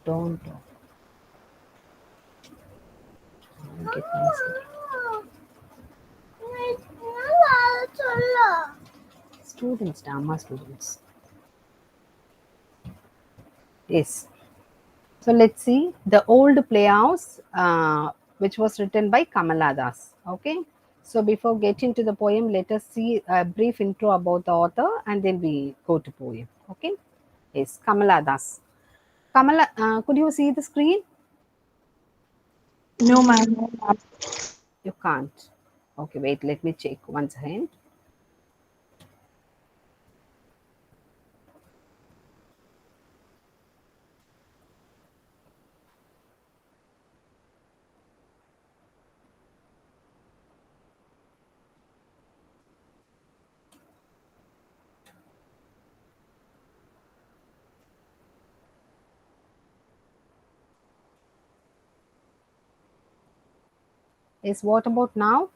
Don't talk. Get myself. Students, Dharma students. Yes. So let's see the old playhouse, which was written by Kamala Das. Okay. So before getting to the poem, let us see a brief intro about the author, and then we go to poem. Okay. Yes, Kamala Das. Kamala, could you see the screen? No, ma'am. No, ma'am. You can't. Okay, wait. Let me check once again. Is what about now?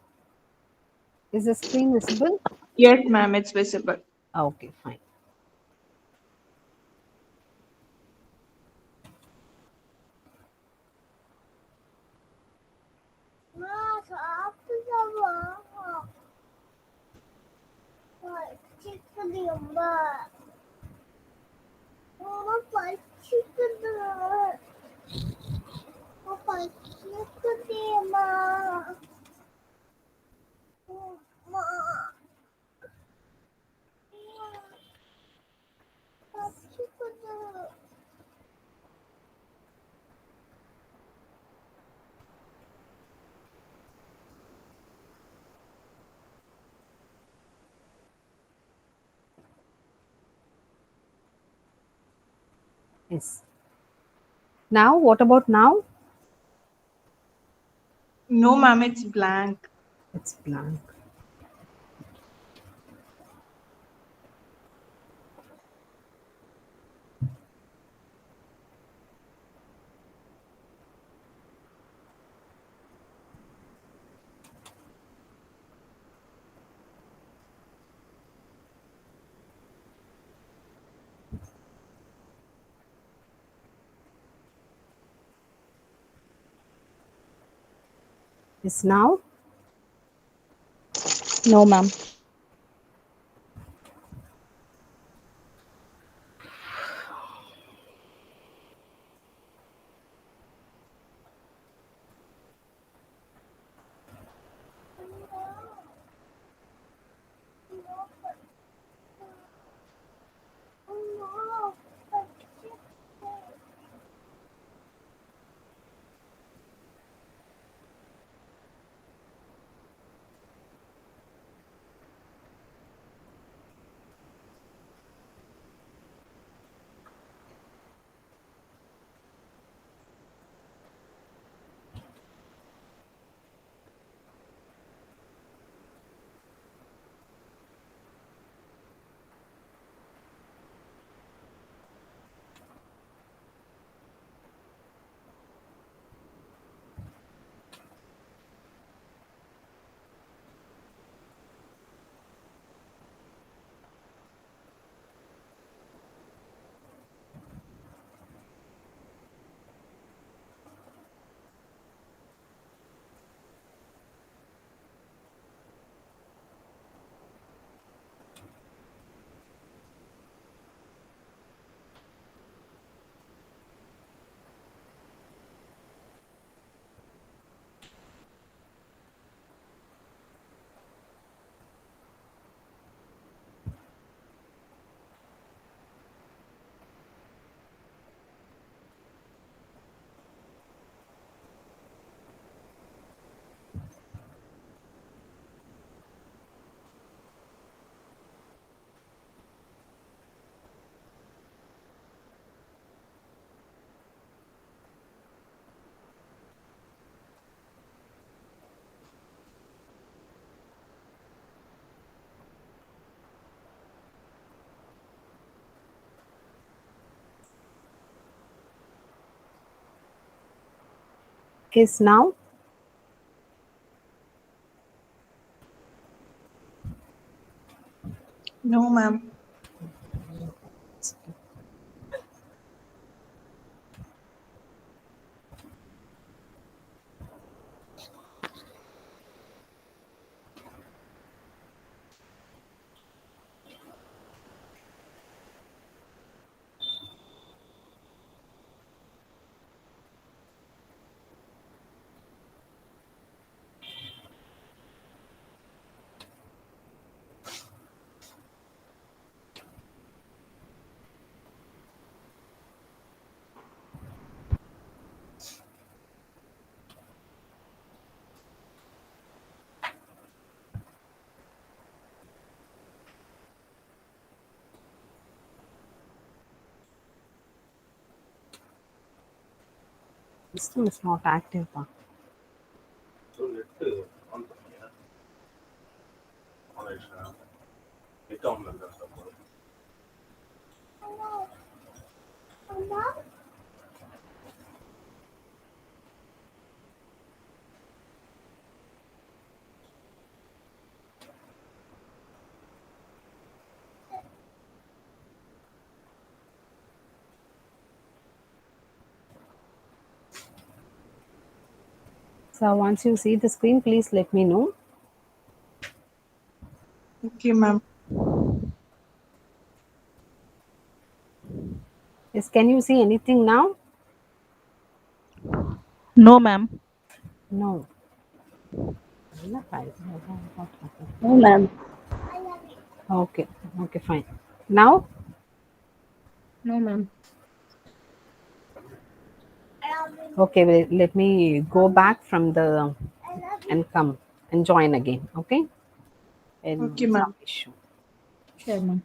Is the screen visible? Yes, ma'am, it's visible. Okay, fine. Yes. Now, what about now? No, ma'am, it's blank. It's blank. Is now? No, ma'am. Is now? No, ma'am. System is not active. Pa. So once you see the screen, please let me know. Okay, ma'am. Yes, can you see anything now? No, ma'am. No. No, ma'am. Okay, okay, fine. Now, No, ma'am. okay, let me go back from the and come and join again. Okay, Okay, and some ma'am. issue. Sure, ma'am.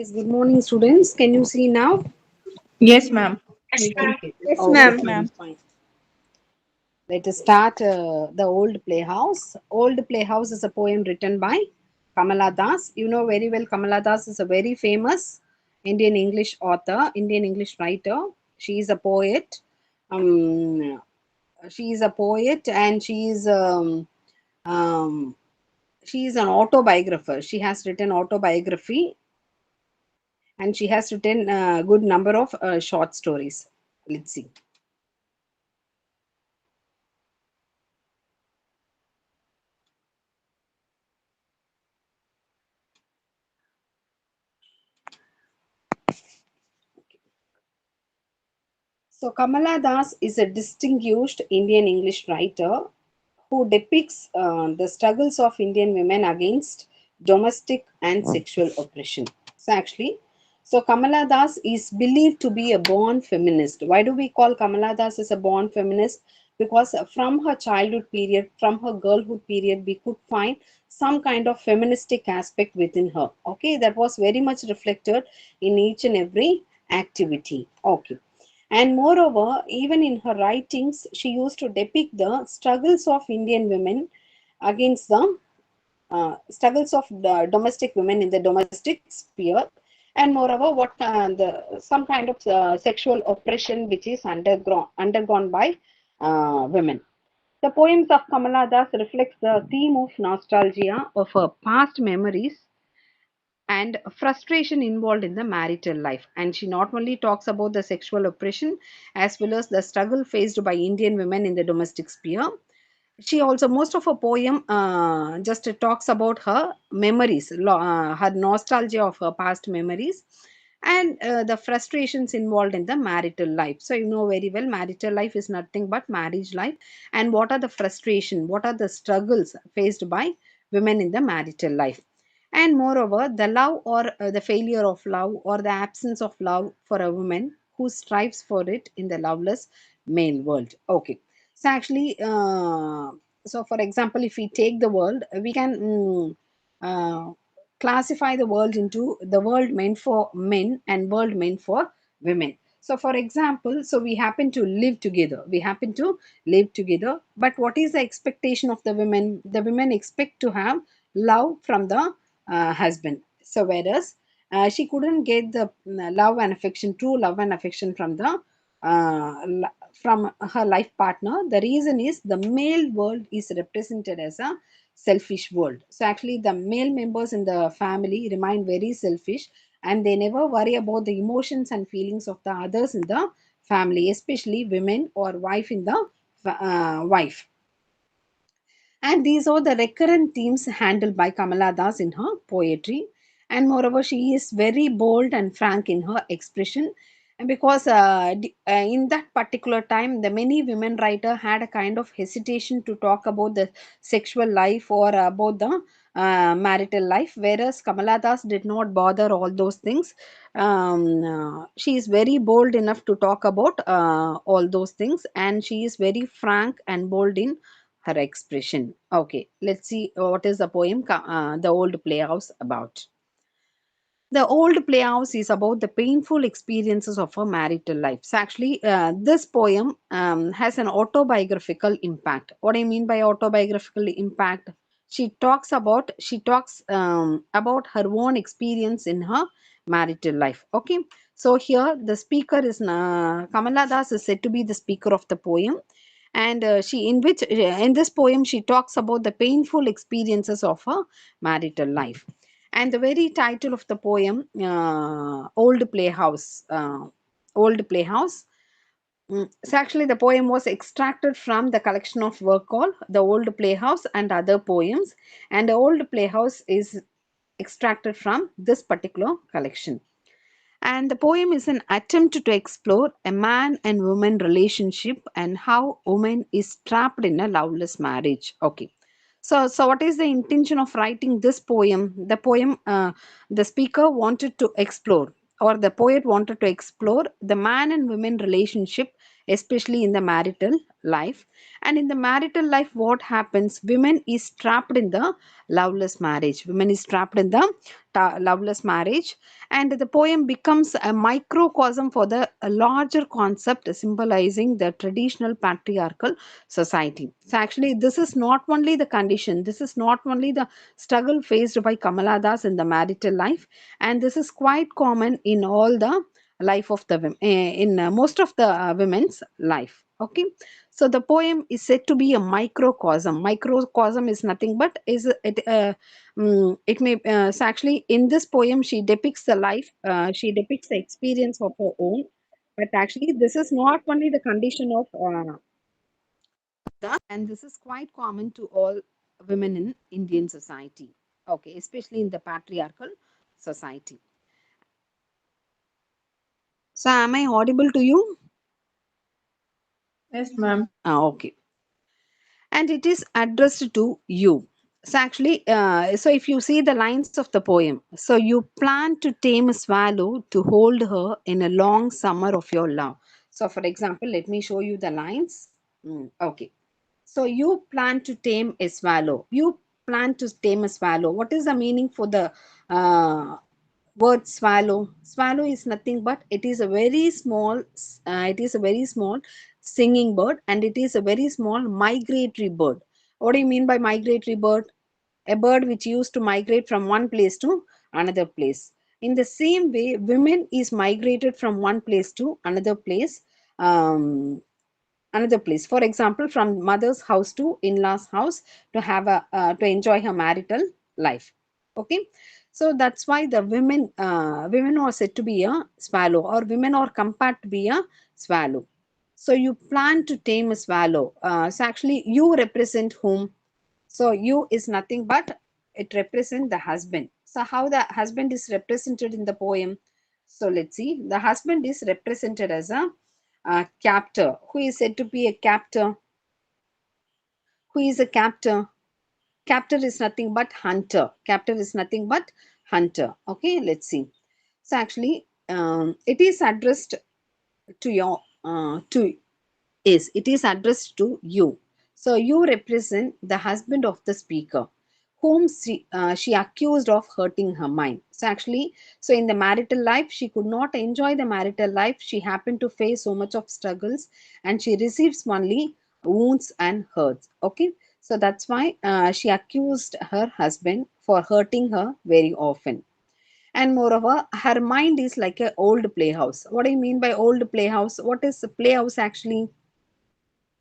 Yes, good morning, students. Can you see now? Yes, ma'am. Okay. Yes, Okay, ma'am. fine, fine. Let us start The Old Playhouse. Old Playhouse is a poem written by Kamala Das. You know very well, Kamala Das is a very famous Indian English author, Indian English writer. She is a poet. Um, she is a poet and um, she is an autobiographer. She has written autobiography and she has written a good number of short stories. Let's see. So, Kamala Das is a distinguished Indian English writer who depicts the struggles of Indian women against domestic and sexual oppression. So, actually, so Kamala Das is believed to be a born feminist. Why do we call Kamala Das as a born feminist? Because from her childhood period, from her girlhood period, we could find some kind of feministic aspect within her. Okay, that was very much reflected in each and every activity. Okay. And moreover, even in her writings, she used to depict the struggles of Indian women against the struggles of the domestic women in the domestic sphere, and moreover, what some kind of sexual oppression which is undergone by women. The poems of Kamala Das reflects the theme of nostalgia of her past memories and frustration involved in the marital life. And she not only talks about the sexual oppression as well as the struggle faced by Indian women in the domestic sphere. She also, most of her poem just talks about her memories, her nostalgia of her past memories, and the frustrations involved in the marital life. So you know very well, marital life is nothing but marriage life, and what are the frustration, what are the struggles faced by women in the marital life. And moreover, the love or the failure of love or the absence of love for a woman who strives for it in the loveless male world. Okay. So actually, so for example, if we take the world, we can uh, classify the world into the world meant for men and world meant for women. So for example, so we happen to live together. We happen to live together. But what is the expectation of the women? The women expect to have love from the husband. So whereas she couldn't get the love and affection, true love and affection from the from her life partner. The reason is the male world is represented as a selfish world. So actually the male members in the family remain very selfish and they never worry about the emotions and feelings of the others in the family, especially women or wife in the wife. And these are the recurrent themes handled by Kamala Das in her poetry. And moreover, she is very bold and frank in her expression. And because in that particular time, the many women writer had a kind of hesitation to talk about the sexual life or about the marital life, whereas Kamala Das did not bother all those things. She is very bold enough to talk about all those things, and she is very frank and bold in her expression. Okay, let's see what is the poem, The Old Playhouse, about. The Old Playhouse is about the painful experiences of her marital life. So, actually, this poem has an autobiographical impact. What I mean by autobiographical impact? She talks about her own experience in her marital life. Okay, so here the speaker is Kamala Das is said to be the speaker of the poem, and she in which in this poem she talks about the painful experiences of her marital life. And the very title of the poem, Old Playhouse. So actually, the poem was extracted from the collection of work called The Old Playhouse and Other Poems, and the Old Playhouse is extracted from this particular collection. And the poem is an attempt to explore a man and woman relationship and how woman is trapped in a loveless marriage. Okay. So what is the intention of writing this poem? The poem, the speaker wanted to explore, or the poet wanted to explore the man and woman relationship, especially in the marital life. And in the marital life, what happens? Women is trapped in the loveless marriage. Women is trapped in the loveless marriage, and the poem becomes a microcosm for the a larger concept symbolizing the traditional patriarchal society. So actually, this is not only the condition, this is not only the struggle faced by Kamala Das in the marital life, and this is quite common in all the life of the women, in most of the women's life. Okay, so the poem is said to be a microcosm. Microcosm is nothing but is it it may so actually in this poem she depicts the life, she depicts the experience of her own, but actually this is not only the condition of and this is quite common to all women in Indian society. Okay, especially in the patriarchal society. So am I audible to you? Yes, ma'am. Okay. And it is addressed to you. So actually, so if you see the lines of the poem, so you plan to tame a swallow to hold her in a long summer of your love. So for example, let me show you the lines. Okay. So you plan to tame a swallow. You plan to tame a swallow. What is the meaning for the word swallow? Swallow is nothing but it is a very small, it is a very small singing bird, and it is a very small migratory bird. What do you mean by migratory bird? A bird which used to migrate from one place to another place. In the same way, women is migrated from one place to um, another place, for example from mother's house to in-laws house to have a to enjoy her marital life. Okay, so that's why the women are said to be a swallow, or women are compared to be a swallow. So you plan to tame a swallow, so actually you represent whom? So you is nothing but it represents the husband. So how the husband is represented in the poem? So let's see. The husband is represented as a captor. Who is said to be a captor? Who is a captor? Captor is nothing but hunter. Captor is nothing but hunter. Okay, let's see. So actually, it is addressed to your to is it is addressed to you. So you represent the husband of the speaker, whom she accused of hurting her mind. So actually, so in the marital life, she could not enjoy the marital life. She happened to face so much of struggles, and she receives only wounds and hurts. Okay, so that's why she accused her husband for hurting her very often. And moreover, her mind is like a old playhouse. What do you mean by old playhouse? What is a playhouse actually?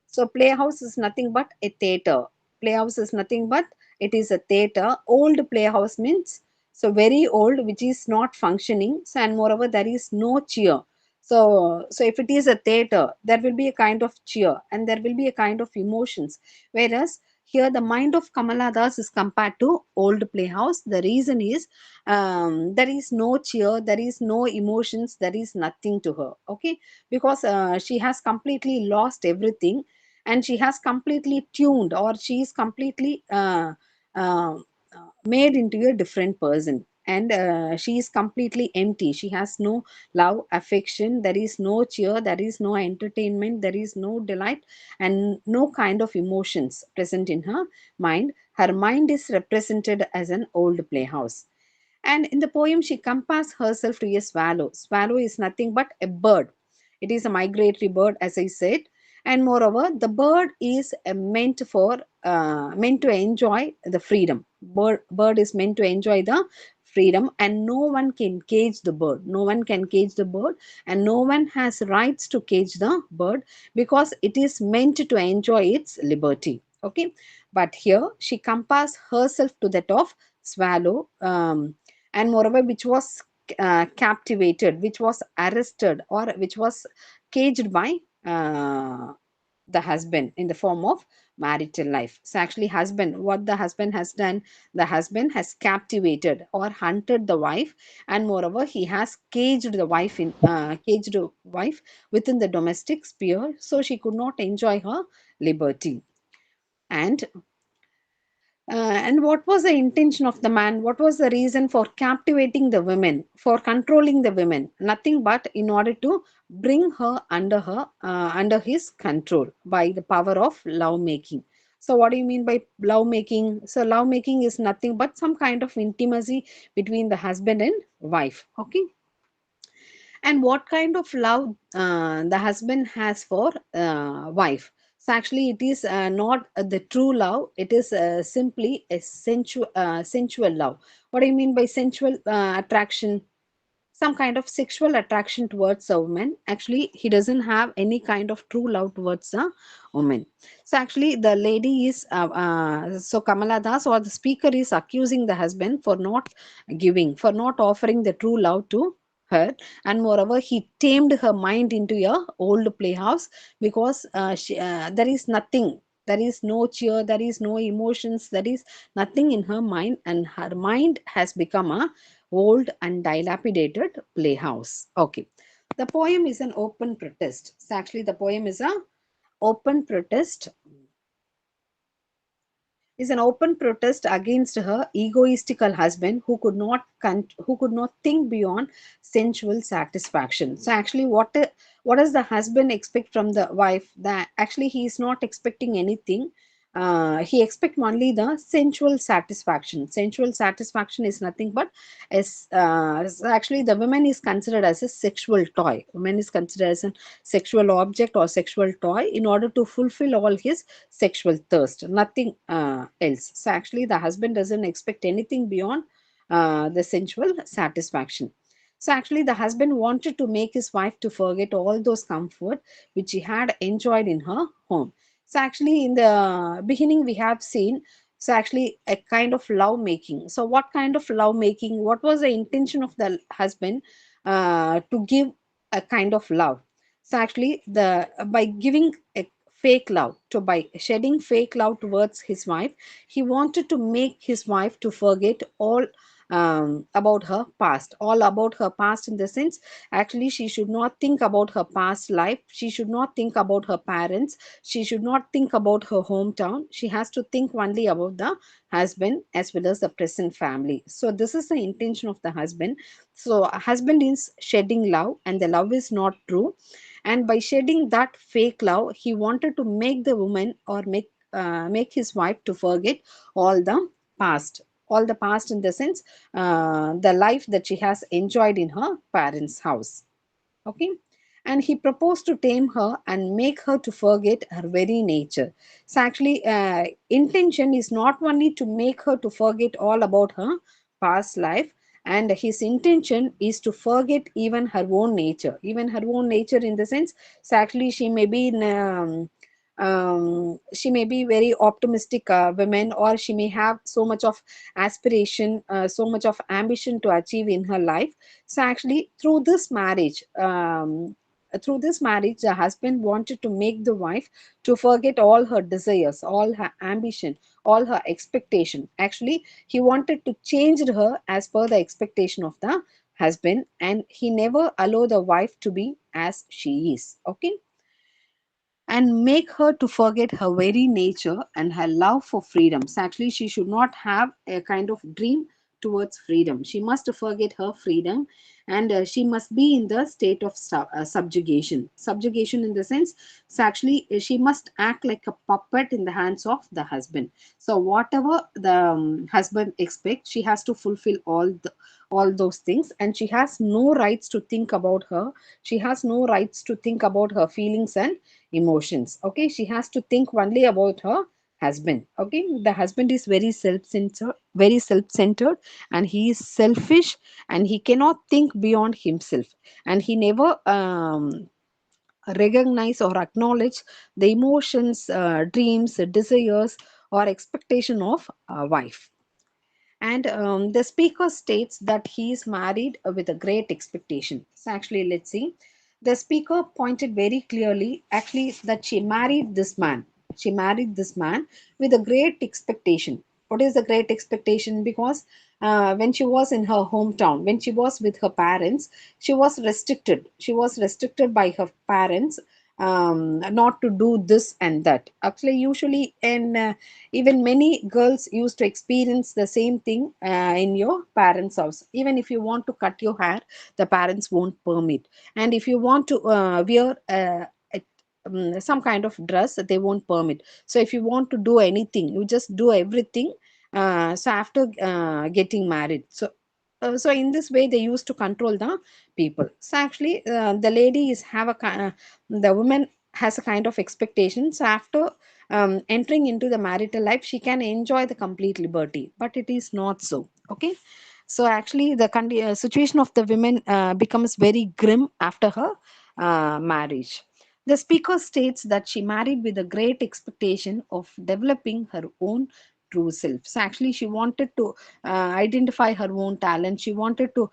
So playhouse is nothing but a theater. Playhouse is nothing but it is a theater. Old playhouse means so very old, which is not functioning. So and moreover, there is no cheer. So if it is a theater, there will be a kind of cheer and there will be a kind of emotions. Whereas here the mind of Kamala Das is compared to old playhouse. The reason is there is no cheer, there is no emotions, there is nothing to her. Okay, because she has completely lost everything, and she has completely tuned, or she is completely made into a different person, and she is completely empty. She has no love, affection, there is no cheer, there is no entertainment, there is no delight, and no kind of emotions present in her mind. Her mind is represented as an old playhouse. And in the poem, she compares herself to a swallow. Swallow is nothing but a bird. It is a migratory bird, as I said. And moreover, the bird is meant to enjoy the freedom. Bird is meant to enjoy the freedom, and no one can cage the bird. No one can cage the bird, and no one has rights to cage the bird, because it is meant to enjoy its liberty. Okay, but here she compares herself to that of swallow, and moreover which was captivated, which was arrested, or which was caged by the husband in the form of marital life. So actually husband, what the husband has done, the husband has captivated or hunted the wife, and moreover he has caged the wife in caged the wife within the domestic sphere, so she could not enjoy her liberty. And And what was the intention of the man? What was the reason for captivating the women, for controlling the women? Nothing but in order to bring her under his control by the power of love making. So, what do you mean by love making? So, love making is nothing but some kind of intimacy between the husband and wife. Okay, and what kind of love the husband has for wife. So actually it is not the true love, it is simply a sensual love. What do you mean by sensual attraction? Some kind of sexual attraction towards a woman. Actually he doesn't have any kind of true love towards a woman. So actually the lady is so Kamala Das or the speaker is accusing the husband for not giving, for not offering the true love to her. And moreover he tamed her mind into a old playhouse, because there is nothing, there is no cheer, there is no emotions, there is nothing in her mind, and her mind has become a old and dilapidated playhouse. Okay. The poem is an open protest. So actually the poem is an open protest against her egoistical husband who who could not think beyond sensual satisfaction. So actually what does the husband expect from the wife? That actually he is not expecting anything. He expects only the sensual satisfaction. Sensual satisfaction is nothing but so actually the woman is considered as a sexual toy. Woman is considered as a sexual object or sexual toy in order to fulfill all his sexual thirst, nothing else. So actually the husband doesn't expect anything beyond the sensual satisfaction. So actually the husband wanted to make his wife to forget all those comfort which he had enjoyed in her home. So actually in the beginning we have seen, so actually a kind of love making. So what kind of love making? What was the intention of the husband to give a kind of love? So actually the by giving a fake love, to by shedding fake love towards his wife, he wanted to make his wife to forget all about her past, all about her past, in the sense actually she should not think about her past life, she should not think about her parents, she should not think about her hometown, she has to think only about the husband as well as the present family. So this is the intention of the husband. So a husband is shedding love and the love is not true, and by shedding that fake love he wanted to make the woman or make his wife to forget all the past, all the past in the sense the life that she has enjoyed in her parents house. Okay, and he proposed to tame her and make her to forget her very nature. So actually intention is not only to make her to forget all about her past life, and his intention is to forget even her own nature, even her own nature in the sense, so actually she may be very optimistic woman, or she may have so much of aspiration, so much of ambition to achieve in her life. So actually through this marriage the husband wanted to make the wife to forget all her desires, all her ambition, all her expectation. Actually he wanted to change her as per the expectation of the husband, and he never allow the wife to be as she is. Okay, and make her to forget her very nature and her love for freedom. So actually, she should not have a kind of dream towards freedom. She must forget her freedom, and she must be in the state of subjugation. Subjugation in the sense, so actually, she must act like a puppet in the hands of the husband. So whatever the husband expects, she has to fulfill all those things, and she has no rights to think about her. She has no rights to think about her feelings and emotions. Okay, she has to think only about her husband. Okay, the husband is very self-centered, and he is selfish, and he cannot think beyond himself, and he never recognize or acknowledge the emotions, dreams, desires, or expectation of a wife. And the speaker states that he is married with a great expectation. So actually, let's see. The speaker pointed very clearly, actually, that she married this man. She married this man with a great expectation. What is the great expectation? Because when she was in her hometown, when she was with her parents, she was restricted. She was restricted by her parents not to do this and that. Actually, usually, and even many girls used to experience the same thing in your parents' house. Even if you want to cut your hair, the parents won't permit. And if you want to wear some kind of dress, they won't permit. So if you want to do anything, you just do everything. So after getting married, so in this way they used to control the people. So actually the lady is have a the woman has a kind of expectation. So after entering into the marital life, she can enjoy the complete liberty, but it is not so. Okay. So actually the situation of the women becomes very grim after her marriage. The speaker states that she married with a great expectation of developing her own true self. So actually she wanted to identify her own talent. She wanted to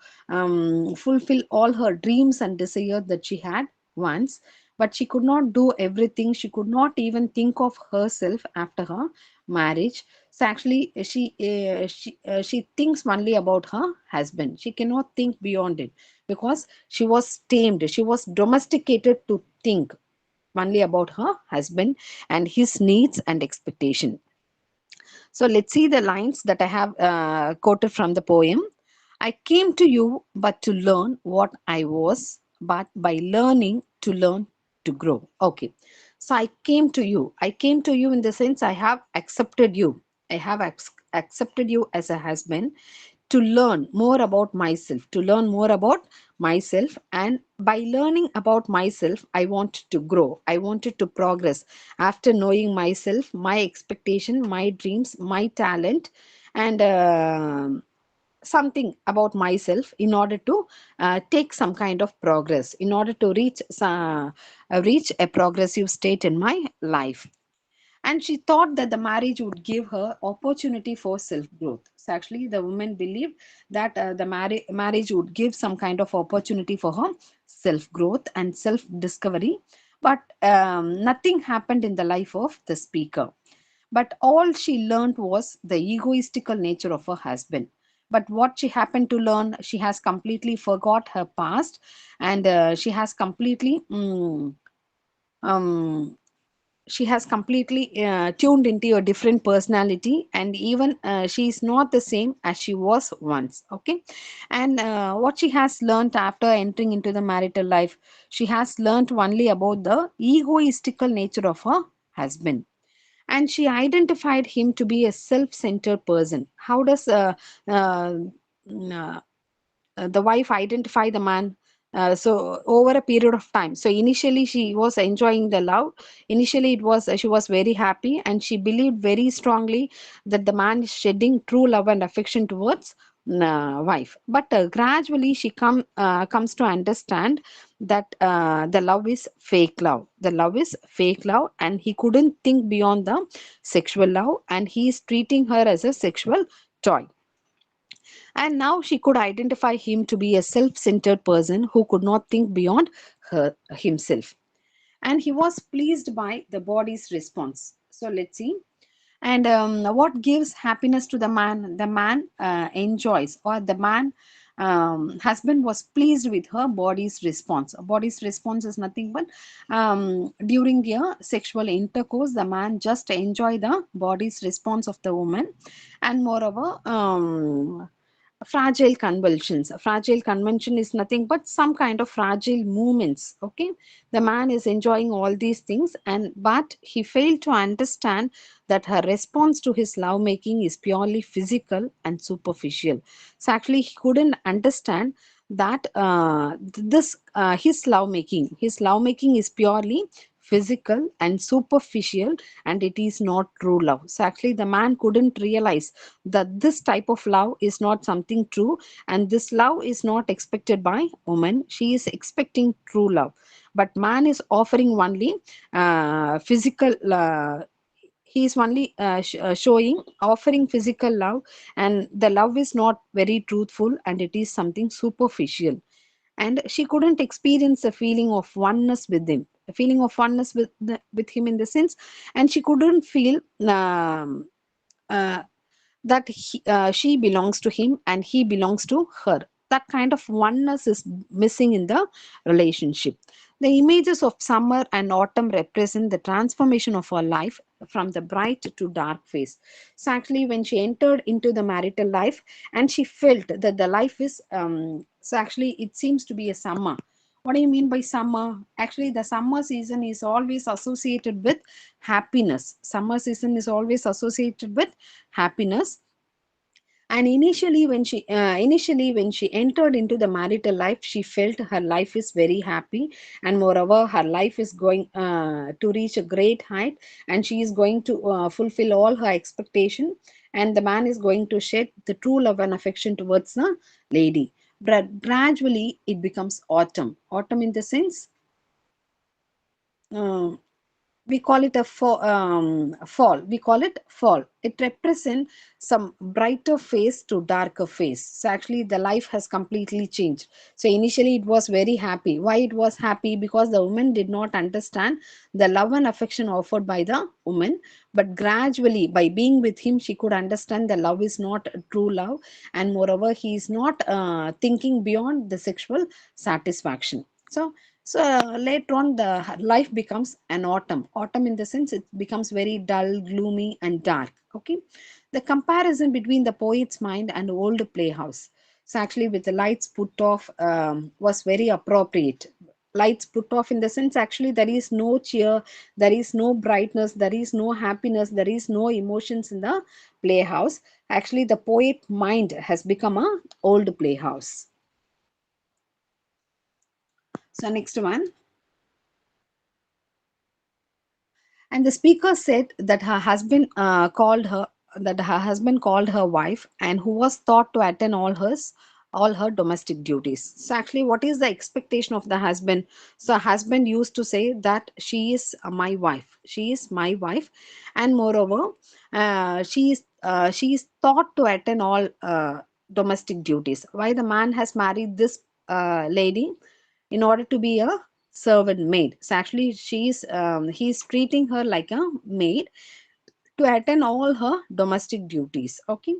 fulfill all her dreams and desires that she had once, but she could not do everything. She could not even think of herself after her marriage. So actually she thinks only about her husband. She cannot think beyond it, because she was tamed, she was domesticated to think only about her husband and his needs and expectation. So let's see the lines that I have quoted from the poem. I came to you but to learn what I was, but by learning to learn to grow. Okay. So I came to you. I came to you in the sense I have accepted you. I have accepted you as a husband to learn more about myself, to learn more about myself. And by learning about myself, I wanted to grow. I wanted to progress after knowing myself, my expectation, my dreams, my talent, and something about myself in order to take some kind of progress, in order to reach a progressive state in my life. And she thought that the marriage would give her opportunity for self growth. So actually the woman believed that the marriage would give some kind of opportunity for her self growth and self discovery. But nothing happened in the life of the speaker. But all she learned was the egoistical nature of her husband. But what she happened to learn, she has completely forgot her past, and she has completely um, she has completely tuned into a different personality, and even she is not the same as she was once. Okay. And what she has learned after entering into the marital life, she has learned only about the egoistical nature of her husband, and she identified him to be a self-centered person. How does uh, the wife identify the man? So over a period of time, so initially she was enjoying the love. Initially it was she was very happy, and she believed very strongly that the man is shedding true love and affection towards wife. But gradually she comes to understand that the love is fake love. The love is fake love, and he couldn't think beyond the sexual love, and he is treating her as a sexual toy. And now she could identify him to be a self-centered person who could not think beyond himself. And he was pleased by the body's response. So let's see. And what gives happiness to the man? The man enjoys, or the man husband was pleased with her body's response. Body's response is nothing but during a sexual intercourse, the man just enjoy the body's response of the woman. And moreover, fragile convulsions. A fragile convention is nothing but some kind of fragile movements. Okay. The man is enjoying all these things, and but he failed to understand that her response to his lovemaking is purely physical and superficial. So actually he couldn't understand that this his lovemaking is purely physical and superficial, and it is not true love. So actually the man couldn't realize that this type of love is not something true, and this love is not expected by woman. She is expecting true love, but man is offering only physical he is only showing offering physical love, and the love is not very truthful, and it is something superficial. And she couldn't experience a feeling of oneness with him, a feeling of oneness with him in the sense, and she couldn't feel uh, that she belongs to him and he belongs to her. That kind of oneness is missing in the relationship. The images of summer and autumn represent the transformation of her life from the bright to dark phase. So actually, when she entered into the marital life and she felt that the life is, so actually, it seems to be a summer. What do you mean by summer? Actually, the summer season is always associated with happiness. Summer season is always associated with happiness. And initially when she entered into the marital life, she felt her life is very happy, and moreover her life is going to reach a great height, and she is going to fulfill all her expectation, and the man is going to shed the true love and affection towards the lady. But gradually it becomes autumn in the sense, uh, we call it a fall. We call it fall. It represents some brighter phase to darker phase. So actually the life has completely changed. So initially it was very happy. Why it was happy? Because the woman did not understand the love and affection offered by the woman, but gradually by being with him she could understand the love is not true love, and moreover he is not thinking beyond the sexual satisfaction. So later on, the life becomes an autumn. Autumn, in the sense, it becomes very dull, gloomy, and dark. Okay, the comparison between the poet's mind and old playhouse. So actually, with the lights put off, was very appropriate. Lights put off in the sense, actually, there is no cheer, there is no brightness, there is no happiness, there is no emotions in the playhouse. Actually, the poet mind has become a old playhouse. So next one. And the speaker said that her husband called her wife, and who was thought to attend all her domestic duties. So actually, what is the expectation of the husband? So husband used to say that she is my wife. She is my wife, and moreover, she is thought to attend all domestic duties. Why the man has married this lady? In order to be a servant maid. So actually, he's treating her like a maid to attend all her domestic duties. Okay,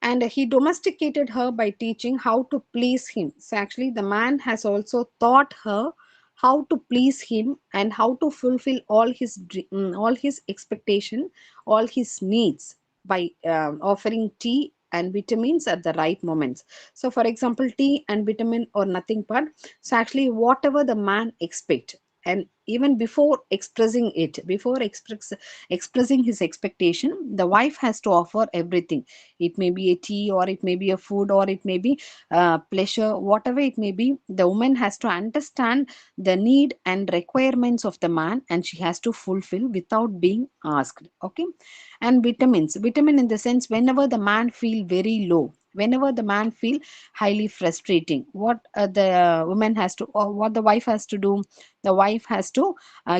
and he domesticated her by teaching how to please him. So actually the man has also taught her how to please him and how to fulfill all his expectation, all his needs, by offering tea and vitamins at the right moments. So for example, tea and vitamin or nothing but, so actually whatever the man expect, and even before expressing it, expressing his expectation, the wife has to offer everything. It may be a tea, or it may be a food, or it may be pleasure, whatever it may be. The woman has to understand the need and requirements of the man, and she has to fulfill without being asked. Okay, and vitamin in the sense, whenever the man feel very low, whenever the man feel highly frustrating, what the woman has to, or what the wife has to do, the wife has to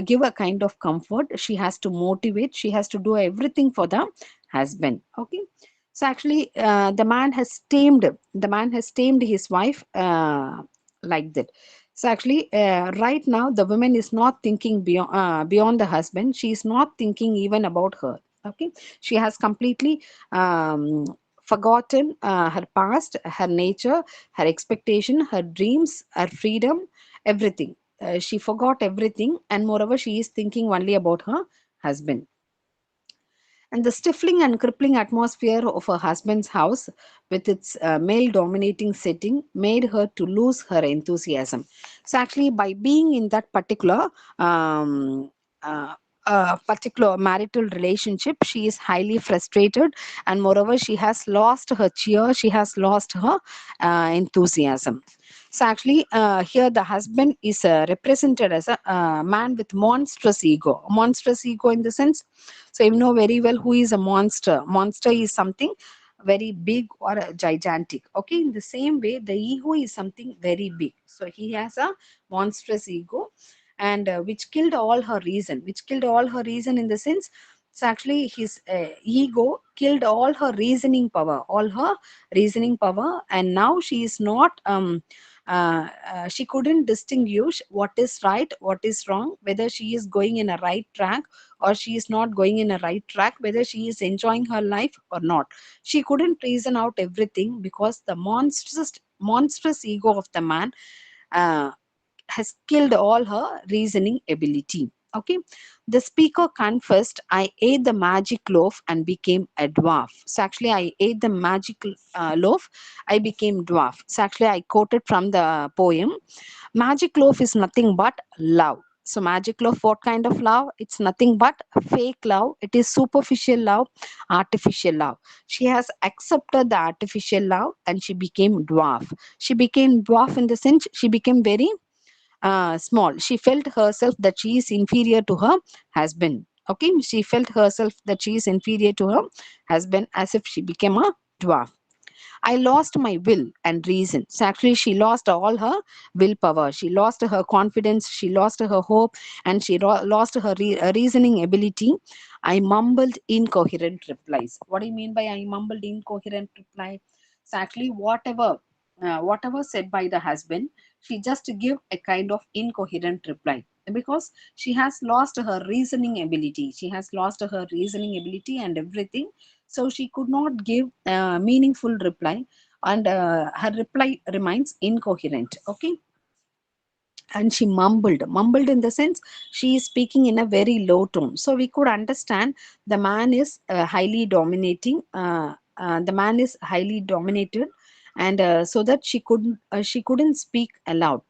give a kind of comfort. She has to motivate, she has to do everything for the husband. Okay, so actually the man has tamed his wife like that. So actually right now the woman is not thinking beyond the husband. She is not thinking even about her. Okay, she has completely um, forgotten her past, her nature, her expectation, her dreams, her freedom, everything. She forgot everything, and moreover she is thinking only about her husband. And the stifling and crippling atmosphere of her husband's house, with its male dominating setting, made her to lose her enthusiasm. So actually by being in that um, uh, particular marital relationship, she is highly frustrated, and moreover she has lost her cheer, she has lost her enthusiasm. So actually, here the husband is represented as a man with monstrous ego. Monstrous ego in the sense, so you know very well who is a monster. Monster is something very big or gigantic. Okay, in the same way, the ego is something very big. So he has a monstrous ego, and which killed all her reason. Which killed all her reason in the sense. So actually, his ego killed all her reasoning power, and now she is not. She couldn't distinguish what is right, what is wrong, whether she is going in a right track or she is not going in a right track, whether she is enjoying her life or not. She couldn't reason out everything because the monstrous ego of the man uh, has killed all her reasoning ability. Okay, the speaker confessed, I ate the magic loaf and became a dwarf. So actually, I ate the magic loaf, I became dwarf. So actually, I quoted from the poem. Magic loaf is nothing but love. So magic love, what kind of love? It's nothing but fake love. It is superficial love, artificial love. She has accepted the artificial love and she became dwarf. She became dwarf in the sense she became very small. She felt herself that she is inferior to her husband. Okay, she felt herself that she is inferior to her husband as if she became a dwarf. I lost my will and reason. So actually, she lost all her willpower. She lost her confidence. She lost her hope, and she lost her reasoning ability. I mumbled incoherent replies. What do you mean by I mumbled incoherent reply? So actually, whatever said by the husband, she just give a kind of incoherent reply because she has lost her reasoning ability. She has lost her reasoning ability and everything, so she could not give a meaningful reply, and her reply remains incoherent. Okay, and she mumbled in the sense she is speaking in a very low tone, so we could understand the man is highly dominating, the man is highly dominated, and so that she couldn't speak aloud,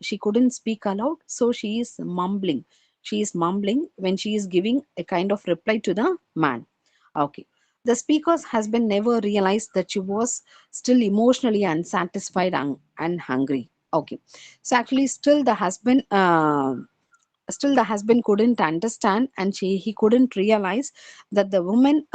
so she is mumbling when she is giving a kind of reply to the man. Okay, the speaker's husband never realized that she was still emotionally unsatisfied and hungry. Okay, so actually, still the husband couldn't understand, and he couldn't realize that the woman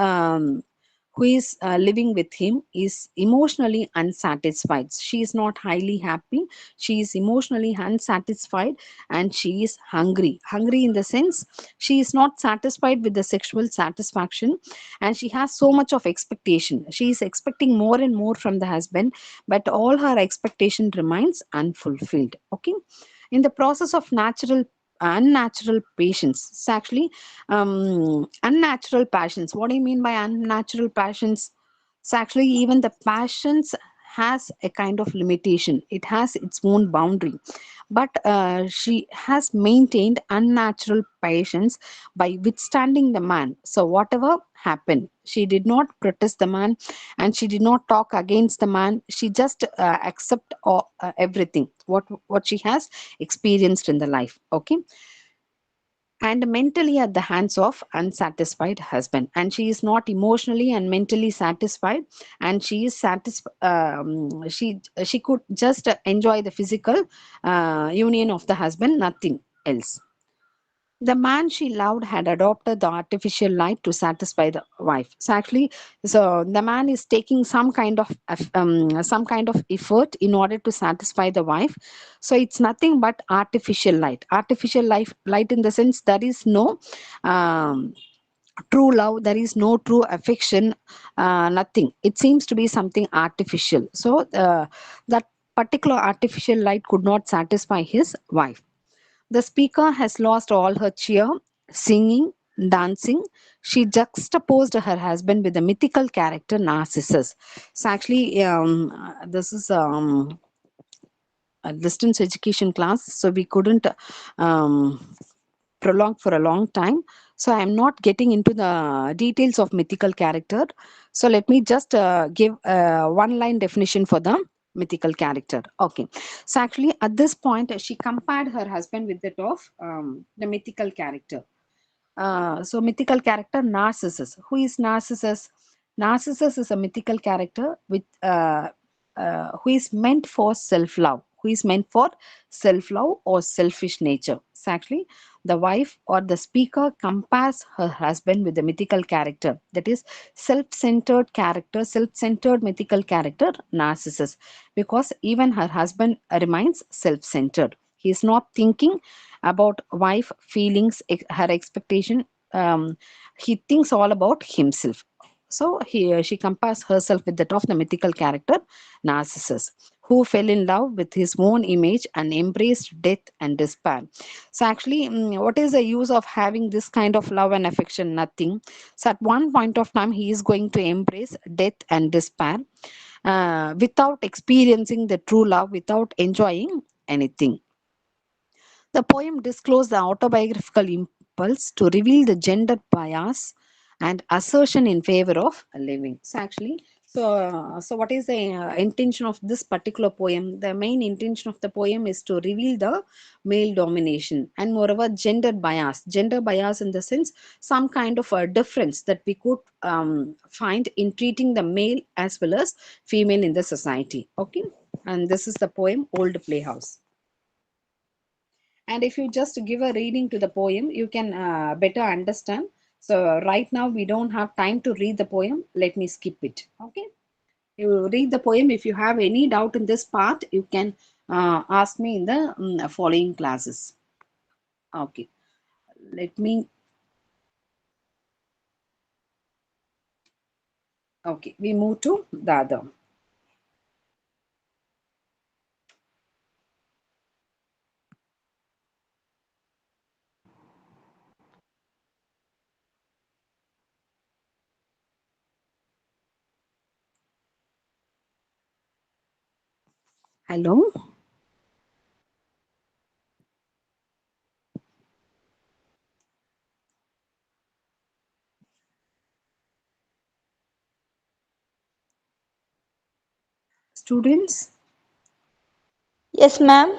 who is living with him is emotionally unsatisfied. She is not highly happy. She is emotionally unsatisfied, and she is hungry. Hungry in the sense she is not satisfied with the sexual satisfaction, and she has so much of expectation. She is expecting more and more from the husband, but all her expectation remains unfulfilled. Okay, in the process of unnatural patience, it's actually unnatural passions. What do you mean by unnatural passions? It's actually even the passions has a kind of limitation, it has its own boundary, but she has maintained unnatural patience by withstanding the man. So whatever happened, she did not protest the man, and she did not talk against the man. She just accept everything what she has experienced in the life. Okay, and mentally at the hands of unsatisfied husband, and she is not emotionally and mentally satisfied, and she is satisfied, she could just enjoy the physical union of the husband, nothing else. The man she loved had adopted the artificial light to satisfy the wife. So actually, so the man is taking some kind of effort in order to satisfy the wife. So it's nothing but artificial light. Artificial light in the sense there is no true love, there is no true affection, nothing. It seems to be something artificial. So that particular artificial light could not satisfy his wife. The speaker has lost all her cheer, singing, dancing. She juxtaposed her husband with the mythical character Narcissus. So actually, this is a distance education class, so we couldn't prolong for a long time. So I am not getting into the details of mythical character. So let me just give a one-line definition for the mythical character. Okay. So actually, at this point, she compared her husband with that of the mythical character. So mythical character Narcissus. Who is Narcissus? Narcissus is a mythical character with who is meant for self-love. Who is meant for self-love or selfish nature. So actually, the wife or the speaker compares her husband with the mythical character. That is self-centered character, self-centered mythical character Narcissus. Because even her husband remains self-centered. He is not thinking about wife feelings, her expectation. He thinks all about himself. So she compares herself with that of the mythical character Narcissus, who fell in love with his own image and embraced death and despair. So actually, what is the use of having this kind of love and affection? Nothing. So at one point of time, he is going to embrace death and despair without experiencing the true love, without enjoying anything. The poem disclosed the autobiographical impulse to reveal the gender bias and assertion in favor of living. So actually, so what is the intention of this particular poem? The main intention of the poem is to reveal the male domination and moreover gender bias in the sense some kind of a difference that we could find in treating the male as well as female in the society. Okay, and this is the poem Old Playhouse. And if you just give a reading to the poem, you can better understand. So right now we don't have time to read the poem. Let me skip it. Okay. You read the poem. If you have any doubt in this part, you can ask me in the following classes. Okay. Let me. Okay. We move to the other. Hello, students. Yes, ma'am.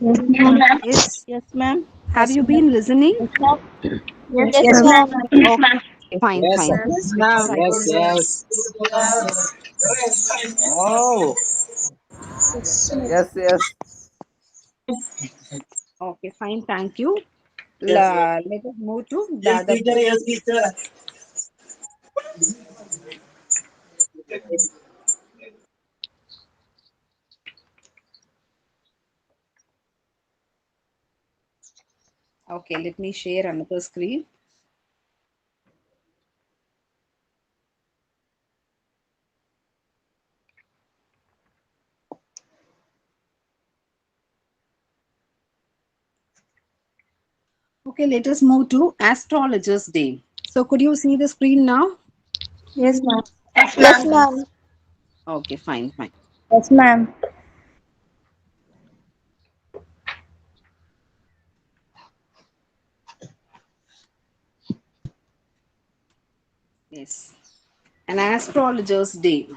Yes, ma'am. Yes. Yes, ma'am. Have you been listening? Yes, ma'am. Yes, Yes, ma'am. ma'am. Okay. Fine. Yes, Fine. Yes, Because ma'am. I yes, could. yes. Oh, Yes, yes. Okay. Fine. Thank you. yes, yes. Let us move to the Yes, other teacher, poem. yes, teacher. Okay, let me share another screen. Okay, let us move to Astrologer's Day. So, could you see the screen now? Yes, ma'am. Yes, ma'am. Okay, fine, fine. Yes, ma'am. Yes, an Astrologer's Day.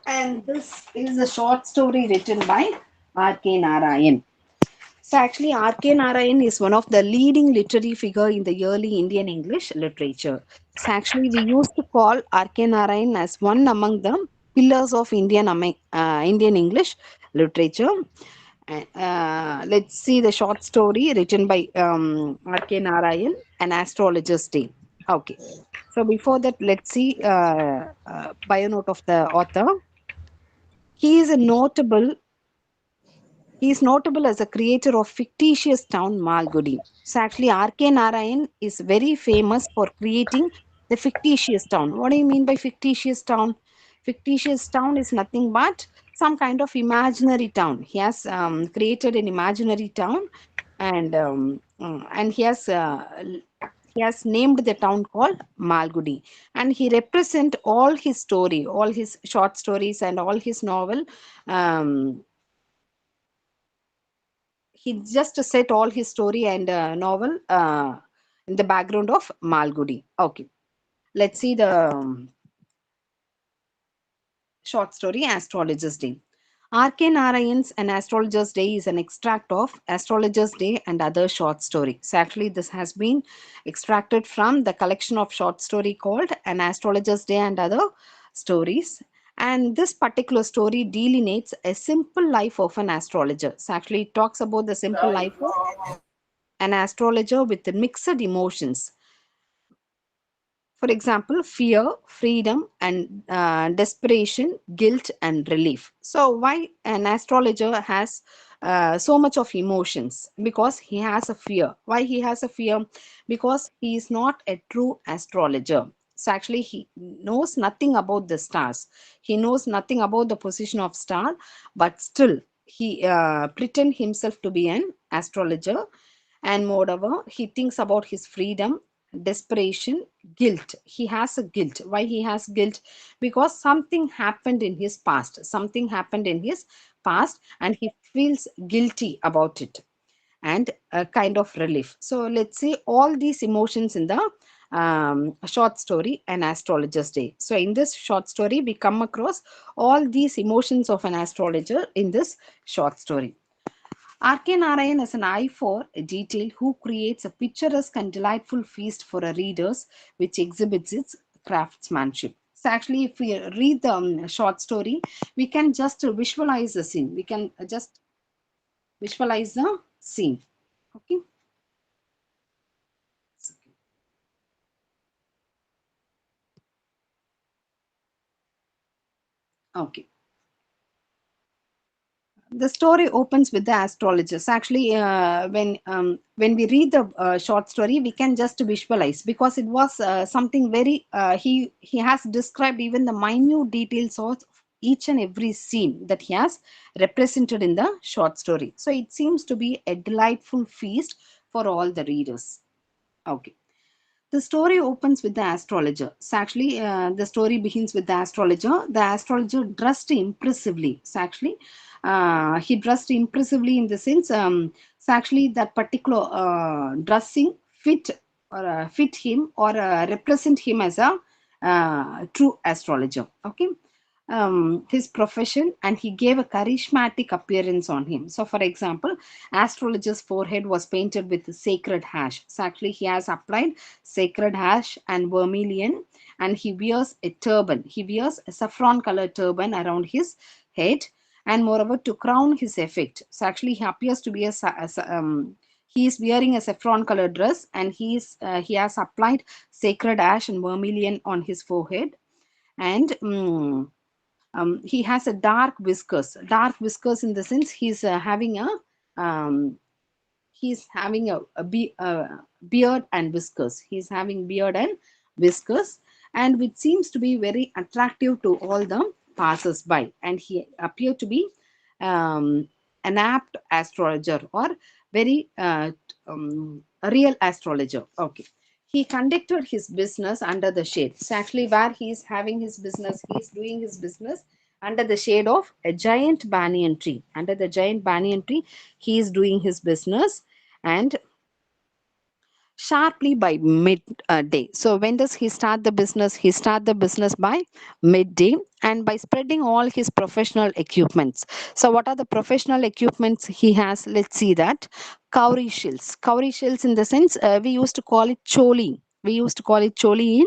And this is a short story written by R.K. Narayan. So actually, R.K. Narayan is one of the leading literary figure in the early Indian English literature. So actually, we used to call R.K. Narayan as one among the pillars of Indian English literature. Let's see the short story written by R.K. Narayan, An Astrologer's Day. Okay. So before that, let's see bio note of the author. He is a notable He is notable as a creator of fictitious town Malgudi. So actually, R.K. Narayan is very famous for creating the fictitious town. What do you mean by fictitious town? Fictitious town is nothing but some kind of imaginary town. He has created an imaginary town, and he has named the town called Malgudi, and he represent all his short stories and all his novel. Um, he just set all his story and novel in the background of Malgudi. Okay, let's see the short story Astrologer's Day. R.K. Narayan's An Astrologer's Day is an extract of Astrologer's Day and other short story. So actually this has been extracted from the collection of short story called An Astrologer's Day and Other Stories. And this particular story delineates a simple life of an astrologer. So actually it talks about the simple life of an astrologer with mixed emotions. For example, fear, freedom, and desperation, guilt, and relief. So, why an astrologer has so much of emotions? Because he has a fear. Why he has a fear? Because he is not a true astrologer. So, actually, he knows nothing about the stars. He knows nothing about the position of star, but still he pretend himself to be an astrologer, and moreover he thinks about his freedom, desperation, guilt. He has a guilt. Why he has guilt? Because something happened in his past, and he feels guilty about it. and a kind of relief. So let's see all these emotions in the short story An Astrologer's Day. So in this short story we come across all these emotions of an astrologer in this short story. R.K. Narayan is an eye for detail who creates a picturesque and delightful feast for our readers, which exhibits its craftsmanship. So actually, if we read the short story, we can just visualize the scene. We can just visualize the scene. Okay. Okay. The story opens with the astrologers. Actually, when we read the short story, we can just visualize because it was something very. He has described even the minute details of each and every scene that he has represented in the short story. So it seems to be a delightful feast for all the readers. Okay. The story opens with the astrologer. So actually, the story begins with the astrologer. The astrologer dressed impressively. So actually, he dressed impressively in the sense. So actually, that particular dressing fit him or represent him as a true astrologer. Okay. His profession, and he gave a charismatic appearance on him. So, for example, astrologer's forehead was painted with sacred ash. So, actually, he has applied sacred ash and vermilion, and he wears a turban. He wears a saffron colored turban around his head, and moreover, to crown his effect. So, actually, he appears to be he is wearing a saffron colored dress, and he has applied sacred ash and vermilion on his forehead, and he has a dark whiskers in the sense he's having a beard and whiskers. He's having beard and whiskers, and which seems to be very attractive to all the passers by. And he appeared to be um, an apt astrologer or very a real astrologer. Okay. He conducted his business under the shade. So actually, where he is having his business, he is doing his business under the shade of a giant banyan tree. Under the giant banyan tree, he is doing his business, and sharply by midday. So when does he start the business? He start the business by midday, and by spreading all his professional equipments. So what are the professional equipments he has? Let's see that. Cowrie shells. Cowrie shells in the sense we used to call it choli. We used to call it choli in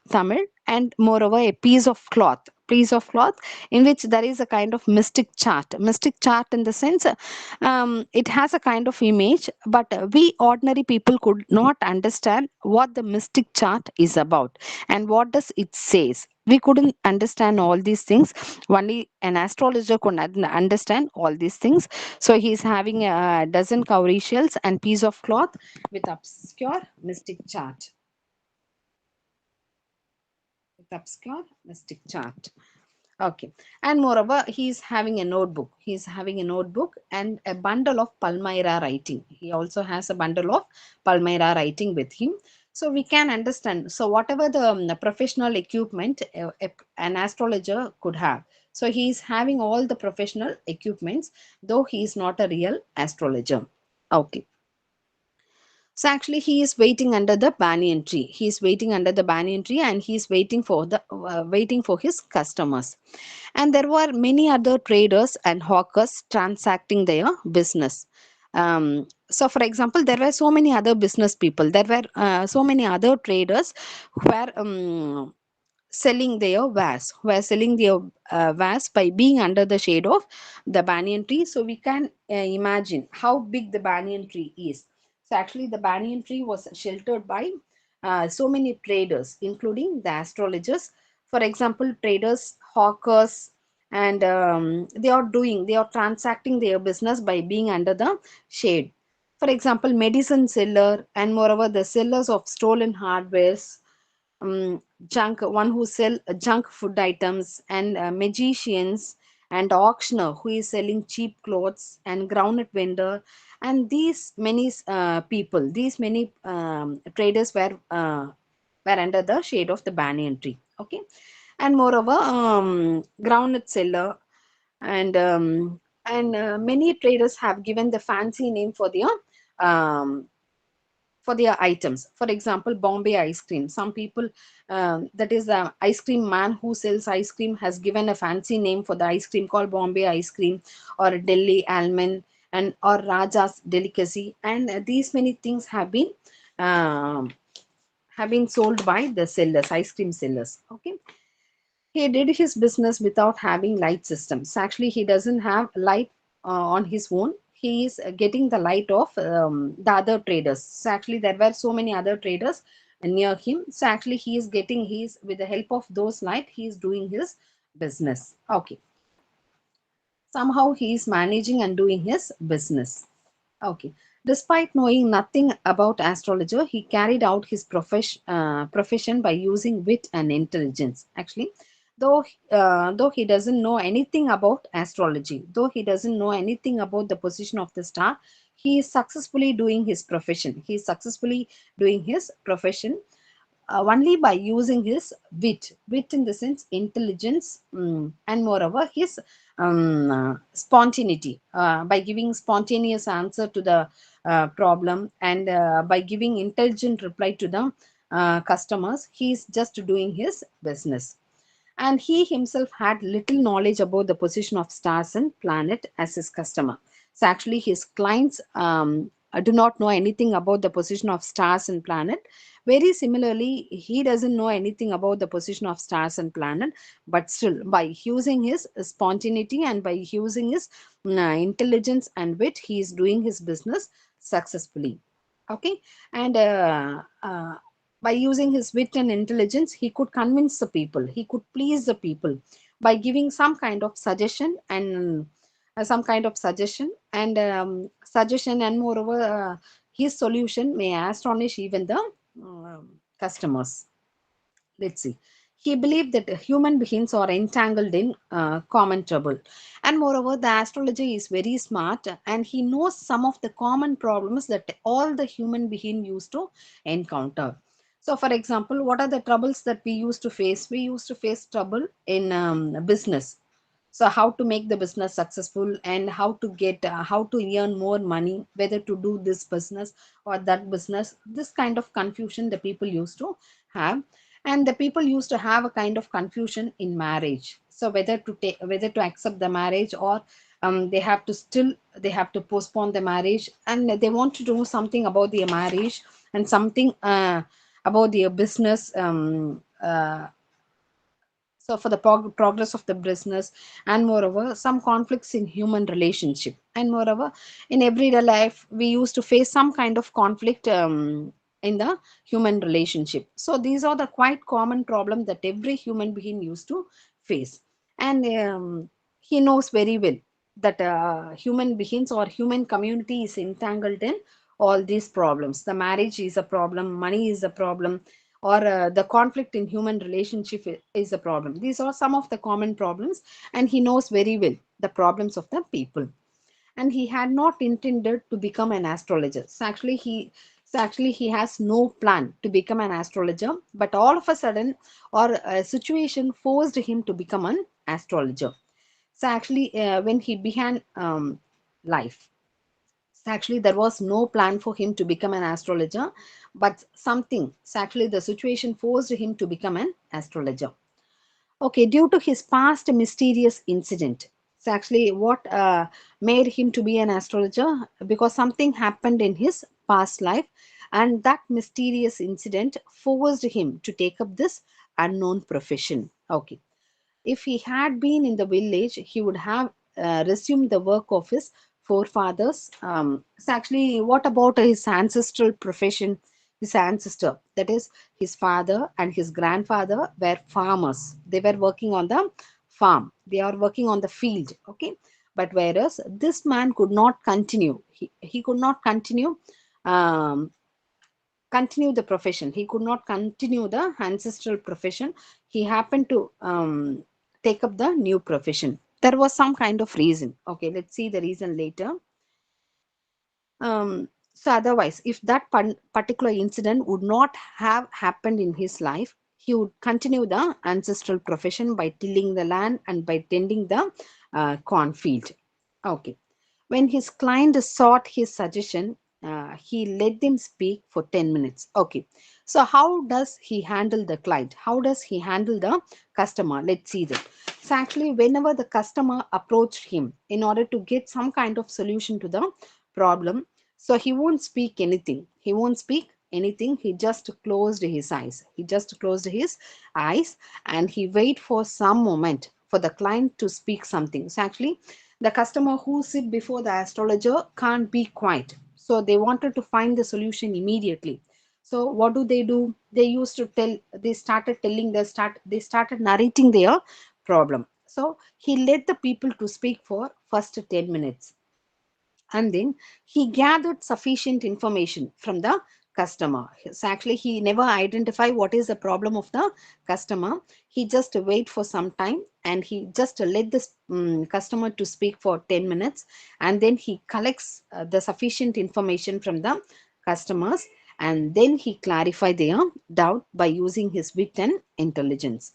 Tamil, and moreover a piece of cloth in which there is a kind of mystic chart in the sense it has a kind of image, but we ordinary people could not understand what the mystic chart is about and what does it says. We couldn't understand all these things. Only an astrologer could understand all these things. So he's having a dozen cowrie shells and piece of cloth with obscure mystic chart. Okay. And moreover, he's having a notebook. He's having a notebook and a bundle of Palmyra writing. He also has a bundle of Palmyra writing with him. So we can understand. So whatever the professional equipment an astrologer could have. So he's having all the professional equipments, though he is not a real astrologer. Okay. So actually, he is waiting under the banyan tree. He is waiting under the banyan tree, and he is waiting for his customers. And there were many other traders and hawkers transacting their business. So, for example, there were so many other business people. There were so many other traders who were selling their wares by being under the shade of the banyan tree. So we can imagine how big the banyan tree is. So actually the banyan tree was sheltered by so many traders, including the astrologers. For example, traders, hawkers, and they are transacting their business by being under the shade. For example, medicine seller, and moreover the sellers of stolen hardwares, one who sell junk food items, and magicians and auctioneer who is selling cheap clothes, and groundnut vendor, and these many traders were under the shade of the banyan tree. Okay. And moreover, groundnut seller, and many traders have given the fancy name for their um, for their items. For example, Bombay ice cream. Some people, that is the ice cream man who sells ice cream, has given a fancy name for the ice cream called Bombay ice cream, or Delhi almond, and or Raja's delicacy. And these many things um, have been sold by the sellers, ice cream sellers. Okay, he did his business without having light systems. Actually, he doesn't have light on his own. He is getting the light of the other traders. So actually, there were so many other traders near him. So actually, he is with the help of those light, he is doing his business. Okay, somehow he is managing and doing his business. Okay. Despite knowing nothing about astrologer, he carried out his profession by using wit and intelligence. Actually, though he doesn't know anything about astrology, though he doesn't know anything about the position of the star, he is successfully doing his profession. He is successfully doing his profession only by using his wit in the sense intelligence, and moreover his spontaneity, by giving spontaneous answer to the problem, and by giving intelligent reply to the customers. He is just doing his business, and he himself had little knowledge about the position of stars and planet as his customer. So actually his clients do not know anything about the position of stars and planet. Very similarly, he doesn't know anything about the position of stars and planet, but still by using his spontaneity and by using his intelligence and wit, he is doing his business successfully. Okay, and by using his wit and intelligence, he could convince the people, he could please the people by giving some kind of suggestion, and suggestion, and moreover his solution may astonish even the customers. Let's see. He believed that human beings are entangled in common trouble. And moreover, the astrologer is very smart, and he knows some of the common problems that all the human being used to encounter. So, for example, what are the troubles that we used to face? We used to face trouble in business. So how to make the business successful, and how to earn more money, whether to do this business or that business. This kind of confusion the people used to have. And the people used to have a kind of confusion in marriage. So whether to accept the marriage, or they have to postpone the marriage, and they want to do something about their marriage, and something about their business, so for the progress of the business, and moreover some conflicts in human relationship, and moreover in everyday life we used to face some kind of conflict in the human relationship. So these are the quite common problem that every human being used to face. And he knows very well that human beings or human community is entangled in all these problems. The marriage is a problem, money is a problem, or the conflict in human relationship is a problem. These are some of the common problems, and he knows very well the problems of the people. And he had not intended to become an astrologer. So actually he has no plan to become an astrologer, but all of a sudden, or a situation forced him to become an astrologer. So actually when he began life, so actually there was no plan for him to become an astrologer, but actually the situation forced him to become an astrologer. Okay, due to his past mysterious incident. So actually what made him to be an astrologer? Because something happened in his past life, and that mysterious incident forced him to take up this unknown profession. Okay, if he had been in the village, he would have resumed the work of his forefathers. So actually, what about his ancestral profession? His ancestor, that is, his father and his grandfather, were farmers. They were working on the farm. They are working on the field. Okay, but whereas this man could not continue. He could not um, continue the profession. He could not continue the ancestral profession. He happened to take up the new profession. There was some kind of reason. Okay, let's see the reason later. So otherwise, if that particular incident would not have happened in his life, he would continue the ancestral profession by tilling the land and by tending the cornfield. Okay. When his client sought his suggestion, he let them speak for 10 minutes. Okay. So how does he handle the client? How does he handle the customer? Let's see that. So actually, whenever the customer approached him in order to get some kind of solution to the problem, so he won't speak anything. He won't speak anything. He just closed his eyes. He just closed his eyes and he wait for some moment for the client to speak something. So actually, the customer who sit before the astrologer can't be quiet. So they wanted to find the solution immediately. So what do? They used to tell, they started telling, they started narrating their problem. So he led the people to speak for first 10 minutes, and then he gathered sufficient information from the customer. So actually he never identify what is the problem of the customer. He just wait for some time and he just let the customer to speak for 10 minutes, and then he collects the sufficient information from the customers, and then he clarify their doubt by using his wit and intelligence.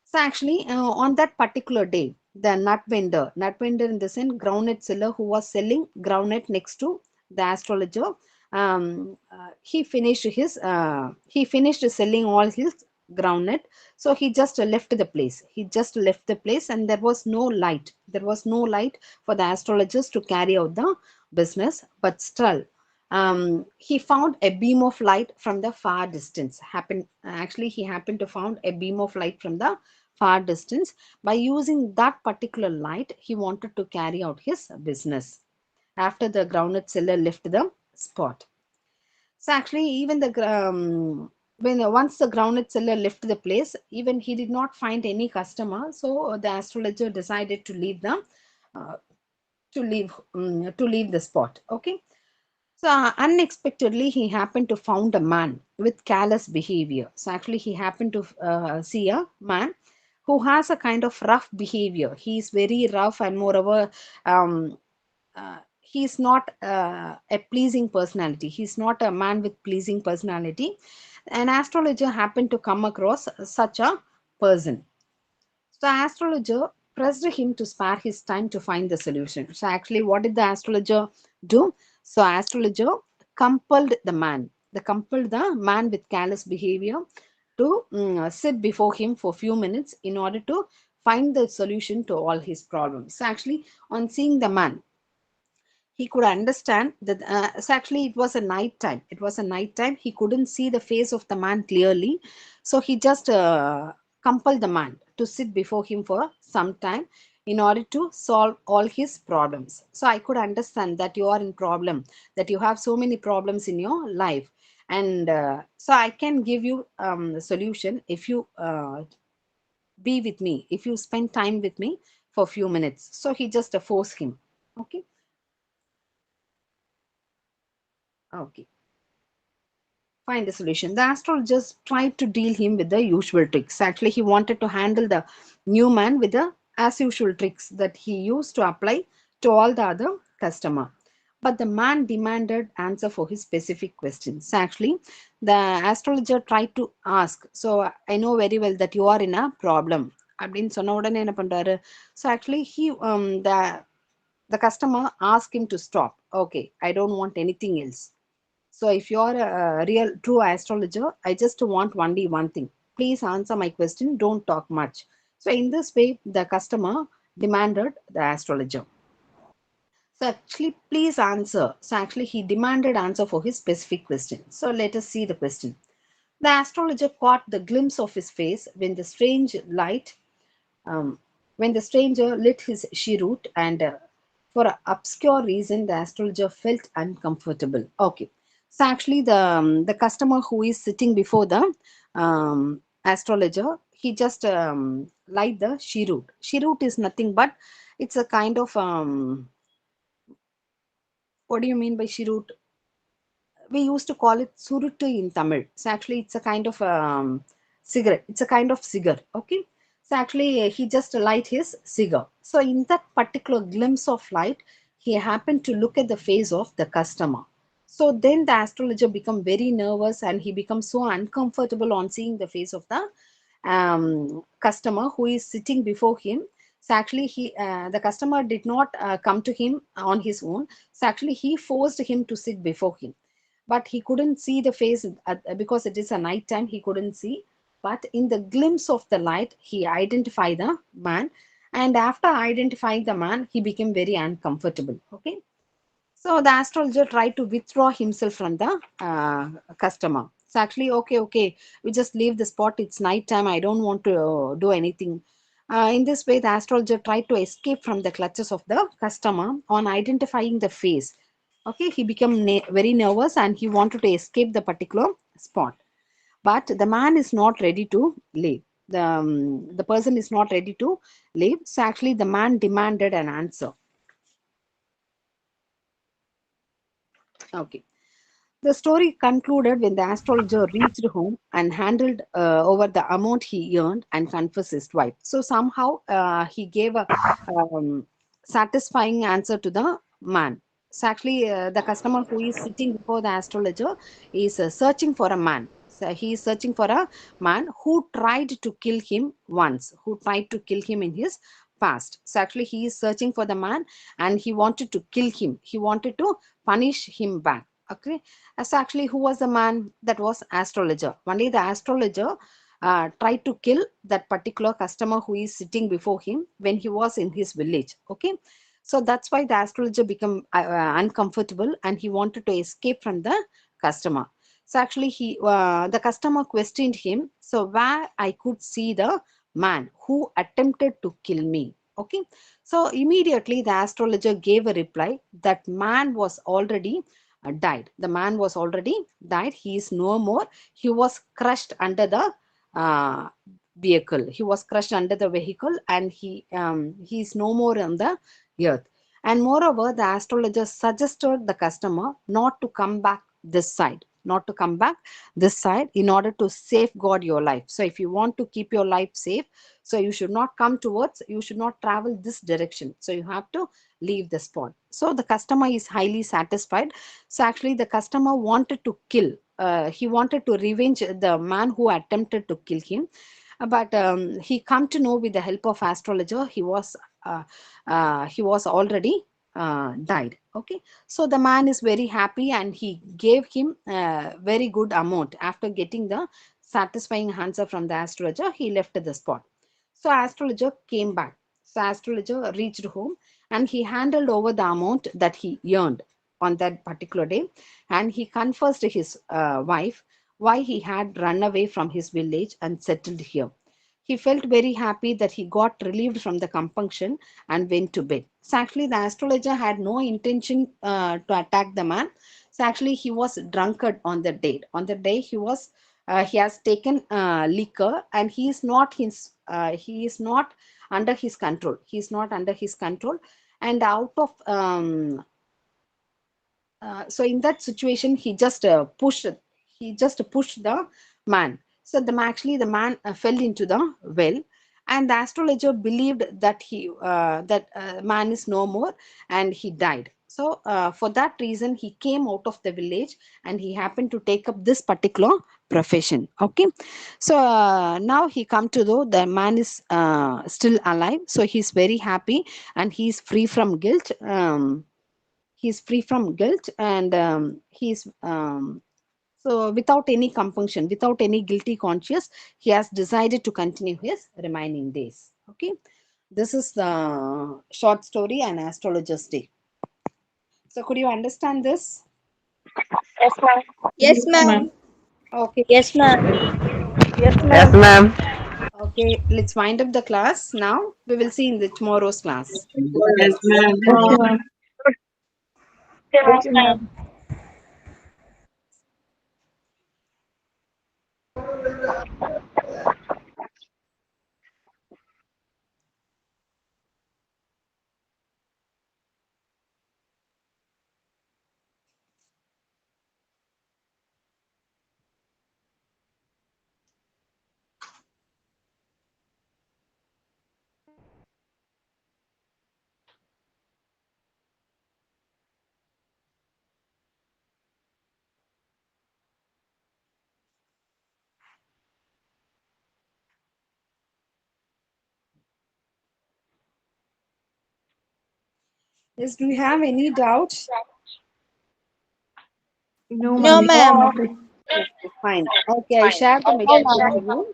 So actually, on that particular day, the nut vendor in the sense groundnut seller who was selling groundnut next to the astrologer, he finished selling all his groundnut. So he just left the place. He just left the place, and there was no light. There was no light for the astrologers to carry out the business. But still, he found a beam of light from the far distance. He happened to found a beam of light from the far distance. By using that particular light, he wanted to carry out his business after the groundnut seller left the spot. So actually, even the when once the groundnut seller left the place, even he did not find any customer. So the astrologer decided to leave the uh, to leave the spot. Okay. So unexpectedly, he happened to found a man with callous behavior. So actually, he happened to see a man who has a kind of rough behavior. He is very rough, and moreover, he is not a pleasing personality. He is not a man with pleasing personality. An astrologer happened to come across such a person. So astrologer pressed him to spare his time to find the solution. So actually, what did the astrologer do? So astrologer compelled the man with callous behavior to sit before him for few minutes in order to find the solution to all his problems. So actually, on seeing the man, he could understand that so actually it was a night time. He couldn't see the face of the man clearly, so he just compelled the man to sit before him for some time in order to solve all his problems. So I could understand that you are in problem, that you have so many problems in your life, and so I can give you the solution if you be with me, if you spend time with me for a few minutes. So he just forced him. Okay. Okay, find a solution. The astrologist tried to deal him with the usual tricks. Actually, he wanted to handle the new man with the as usual tricks that he used to apply to all the other customer. But the man demanded answer for his specific questions. So actually, the astrologer tried to ask. So I know very well that you are in a problem. அப்படின்னு சொன்ன உடனே என்ன பண்றாரு? So actually, the customer asked him to stop. Okay, I don't want anything else. So if you are a real true astrologer, I just want only one thing. Please answer my question. Don't talk much. So in this way, the customer demanded the astrologer. So actually, please answer. So actually, he demanded answer for his specific question. So let us see the question. The astrologer caught the glimpse of his face um, when the stranger lit his cheroot, and for an obscure reason, the astrologer felt uncomfortable. Okay, so actually, the customer who is sitting before the astrologer, he just light the cheroot. Cheroot is nothing but it's a kind of what do you mean by cheroot? We used to call it surutu in Tamil. So actually, it's a kind of cigarette. It's a kind of cigar. Okay. So actually, he just light his cigar. So in that particular glimpse of light, he happened to look at the face of the customer. So then the astrologer become very nervous and he becomes so uncomfortable on seeing the face of the customer who is sitting before him. So actually, the customer did not come to him on his own. So actually, he forced him to sit before him, but he couldn't see the face because it is a night time. He couldn't see, but in the glimpse of the light, he identified the man, and after identifying the man, he became very uncomfortable. Okay, so the astrologer tried to withdraw himself from the customer. So actually, okay, we just leave the spot. It's night time. I don't want to do anything. In this way, the astrologer tried to escape from the clutches of the customer on identifying the face. Okay, he became very nervous and he wanted to escape the particular spot. But the man is not ready to leave. The person is not ready to leave. So actually, the man demanded an answer. Okay. The story concluded when the astrologer reached home and handed over the amount he earned and confessed his wife. So somehow he gave a satisfying answer to the man. So actually, the customer who is sitting before the astrologer is searching for a man. So he is searching for a man who tried to kill him once, who tried to kill him in his past. So actually, he is searching for the man and he wanted to kill him. He wanted to punish him back. Okay, as actually who was the man? That was astrologer. Only the astrologer tried to kill that particular customer who is sitting before him when he was in his village. Okay, so that's why the astrologer became uncomfortable and he wanted to escape from the customer. So actually the customer questioned him, so where I could see the man who attempted to kill me. Okay, so immediately the astrologer gave a reply that man was already died. The man was already died. He is no more. He was crushed under the uh, vehicle. He was crushed under the vehicle, and he is no more on the earth. And moreover, the astrologer suggested the customer not to come back this side, not to come back this side in order to safeguard your life. So if you want to keep your life safe, so you should not come towards, you should not travel this direction. So you have to leave the spot. So the customer is highly satisfied. So actually the customer wanted to kill, he wanted to revenge the man who attempted to kill him. But he come to know with the help of astrologer uh, he was already died. Okay, so the man is very happy and he gave him very good amount. After getting the satisfying answer from the astrologer, he left the spot. So astrologer came back. So astrologer reached home and he handed over the amount that he earned on that particular day, and he confessed to his wife why he had run away from his village and settled here. He felt very happy that he got relieved from the compunction and went to bed. So actually, the astrologer had no intention to attack the man. So actually, he was drunkard on the day. On the day, he has taken liquor, and he is not under his control. He is not under his control, and out of so in that situation he just pushed the man. So actually the man fell into the well, and the astrologer believed that that man is no more and he died. So for that reason he came out of the village and he happened to take up this particular profession. Okay, so now he come to know the man is still alive, so he's very happy and he's free from guilt. He's free from guilt, and he's so without any compunction, without any guilty conscience, he has decided to continue his remaining days. Okay, this is the short story and astrologer's day. So could you understand this? Yes, ma'am. Yes, Yes, ma'am. ma'am. Okay. Yes, ma'am. Yes, Yes, ma'am. ma'am. Okay, let's wind up the class now. We will see in the tomorrow's class. Yes, ma'am. Okay, ma'am. Yes, Okay, ma'am. ma'am. Yes, do you have any doubts? No, No, ma'am. ma'am. Okay, fine. Okay, I share the material to you.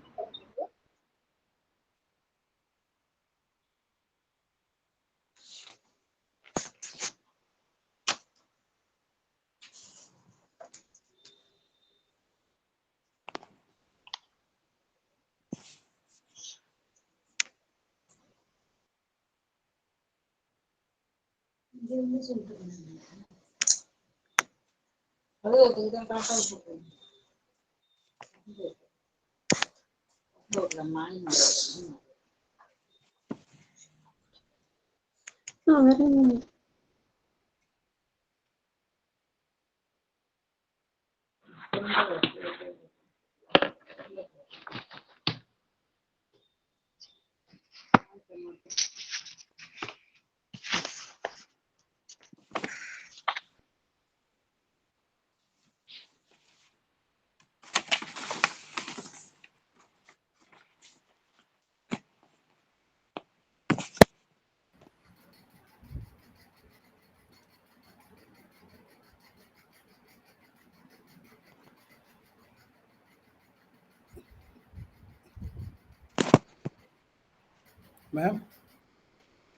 Ma'am,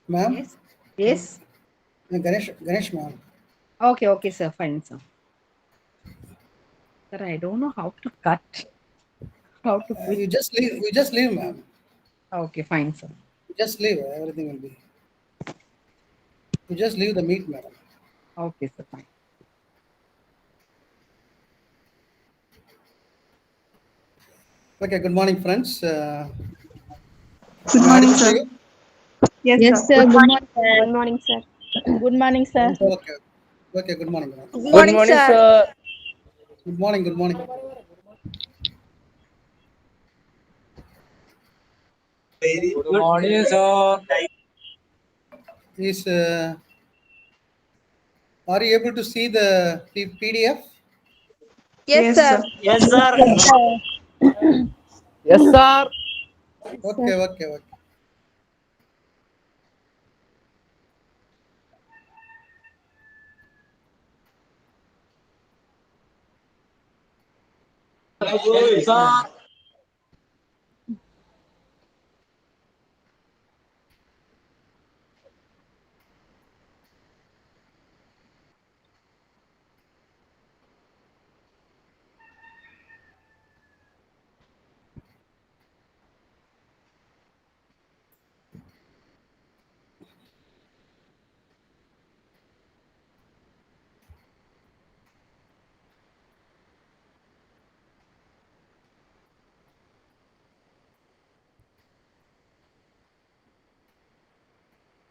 ma'am, Yes. Yes. Ganesh, ma'am. Okay, okay, sir. Fine, sir. Sir, I don't know how to cut, how to put. You just leave, ma'am. Okay, fine, sir. You just leave. Everything will be. You just leave the meet, madam. Okay, sir. Fine. Okay. Good morning, friends. Good Am I morning, audible to sir. you? Yes, Yes, sir. sir. Good Good morning, morning. sir. Good morning, sir. Good morning, sir. Okay. Okay. Good morning, madam. Good Good morning, morning, sir. sir. Good morning. Good morning. Good morning, sir. Is Are you able to see the PDF? Yes, Yes, sir. sir. Yes, sir. Yes, sir. Okay. Okay. Okay. Yes, sir.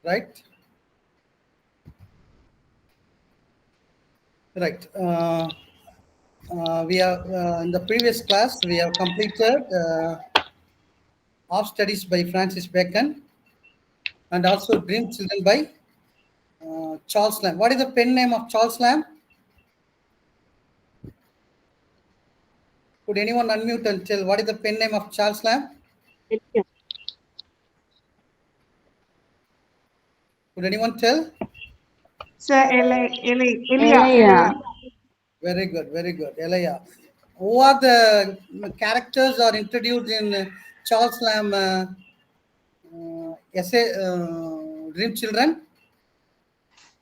Right. Right. We are in the previous class. We have completed Off Studies by Francis Bacon and also Dream Children by Charles Lamb. What is the pen name of Charles Lamb? Could anyone unmute and tell what is the pen name of Charles Lamb? Could anyone tell? Sir, Elia, Elia. Elia. Very good, very good. Elia. Who are the characters are introduced in Charles Lamb essay Dream Children?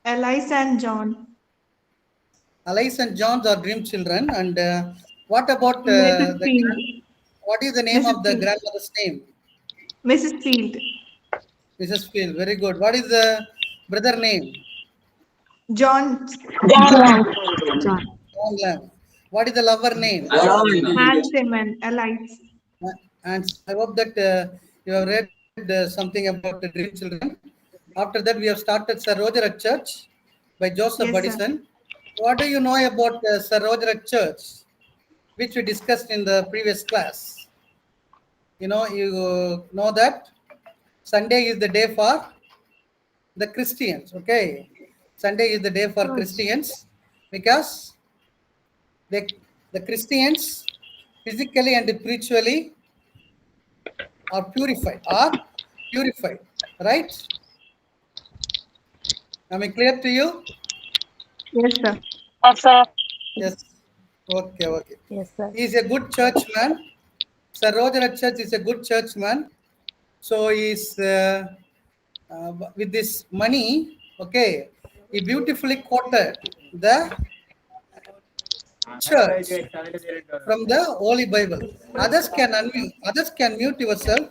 Alice and John. Alice and John's are Dream Children. And what about Mrs. Field. what is the name Mrs. of the Field. grandmother's name? Mrs. Field. Mrs. Field. Very good. What is the brother name? John. John. John Lamb. What is the lover name? Anne Simon. Alice. And I hope that you have read something about the Dream Children. After that, we have started Sir Roger at Church by Joseph Yes, sir. Buddison. What do you know about Sir Roger at Church, which we discussed in the previous class? You know that Sunday is the day for the Christians. Okay, Sunday is the day for Christians because they, the Christians physically and spiritually are purified, right? Am I clear to you? Yes, sir. Yes, sir. Yes. Okay, okay. Yes, sir. He is a good churchman. Sir Roger at church is a good churchman. So he's with this money, okay, he beautifully quoted the church from the Holy Bible. Others can unmute. Others can mute yourself.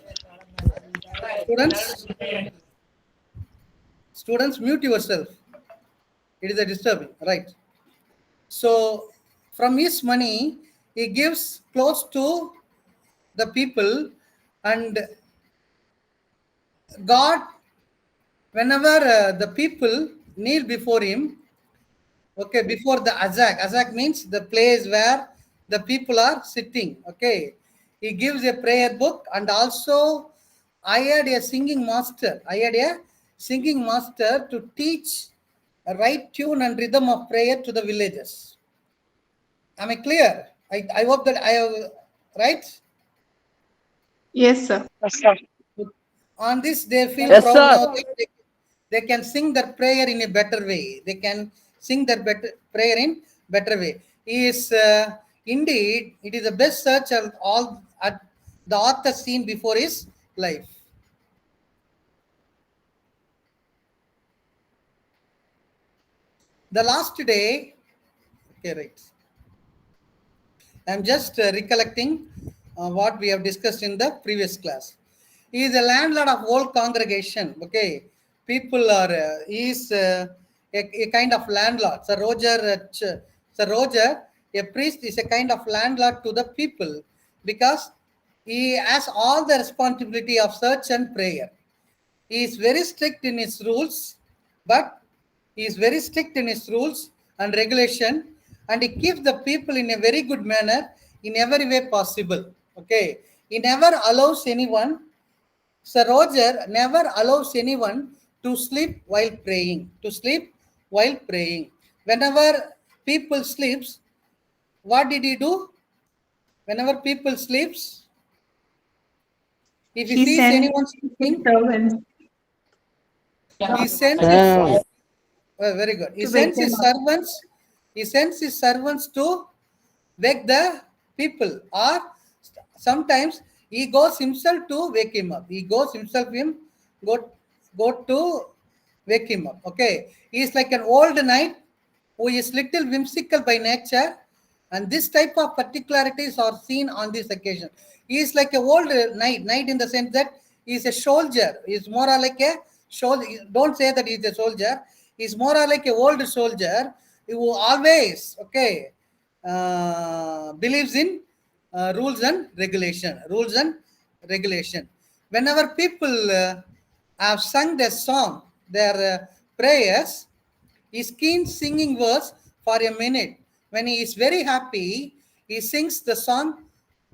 Students, students, mute yourself. It is a disturbing, right? So from his money, he gives close to the people, and God, whenever the people kneel before him, okay, before the azak means the place where the people are sitting, okay, he gives a prayer book, and also hired a singing master. I had a singing master to teach a right tune and rhythm of prayer to the villagers. Am I clear? I hope that I have right. Yes, sir. Yes, sir. On this, they feel Yes, proud sir. now that they can sing their prayer in a better way. They can sing their better prayer in better way. He is indeed, it is the best search of all at the author seen before his life. The last day, okay, right. I'm just recollecting what we have discussed in the previous class. He is a landlord of whole congregation. Okay, people are. He is a kind of landlord. Sir Roger, a priest, is a kind of landlord to the people because he has all the responsibility of search and prayer. He is very strict in his rules, but he is very strict in his rules and regulation, and he keeps the people in a very good manner in every way possible. Okay, he never allows anyone. Sir Roger never allows anyone to sleep while praying. To sleep while praying. Whenever people sleeps, what did he do? Whenever people sleeps, if he He sees sent anyone his sleeping, servants he sends his Hmm. very good. He to wake sends them his up. servants. He sends his servants to wake the people, or sometimes he goes himself to wake him up. He goes himself him go go to wake him up. Okay, he is like an old knight who is little whimsical by nature, and this type of particularities are seen on this occasion. He is like a old knight in the sense that he is a soldier. He is more or like a soldier. Don't say that he is a soldier. He is more or like a old soldier who always believes in rules and regulation. Rules and regulation. Whenever people have sung their song, their prayers, he keeps singing verse for a minute. When he is very happy, he sings the song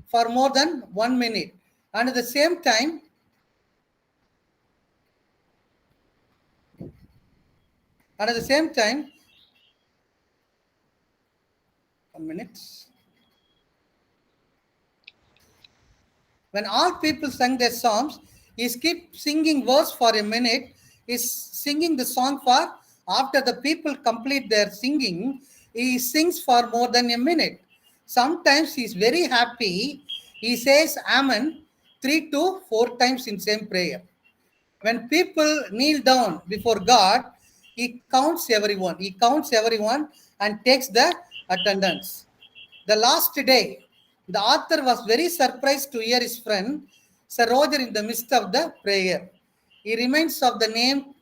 for more than 1 minute. And at the same time, and at the same time, 1 minute. When all people sang their songs, he keeps singing verse for a minute. He's singing the song for after the people complete their singing, he sings for more than a minute. Sometimes he's very happy. He says Amen 3 to 4 times in same prayer. When people kneel down before God, he counts everyone. He counts everyone and takes the attendance. The last day, the author was very surprised to hear his friend Sir Roger in the midst of the prayer. He reminds of the name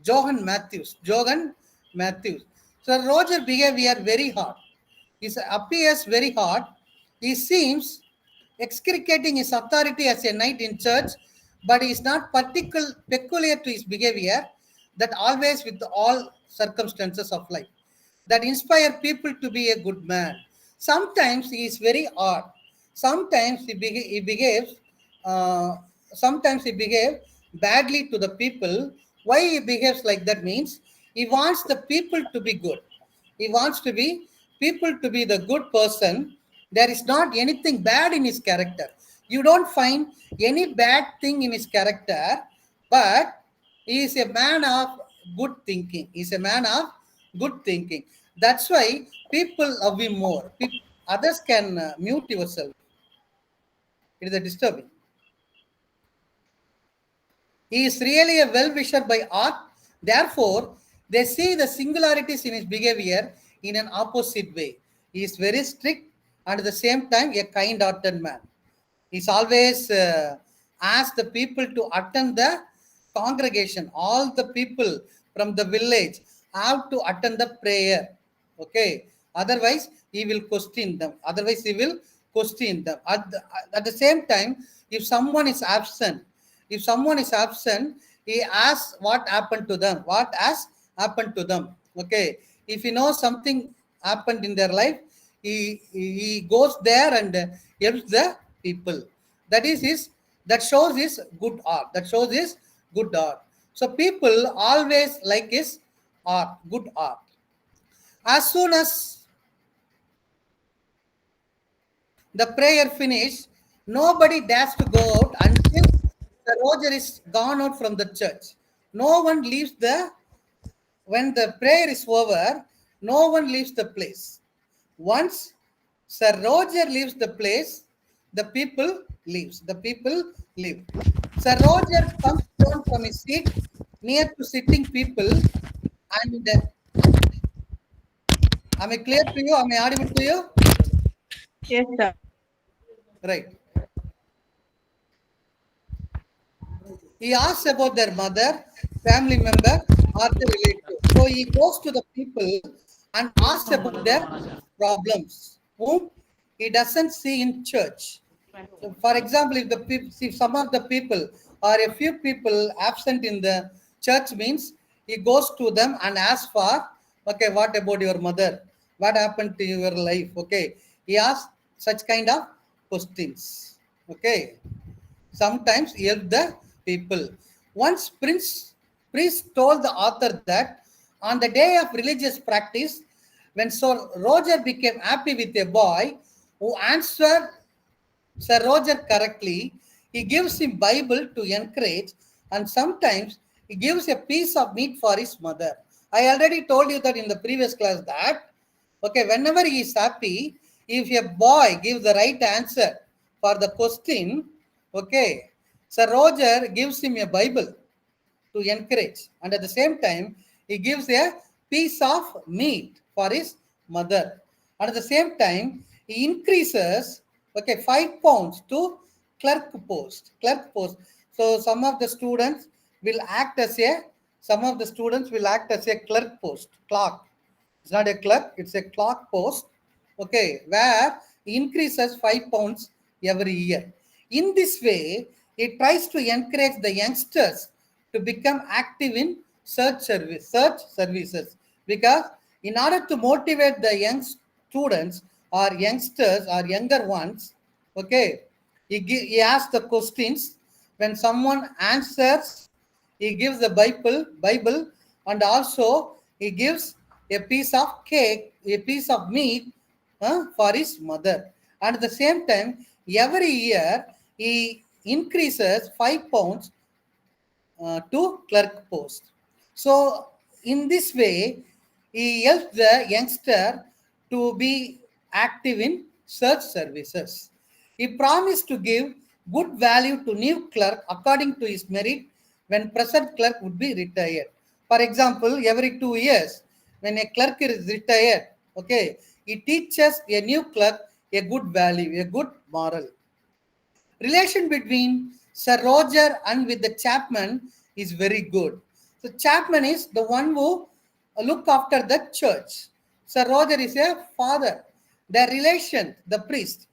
Johann Matthews. Johann Matthews. Sir Roger behavior very hard. He appears very hard. He seems excoriating his authority as a knight in church, but he is not peculiar to his behavior that always with all circumstances of life that inspire people to be a good man. Sometimes he is very odd. Sometimes he behaves. Uh, Sometimes he behaves badly to the people. Why he behaves like that means he wants the people to be good. He wants to be people to be the good person. There is not anything bad in his character. You don't find any bad thing in his character, but he is a man of good thinking. He's a man of good thinking. That's why people love him more. Others can mute yourself. It is a disturbing. He is really a well-wisher by art. Therefore, they see the singularities in his behavior in an opposite way. He is very strict and at the same time a kind-hearted man. He's always asked the people to attend the congregation. All the people from the village have to attend the prayer. Okay. Otherwise, he will question them. Otherwise, he will question them. At the same time, if someone is absent, he asks what happened to them. What has happened to them? Okay. If he knows something happened in their life, he goes there and helps the people. That shows his good art. That shows his good art. So people always like his art, good art. As soon as the prayer finished, nobody dares to go out until the Roger is gone out from the church. No one leaves when the prayer is over, no one leaves the place. Once Sir Roger leaves the place, the people leaves. The people leave. Sir Roger comes down from his seat near to sitting people and am I clear to you? Am I audible to you? Yes, sir. Right. He asks about their mother, family member, or the relative. So he goes to the people and asks about their problems, whom he doesn't see in church. So for example, if some of the people or a few people absent in the church means he goes to them and asks for, okay, what about your mother? What happened to your life? Okay, he asks such kind of questions. Okay, sometimes help the people. Once priest told the author that on the day of religious practice, when Sir Roger became happy with a boy who answered Sir Roger correctly, he gives him Bible to encourage, and sometimes he gives a piece of meat for his mother. I already told you that in the previous class that, okay, whenever he is happy, if a boy gives the right answer for the question, okay, Sir Roger gives him a Bible to encourage, and at the same time, he gives a piece of meat for his mother. And at the same time, he increases, okay, 5 pounds to clerk post. Clerk post. So some of the students will act as a clerk post, clerk. It's not a clerk, it's a clerk post, okay, where he increases 5 pounds every year. In this way, he tries to encourage the youngsters to become active in search services, because in order to motivate the young students or youngsters or younger ones, okay, he asks the questions. When someone answers, he gives the Bible, and also he gives a piece of cake, a piece of meat for his mother. And at the same time, every year he increases 5 pounds to clerk post. So in this way, he helps the youngster to be active in search services. He promised to give good value to new clerk according to his merit when present clerk would be retired. For example, every 2 years, when a clerk is retired, okay, he teaches a new clerk a good value, a good moral. Relation between Sir Roger and with the Chapman is very good. So Chapman is the one who look after the church. Sir Roger is a father. The relation, the priest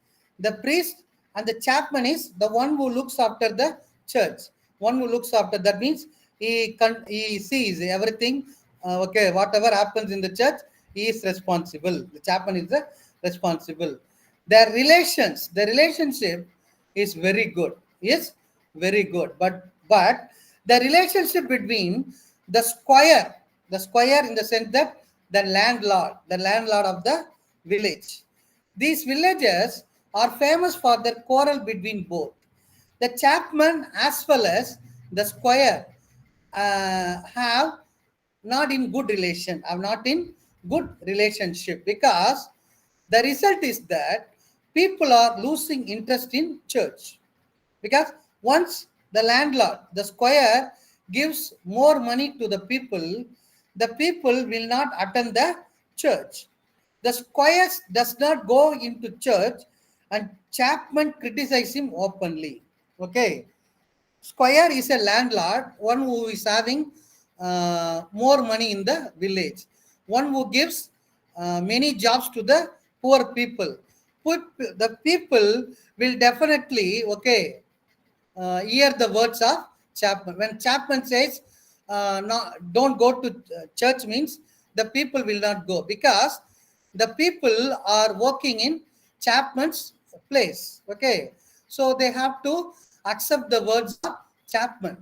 and the Chapman is the one who looks after the church. One who looks after, that means he sees everything. Okay, whatever happens in the church, he is responsible. The Chapman is the responsible. The relationship is very good. Yes, very good. But the relationship between the squire in the sense that the landlord of the village. These villages are famous for their quarrel between both. The chapman as well as the squire have not in good relation. I'm not in good relationship, because the result is that people are losing interest in church, because once the landlord, the squire, gives more money to the people will not attend the church. The squire does not go into church, and Chapman criticizes him openly. Okay, squire is a landlord, one who is having more money in the village, one who gives many jobs to the poor people. The people will definitely, okay, hear the words of Chapman. When Chapman says, no, don't go to church, means the people will not go, because the people are working in Chapman's place. Okay, so they have to accept the words of Chapman.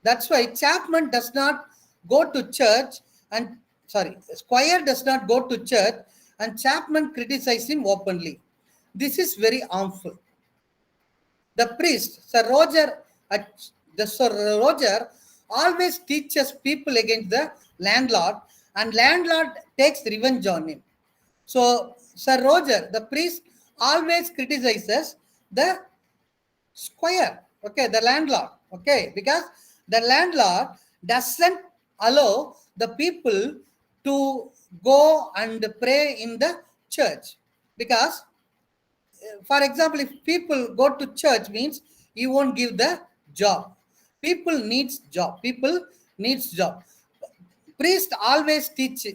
That's why Chapman does not go to church, and Squire does not go to church, and Chapman criticizes him openly. This is very harmful. The priest, Sir Roger always teaches people against the landlord, and landlord takes revenge on him. So Sir Roger, the priest, always criticizes the squire, okay, the landlord, okay, because the landlord doesn't allow the people to go and pray in the church, because for example, if people go to church, means you won't give the job. People needs job. Priest always teach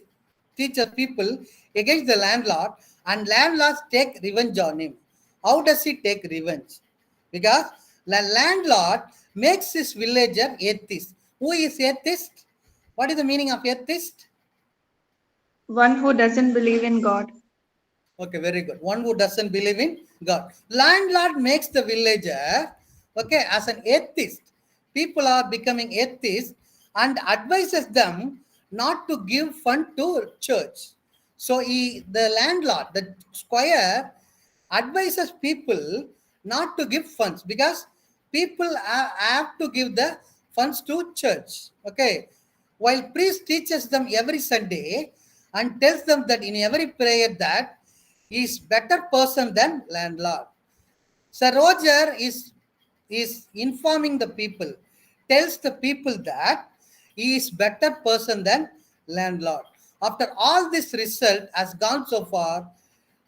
people against the landlord, and landlords take revenge on him. How does he take revenge? Because the landlord makes his villager atheist. Who is atheist? What is the meaning of atheist? One who doesn't believe in God. Okay, very good. One who doesn't believe in God. Landlord makes the villager, okay, as an atheist. People are becoming atheists, and advises them not to give fund to church. So the landlord, the squire, advises people not to give funds, because people have to give the funds to church. Okay, while priest teaches them every Sunday and tells them that in every prayer that he is better person than landlord. Sir Roger is informing the people, tells the people that he is better person than landlord. After all this result has gone so far,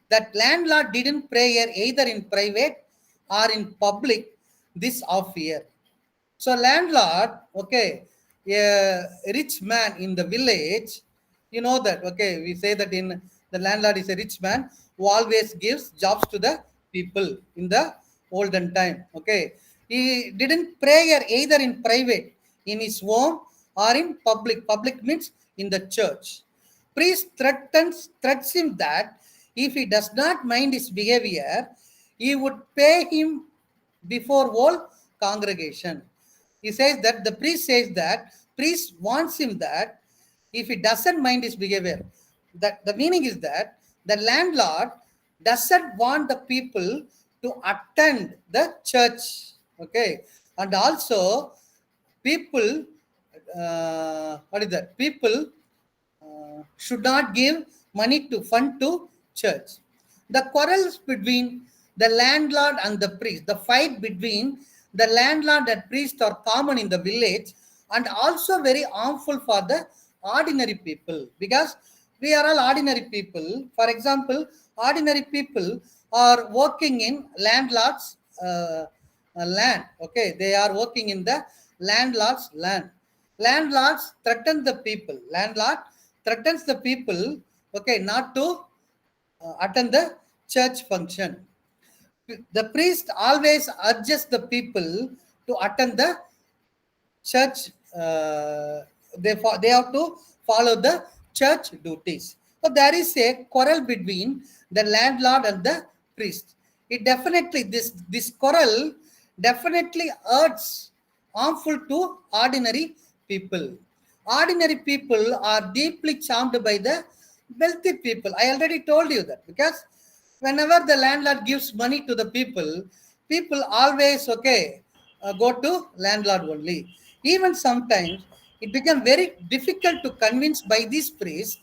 that landlord didn't pray either in private or in public this half year. So landlord, okay, a rich man in the village, you know that, okay, we say that in the landlord is a rich man who always gives jobs to the people in the olden time. Okay, he didn't pray either in private, in his home, or in public. Public means in the church. Priest threats him that if he does not mind his behavior, he would pay him before whole congregation. He says that the priest says that priest wants him that if he doesn't mind his behavior, that the meaning is that the landlord doesn't want the people to attend the church. Okay, and also people, what is that? People should not give money to fund to church. The quarrels between the landlord and the priest, the fight between the landlord and priest are common in the village, and also very harmful for the ordinary people, because we are all ordinary people. For example, ordinary people are working in landlord's land. Okay, they are working in the landlord's land. Landlords threaten the people. Landlord threatens the people, okay, not to attend the church function. The priest always urges the people to attend the church. They have to follow the church duties. So there is a quarrel between the landlord and the priest. It definitely, this quarrel definitely hurts, harmful to ordinary people. Ordinary people are deeply charmed by the wealthy people. I already told you that, because whenever the landlord gives money to the people, people always, okay, go to landlord only. Even sometimes it became very difficult to convince by these priests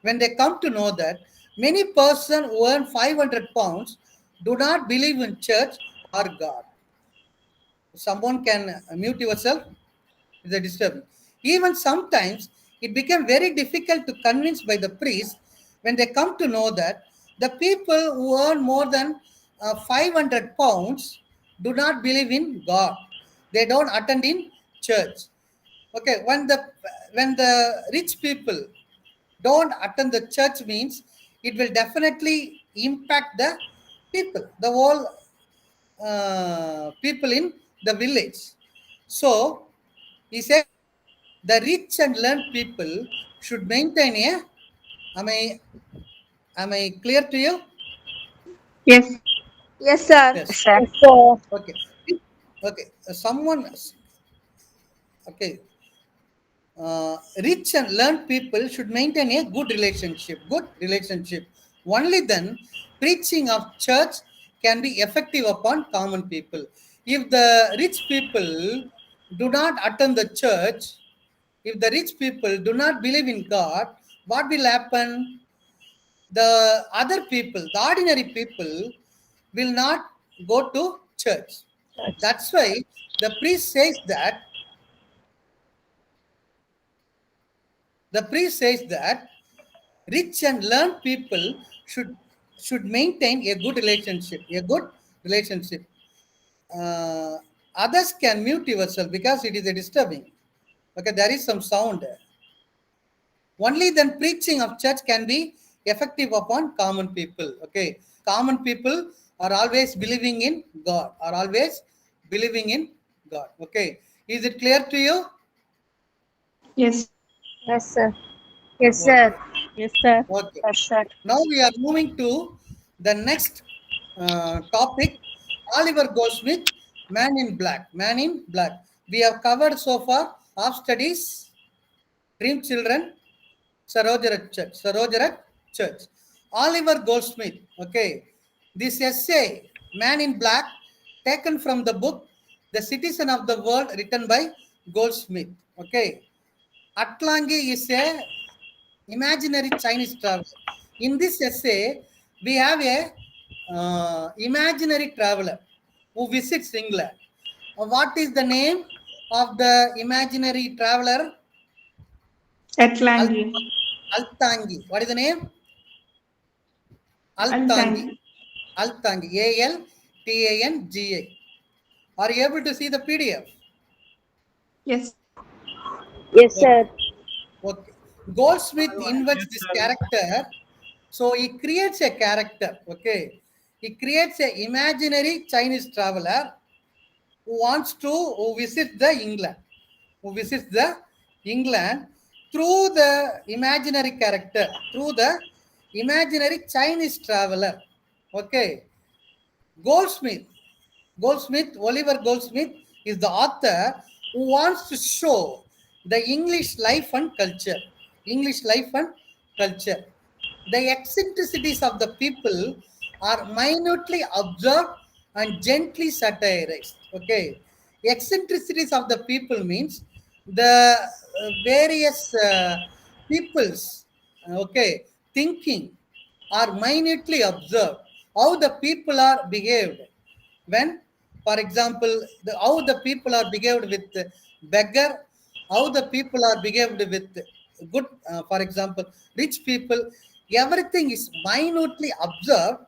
when they come to know that many persons who earn 500 pounds do not believe in church or God. Someone can mute yourself. It's a disturbing. Even sometimes it became very difficult to convince by the priest when they come to know that the people who earn more than 500 pounds do not believe in God. They don't attend in church. Okay, when the rich people don't attend the church means it will definitely impact the people, the whole people in the village. So he said the rich and learned people should maintain a. Am I am I clear to you? Yes. Yes, sir. Yes. Sir. Yes, sir. Okay. Okay. Someone. Okay. Rich and learned people should maintain a good relationship. Good relationship. Only then preaching of church can be effective upon common people. If the rich people do not attend the church, if the rich people do not believe in God, what will happen? The other people, the ordinary people, will not go to church. That's why the priest says that rich and learned people should maintain a good relationship. A good relationship. Uh, Others can mute yourself because it is a disturbing. Okay, there is some sound. Only then preaching of church can be effective upon common people. Okay, common people are always believing in God. Are always believing in God. Okay, is it clear to you? Yes. Yes, sir. Yes, Okay. sir. Yes, sir. Okay. Yes, sir. Now we are moving to the next topic. Oliver Goldsmith, Man in Black. Man in Black. We have covered so far of studies, Dream Children, Sarojarat Church. Oliver Goldsmith. Okay. This essay, Man in Black, taken from the book The Citizen of the World, written by Goldsmith. Okay. Atlangi is a imaginary Chinese traveler. In this essay, we have a imaginary traveler who visits England. What is the name of the imaginary traveler? Al- Atlangi. Altangi. What is the name? Altangi. Altangi. Altangi. Altangi. Are you able to see the PDF? Yes. Yes, Okay. sir. Okay. Goldsmith invents this character. So he creates a character. Okay. He creates an imaginary Chinese traveler who visits the England. Who visits the England through the imaginary character, through the imaginary Chinese traveler. Okay. Goldsmith. Oliver Goldsmith is the author who wants to show the English life and culture. English life and culture. The eccentricities of the people are minutely observed and gently satirized. Okay. Eccentricities of the people means the various people's thinking are minutely observed. How the people are behaved when, for example, how the people are behaved with beggar, how the people are behaved with good, for example, rich people, everything is minutely observed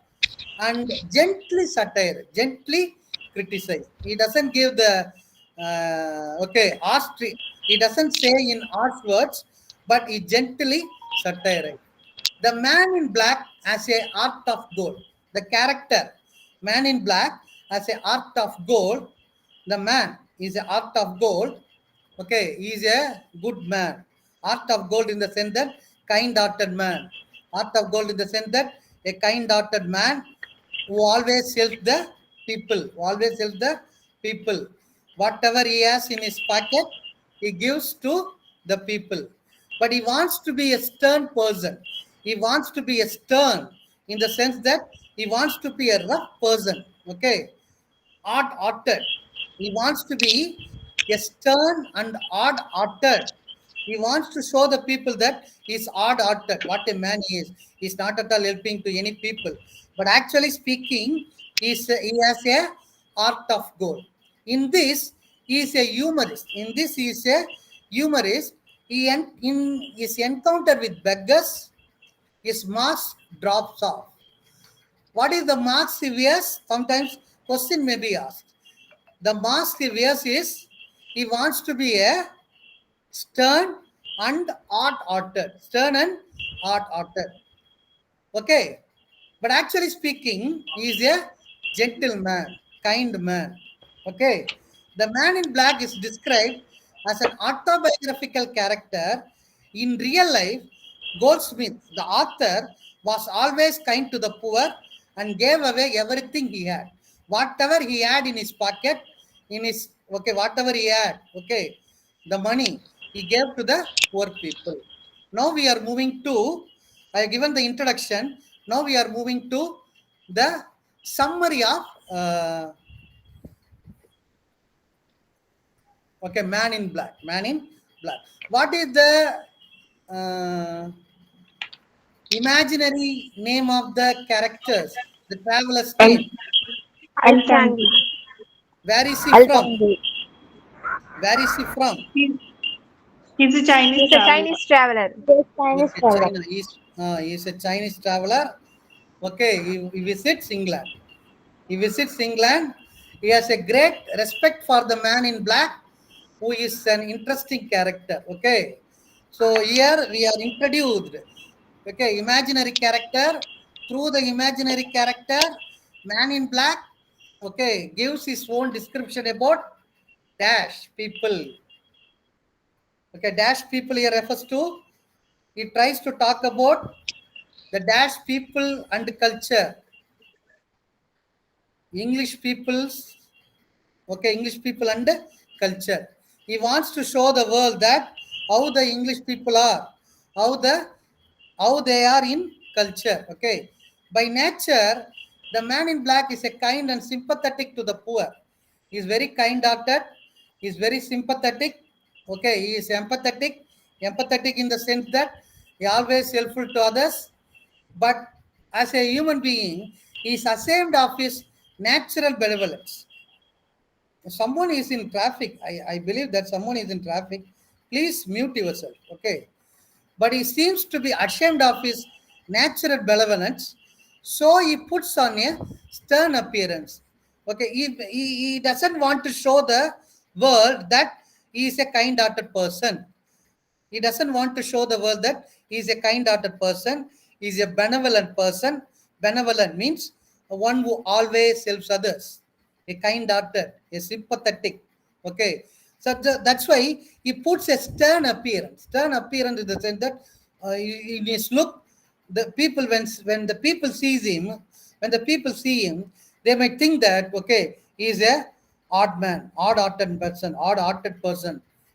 and gently satire, gently criticize. He doesn't give the harsh he doesn't say in harsh words, but he gently satirize. The man in black as a art of gold. The character, man in black as a art of gold. The man is a art of gold. Okay, he is a good man. Art of gold in the sense that kind-hearted man. Art of gold in the sense that a kind-hearted man who always helps the people. Who always helps the people. Whatever he has in his pocket, he gives to the people. But he wants to be a stern person. He wants to be a stern in the sense that he wants to be a rough person. Okay, odd-hearted. He wants to be a stern and odd-hearted He wants to show the people that he's odd-hearted, what a man he is. He's not at all helping to any people. But actually speaking, he has a art of gold. In this, he is a humorist. In this, he is a humorist. In his encounter with beggars, his mask drops off. What is the mask he wears? Sometimes question may be asked. The mask he wears is he wants to be a stern and art-hearted. Stern and art-hearted. Okay. But actually speaking, he is a gentleman, kind man. Okay. The man in black is described as an autobiographical character. In real life, Goldsmith, the author, was always kind to the poor and gave away everything he had. Whatever he had in his pocket, whatever he had, the money he gave to the poor people. Now we are moving to, I have given the introduction. Now we are moving to the summary of Man in Black. Man in Black. What is the imaginary name of the characters? The traveler's name. Altangi. Where is he from? Altangi. Where is he from? He's a Chinese He's a traveler. Chinese traveler. Yes, Chinese Okay, traveler. China. He's a Chinese traveler. Okay, he visits England. He visits England. He has a great respect for the man in black, who is an interesting character. Okay, so here we are introduced. Okay, imaginary character. Through the imaginary character, man in black, okay, gives his own description about dash people. Okay, dash people here refers to, he tries to talk about the dash people and culture. English people's, English people and culture. He wants to show the world that how the English people are, how they are in culture. Okay, by nature, the man in black is a kind and sympathetic to the poor. He is very kind-hearted. He is very sympathetic. Okay, he is empathetic in the sense that he always helpful to others. But as a human being, he is ashamed of his natural benevolence. Someone is in traffic. I believe that someone is in traffic. Please mute yourself. Okay. But he seems to be ashamed of his natural benevolence. So he puts on a stern appearance. Okay. He doesn't want to show the world that he is a kind-hearted person. He doesn't want to show the world that he is a kind-hearted person. He is a benevolent person. Benevolent means one who always helps others. A kind-hearted, a sympathetic. Okay. So that's why he puts a stern appearance. Stern appearance in the sense that in his look, the people when the people sees him, when the people see him, they might think that he is a odd-hearted person.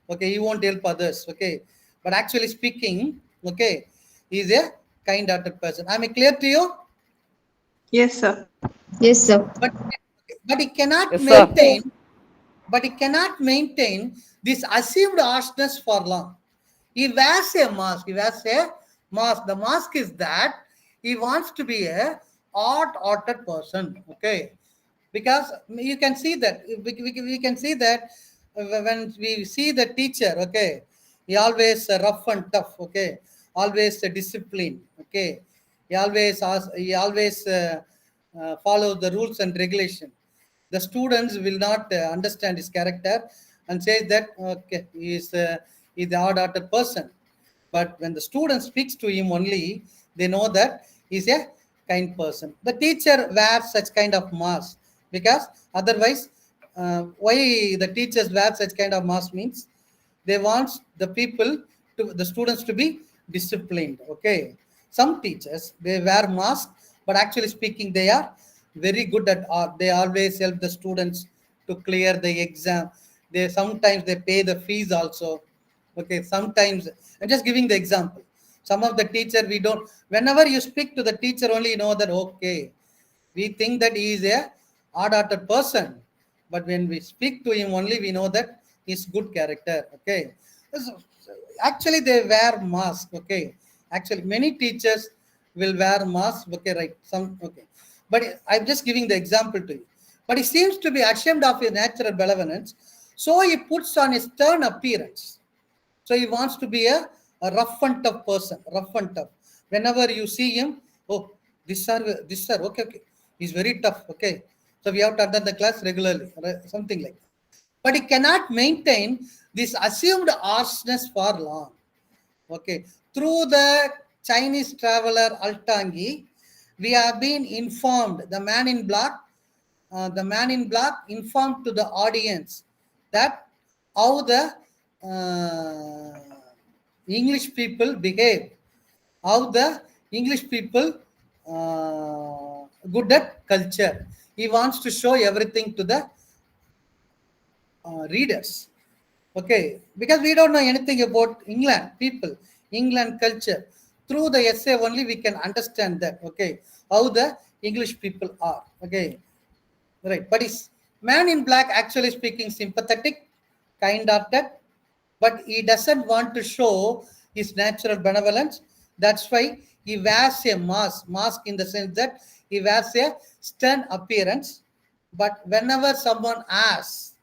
Okay, he won't help others. Okay, but actually speaking, he is a kind-hearted person. Am I clear to you? Yes, sir. Yes, sir. But he cannot Yes, sir. maintain this assumed harshness for long. He wears a mask. The mask is that he wants to be a odd-hearted person. Okay, because you can see that we can see that when we see the teacher. Okay, he always rough and tough. Okay, always disciplined. Okay, he always follows the rules and regulation. The students will not understand his character and say that he is the odd-hearted person. But when the student speaks to him only, they know that he's a kind person. The teacher wears such kind of mask because otherwise, why the teachers wear such kind of mask means they want the students to be disciplined. Okay, some teachers they wear masks, but actually speaking, they are very good at art. They always help the students to clear the exam. They sometimes they pay the fees also. Okay, sometimes I'm just giving the example. Some of the teacher we don't. Whenever you speak to the teacher, only you know that we think that he is a hard-hearted person, but when we speak to him only, we know that he's good character. Okay, Actually, they wear mask. Okay. Actually, many teachers will wear mask. Okay, right. Some okay. But I'm just giving the example to you. But he seems to be ashamed of his natural benevolence, so he puts on a stern appearance. So he wants to be a rough and tough person, rough and tough. Whenever you see him, oh, this sir, okay, okay. He's very tough, okay. So we have to attend the class regularly, something like that. But he cannot maintain this assumed harshness for long. Okay. Through the Chinese traveler Altangi, we have been informed, the man in black informed to the audience that how the English people behave, how the English people good at culture. He wants to show everything to the readers. Okay, because we don't know anything about England people, England culture. Through the essay only we can understand that. Okay, how the English people are. Okay, right. But is man in black actually speaking sympathetic, kind-hearted, but he doesn't want to show his natural benevolence. That's why he wears a mask in the sense that he wears a stern appearance. But whenever someone asks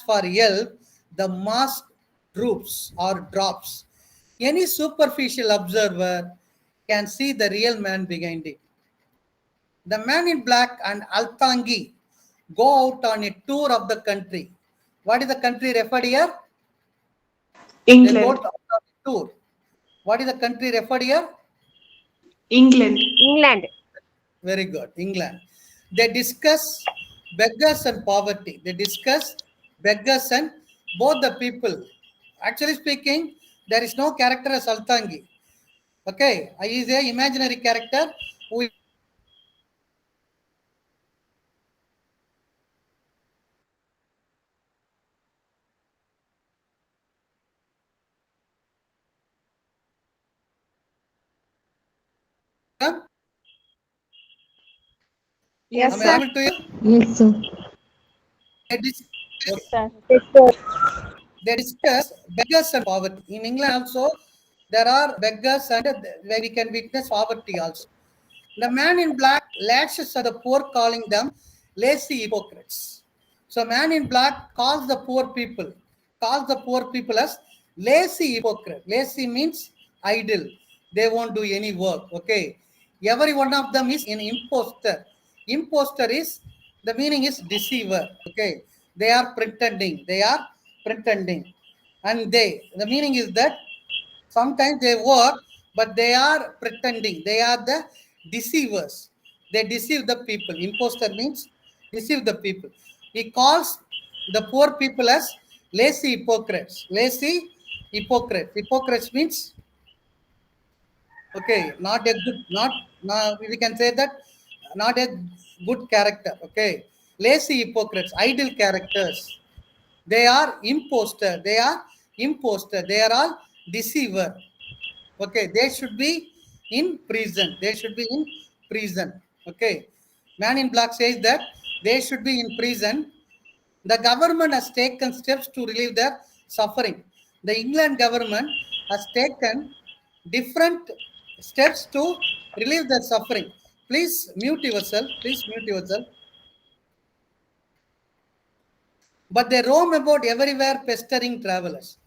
for help, the mask droops or drops. Any superficial observer can see the real man behind it. The man in black and Altangi go out on a tour of the country. What is the country referred here? They go England. out on a tour. What is the country referred here? England. England. Very good. England. They discuss beggars and poverty. They discuss beggars and both the people. Actually speaking, there is no character as Altangi. Okay. He is a imaginary character who Yes, am Yes, I sir. sir. able to hear? Yes, sir. They dis- Yes, okay. sir. Yes, sir. They discuss beggars and poverty. In England also, there are beggars and where we can witness poverty also. The man in black lashes at the poor, calling them lazy hypocrites. So man in black calls the poor people as lazy hypocrite. Lazy means idle. They won't do any work. Okay. Every one of them is an imposter. Imposter is the meaning is deceiver. Okay. They are pretending. They are pretending. And the meaning is that sometimes they work, but they are pretending. They are the deceivers. They deceive the people. Imposter means deceive the people. He calls the poor people as lazy hypocrites. Lazy hypocrite. Hypocrites means okay, not a good, not we can say that not a good character. Okay, lazy hypocrites, idle characters. They are imposter. They are imposter. They are all deceiver. Okay, they should be in prison. They should be in prison. Okay, man in black says that they should be in prison. The government has taken steps to relieve their suffering. The England government has taken different steps to relieve their suffering. Please mute yourself. Please mute yourself. But they roam about everywhere pestering travelers.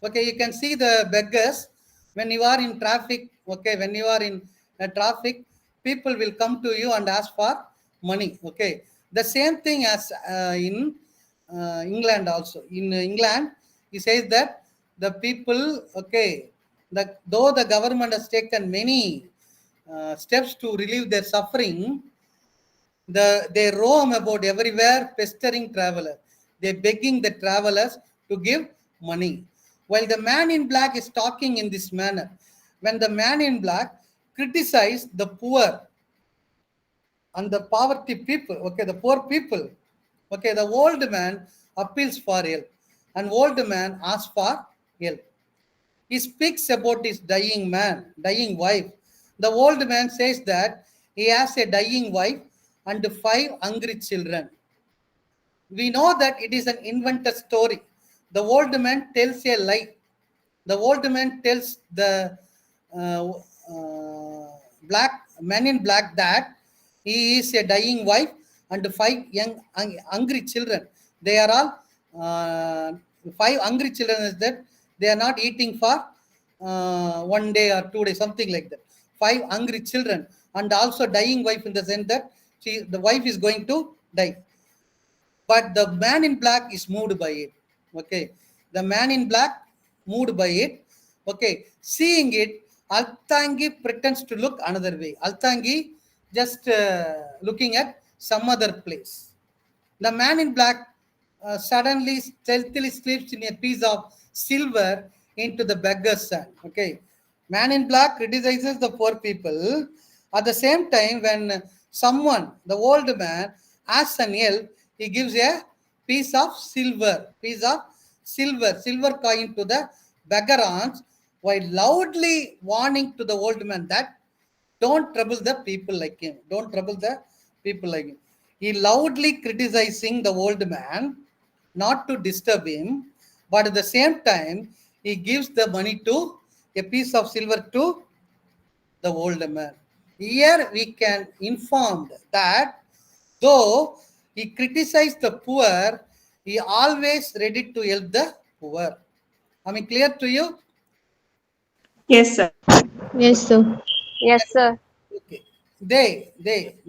Okay, you can see the beggars when you are in traffic. Okay, when you are in traffic, people will come to you and ask for money. Okay, the same thing as in England also. In England, he says that the people, okay, though the government has taken many steps to relieve their suffering, they roam about everywhere pestering travelers. They begging the travelers to give money. While the man in black is talking in this manner, when the man in black criticized the poor and the poverty people, okay, the poor people, okay, the old man appeals for help, and old man asks for help. He speaks about his dying wife. The old man says that he has a dying wife and five hungry children. We know that it is an invented story, the old man tells a lie. The old man tells the uh, black man in black that he is a dying wife and five young hungry children. They are all five hungry children is that they are not eating for 1 day or 2 days, something like that. Five hungry children and also dying wife in the sense that the wife is going to die. But the man in black is moved by it. Okay, the man in black moved by it. Okay, seeing it, Altangi pretends to look another way. Altangi just looking at some other place. The man in black suddenly stealthily slips in a piece of silver into the beggar's hand. Okay, man in black criticizes the poor people. At the same time, when someone, the old man, asks an help, he gives a piece of silver coin to the beggar arms, while loudly warning to the old man that don't trouble the people like him. Don't trouble the people like him. He loudly criticizing the old man not to disturb him, but at the same time, he gives the money to a piece of silver to the old man. Here we can inform that though he criticized the poor, he always ready to help the poor. I mean, clear to you? Yes, sir. Yes, sir. Yes, sir. Okay.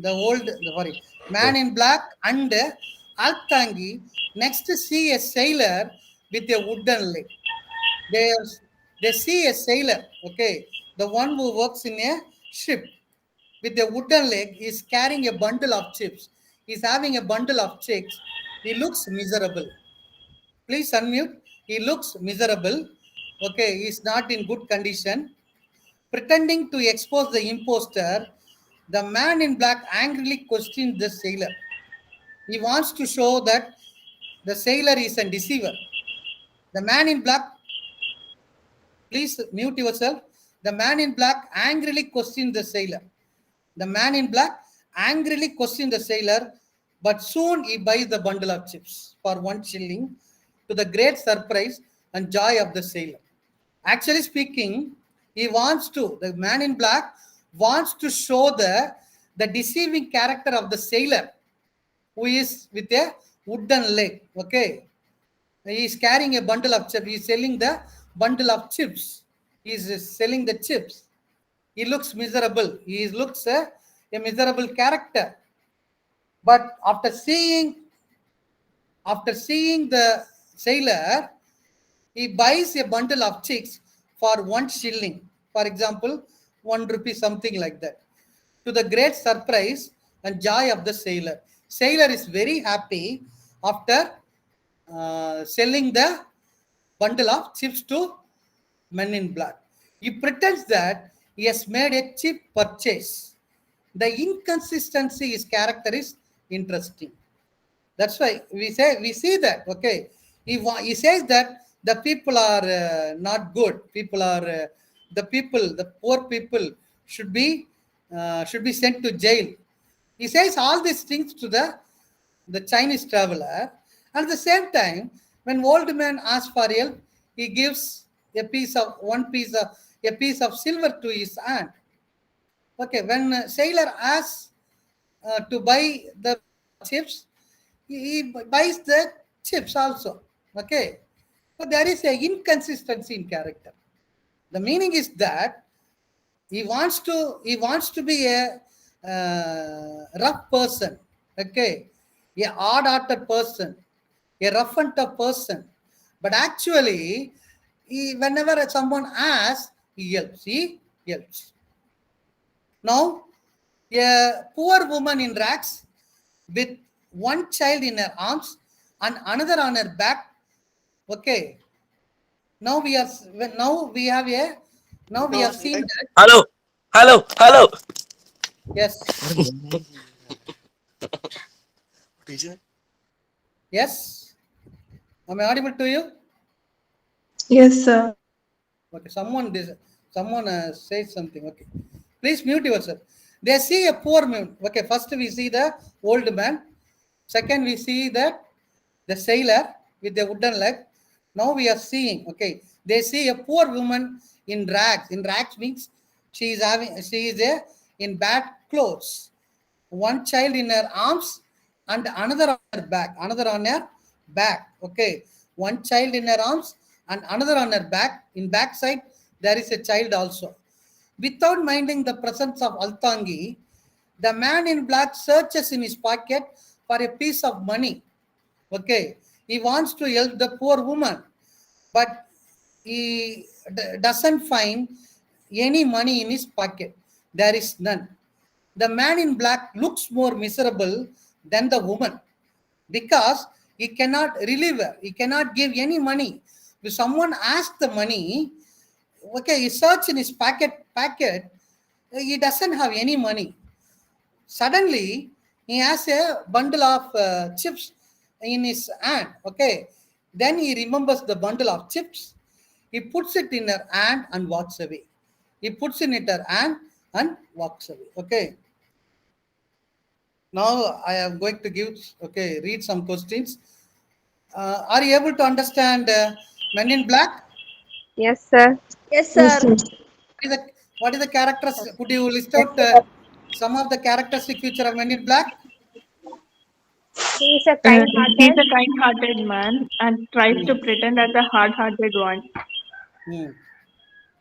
Sorry, man in black and Altangi next see a sailor with a wooden leg. They, they see a sailor, okay, the one who works in a ship with a wooden leg is carrying a bundle of chips. He's having a bundle of chips. He looks miserable. Please unmute. He looks miserable. Okay, he's not in good condition. Pretending to expose the impostor, the man in black angrily questions the sailor. He wants to show that the sailor is a deceiver. The man in black, please mute yourself. The man in black angrily questions the sailor. The man in black angrily questions the sailor, but soon he buys the bundle of chips for 1 shilling to the great surprise and joy of the sailor. Actually speaking, the man in black wants to show the deceiving character of the sailor who is with a wooden leg. Okay. He is carrying a bundle of chips. He is selling the bundle of chips. He is selling the chips. He looks miserable. He looks a miserable character. But after seeing the sailor, he buys a bundle of chicks for 1 shilling. For example, 1 rupee, something like that. To the great surprise and joy of the sailor. Sailor is very happy after selling the bundle of chips to men in black. He pretends that he has made a cheap purchase. The inconsistency his character is interesting. That's why we see that. Okay, he says that the people are not good. People are the poor people should be sent to jail. He says all these things to the Chinese traveler. And at the same time, when old man asks for help, he gives a piece of silver to his aunt. Okay, when sailor asks to buy the chips, he buys the chips also. Okay, but there is a inconsistency in character. The meaning is that he wants to be a rough person. Okay, a hard-hearted person, a rough and tough person. But actually, whenever someone asks, he helps. He helps. Now, a poor woman in rags with one child in her arms and another on her back. Okay. Now we have seen that. Hello, hello, hello. Yes. Yes. Am I audible to you? Yes, sir. Okay. Someone says something. Okay. Please mute yourself. They see a poor man. Okay. First we see the old man. Second we see that the sailor with the wooden leg. Now we are seeing, okay, they see a poor woman in rags. In rags means she is in bad clothes. One child in her arms and another on her back. Another on her back. Okay. One child in her arms and another on her back. In backside, there is a child also. Without minding the presence of Altangi, the man in black searches in his pocket for a piece of money. Okay. He wants to help the poor woman, but he doesn't find any money in his pocket. There is none. The man in black looks more miserable than the woman because he cannot relieve her. He cannot give any money. If someone asks the money, okay, he search in his pocket, he doesn't have any money. Suddenly, he has a bundle of chips in his hand. Okay, then he remembers the bundle of chips. He puts it in her hand and walks away. He puts in it her hand and walks away. Okay. Now I am going to give, okay, read some questions. Are you able to understand Men in Black? Yes, sir. Yes, Yes, sir. sir. What is the characters? Could you list out some of the characteristic feature of Men in Black? He is a He's kind-hearted. a kind-hearted man and tries to Hmm. pretend as a hard-hearted one. Hmm.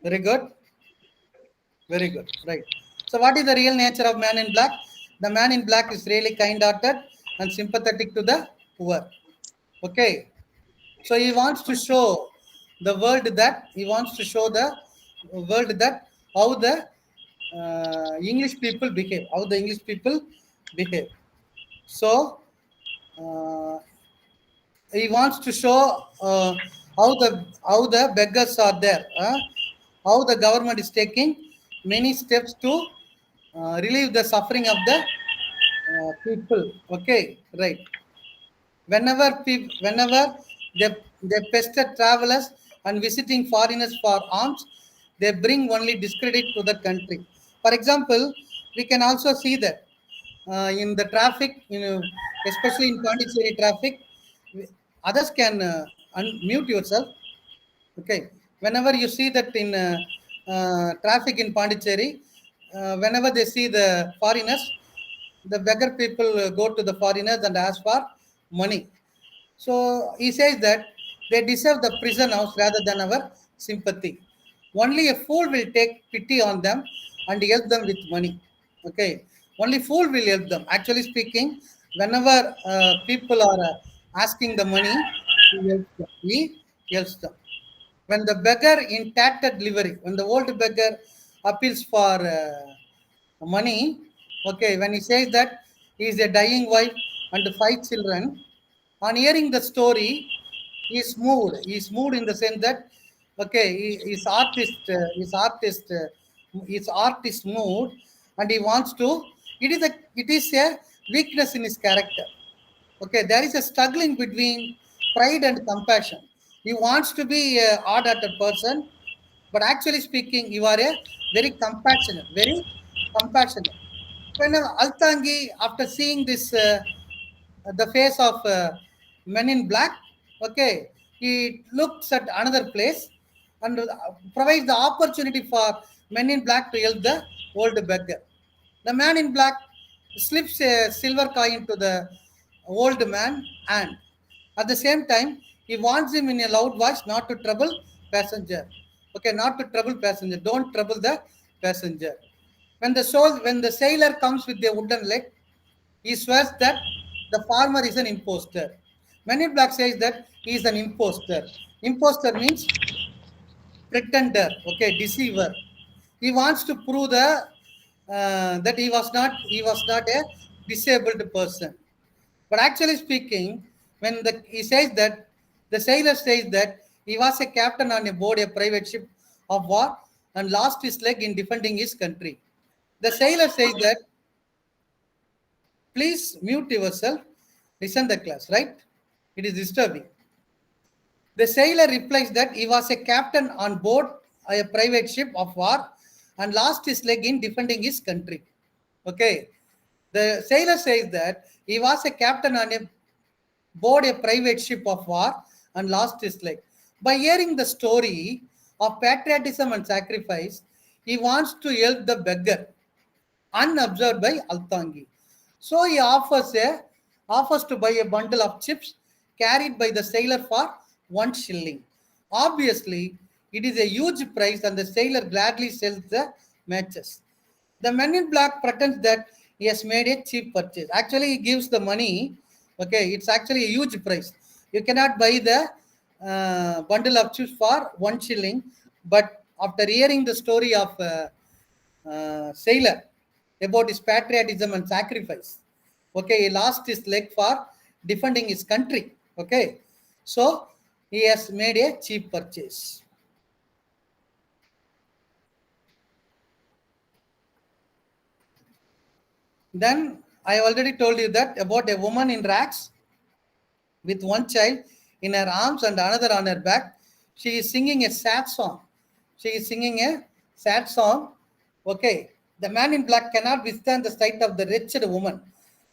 Very good. Very good. Right. So, what is the real nature of Man in Black? The Man in Black is really kind-hearted and sympathetic to the poor. Okay. So he wants to show the world that how the English people behave, how the English people behave. So uh, he wants to show how the beggars are there, how the government is taking many steps to relieve the suffering of the people. Okay, right. Whenever they pester travelers and visiting foreigners for alms, they bring only discredit to the country. For example, we can also see that in the traffic, especially in Pondicherry traffic, others can unmute yourself. Okay, whenever you see that in traffic in Pondicherry, whenever they see the foreigners, the beggar people go to the foreigners and ask for money. So he says that they deserve the prison house rather than our sympathy. Only a fool will take pity on them and help them with money. Okay, only fool will help them. Actually speaking, whenever people are asking the money, he helps them. He helps them. When the beggar in tattered livery, when the old beggar appeals for money, okay, when he says that he is a dying wife and five children, on hearing the story, he is moved. He is moved in the sense that, okay, his artist moved, and he wants to. It is a weakness in his character. Okay, there is a struggling between pride and compassion. He wants to be a hard-hearted person, but actually speaking, you are a very compassionate. When Altangi, after seeing this, the face of Men in Black, okay, he looks at another place and provides the opportunity for Men in Black to help the old beggar. The Man in Black slips a silver coin to the old man, and at the same time, he warns him in a loud voice not to trouble passenger. Okay, not to trouble passenger. Don't trouble the passenger. When the sailor comes with a wooden leg, he swears that the farmer is an impostor. Man in Black says that he is an impostor. Impostor means pretender, okay, deceiver. He wants to prove that he was not a disabled person. But actually speaking, when he says that, the sailor says that he was a captain on a board a private ship of war and lost his leg in defending his country. The sailor says that, please mute yourself, listen the class, right? It is disturbing. The sailor replies that he was a captain on board a private ship of war and lost his leg in defending his country. Okay. The sailor says that he was a captain on a board a private ship of war and lost his leg. By hearing the story of patriotism and sacrifice, he wants to help the beggar, unobserved by Altangi. So he offers to buy a bundle of chips carried by the sailor for 1 shilling. Obviously, it is a huge price, and the sailor gladly sells the matches. The man in black pretends that he has made a cheap purchase. Actually, he gives the money. Okay, it's actually a huge price. You cannot buy the bundle of chips for 1 shilling. But after hearing the story of sailor about his patriotism and sacrifice, okay, he lost his leg for defending his country. Okay, so he has made a cheap purchase. Then I already told you that about a woman in rags with one child in her arms and another on her back. She is singing a sad song. She is singing a sad song. Okay. The man in black cannot withstand the sight of the wretched woman.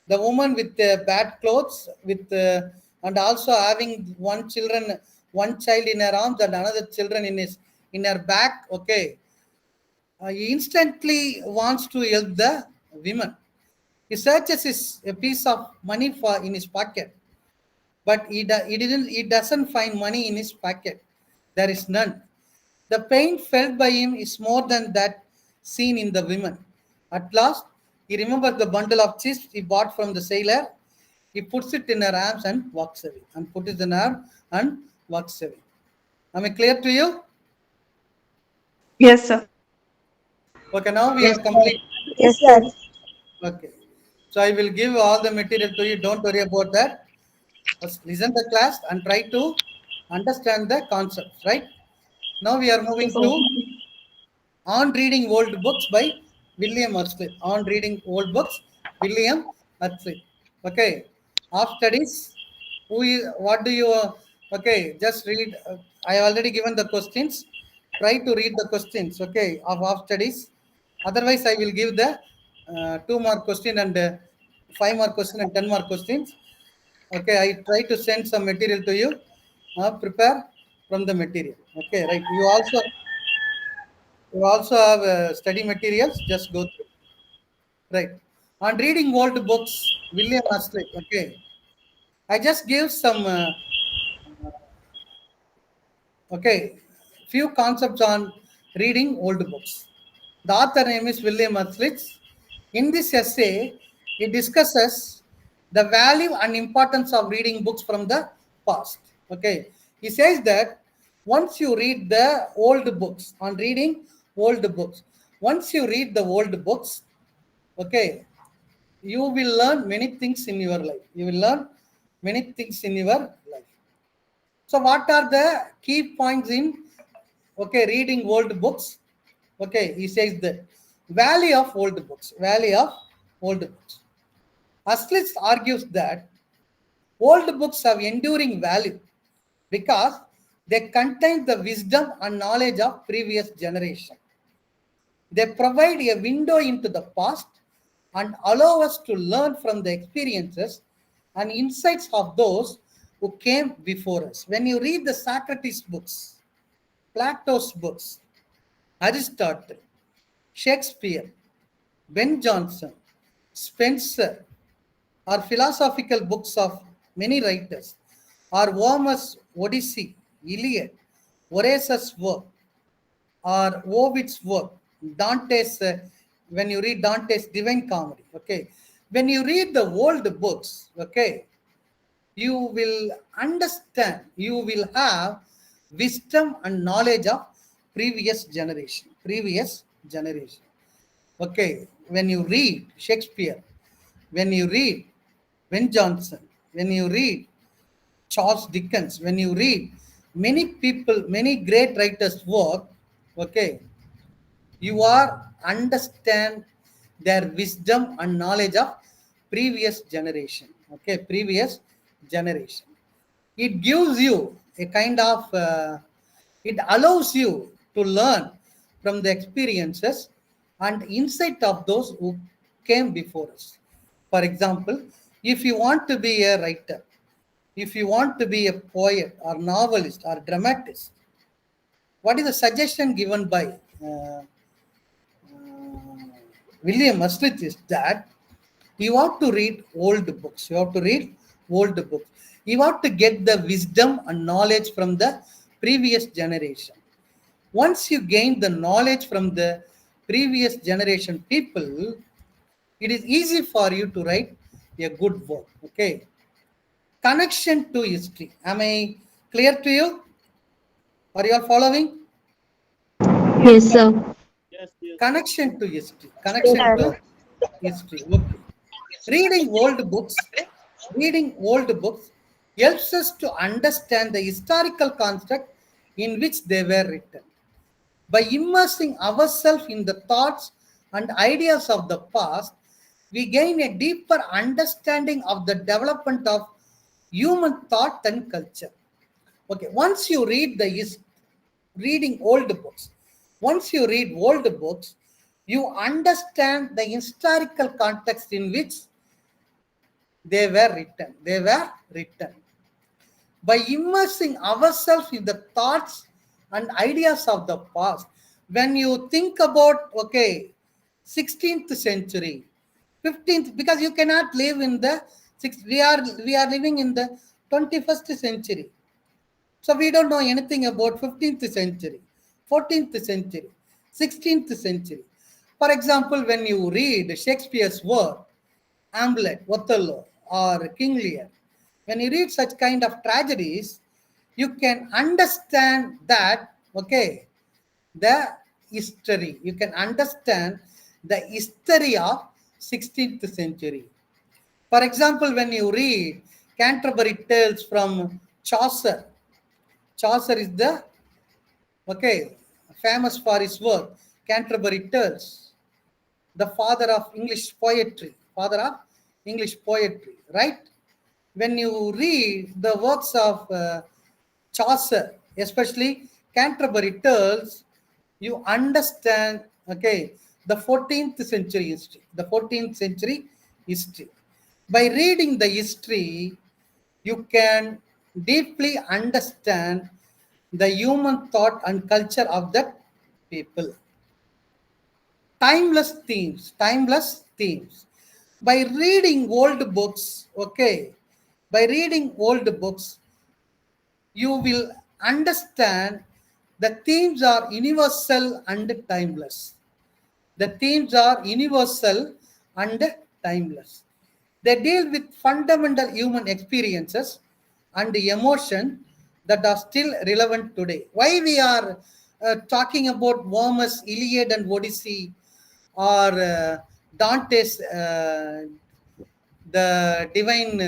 The woman with bad clothes, with and also having one child in her arms and another children in her back. Okay. He instantly wants to help the women. He searches a piece of money for in his pocket, but he doesn't find money in his pocket. There is none. The pain felt by him is more than that seen in the women. At last, he remembers the bundle of chips he bought from the sailor. He puts it in her arms and walks away. And puts it in her arm and walks away. Am I clear to you? Yes, sir. Okay, now we Yes, have complete. Yes, Yes, sir. sir. Okay. So I will give all the material to you. Don't worry about that. First listen the class and try to understand the concepts, right? Now we are moving to On Reading Old Books by William Wordsworth. On Reading Old Books, William Wordsworth. Okay. Off studies. What do you, okay, just read. I have already given the questions. Try to read the questions, okay, of off studies. Otherwise, I will give the 2 more question and 5 more question and 10 more questions. Okay, I try to send some material to you. Prepare from the material. Okay, right. You also have study materials. Just go through. Right. On reading old books, William Astley. Okay, I just gave some. Okay, few concepts on reading old books. The author name is William Astley. In this essay, he discusses the value and importance of reading books from the past. Okay, he says that once you read the old books, on reading old books, once you read the old books, okay, you will learn many things in your life. You will learn many things in your life. So, what are the key points in reading old books? Okay, he says that value of old books. Value of old books. Astlitz argues that old books have enduring value because they contain the wisdom and knowledge of previous generation. They provide a window into the past and allow us to learn from the experiences and insights of those who came before us. When you read the Socrates books, Plato's books, Aristotle, Shakespeare, Ben Jonson, Spencer, or philosophical books of many writers, or Homer's Odyssey, Iliad, Horace's work, or Ovid's work, Dante's, when you read Dante's Divine Comedy, okay, when you read the old books, okay, you will understand, you will have wisdom and knowledge of previous generation. Okay, when you read Shakespeare, when you read Ben Jonson, when you read Charles Dickens, when you read many people, many great writers' work, okay, you are understand their wisdom and knowledge of previous generation. Okay, previous generation. It gives you a kind of, it allows you to learn from the experiences and insight of those who came before us. For example, if you want to be a writer, if you want to be a poet or novelist or dramatist, what is the suggestion given by William Astley is that you have to read old books. You have to read old books. You have to get the wisdom and knowledge from the previous generation. Once you gain the knowledge from the previous generation people, it is easy for you to write a good work. Okay. Connection to history. Am I clear to you? Are you all following? Yes, sir. Connection to history. Yes, Connection sir. to history. Okay. Reading old books, reading old books helps us to understand the historical construct in which they were written. By immersing ourselves in the thoughts and ideas of the past, we gain a deeper understanding of the development of human thought and culture. Okay, once you read reading old books, once you read old books, you understand the historical context in which they were written. They were written. By immersing ourselves in the thoughts and ideas of the past, when you think about, okay, 16th century, 15th, because you cannot live in the we are living in the 21st century. So we don't know anything about 15th century, 14th century, 16th century. For example, when you read Shakespeare's work, Hamlet, Othello, or King Lear, when you read such kind of tragedies, you can understand that, okay, the history. You can understand the history of 16th century. For example, when you read Canterbury Tales from Chaucer, Chaucer is the, okay, famous for his work, Canterbury Tales, the father of English poetry, right? When you read the works of Chaucer, especially Canterbury Tales, you understand, okay, the 14th century history, By reading the history, you can deeply understand the human thought and culture of that people. Timeless themes. By reading old books, okay, by reading old books, you will understand the themes are universal and timeless. The themes are universal and timeless. They deal with fundamental human experiences and emotion that are still relevant today. Why we are talking about Homer's Iliad and Odyssey, or Dante's the Divine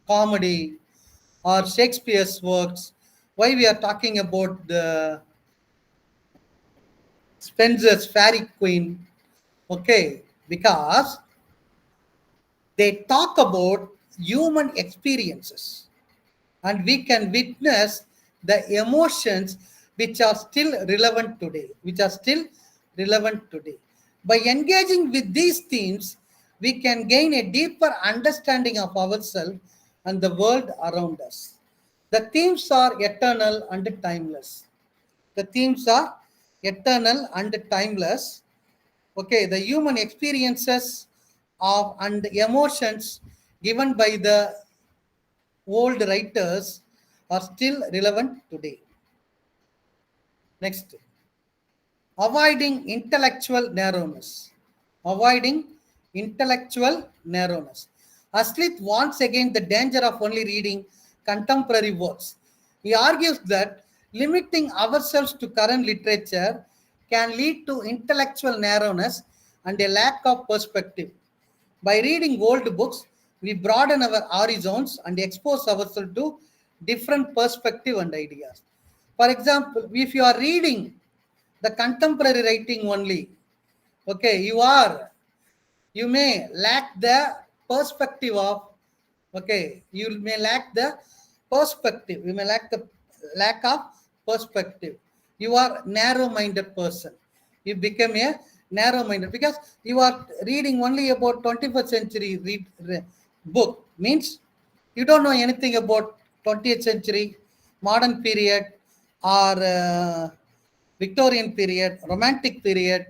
Comedy, or Shakespeare's works? Why we are talking about the Spenser's Fairy Queen? Okay, because they talk about human experiences, and we can witness the emotions which are still relevant today, By engaging with these themes, we can gain a deeper understanding of ourselves and the world around us. The themes are eternal and timeless. The themes are eternal and timeless. Okay, the human experiences of and emotions given by the old writers are still relevant today. Next, avoiding intellectual narrowness. Avoiding intellectual narrowness. Aslit warns again the danger of only reading contemporary works. He argues that limiting ourselves to current literature can lead to intellectual narrowness and a lack of perspective. By reading old books, we broaden our horizons and expose ourselves to different perspectives and ideas. For example, if you are reading the contemporary writing only, okay, you may lack the perspective of, okay, you may lack the perspective. You may lack of perspective. You are narrow-minded person. You become a narrow-minded because you are reading only about 21st century book. Means You don't know anything about 20th century, modern period, or Victorian period, Romantic period,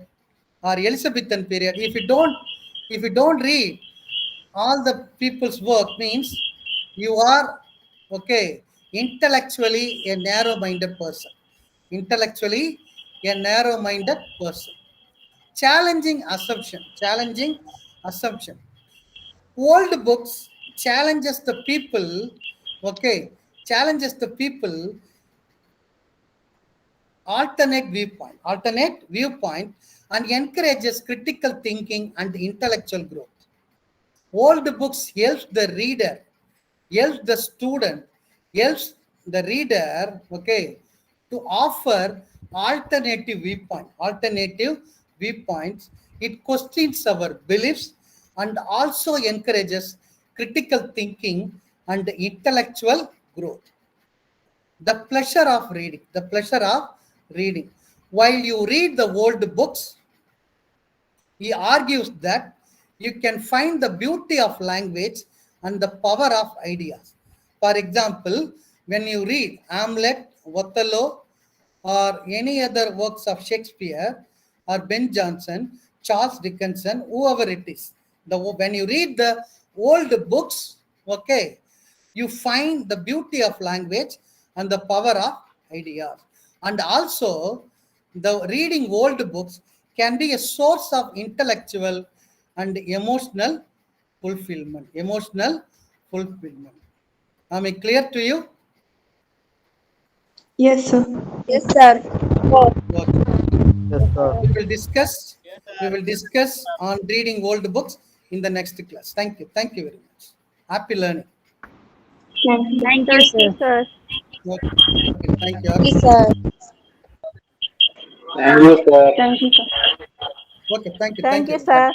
or Elizabethan period. If you don't read all the people's work, means you are okay intellectually a narrow-minded person. Intellectually a narrow-minded person. Challenging assumption. Old books challenges the people, okay, challenges the people alternate viewpoint and encourages critical thinking and intellectual growth. Old books helps the reader, helps the student, helps the reader, okay, to offer alternative viewpoints. It questions our beliefs and also encourages critical thinking and intellectual growth. The pleasure of reading. While you read the old books, he argues that you can find the beauty of language and the power of ideas. For example, when you read Hamlet, Othello, or any other works of Shakespeare or Ben Jonson, Charles Dickinson, whoever it is, when you read the old books, okay, you find the beauty of language and the power of ideas. And also, the reading old books can be a source of intellectual and emotional fulfillment. Am I clear to you? Yes, sir. Yes, sir. Okay. Yes, sir. We will discuss on reading old books in the next class. Thank you. Thank you very much. Happy learning. Thank you. Thank you, you, sir. sir. Okay. Okay. Thank you. Yes, sir. Thank you, sir. Okay. Thank you. Thank you, sir.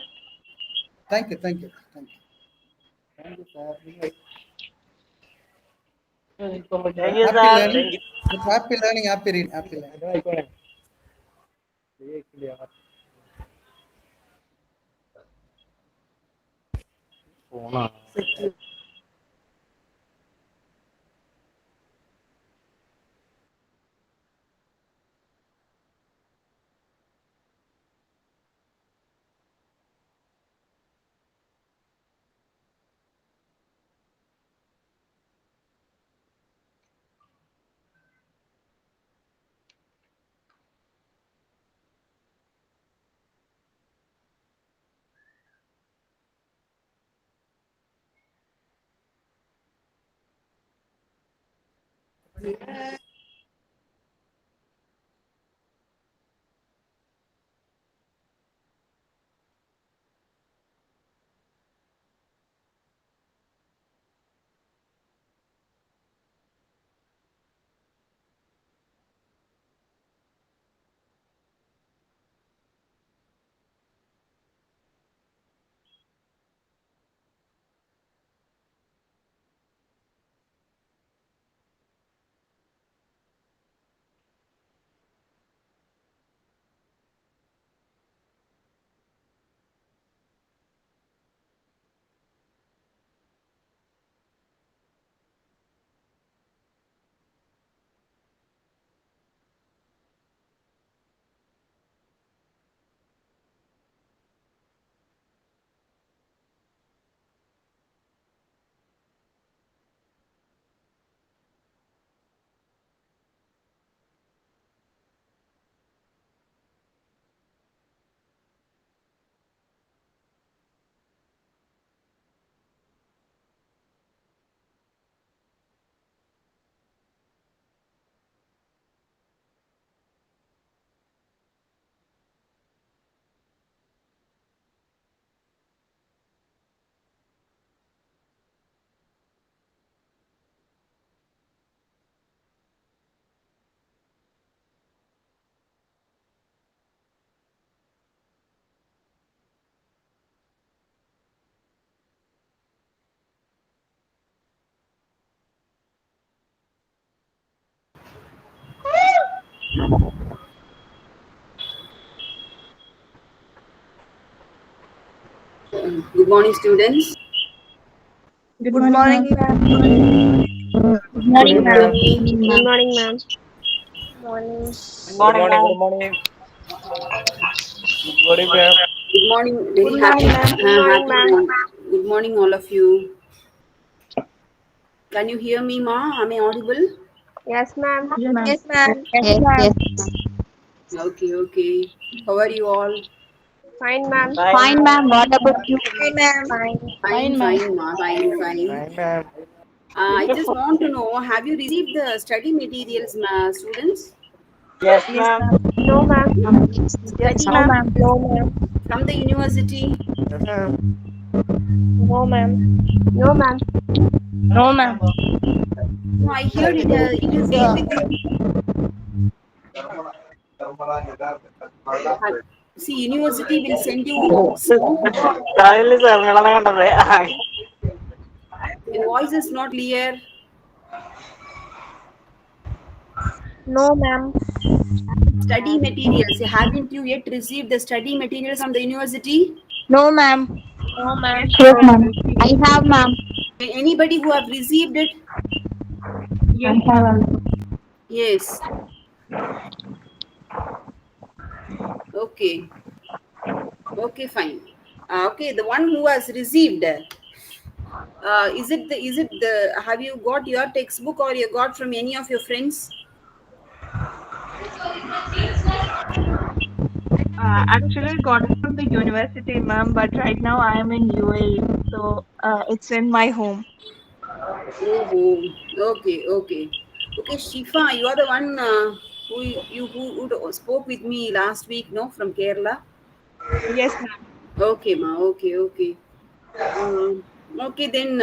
Thank you. Thank you. Thank you. Thank you, sir. Happy learning. Happy learning. Happy reading. Happy learning. Good morning, students. Good morning, ma'am. Good morning, ma'am. Good Good morning, ma'am. Morning. Good morning. Good morning. Good morning, ma'am. Good morning. Good Very happy, morning, ma'am. Good morning, happy ma'am. morning. Good morning, all of you. Can you hear me, ma? Am I audible? Yes, ma'am. Yes, ma'am. Yes, ma'am. Yes, yes. Okay, okay. How are you all? Fine, ma'am. Fine, ma'am. What about you? Hi, ma'am. Fine. Fine, fine, ma. Fine, fine. Fine, ma'am. I just want to know, have you received the study materials, ma, students? Yes, Yes, ma'am. ma'am. No, ma'am. Yes, Study No, ma'am. ma'am. No, ma'am. from the university? Yes, ma'am. No, ma'am. No, ma'am. No, ma'am. No, I heard it. It is there with you. See, university will send you books, no? രാവിലെ സാറിനെ കണ്ടത് Your voice is not clear. No, ma'am. Study materials. Haven't you yet received the study materials from the university? No, ma'am. No, Yes, ma'am. Yes, ma'am. ma'am. I have, ma'am. Anybody who have received it? Yes, I have. Yes. Okay. Okay, fine. Okay, the one who has received, is it the have you got your textbook or you got from any of your friends? Actually, I got it from the university, ma'am, but right now I am in UAE, so it's in my home. Oh, okay, okay, okay. Shifa, you are the one who spoke with me last week, no, from Kerala. Yes, ma'am. Okay, ma. Okay, okay. Okay, then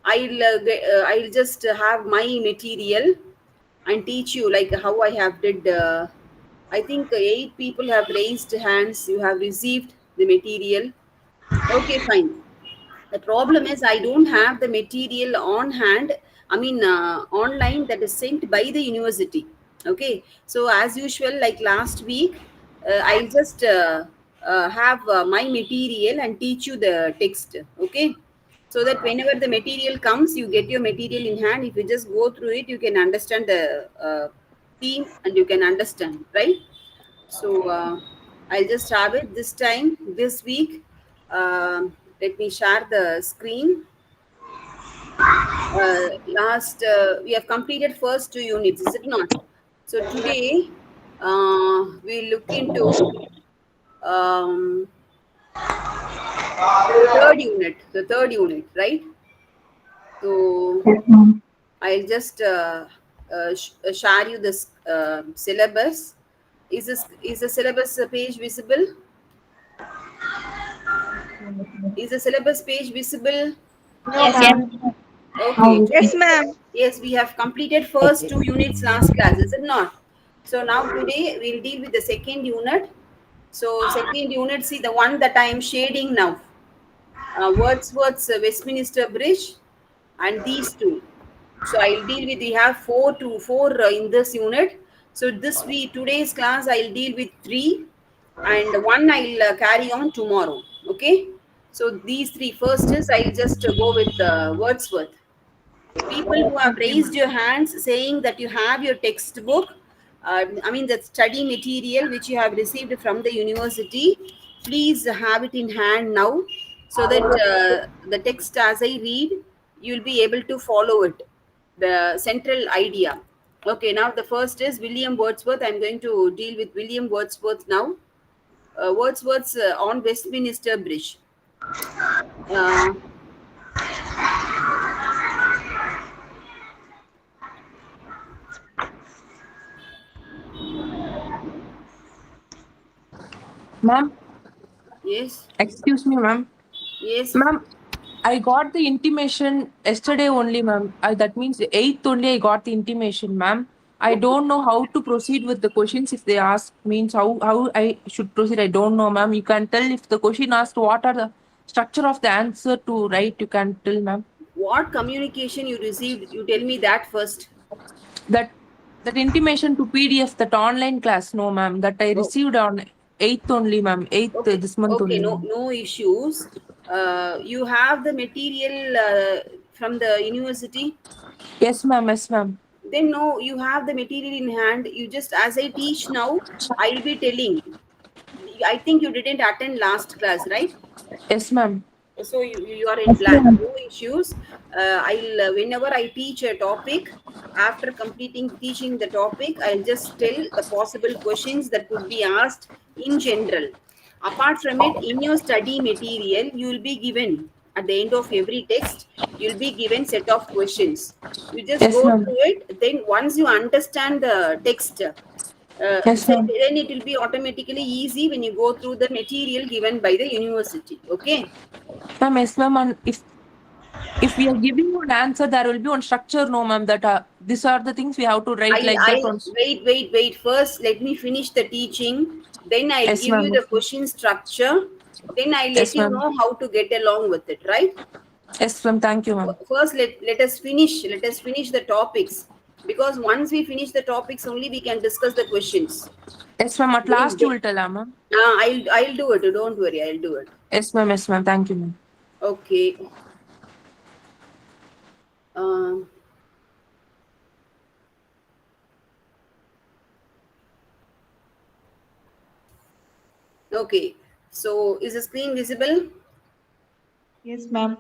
I'll just have my material and teach you like how I have did. I think 8 people have raised hands. You have received the material. Okay, fine. The problem is I don't have the material on hand. I mean, online that is sent by the university. Okay, so as usual, like last week, I'll just have my material and teach you the text. Okay, so that whenever the material comes, you get your material in hand. If you just go through it, you can understand the theme and you can understand, right? So I'll just have it this time, this week. Let me share the screen. Last, we have completed first 2 units, is it not? So today, we look into um, the third unit, right? So Yes, ma'am. I'll just share you this syllabus. Is the syllabus page visible? Is the syllabus page visible? No, Yes, ma'am. ma'am. Okay. How? Yes, ma'am. Yes, we have completed first 2 units last class, is it not? So now today we'll deal with the second unit. So second unit, see the one that I am shading now. Wordsworth's Westminster Bridge and these two. So I'll deal with, we have four in this unit. So today's class I'll deal with 3 and one I'll carry on tomorrow. Okay. So these three first is I'll just go with Wordsworth. People who have Okay, raised ma'am. your hands saying that you have your textbook, I mean the study material which you have received from the university, please have it in hand now so that the text as I read, you'll be able to follow it, the central idea. Okay, now the first is William Wordsworth. I'm going to deal with William Wordsworth now. Wordsworth's on Westminster Bridge. Uh, Ma'am, yes, excuse me, ma'am. yes. Ma'am, I got the intimation yesterday only, ma'am. That means the 8th only I got the intimation, ma'am. I Okay. don't know how to proceed with the questions if they ask means how I should proceed. I don't know, ma'am. You can tell if the question asked what are the structure of the answer to write, you can tell, ma'am. What communication you received? You tell me that first. That that intimation to PDF, that online class, no, ma'am. That I Oh, received on 8th only, ma'am. 8th okay, this month okay. only, No, ma'am. no issues. You have the material from the university? Yes, ma'am. Yes, ma'am. Then no, you have the material in hand. You just, as I teach now, I'll be telling. I think you didn't attend last class, right? Yes, ma'am. So you are in Yes, plan, ma'am. no issues. I'll whenever I teach a topic, after completing teaching the topic, I'll just tell the possible questions that could be asked in general. Apart from it, in your study material, you will be given at the end of every text, you'll be given set of questions. You just Yes, go ma'am. through it. Then once you understand the text, Yes, ma'am. then it will be automatically easy when you go through the material given by the university. Okay. Ma'am, yes, ma'am. And if we are giving you an answer, there will be one structure, no, ma'am. That these are the things we have to write like that. I'll Once. wait. First, let me finish the teaching. Then I'll Yes, give you ma'am. the question structure. Then I'll let Yes, you ma'am. know how to get along with it, right? Yes, ma'am. Thank you, ma'am. First, let us finish. Let us finish the topics, because once we finish the topics, only we can discuss the questions. Yes, ma'am. At Then, last, you will tell, ma'am. I'll do it. Don't worry. I'll do it. Yes, ma'am. Yes, ma'am. Thank you, ma'am. Okay. Um, okay. So, is the screen visible? Yes, ma'am.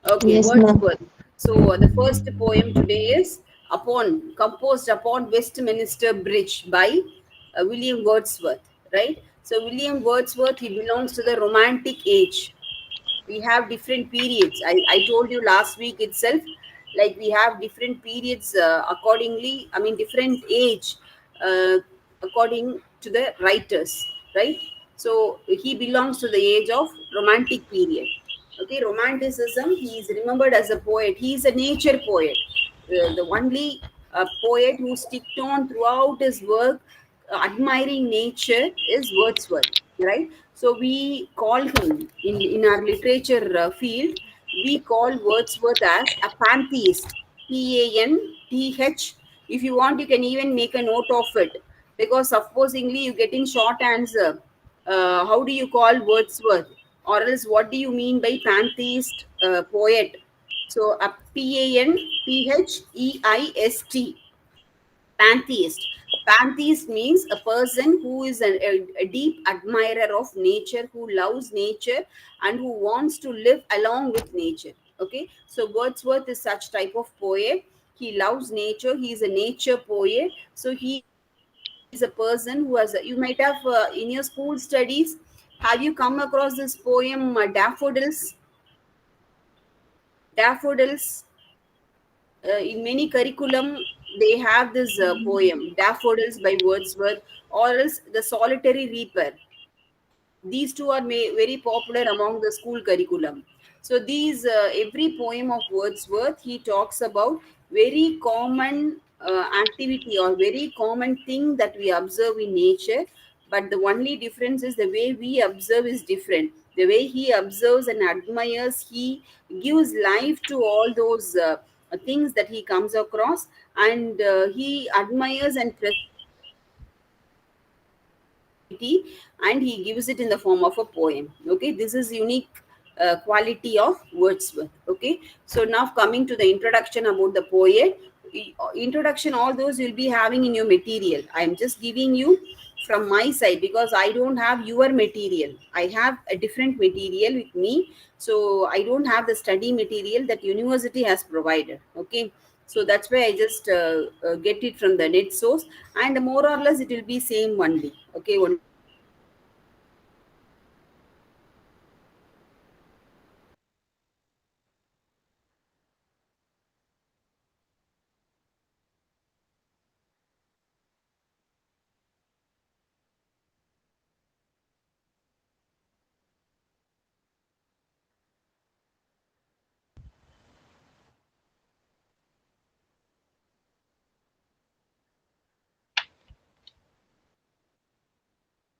Okay, Yes, ma'am. Wordsworth. So the first poem today is composed upon Westminster Bridge by William Wordsworth, right? So William Wordsworth, he belongs to the Romantic age. We have different periods. I told you last week itself, like we have different periods accordingly, I mean different age uh, according to the writers, right? So he belongs to the age of Romantic period. Okay, Romanticism, he is remembered as a poet. He is a nature poet, the only poet who sticked on throughout his work, admiring nature, is Wordsworth, right? So we call him in our literature field, we call Wordsworth as a pantheist. Panth. If you want, you can even make a note of it, because supposingly you get in short answer. How do you call Wordsworth? Or else, what do you mean by pantheist poet? So, a Pantheist, pantheist. Pantheist means a person who is a deep admirer of nature, who loves nature and who wants to live along with nature. Okay, so Wordsworth is such type of poet. He loves nature. He is a nature poet. So he is a person who has. You might have in your school studies. Have you come across this poem, Daffodils? Daffodils. In many curriculum, they have this poem, Daffodils by Wordsworth, or else The Solitary Reaper. These two are very popular among the school curriculum. So these every poem of Wordsworth, he talks about very common activity or very common thing that we observe in nature, but the only difference is the way we observe is different. The way he observes and admires, he gives life to all those things that he comes across, and he admires and activity, and he gives it in the form of a poem. Okay, this is unique quality of Wordsworth. Okay, so now coming to the introduction about the poet. Introduction, all those you'll be having in your material. I'm just giving you from my side, because I don't have your material. I have a different material with me, so I don't have the study material that university has provided. Okay, so that's why I just get it from the net source, and more or less it will be same only. Okay, only difference will be there. So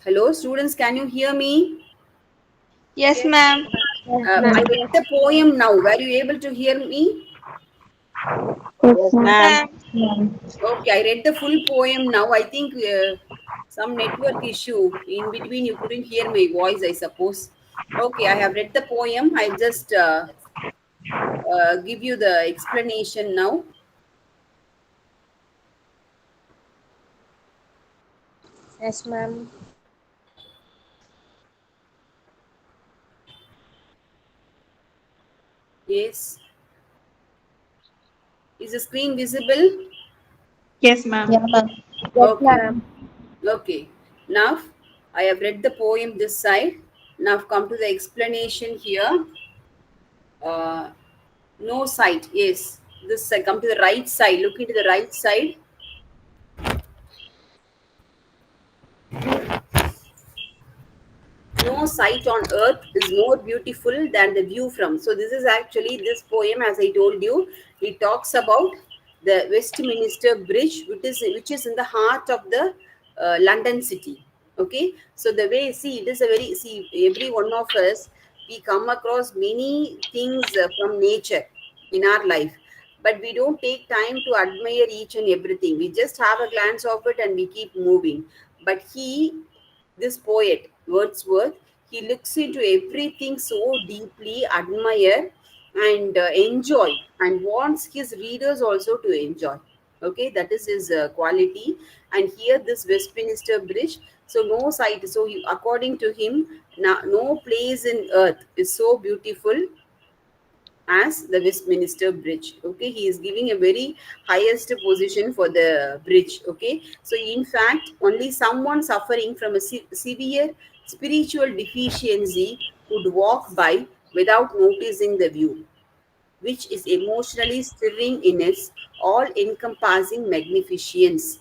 Hello, students, can you hear me? Yes, ma'am. Yes, I ma'am. read the poem now. Were you able to hear me? Yes, Yes, ma'am. ma'am. Ma'am. Okay, I read the full poem now. I think some network issue in between. You couldn't hear my voice, I suppose. Okay, I have read the poem. I'll just give you the explanation now. Yes, ma'am. Yes. Is the screen visible? Yes, ma'am. Yeah, ma'am. Yes, Yes, Okay. ma'am. ma'am. Okay. Now I have read the poem this side. Now come to the explanation here. Uh, no sight. Yes. This side. Come to the right side. Look into the right side. No sight on earth is more beautiful than the view from. So this is actually this poem, as I told you, it talks about the Westminster Bridge, which is in the heart of the London city. Okay, so the way, see, it is a very, see, every one of us, we come across many things from nature in our life, but we don't take time to admire each and everything. We just have a glance of it and we keep moving. But this poet Wordsworth, he looks into everything so deeply, admire and enjoy, and wants his readers also to enjoy. Okay, that is his quality. And here, this Westminster Bridge, so no sight. So, according to him, no place in earth is so beautiful as the Westminster Bridge. Okay, he is giving a very highest position for the bridge. Okay, so in fact, only someone suffering from a severe spiritual deficiency could walk by without noticing the view, which is emotionally stirring in its all encompassing magnificence.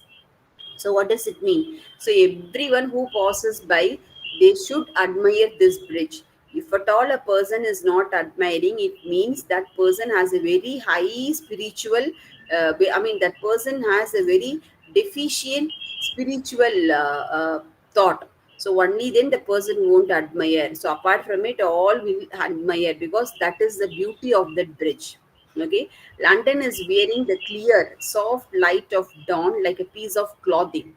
So what does it mean? So everyone who passes by, they should admire this bridge. If at all a person is not admiring, it means that person has a very high spiritual. I mean, that person has a very deficient spiritual thought. So only then the person won't admire. So apart from it, all will admire, because that is the beauty of that bridge. Okay, London is wearing the clear, soft light of dawn like a piece of clothing.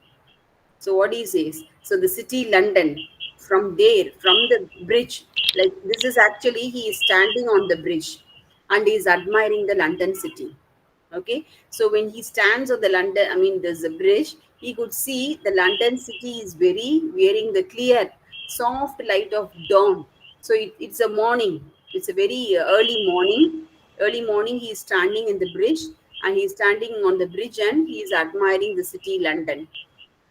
So what he says, so the city London, from there, from the bridge, like this is actually, he is standing on the bridge and he is admiring the London city. Okay, so when he stands on the London, I mean, there's a bridge, he could see the London city is very wearing the clear, soft light of dawn. So it's a morning, it's a very early morning. He is standing in the bridge, and he is standing on the bridge and he is admiring the city London.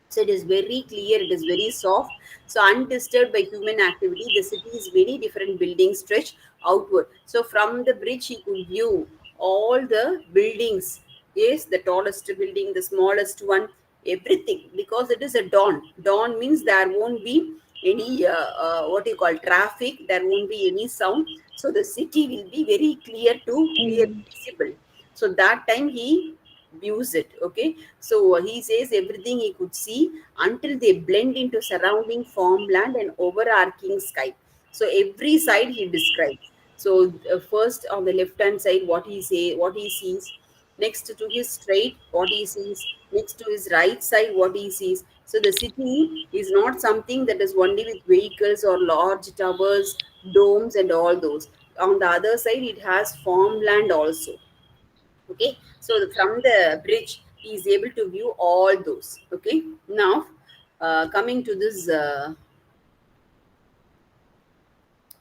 So it is very clear, it is very soft. So undisturbed by human activity, the city's many different buildings stretch outward. So from the bridge, he could view all the buildings. Yes, the tallest building, the smallest one, everything, because it is a dawn. Dawn means there won't be any what you call traffic. There won't be any sound. So the city will be very clearly visible. So that time he views it. Okay, so he says everything he could see until they blend into surrounding farmland and overarching sky. So every side he describes. So first on the left hand side, what he sees. Next to his straight, what he sees. Next to his right side, what he sees. So the city is not something that is only with vehicles or large towers, domes, and all those. On the other side, it has farmland also. Okay, so from the bridge he is able to view all those. Okay, now coming to this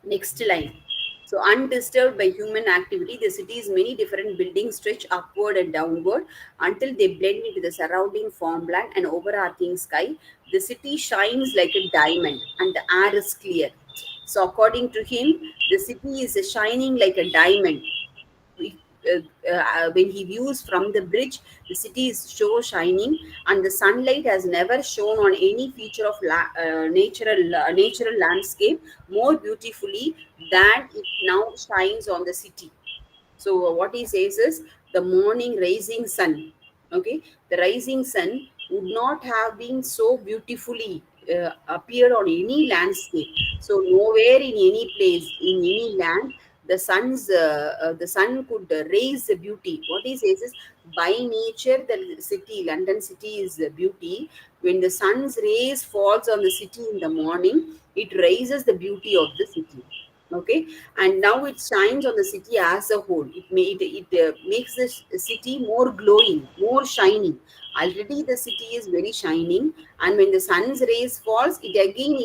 next line. So undisturbed by human activity, the city's many different buildings stretch upward and downward until they blend into the surrounding farmland and overarching sky. The city shines like a diamond and the air is clear. So according to him, the city is shining like a diamond. we- when he views from the bridge, the city is so shining, and the sunlight has never shone on any feature of natural landscape more beautifully than it now shines on the city. So what he says is the morning rising sun. Okay, the rising sun would not have been so beautifully appear on any landscape. So nowhere in any place, in any land, the sun could raise the beauty. What he says is, by nature, the city, London city, is beauty. When the sun's rays falls on the city in the morning, it raises the beauty of the city. Okay, and now it shines on the city as a whole. It makes the city more glowing, more shining. Already the city is very shining, and when the sun's rays falls, it again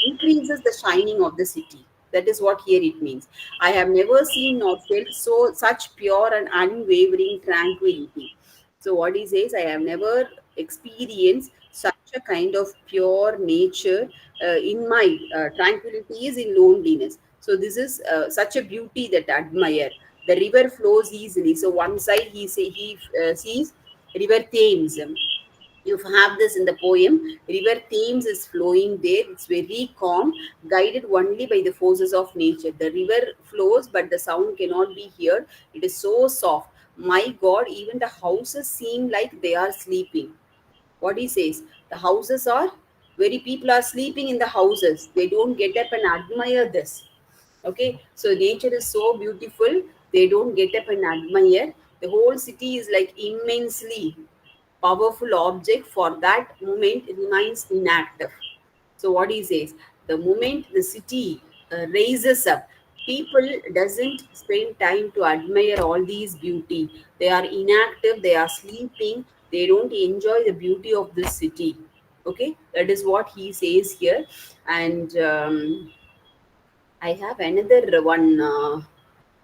increases the shining of the city. That is what here it means. I have never seen nor felt such pure and unwavering tranquility. So what he says, I have never experienced such a kind of pure nature in my tranquility is in loneliness. So this is such a beauty that I admire. The river flows easily. So one side he sees river Thames. You have this in the poem. River Thames is flowing there. It's very calm, guided only by the forces of nature. The river flows, but the sound cannot be heard. It is so soft. My God, even the houses seem like they are sleeping. What he says, the houses are very, people are sleeping in the houses. They don't get up and admire this. Okay, so nature is so beautiful. They don't get up and admire. The whole city is like immensely powerful object. For that moment remains inactive. So what he says, the moment the city raises up, people doesn't spend time to admire all these beauty. They are inactive, they are sleeping, they don't enjoy the beauty of this city. Okay, that is what he says here. And I have another one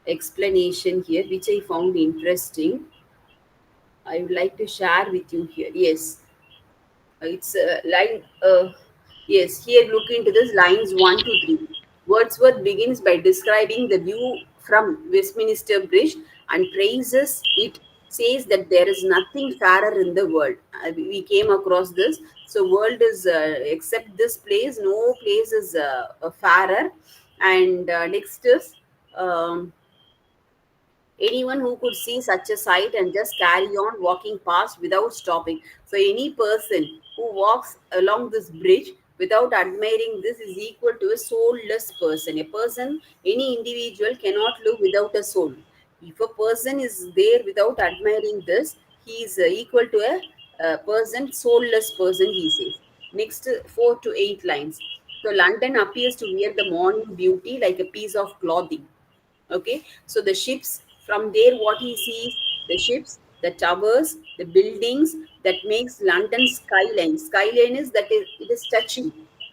explanation here which I found interesting. I would like to share with you here. Yes, it's line. Yes, here look into this lines 1 to 3. Wordsworth begins by describing the view from Westminster Bridge and praises it. Says that there is nothing fairer in the world. We came across this. So world is except this place, no place is fairer. And next is. Anyone who could see such a sight and just carry on walking past without stopping. So any person who walks along this bridge without admiring this is equal to a soulless person. A person, any individual cannot live without a soul. If a person is there without admiring this, he is equal to a person, soulless person, he says. Next 4 to 8 lines. So London appears to wear the morning beauty like a piece of clothing. Okay, so the ships, from there what he sees, the ships, the towers, the buildings, that makes London skyline is that it is touching.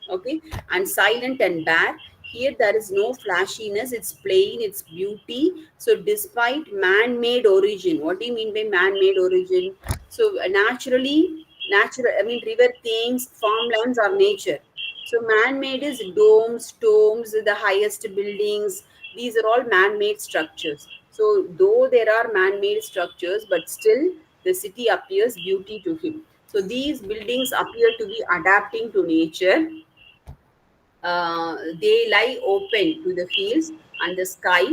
Okay, and silent and bare. Here there is no flashiness, it's plain, it's beauty. So despite man-made origin, what do you mean by man-made origin? So natural, I mean, river Thames, farmlands are nature. So man-made is domes, tombs, the highest buildings. These are all man-made structures. So though there are man-made structures, but still the city appears beauty to him. So these buildings appear to be adapting to nature. They lie open to the fields and the sky,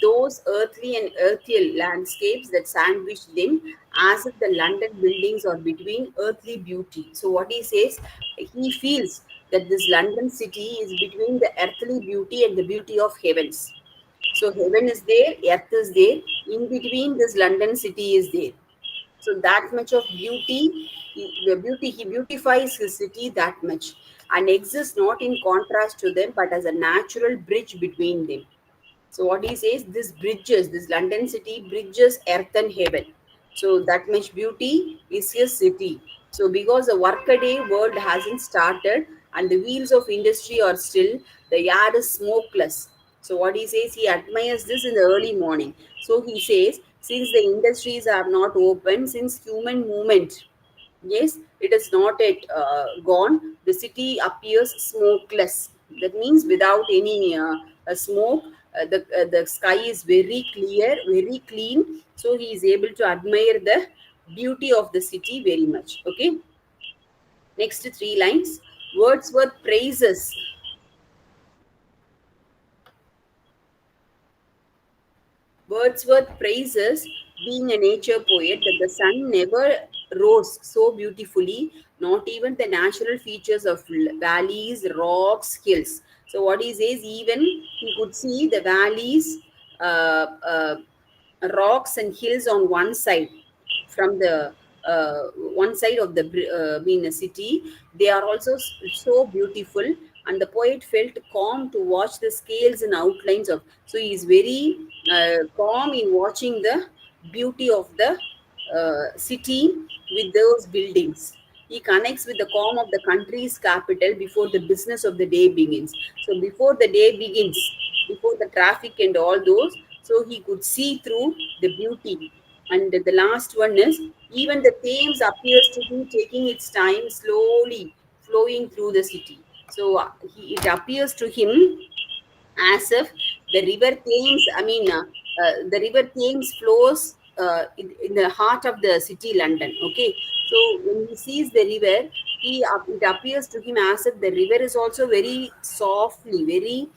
those earthly and earthial landscapes that sandwich them, as if the London buildings are between earthly beauty. So, what he says, he feels that this London city is between the earthly beauty and the beauty of heavens. So, heaven is there, earth is there, in between this London city is there. So that much of beauty, he beautifies his city that much, and exists not in contrast to them, but as a natural bridge between them. So what he says, this London city bridges earth and heaven. So that much beauty is his city. So because the workaday world hasn't started and the wheels of industry are still, the air is smokeless. So what he says, he admires this in the early morning. So he says, since the industries are not open, since human movement, yes, it is not yet gone, the city appears smokeless. That means without any smoke, the sky is very clear, very clean. So he is able to admire the beauty of the city very much. Okay. Next 3 lines. Wordsworth praises. Wordsworth praises, being a nature poet, that the sun never rose so beautifully, not even the natural features of valleys, rocks, hills. So what he says, even he could see the valleys, uh, uh, rocks and hills on one side, from the one side of the city. They are also so beautiful, and the poet felt calm to watch the scales and outlines of. So he is very calm in watching the beauty of the city with those buildings. He connects with the calm of the country's capital before the business of the day begins. So before the day begins, before the traffic and all those, so he could see through the beauty. And the last one is, even the Thames appears to be taking its time, slowly flowing through the city. So it appears to him as if the river Thames, the river Thames flows in the heart of the city, London. Okay, so when he sees the river, it appears to him as if the river is also very softly, very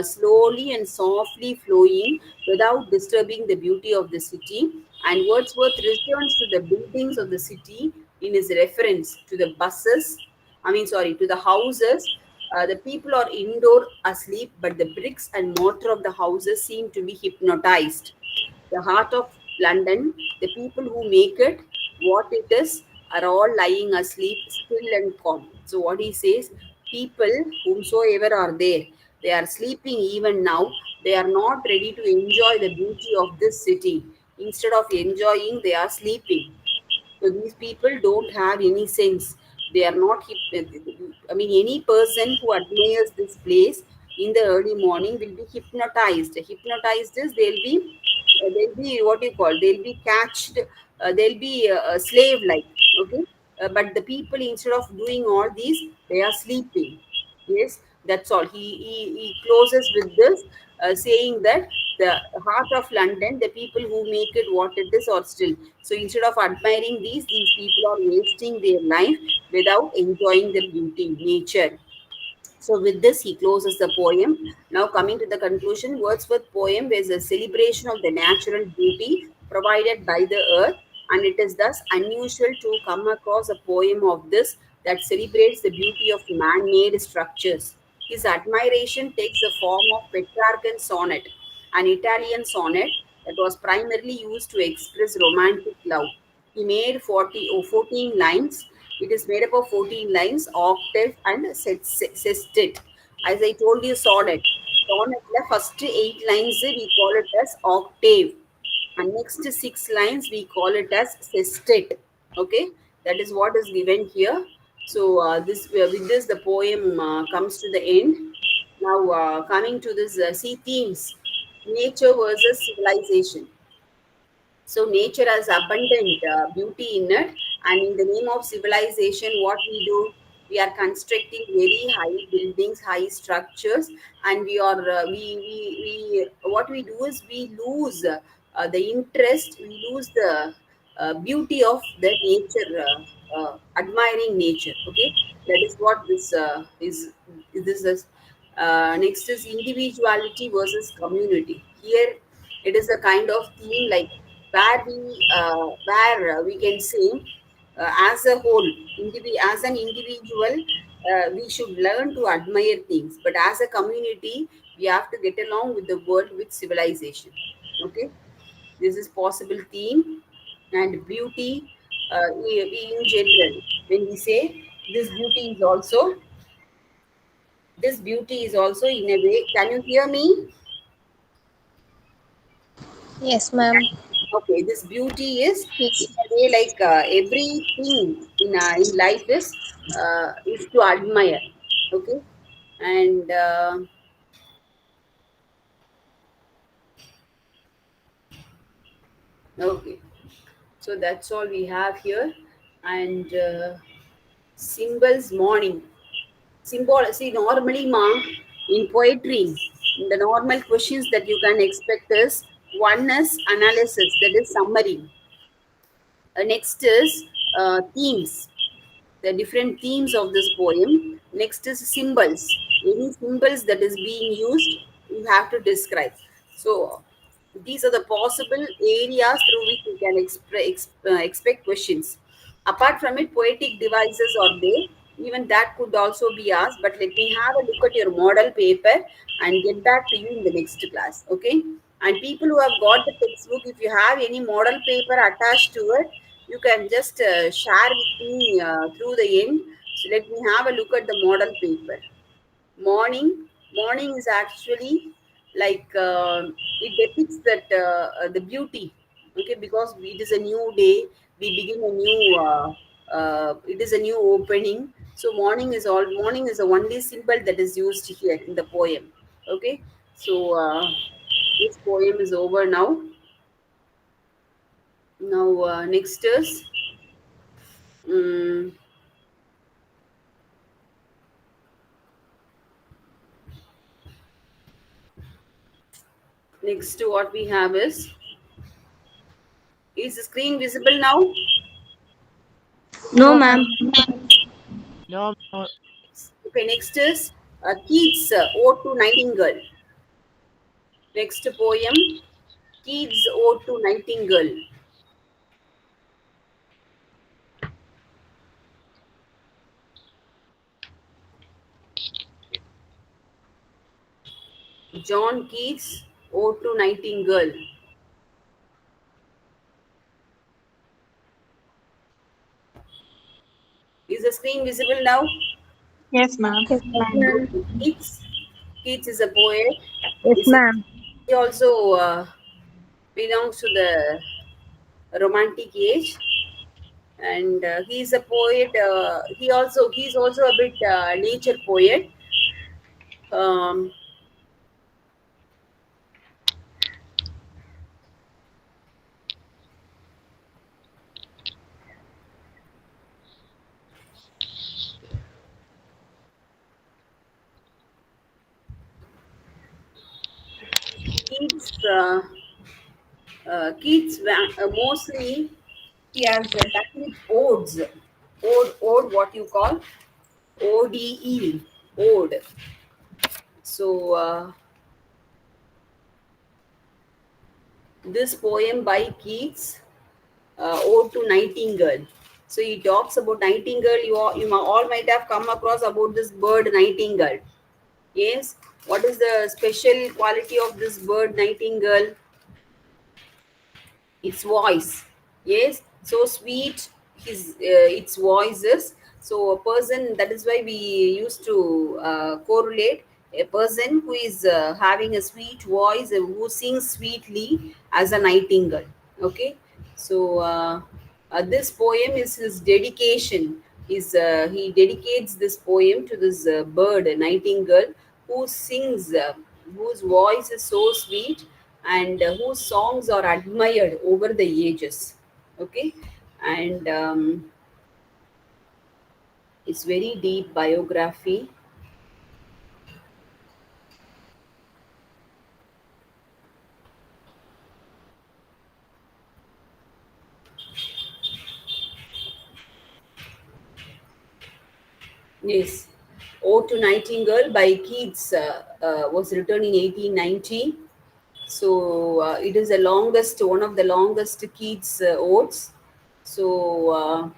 slowly and softly flowing without disturbing the beauty of the city. And Wordsworth returns to the buildings of the city in his reference to the to the houses. The people are indoor asleep, but the bricks and mortar of the houses seem to be hypnotized. The heart of London, the people who make it what it is, are all lying asleep, still and calm. So, what he says, people whomsoever are there, they are sleeping even now. They are not ready to enjoy the beauty of this city. Instead of enjoying, they are sleeping. So these people don't have any sense. They are not any person who admires this place in the early morning will be hypnotized. Hypnotized is they'll be what you call, they'll be catched, they'll be a slave like. Okay, but the people, instead of doing all these, they are sleeping. Yes, that's all. He closes with this, saying that the heart of London, the people who make it what it is, are still. So instead of admiring these people are wasting their life without enjoying the beauty, nature. So with this, he closes the poem. Now coming to the conclusion, Wordsworth's poem is a celebration of the natural beauty provided by the earth, and it is thus unusual to come across a poem of this that celebrates the beauty of man-made structures. His admiration takes the form of Petrarchan sonnet, an Italian sonnet that was primarily used to express romantic love. He made 14 lines. It is made up of 14 lines, octave and sestet. As I told you, sonnet. Sonnet, the first 8 lines we call it as octave, and next 6 lines we call it as sestet. Okay, that is what is given here. So this with this the poem comes to the end. Now coming to this, see themes: nature versus civilization. So nature has abundant beauty in it, and in the name of civilization, what we do, we are constructing very high buildings, high structures, and we are we what we do is we lose the interest, we lose the beauty of the nature, admiring nature. Okay, that is what this is. This is next is individuality versus community. Here, it is a kind of theme like where we can say, as a whole, as an individual, we should learn to admire things, but as a community, we have to get along with the world with civilization. Okay, this is possible theme. And beauty, in general, when we say this beauty is also, in a way, can you hear me? Yes, ma'am. Okay, this beauty is in Yes. a way like everything in life is to admire. Okay, and okay, so that's all we have here. And symbols morning symbol. See, normally, ma, in poetry, the normal questions that you can expect is, one is analysis, that is summary. Next is themes, the different themes of this poem. Next is symbols. Any symbols that is being used, you have to describe. So these are the possible areas through which you can expect questions. Apart from it, poetic devices are there. Even that could also be asked, but let me have a look at your model paper and get back to you in the next class. Okay. And people who have got the textbook, if you have any model paper attached to it, you can just share with me through the end. So let me have a look at the model paper. Morning is actually like it depicts that the beauty. Okay, because it is a new day, we begin a new it is a new opening. So morning is the only symbol that is used here in the poem. Okay. So this poem is over now. Now next is um, next to what we have is the screen visible now? No, ma'am. No, no. Okay, next is Keats' Ode to Nightingale. Next poem, Keats' Ode to Nightingale. John Keats' Ode to Nightingale. Is the screen visible now? Yes, ma'am. Yes, ma'am. Okay. Keats is a poet. Yes, Is ma'am. he also belongs to the Romantic age, and he's a poet. He's also a bit nature poet. Um, Keats. Mostly he has done with odes. Ode, what you call ODE, ode. So this poem by Keats, Ode to Nightingale. So he talks about nightingale. You all might have come across about this bird nightingale. Yes. What is the special quality of this bird nightingale? Its voice. Yes, so sweet his its voice is. So a person, that is why we used to correlate a person who is having a sweet voice, who sings sweetly, as a nightingale. Okay. So this poem is his dedication. He dedicates this poem to this bird, a nightingale, who sings, whose voice is so sweet, and whose songs are admired over the ages. Okay. And it's very deep biography. Yes. Ode to Nightingale by Keats was written in 1890. So it is the longest, one of the longest Keats odes. So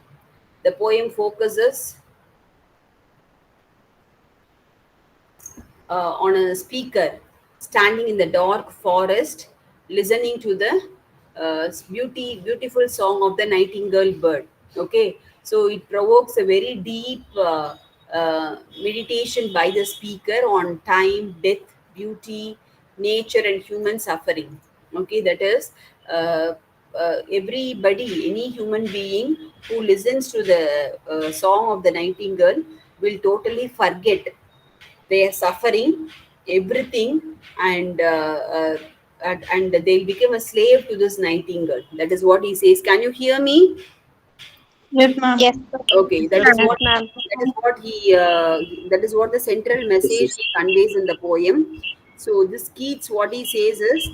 the poem focuses on a speaker standing in the dark forest, listening to the beautiful song of the nightingale bird. Okay, so it provokes a very deep meditation by the speaker on time, death, beauty, nature, and human suffering. Okay, that is everybody, any human being who listens to the song of the nightingale will totally forget their suffering, everything, and and they'll become a slave to this nightingale. That is what he says. Can you hear me? Yes, ma'am. Yes, Okay, that is ma'am. what that is what the central message he conveys in the poem. So this Keats, what he says is,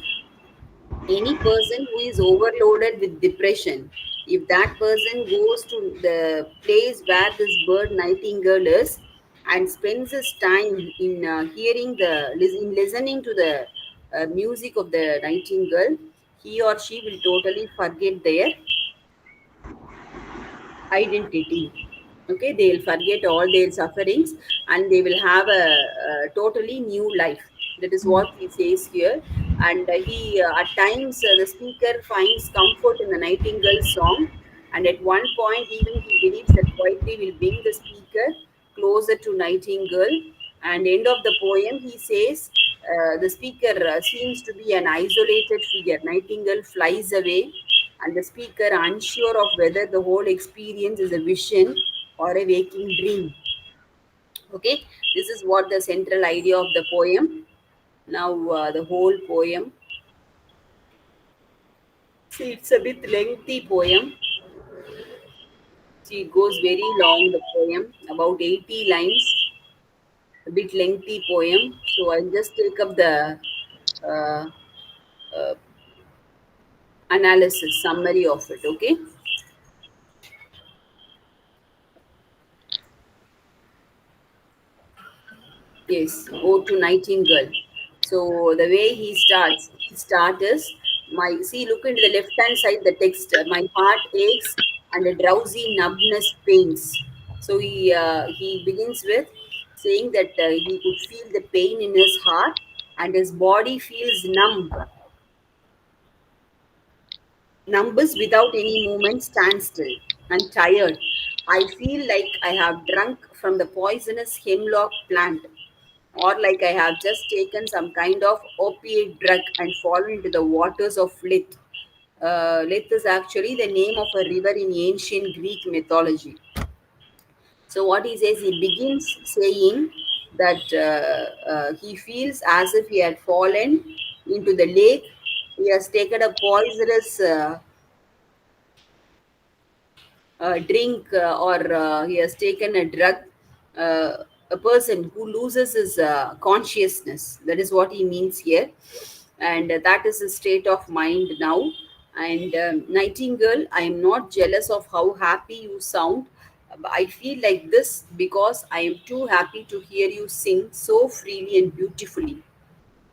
any person who is overloaded with depression, if that person goes to the place where this bird nightingale is and spends his time in listening to the music of the nightingale, he or she will totally forget their identity. Okay, they'll forget all their sufferings and they will have a totally new life. That is what he says here. And he, at times, the speaker finds comfort in the nightingale song. And at one point, even he believes that poetry will bring the speaker closer to nightingale. And end of the poem, he says the speaker seems to be an isolated figure. Nightingale flies away, and the speaker unsure of whether the whole experience is a vision or a waking dream. Okay, this is what the central idea of the poem. Now, the whole poem. See, it's a bit lengthy poem. See, it goes very long, the poem, about 80 lines, a bit lengthy poem. So I'll just take up the uh, uh, analysis, summary of it, okay? Yes, Ode to Nightingale. So the way he starts, his start is my see, look into the left hand side the text. My heart aches and a drowsy numbness pains. So he begins with saying that he could feel the pain in his heart and his body feels numbers without any movement, stand still and tired. I feel like I have drunk from the poisonous hemlock plant, or like I have just taken some kind of opiate drug and fallen into the waters of Lith. Lith is actually the name of a river in ancient Greek mythology. So, what he says, he begins saying that he feels as if he had fallen into the lake. He has taken a poisonous drink, or he has taken a drug, a person who loses his consciousness. That is what he means here. And that is his state of mind now. And Nightingale, I am not jealous of how happy you sound. I feel like this because I am too happy to hear you sing so freely and beautifully.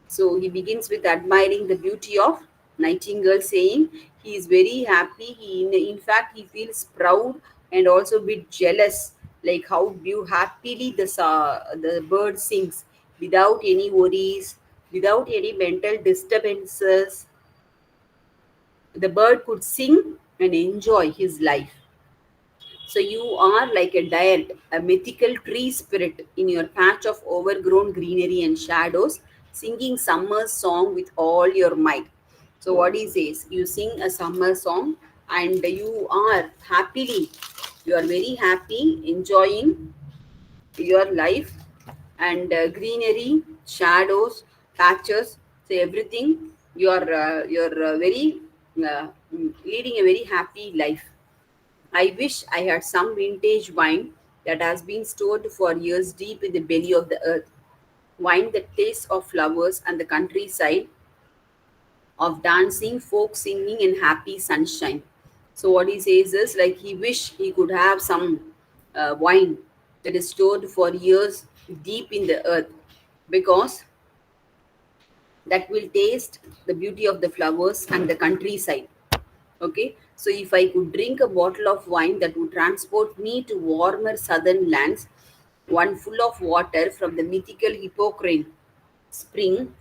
So he begins with admiring the beauty of Nightingale, saying he is very happy. In fact, he feels proud and also a bit jealous, like how happily the bird sings without any worries, without any mental disturbances. The bird could sing and enjoy his life. So you are like a diet, a mythical tree spirit in your patch of overgrown greenery and shadows, singing summer song with all your might. So what he says, you sing a summer song and you are you are very happy, enjoying your life and greenery, shadows, patches, so everything. You're very leading a very happy life. I wish I had some vintage wine that has been stored for years deep in the belly of the earth. Wine that tastes of flowers and the countryside, of dancing, folk singing, and happy sunshine. So what he says is like he wish he could have some wine that is stored for years deep in the earth, because that will taste the beauty of the flowers and the countryside. Okay, so if I could drink a bottle of wine that would transport me to warmer southern lands, one full of water from the mythical Hippocrene spring,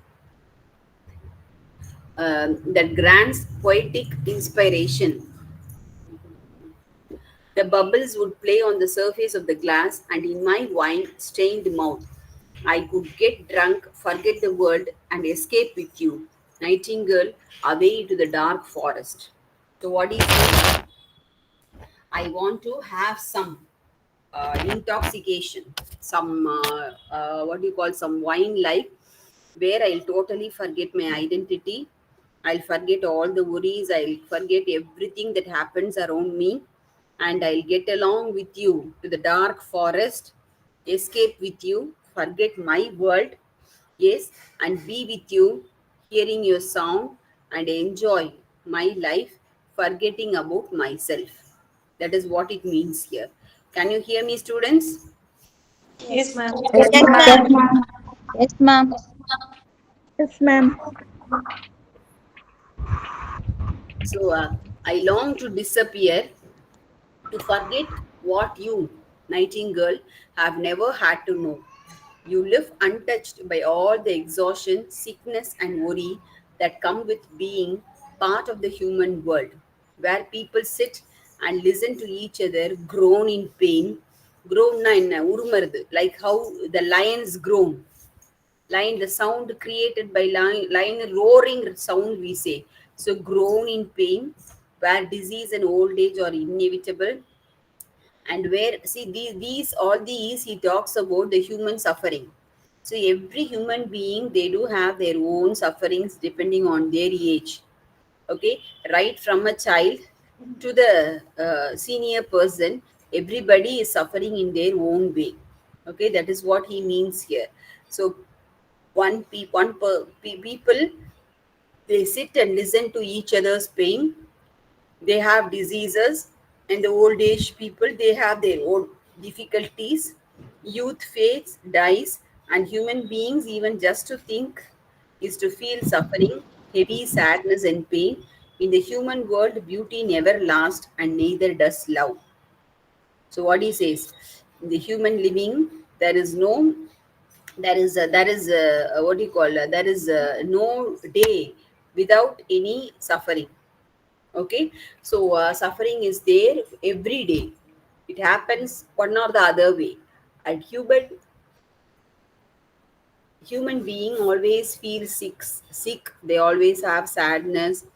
that grants poetic inspiration. The bubbles would play on the surface of the glass, and in my wine stained mouth, I could get drunk, forget the world, and escape with you, Nightingale, away to the dark forest. So, what is it? I want to have some intoxication, some what do you call, some wine like, where I'll totally forget my identity. I'll forget all the worries. I'll forget everything that happens around me, and I'll get along with you to the dark forest, escape with you, forget my world, yes, and be with you, hearing your song, and enjoy my life, forgetting about myself. That is what it means here. Can you hear me, students? Yes, ma'am. Yes, ma'am. Yes, ma'am. Yes, ma'am. So I long to disappear to forget what you, nightingale, have never had to know. You live untouched by all the exhaustion, sickness, and worry that come with being part of the human world, where people sit and listen to each other groan in pain. Groan na enna urumarudhu, like how the lions groan. Lion, the sound created by lion roaring sound, we say. So groan in pain, where disease and old age are inevitable, and where see these all these he talks about the human suffering. So every human being, they do have their own sufferings depending on their age. Okay, right from a child to the senior person, everybody is suffering in their own way. Okay, that is what he means here. So people, they sit and listen to each other's pain. They have diseases, and the old age people, they have their own difficulties. Youth fades, dies, and human beings, even just to think, is to feel suffering, heavy sadness and pain. In the human world, beauty never lasts, and neither does love. So what he says, in the human living, there is no, what do you call, there is no day without any suffering. Okay, so suffering is there every day. It happens one or the other way. And human being always feels sick. They always have sadness,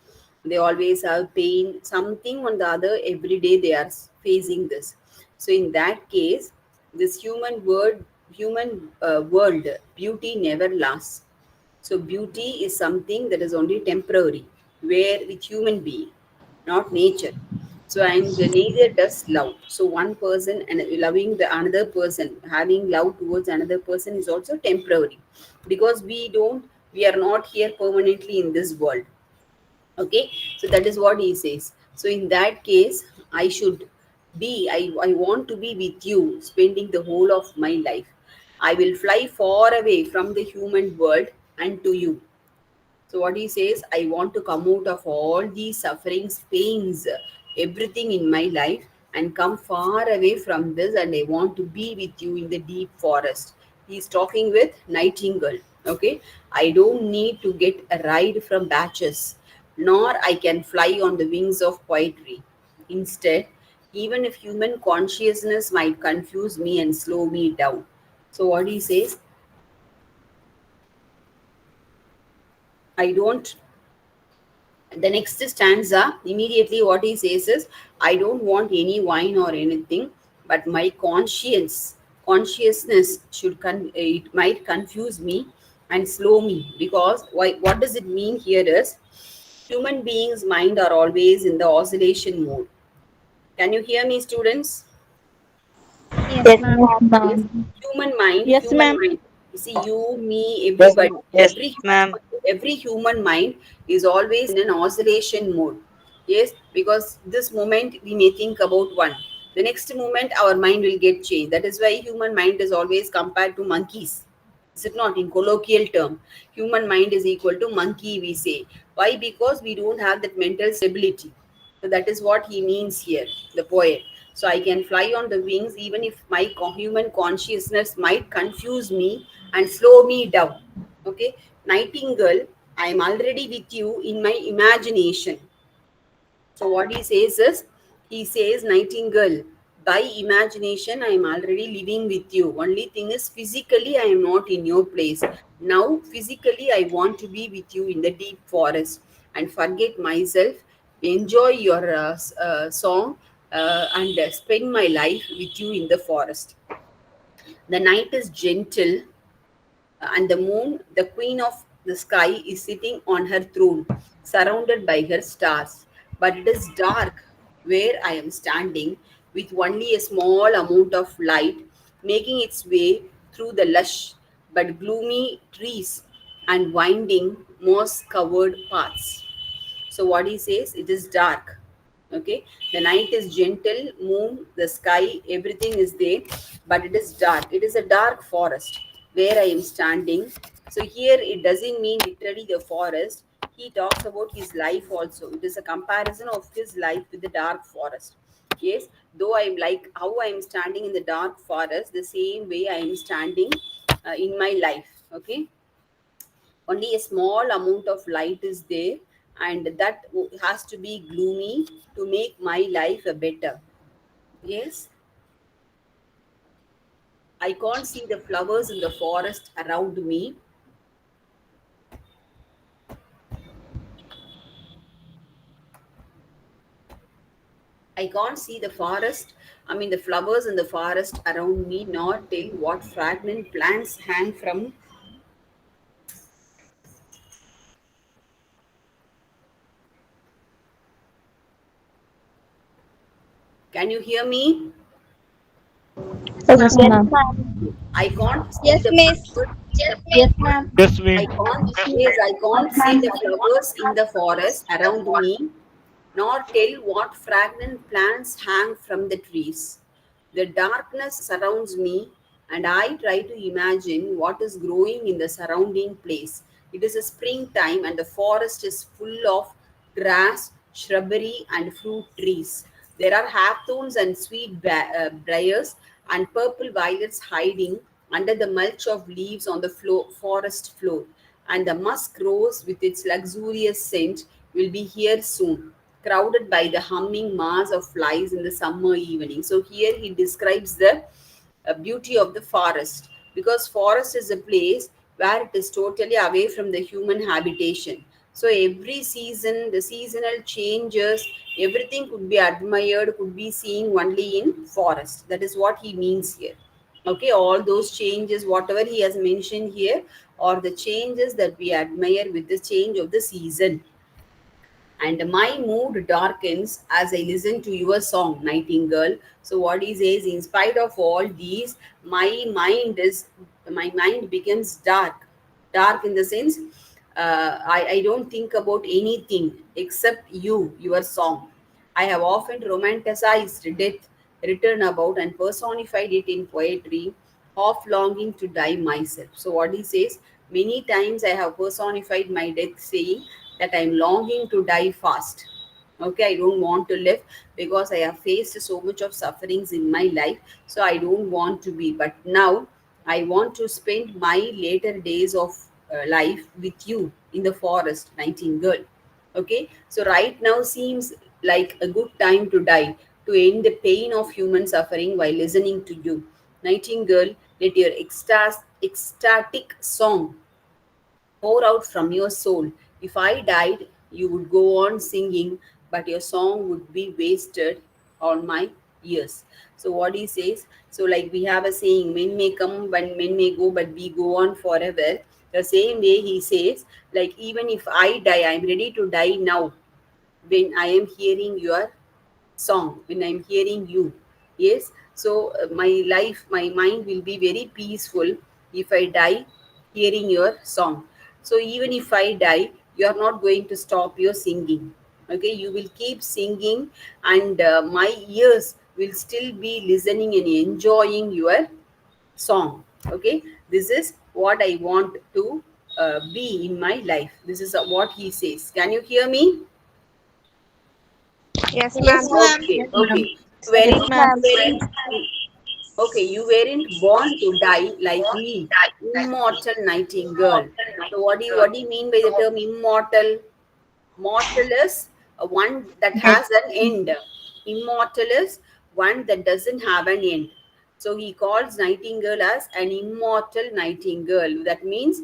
they always have pain, something on the other. Every day they are facing this. So in that case, this human world, beauty never lasts. So beauty is something that is only temporary, where with human being, not nature. So and neither does love. So one person and loving the another person, having love towards another person is also temporary, because we are not here permanently in this world. Okay, so that is what he says. So in that case, I want to be with you, spending the whole of my life. I will fly far away from the human world and to you. So what he says, I want to come out of all these sufferings, pains, everything in my life, and come far away from this, and I want to be with you in the deep forest. He's talking with Nightingale. Okay, I don't need to get a ride from batches, nor I can fly on the wings of poetry. Instead, even if human consciousness might confuse me and slow me down. So what he says, I don't the next stanza, immediately what he says is, I don't want any wine or anything, but my consciousness it might confuse me and slow me. Because why, what does it mean here is, human beings mind are always in the oscillation mode. Can you hear me, students? Yes, Yes, ma'am. human mind. You see, you, me, Yes, everybody, yes, ma'am. every human mind is always in an oscillation mode. Yes, because this moment we may think about one. The next moment our mind will get changed. That is why human mind is always compared to monkeys. Is it not, in colloquial term? Human mind is equal to monkey, we say. Why? Because we don't have that mental stability. So that is what he means here, the poet. So I can fly on the wings even if my human consciousness might confuse me and slow me down. Okay, Nightingale, I am already with you in my imagination. So what he says is, he says, Nightingale, by imagination, I am already living with you. Only thing is, physically, I am not in your place. Now, physically, I want to be with you in the deep forest and forget myself, enjoy your song, and spend my life with you in the forest. The night is gentle, and the moon, the queen of the sky, is sitting on her throne, surrounded by her stars. But it is dark where I am standing, with only a small amount of light making its way through the lush but gloomy trees and winding moss covered paths. So what he says, it is dark. Okay, the night is gentle, moon, the sky, everything is there, but it is dark. It is a dark forest where I am standing. So here it doesn't mean literally the forest. He talks about his life also. It is a comparison of his life with the dark forest. Yes, though I'm like how I'm standing in the dark forest, the same way I am standing in my life. Okay, only a small amount of light is there, and that has to be gloomy to make my life a better. Yes, I can't see the flowers in the forest around me. I can't see the forest, I mean the flowers in the forest around me, nor tell what fragrant plants hang from. Can you hear me? Yes, Yes, ma'am. ma'am. I can't see Yes, the miss. flowers. Yes, ma'am. Yes, I me. can't, yes, I can't see the flowers in the forest around me, nor tell what fragrant plants hang from the trees. The darkness surrounds me, and I try to imagine what is growing in the surrounding place. It is a springtime, and the forest is full of grass, shrubbery, and fruit trees. There are hawthorns and sweet briars and purple violets hiding under the mulch of leaves on the forest floor. And the musk rose with its luxurious scent will be here soon, crowded by the humming mass of flies in the summer evening. So here he describes the beauty of the forest, because forest is a place where it is totally away from the human habitation. So every season, the seasonal changes, everything could be admired, could be seen only in forest. That is what he means here. Okay, all those changes whatever he has mentioned here are the changes that we admire with the change of the season. And my mood darkens as I listen to your song, Nightingale. So what he says, in spite of all these, my mind becomes dark. Dark in the sense, I don't think about anything except you, your song. I have often romanticized death, written about and personified it in poetry, half longing to die myself. So, what he says, many times I have personified my death, saying that I am longing to die fast. Okay, I don't want to live because I have faced so much of sufferings in my life. So, I don't want to be. But now, I want to spend my later days of life with you in the forest, Nightingale. Okay, so right now seems like a good time to die, to end the pain of human suffering while listening to you. Nightingale, let your ecstatic song pour out from your soul. If I died, you would go on singing, but your song would be wasted on my ears. So, what he says, so like we have a saying, men may come, but men may go, but we go on forever. The same way he says, like, even if I die, I'm ready to die now when I am hearing your song, when I'm hearing you. Yes, so my life, my mind will be very peaceful if I die hearing your song. So even if I die, you are not going to stop your singing. Okay, you will keep singing, and my ears will still be listening and enjoying your song. Okay, this is what I want to be in my life. This is what he says. Can you hear me? Yes, ma'am. Yes, ma'am. Okay, Yes, okay. ma'am. You Yes, Yes, weren't, ma'am. ma'am. you weren't, okay, you weren't born to die like me, immortal nightingale. So what do you mean by the term immortal? Mortal is one that Dead. has an end. Immortal is one that doesn't have an end. So he calls Nightingale as an immortal nightingale. That means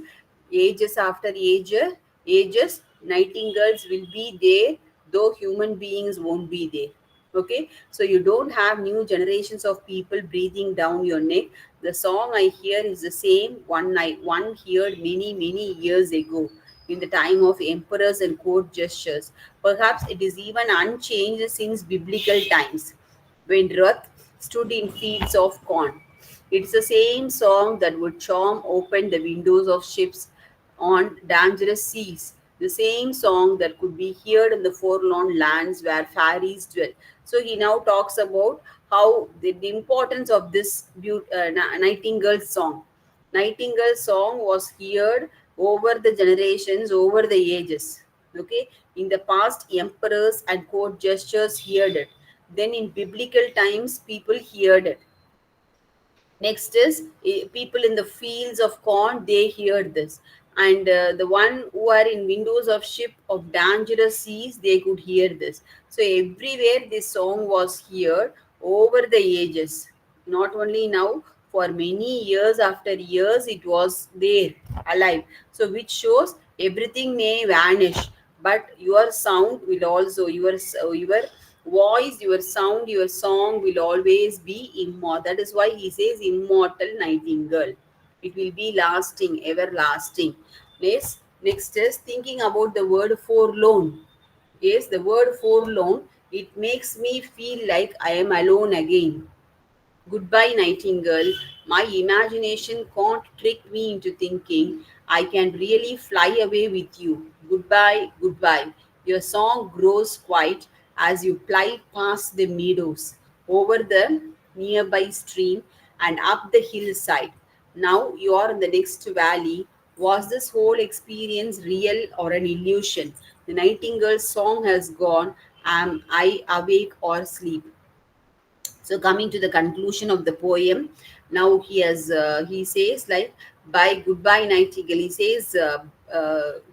ages after ages, nightingales will be there, though human beings won't be there. Okay, so you don't have new generations of people breathing down your neck. The song I hear is the same one heard many years ago, in the time of emperors and court gestures. Perhaps it is even unchanged since biblical times, when Ruth stood in fields of corn. It's the same song that would charm open the windows of ships on dangerous seas. The same song that could be heard in the forlorn lands where fairies dwell. So he now talks about how the importance of this nightingale song. Nightingale song was heard over the generations, over the ages. Okay, in the past, emperors and court gestures heard it. Then in biblical times, people heard it. Next is people in the fields of corn, they heard this. And the one who are in windows of ship of dangerous seas, they could hear this. So everywhere this song was heard over the ages. Not only now, for many years after years, it was there, alive. So which shows everything may vanish, but your sound will also, your voice, your sound, your song will always be immortal. That is why he says immortal nightingale. It will be lasting, everlasting. Yes. Next is thinking about the word forlorn. Yes, the word forlorn, it makes me feel like I am alone again. Goodbye, Nightingale. My imagination can't trick me into thinking I can really fly away with you. Goodbye, goodbye. Your song grows quiet as you fly past the meadows, over the nearby stream, and up the hillside. Now you are in the next valley. Was this whole experience real or an illusion? The nightingale's song has gone. Am I awake or asleep? So coming to the conclusion of the poem, now he says like, by goodbye nightingale, he says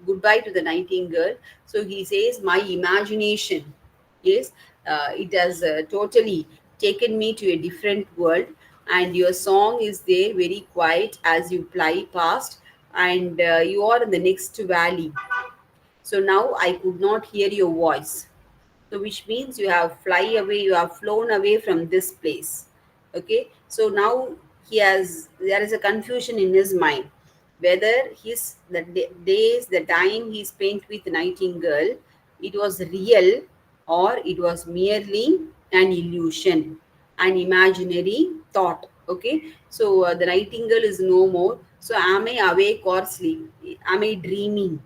goodbye to the nightingale. So he says, my imagination, yes, it has totally taken me to a different world, and your song is there very quiet as you fly past, and you are in the next valley. So now I could not hear your voice. So which means you have fly away, you have flown away from this place. Okay. So now there is a confusion in his mind whether days, the time he spent with Nightingale, it was real or it was merely an illusion, an imaginary thought. Okay. So the Nightingale is no more. So am I awake or sleep? Am I dreaming?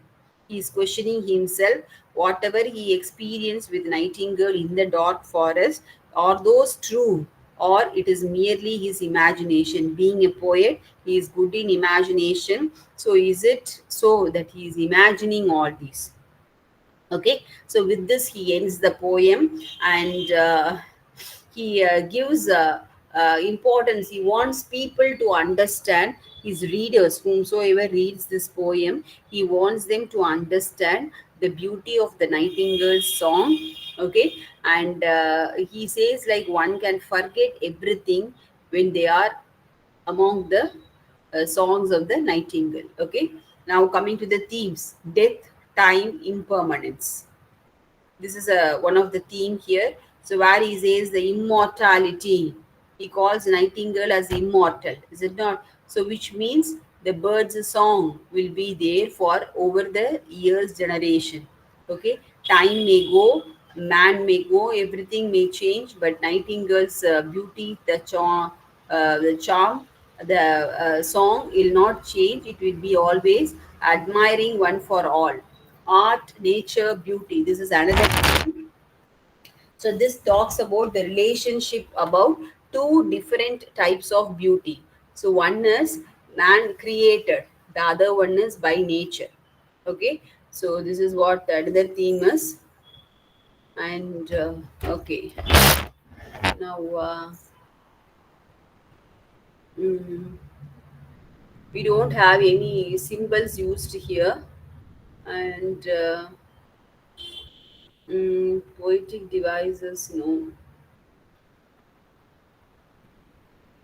He is questioning himself. Whatever he experienced with Nightingale in the dark forest, are those true, or it is merely his imagination? Being a poet, he is good in imagination. So is it so that he is imagining all these? Okay. So with this he ends the poem, and he gives importance. He wants people to understand, his readers, whomsoever reads this poem, he wants them to understand the beauty of the nightingale's song. Okay. And he says like, one can forget everything when they are among the songs of the nightingale. Okay. Now coming to the themes: death, time, impermanence. This is one of the theme here. So where he says the immortality, he calls nightingale as immortal, is it not? So which means the bird's song will be there for over the years, generation. Okay. Time may go, man may go, everything may change, but nightingale's beauty, the charm, the song will not change. It will be always admiring one for all. Art, nature, beauty, this is another theme. So this talks about the relationship about two different types of beauty. So one is man created, the other one is by nature. Okay. So this is what another theme is. And okay, now mm, we don't have any symbols used here. And poetic devices, no.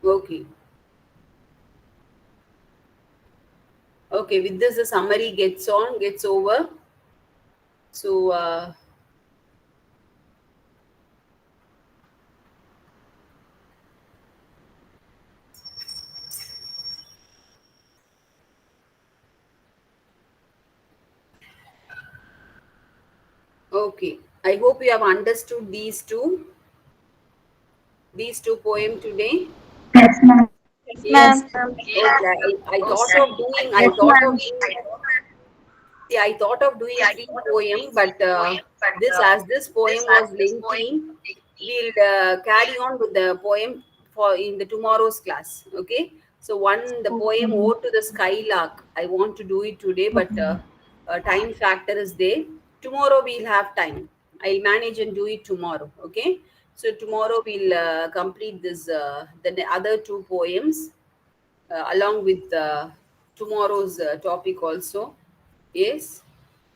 Okay. Okay, with this the summary gets over. So okay, I hope you have understood these two poem today. Yes, ma'am. Yes. Yes, ma'am. Okay. I thought of doing three poem, but this poem was lengthy, we'll carry on with the poem for in the tomorrow's class. Okay. So the poem Okay. Ode to the Skylark, I want to do it today, but time factor is there. Tomorrow we'll have time. I'll manage and do it tomorrow. Okay. So tomorrow we'll complete this the other two poems along with tomorrow's topic also. Yes.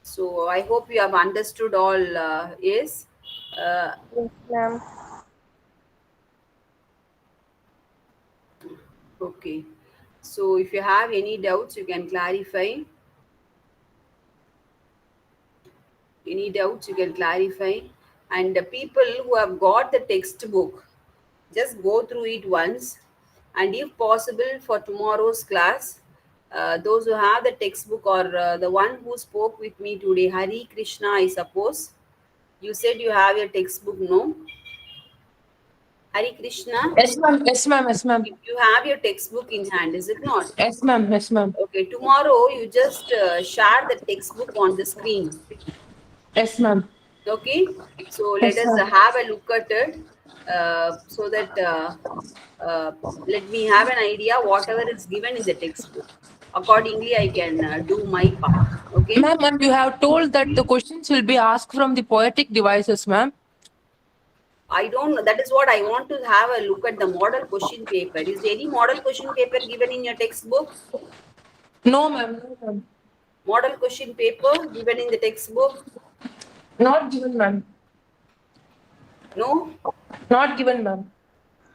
So I hope you have understood all. Yes. Yes, ma'am. Okay. So if you have any doubts, you can clarify. Any doubts, you can clarify. And the people who have got the textbook, just go through it once. And if possible, for tomorrow's class, those who have the textbook or the one who spoke with me today, Hari Krishna, I suppose. You said you have your textbook, no? Hari Krishna, Yes, ma'am. Yes, ma'am. Yes, ma'am. you have your textbook in hand, is it not? Yes, ma'am. Yes, ma'am. Okay, tomorrow you just share the textbook on the screen. Yes, ma'am. Okay, so let Yes, us ma'am. have a look at it so that let me have an idea whatever is given in the textbook. Accordingly, I can do my part. Okay. Ma'am, and you have told that the questions will be asked from the poetic devices, ma'am. I don't know. That is what I want to have a look at the model question paper. Is there any model question paper given in your textbook? No, ma'am. No, ma'am. Model question paper given in the textbook? Not given, ma'am. No? Not given, ma'am.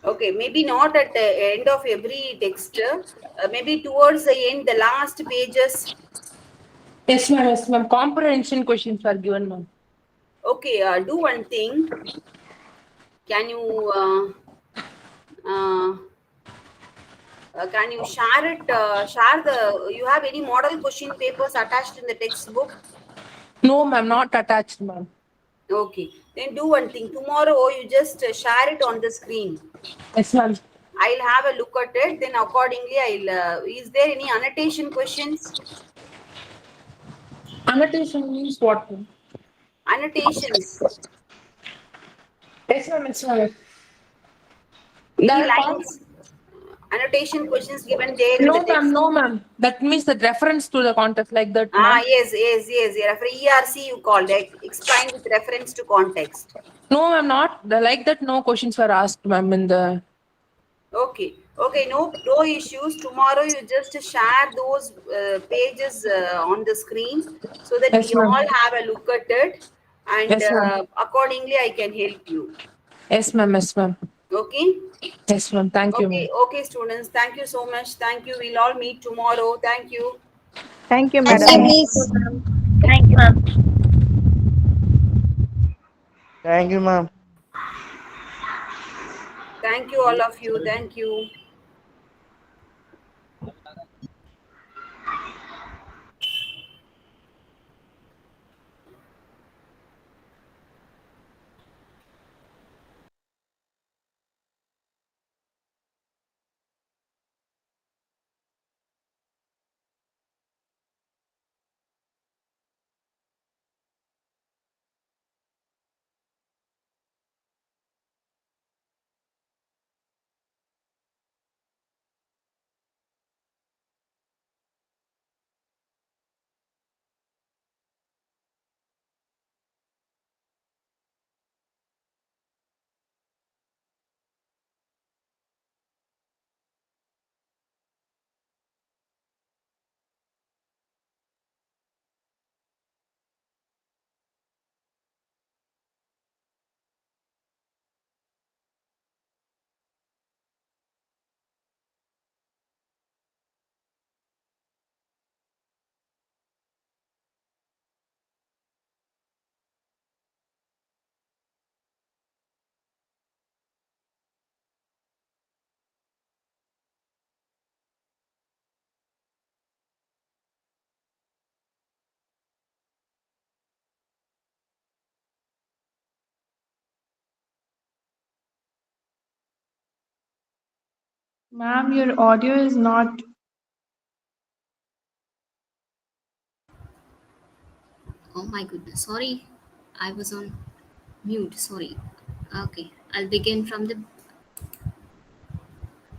Okay, maybe not at the end of every text. Maybe towards the end, the last pages. Yes, ma'am. Yes, ma'am. Comprehension questions are given, ma'am. Okay, do one thing. Can you can you share it? Share the. You have any model question papers attached in the textbook? No, ma'am. Not attached, ma'am. Okay, then do one thing. Tomorrow you just share it on the screen. Yes, ma'am. I'll have a look at it. Then accordingly, I'll. Is there any annotation questions? Annotation means what, ma'am? Annotations. Yes, ma'am. Yes, ma'am. Any There are lines? Annotation questions given there in the no, ma'am. text. No, ma'am. That means the reference to the context like that, Ah, ma'am. yes. ERC you called it. Explain with reference to context. No, ma'am. Not like that. No questions were asked, ma'am. In the Okay. Okay. No issues. Tomorrow you just share those pages on the screen so that yes, we ma'am. all have a look at it, and Yes, ma'am. accordingly I can help you. Yes, ma'am. Yes, ma'am. Okay. Yes, ma'am. Thank you, Okay. ma'am. Okay, students. Thank you so much. Thank you. We'll all meet tomorrow. Thank you. Thank you, Thank madam. you. Thank you, ma'am. Thank you, ma'am. Thank you, ma'am. Thank you, all of you. Thank you. Ma'am, your audio is not. Oh my goodness, sorry, I was on mute. Sorry. Okay, I'll begin from the.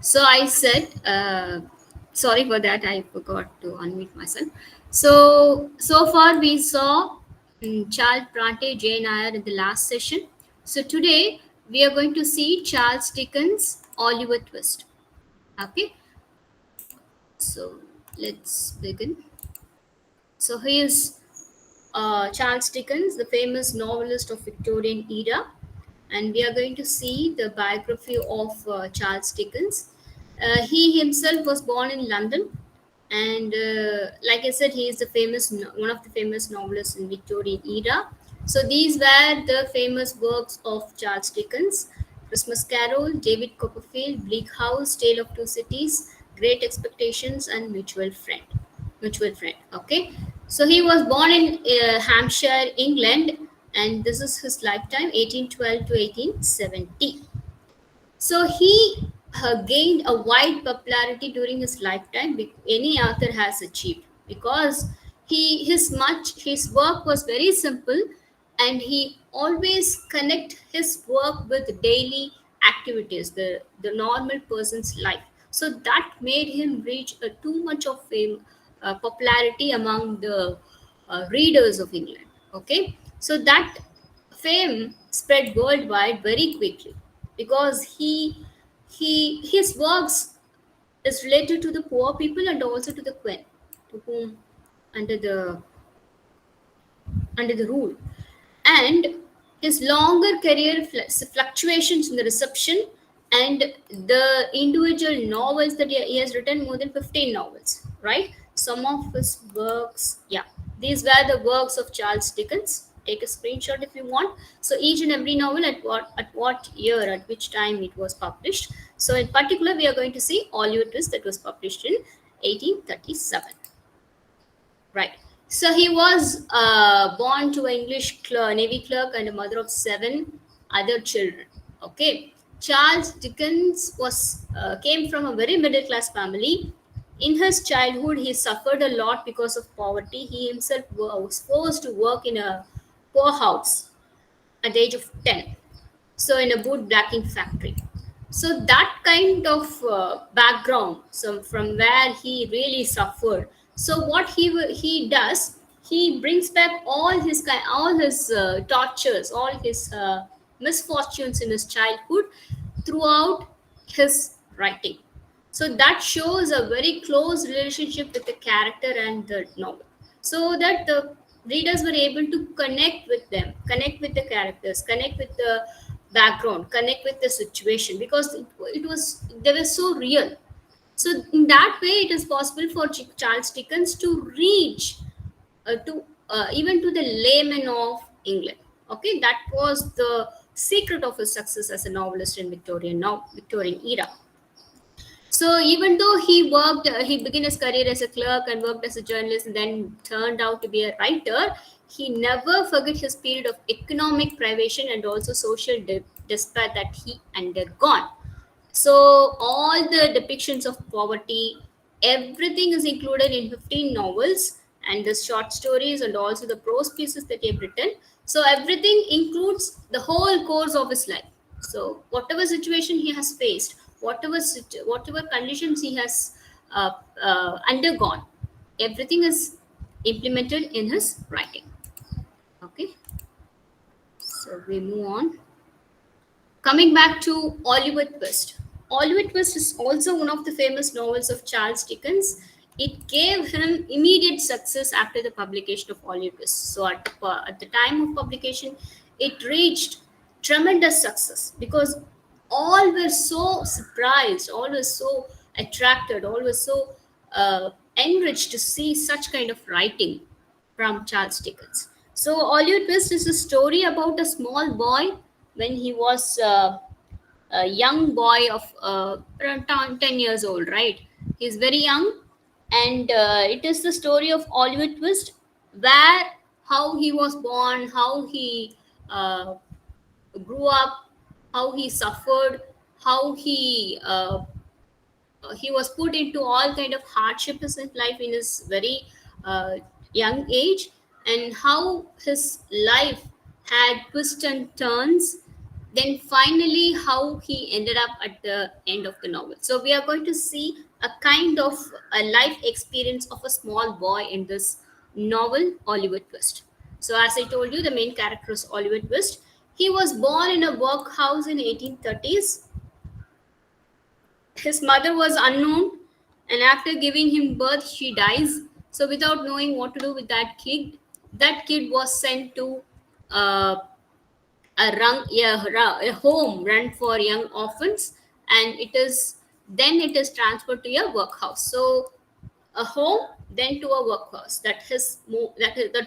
So I said, sorry for that, I forgot to unmute myself. So far we saw Charles Prante, Jane Iyer in the last session. So today we are going to see Charles Dickens' Oliver Twist. Okay, so let's begin. So here's Charles Dickens, the famous novelist of Victorian era, and we are going to see the biography of Charles Dickens. He himself was born in London, and like I said, he is the one of the famous novelists in Victorian era. So these were the famous works of Charles Dickens: Christmas Carol, David Copperfield, Bleak House, Tale of Two Cities, Great Expectations, and Mutual Friend. Mutual Friend. Okay, so he was born in Hampshire, England, and this is his lifetime, 1812 to 1870. So he gained a wide popularity during his lifetime, any author has achieved, because his work was very simple, and he always connect his work with daily activities, the normal person's life. So that made him reach too much of fame, popularity among the readers of England. Okay, so that fame spread worldwide very quickly, because his works is related to the poor people and also to the queen, to whom under the under the rule. And his longer career fluctuations in the reception, and the individual novels that he has written, more than 15 novels, right? Some of his works, yeah, these were the works of Charles Dickens. Take a screenshot if you want. So each and every novel, at what year, at which time it was published. So in particular, we are going to see Oliver Twist, that was published in 1837. Right. So he was born to an English Navy clerk and a mother of 7 other children. Okay. Charles Dickens came from a very middle class family. In his childhood, he suffered a lot because of poverty. He himself was forced to work in a poorhouse at the age of 10, so in a boot blacking factory. So that kind of background, so from where he really suffered. So what he does, he brings back all his tortures, all his misfortunes in his childhood throughout his writing. So that shows a very close relationship with the character and the novel, so that the readers were able to connect with them, connect with the characters, connect with the background, connect with the situation, because it was, they were so real. So in that way, it is possible for Charles Dickens to reach to even to the layman of England. Okay, that was the secret of his success as a novelist in Victorian era. So even though he began his career as a clerk and worked as a journalist and then turned out to be a writer, he never forgot his period of economic privation and also social despair that he undergone. So all the depictions of poverty, everything is included in 15 novels and the short stories and also the prose pieces that he have written. So everything includes the whole course of his life. So whatever situation he has faced, whatever conditions he has undergone, everything is implemented in his writing. Okay, so we move on. Coming back to Oliver Twist. Oliver Twist is also one of the famous novels of Charles Dickens. It gave him immediate success after the publication of Oliver Twist. So at the time of publication, it reached tremendous success, because all were so surprised, all were so attracted, all were so enriched to see such kind of writing from Charles Dickens. So Oliver Twist is a story about a small boy when he was a young boy of around 10 years old, right? He's very young, and it is the story of Oliver Twist, where how he was born, how he grew up, how he suffered, how he was put into all kind of hardships in life in his very young age, and how his life had twists and turns, then finally how he ended up at the end of the novel. So we are going to see a kind of a life experience of a small boy in this novel, Oliver Twist. So as I told you, the main character is Oliver Twist. He was born in a workhouse in 1830s. His mother was unknown, and after giving him birth, she dies. So, without knowing what to do with that kid was sent to uh, a home run for young orphans, and it is transferred to a workhouse. So a home, then to a workhouse. That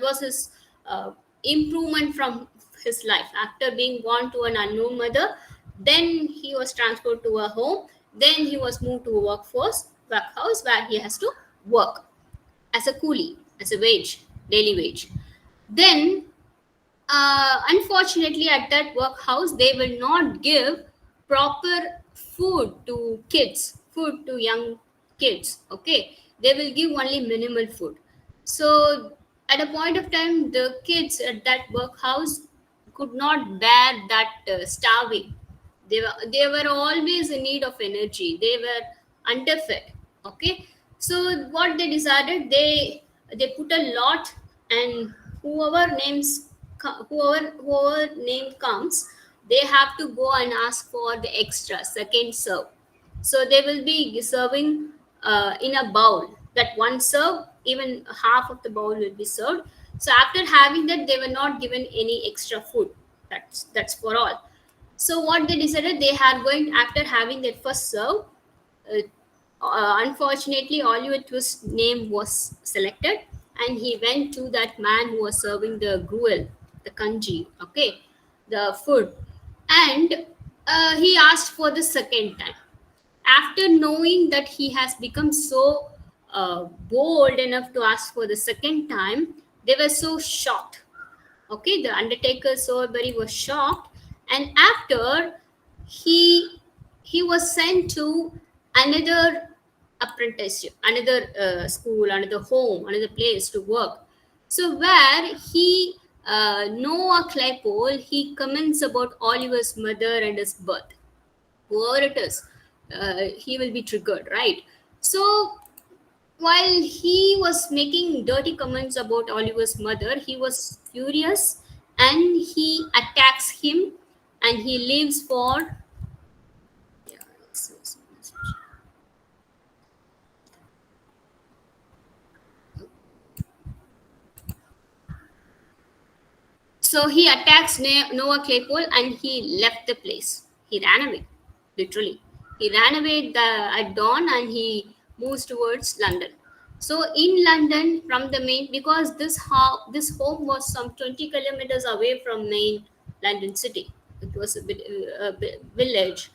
was his uh, improvement from his life. After being born to an unknown mother, then he was transferred to a home, then he was moved to a workhouse where he has to work as a coolie, as a daily wage. Then unfortunately, at that workhouse, they will not give proper food to young kids. Okay, they will give only minimal food. So, at a point of time, the kids at that workhouse could not bear that starving. They were always in need of energy. They were underfed. Okay, so what they decided, they put a lot, and whoever name comes, they have to go and ask for the extra second serve. So they will be serving in a bowl. That one serve, even half of the bowl will be served. So after having that, they were not given any extra food. That's for all. So what they decided, they had going after having that first serve. Uh, Unfortunately, Oliver Twist's name was selected, and he went to that man who was serving the gruel, the kanji, okay, the food, and he asked for the second time. After knowing that he has become so bold enough to ask for the second time, they were so shocked. Okay, the undertaker Sowerberry was shocked, and after he he was sent to another apprenticeship, another school, another home, another place to work. So where he Noah Claypole, he comments about Oliver's mother and his birth. Whoever it is, he will be triggered, right? So while he was making dirty comments about Oliver's mother, he was furious, and he attacks him, and he leaves for. Yeah, so he attacks Noah Claypole, and he left the place. He ran away, literally. He ran away at dawn, and he moves towards London. So in London, from the main, because this home was some 20 kilometers away from main London city. It was a village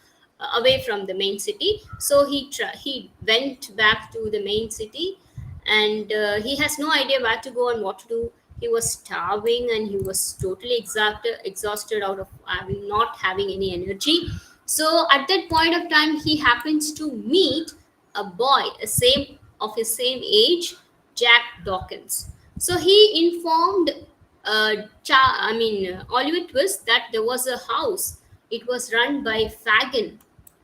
away from the main city. So he went back to the main city, and he has no idea where to go and what to do. He was starving, and he was totally exhausted out of not having any energy. So at that point of time, he happens to meet a boy, of his same age, Jack Dawkins. So he informed Oliver Twist that there was a house. It was run by Fagin.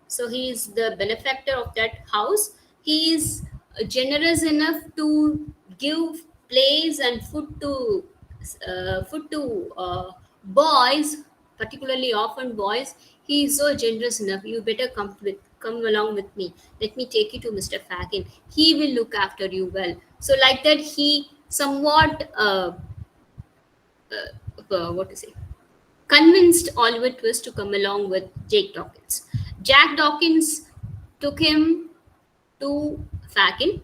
So he is the benefactor of that house. He is generous enough to give place and food to boys, particularly orphan boys. He is so generous enough. You better come along with me. Let me take you to Mr. Fagin. He will look after you well. So like that, he somewhat what to say, convinced Oliver Twist to come along with Jake Dawkins. Jack Dawkins took him to Fagin.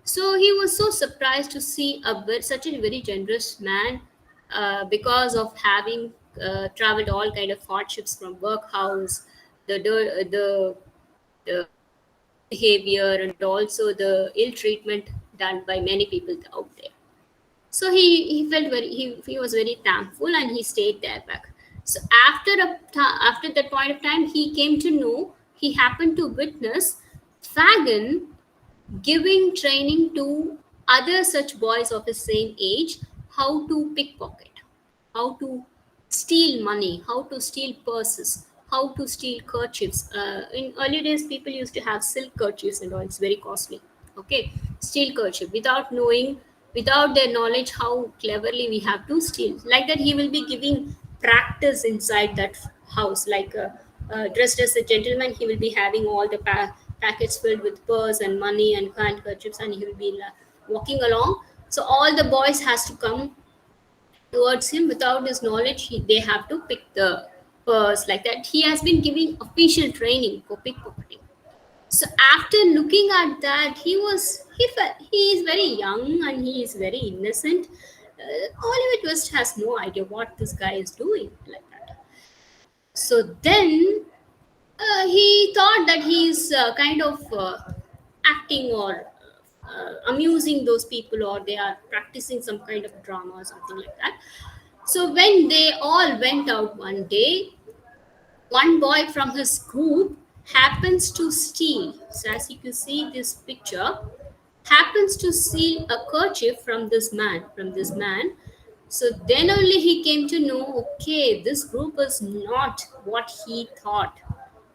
So he was so surprised to see such a very generous man, because of having traveled all kind of hardships from workhouse, the behavior, and also the ill treatment done by many people out there. So he felt he was very thankful, and he stayed there back. So after that point of time, he came to know, he happened to witness Fagin giving training to other such boys of the same age, how to pickpocket, how to steal money, how to steal purses, how to steal kerchiefs. In early days, people used to have silk kerchiefs and all. It's very costly. Okay, steal kerchief without their knowledge how cleverly we have to steal. Like that, he will be giving practice inside that house. Like dressed as a gentleman, he will be having all the packets filled with purse and money and handkerchiefs, and he will be walking along. So all the boys has to come towards him. Without his knowledge, they have to pick the purse like that. He has been giving official training for pickpocketing. So after looking at that, he felt he is very young and he is very innocent. Oliver Twist has no idea what this guy is doing like that. So then he thought that he's kind of acting or amusing those people, or they are practicing some kind of drama or something like that. So when they all went out one day, one boy from his group happens to steal. So as you can see this picture, happens to steal a kerchief from this man. So then only he came to know, okay, this group is not what he thought.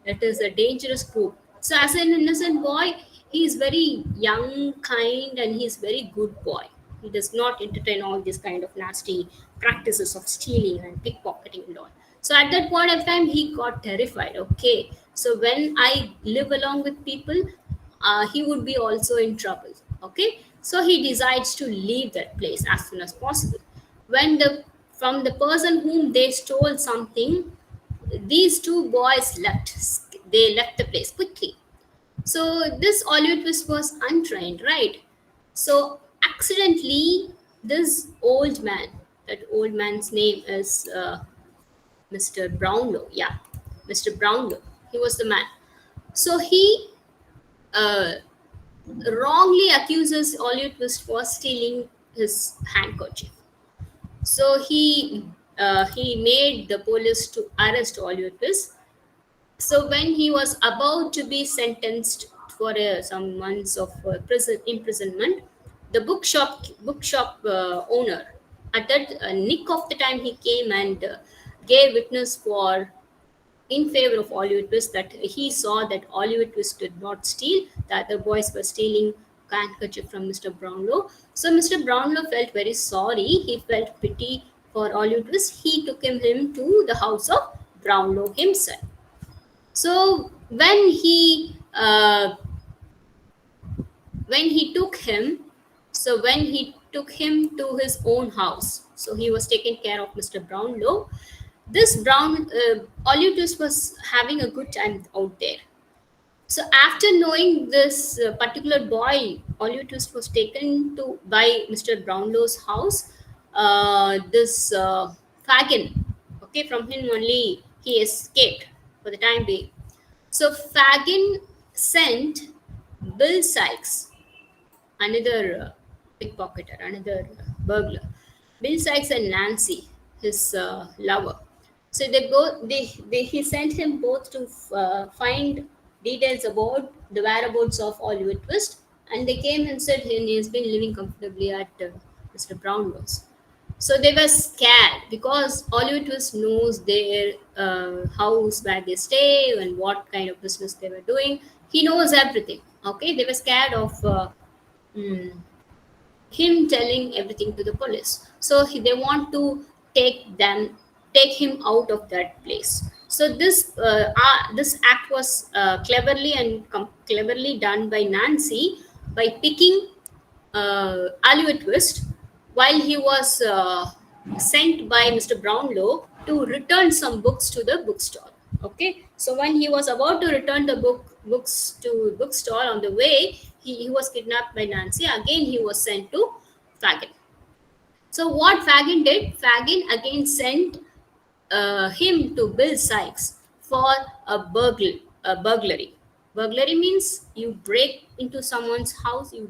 It is a dangerous group. So as an innocent boy, he is very young, kind, and he is very good boy. He does not entertain all these kind of nasty practices of stealing and pickpocketing and all. So at that point of time, he got terrified. Okay, so when I live along with people, he would be also in trouble. Okay, so he decides to leave that place as soon as possible. When the from the person whom they stole something, these two boys left. They left the place quickly. So this Oliver Twist was untrained, right? So accidentally, this old man, that old man's name is Mr. Brownlow. Yeah, Mr. Brownlow. He was the man. So he uh, wrongly accuses Oliver Twist for stealing his handkerchief. So he made the police to arrest Oliver Twist. So when he was about to be sentenced for some months of prison imprisonment, the bookshop owner, at that nick of the time, he came and gave witness for in favor of Oliver Twist, that he saw that Oliver Twist did not steal, the other boys were stealing handkerchief from Mr. Brownlow. So Mr. Brownlow felt very sorry. He felt pity for Oliver Twist. He took him to the house of Brownlow himself. So when he took him, to his own house, so he was taking care of Mr. Brownlow. This Oliver Twist was having a good time out there. So after knowing this particular boy, Oliver Twist was taken to by Mr. Brownlow's house. This Fagin, okay, from him only he escaped for the time being. So Fagin sent Bill Sykes, another pickpocketer, another burglar. Bill Sykes and Nancy, his lover. So he sent him both to find details about the whereabouts of Oliver Twist, and they came and said he has been living comfortably at Mr. Brownlow's. So they were scared because Oliver Twist knows their house, where they stay, and what kind of business they were doing. He knows everything. Okay, they were scared of mm, him telling everything to the police. So they want to take him out of that place. So this act was cleverly done by Nancy by picking Oliver Twist while he was sent by Mr. Brownlow to return some books to the bookstore. Okay, so when he was about to return the books to bookstore, on the way he was kidnapped by Nancy. Again, he was sent to Fagin. So what Fagin did? Fagin again sent him to Bill Sykes for a burglary. Burglary means you break into someone's house, you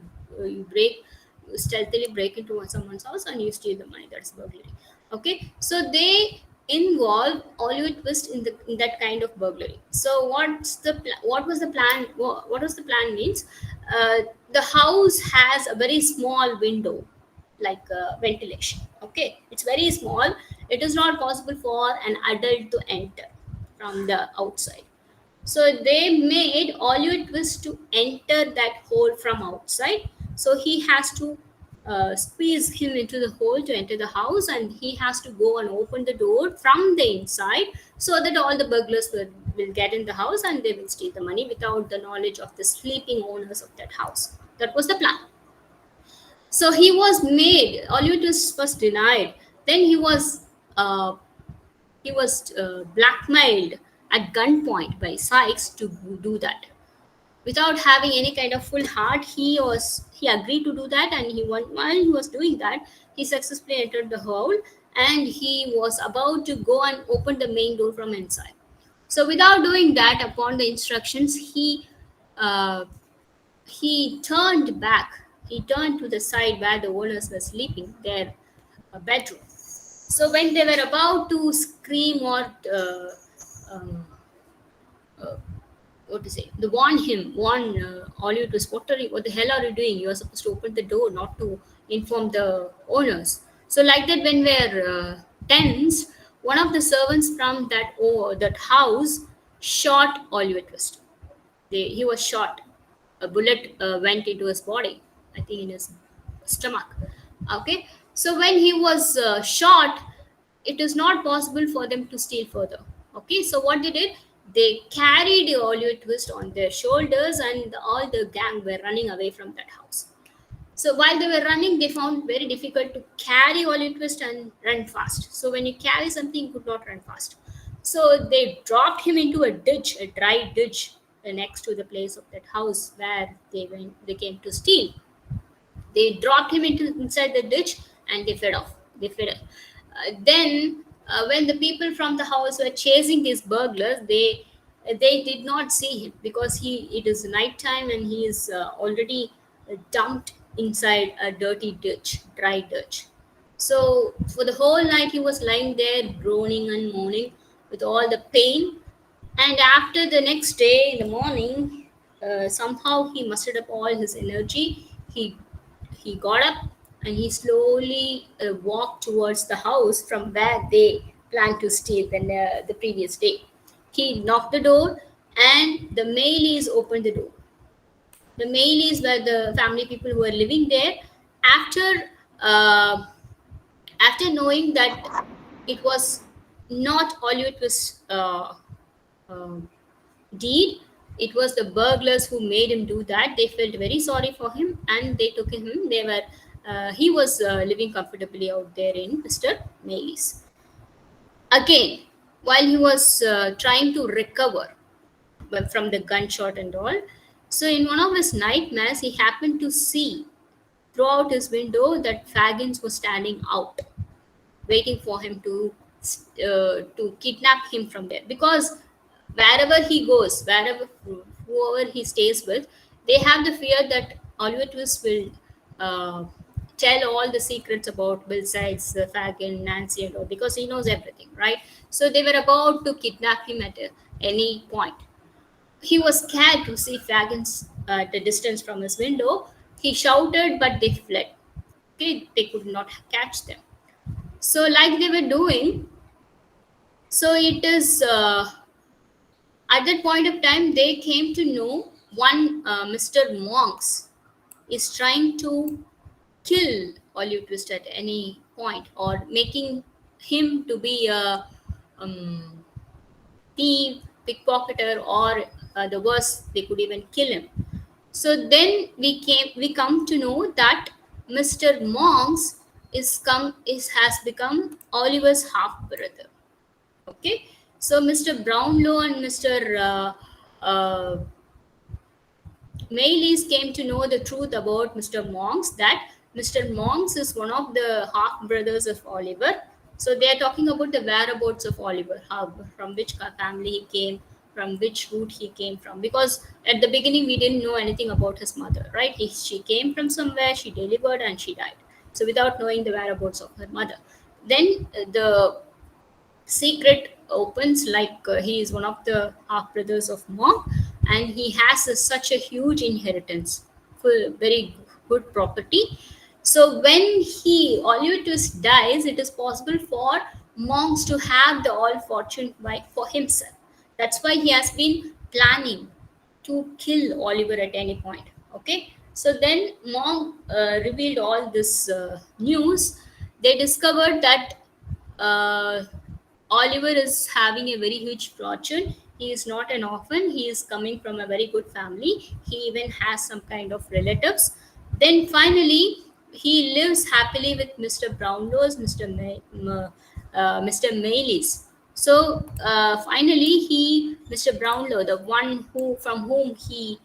stealthily break into someone's house and you steal the money. That's burglary. Okay, so they involve Oliver Twist in that kind of burglary. So what was the plan? What was the plan means? The house has a very small window, like ventilation. Okay, it's very small. It is not possible for an adult to enter from the outside. So they made Oliver Twist to enter that hole from outside. So he has to squeeze him into the hole to enter the house, and he has to go and open the door from the inside so that all the burglars will get in the house and they will steal the money without the knowledge of the sleeping owners of that house. That was the plan. So he was made. Olivitus was denied. Then he was blackmailed at gunpoint by Sykes to do that. Without having any kind of full heart, he agreed to do that, and while he was doing that, he successfully entered the hall, and he was about to go and open the main door from inside. So without doing that, upon the instructions, uh, he turned back. He turned to the side where the owners were sleeping, their bedroom. So when they were about to scream or um, uh, what to say, they warn Olivier, what the hell are you doing? You are supposed to open the door, not to inform the owners. So like that, when we're tense, one of the servants from that house shot Oliver Twist. He was shot. A bullet went into his body, I think in his stomach. Okay, so when he was shot, it is not possible for them to steal further. Okay, so what they did, they carried the Oliver Twist on their shoulders, and all the gang were running away from that house. So while they were running, they found very difficult to carry Olive Twist and run fast. So when you carry something, you could not run fast. So they dropped him into a ditch, a dry ditch, next to the place of that house where they came to steal. They dropped him into inside the ditch, and they fed off. They fed. Then, when the people from the house were chasing these burglars, they did not see him because it is night time, and he is already dumped inside a dirty ditch, dry ditch. So for the whole night, he was lying there groaning and moaning with all the pain. And after the next day in the morning, somehow he mustered up all his energy. He got up, and he slowly walked towards the house from where they planned to steal the previous day. He knocked the door, and the Maileys opened the door. The Maileys were the family people who were living there. After uh, after knowing that it was not Olivier uh, deed, it was the burglars who made him do that. They felt very sorry for him, and they took him. He was living comfortably out there in Mr. May's. Again, while he was trying to recover from the gunshot and all, so in one of his nightmares, he happened to see throughout his window that Fagins was standing out, waiting for him to kidnap him from there. Because wherever he goes, whoever he stays with, they have the fear that Oliver Twist will uh, tell all the secrets about Bill Sykes, Fagin, Nancy, and all, because he knows everything, right? So they were about to kidnap him at any point. He was scared to see Fagins at a distance from his window. He shouted, but they fled. Okay, they could not catch them. So, like they were doing, so it is at that point of time they came to know one Mr. Monks is trying to kill Olive Twist at any point, or making him to be a thief, pickpocketer, or the worst, they could even kill him. So then we come to know that Mr. Monks has become Oliver's half brother. Okay, so Mr. Brownlow and Mr. Mayleys came to know the truth about Mr. Monks, that Mr. Monks is one of the half brothers of Oliver. So they are talking about the whereabouts of Oliver, from which family he came, from which route he came from. Because at the beginning we didn't know anything about his mother, right? She came from somewhere, she delivered, and she died. So without knowing the whereabouts of her mother, then the secret opens, like he is one of the half brothers of Monk, and he has such a huge inheritance, full very good property. So when Oliver Twist dies, it is possible for Monks to have the all fortune for himself. That's why he has been planning to kill Oliver at any point. Okay, So then Monk revealed all this news. They discovered that uh, Oliver is having a very huge fortune. He is not an orphan. He is coming from a very good family. He even has some kind of relatives. Then finally, he lives happily with Mr. Brownlow's Mr. Maylis. So finally, Mr. Brownlow, the one who from whom he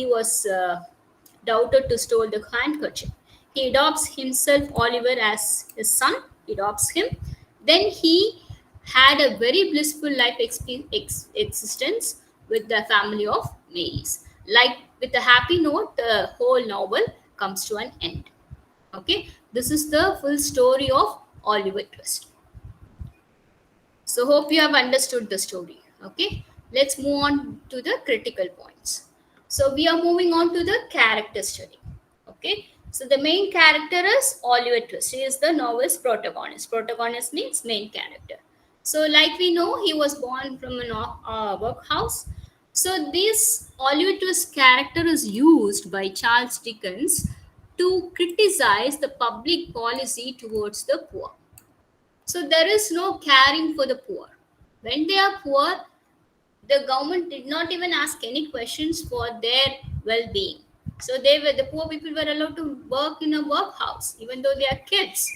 was doubted to steal the handkerchief. He adopts himself, Oliver, as his son. He adopts him. Then he had a very blissful life existence with the family of Maylis. Like with a happy note, the whole novel comes to an end. Okay, this is the full story of Oliver Twist. So hope you have understood the story. Okay, let's move on to the critical points. So we are moving on to the character study. Okay, so the main character is Oliver Twist. He is the novel's protagonist. Protagonist means main character. So like we know, he was born from a workhouse. So this Oliver Twist character is used by Charles Dickens to criticize the public policy towards the poor. So there is no caring for the poor. When they are poor, the government did not even ask any questions for their well-being. So the poor people were allowed to work in a workhouse, even though they are kids.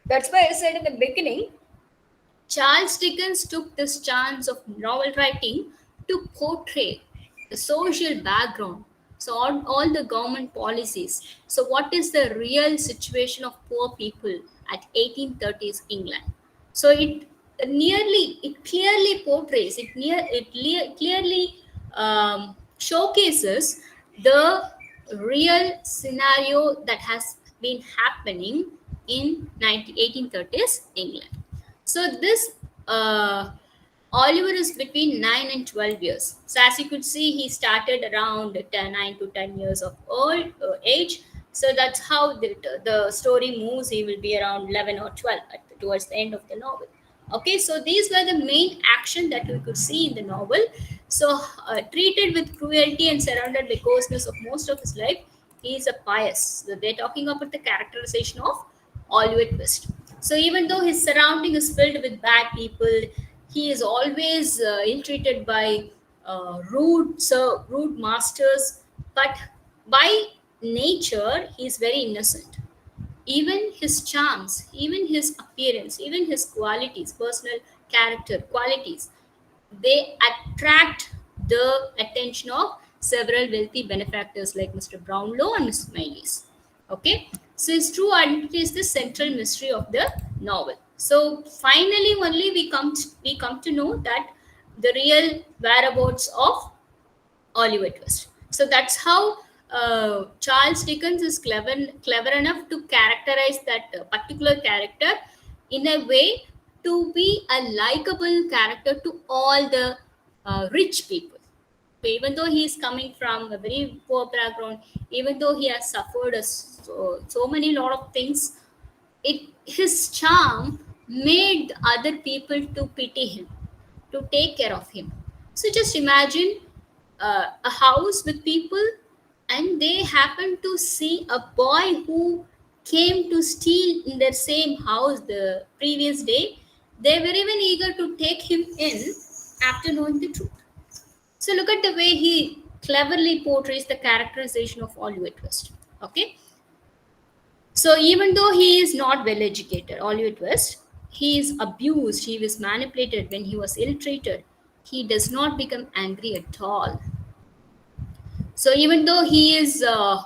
That's why I said in the beginning, Charles Dickens took this chance of novel writing to portray the social background. So all the government policies. So what is the real situation of poor people at 1830s England? So it clearly portrays, clearly showcases the real scenario that has been happening in 1830s England. So this Oliver is between 9 and 12 years. So as you could see, he started around 9 to 10 years of age. So that's how the story moves. He will be around 11 or 12 towards the end of the novel. Okay, so these were the main action that we could see in the novel. So treated with cruelty and surrounded by coarseness of most of his life, he is a pious. So they're talking about the characterization of Oliver Twist. So even though his surrounding is filled with bad people, he is always ill-treated by rude masters. But by nature, he is very innocent. Even his charms, even his appearance, even his qualities, personal character qualities, they attract the attention of several wealthy benefactors like Mr. Brownlow and Miss Maylis. Okay, so his true identity is the central mystery of the novel. So finally, only we come to know that the real whereabouts of Oliver Twist. So that's how Charles Dickens is clever enough to characterize that particular character in a way to be a likable character to all the rich people. So even though he is coming from a very poor background, even though he has suffered so many lot of things, his charm made other people to pity him, to take care of him. So just imagine a house with people, and they happen to see a boy who came to steal in their same house the previous day. They were even eager to take him in after knowing the truth. So look at the way he cleverly portrays the characterization of Oliver Twist. Okay. So even though he is not well educated, Oliver Twist, he is abused, he was manipulated when he was ill treated. He does not become angry at all. So even though he is uh,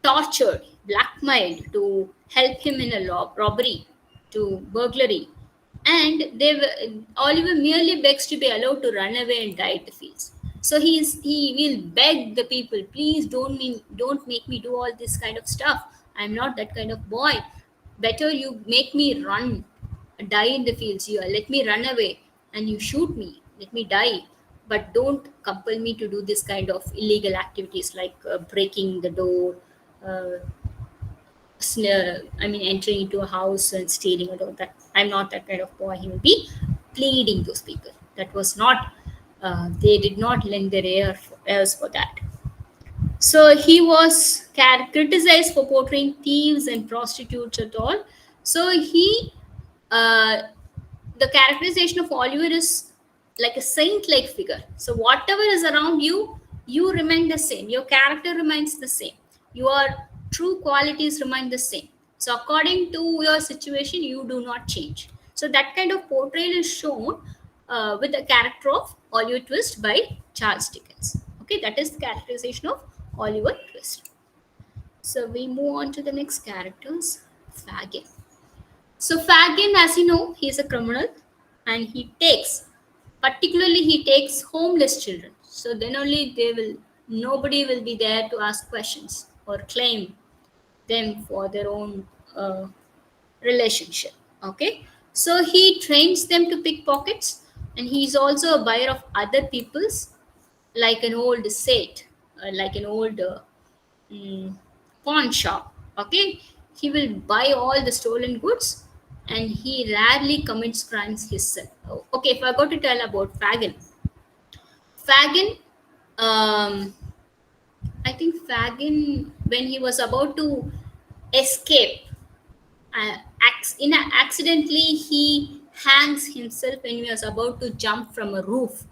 tortured, blackmailed to help him in a robbery, to burglary, and Oliver merely begs to be allowed to run away and die at the fields. So he will beg the people, please don't make me do all this kind of stuff. I'm not that kind of boy. Better you make me run, die in the fields. You let me run away, and you shoot me. Let me die, but don't compel me to do this kind of illegal activities like breaking the door. Uh, entering into a house and stealing and all that. I'm not that kind of boy. He will be pleading those people. That was not. They did not lend their ears for that. So he was criticized for portraying thieves and prostitutes at all. So uh, the characterization of Oliver is like a saint-like figure. So whatever is around you, you remain the same. Your character remains the same. Your true qualities remain the same. So according to your situation, you do not change. So that kind of portrayal is shown with the character of Oliver Twist by Charles Dickens. Okay, that is the characterization of Oliver Twist. So we move on to the next characters, Fagin. So Fagin, as you know, he is a criminal, and particularly he takes homeless children. So then only nobody will be there to ask questions or claim them for their own relationship. Okay, so he trains them to pick pockets, and he is also a buyer of other people's, like an old sate, like an old mm, pawn shop. Okay, he will buy all the stolen goods, and he rarely commits crimes himself. Okay, if I got to tell about Fagin, um, I think Fagin, when he was about to escape, accidentally he hangs himself when he was about to jump from a roof,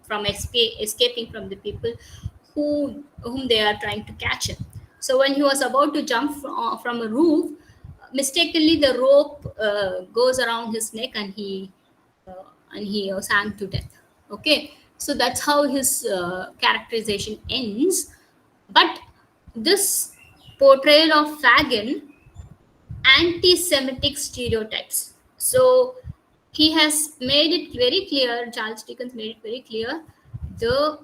from escaping from the people whom they are trying to catch him. So when he was about to jump from a roof, mistakenly the rope goes around his neck, and he was hanged to death. Okay, so that's how his characterization ends. But this portrayal of Fagin anti-Semitic stereotypes. So he has made it very clear, Charles Dickens made it very clear, the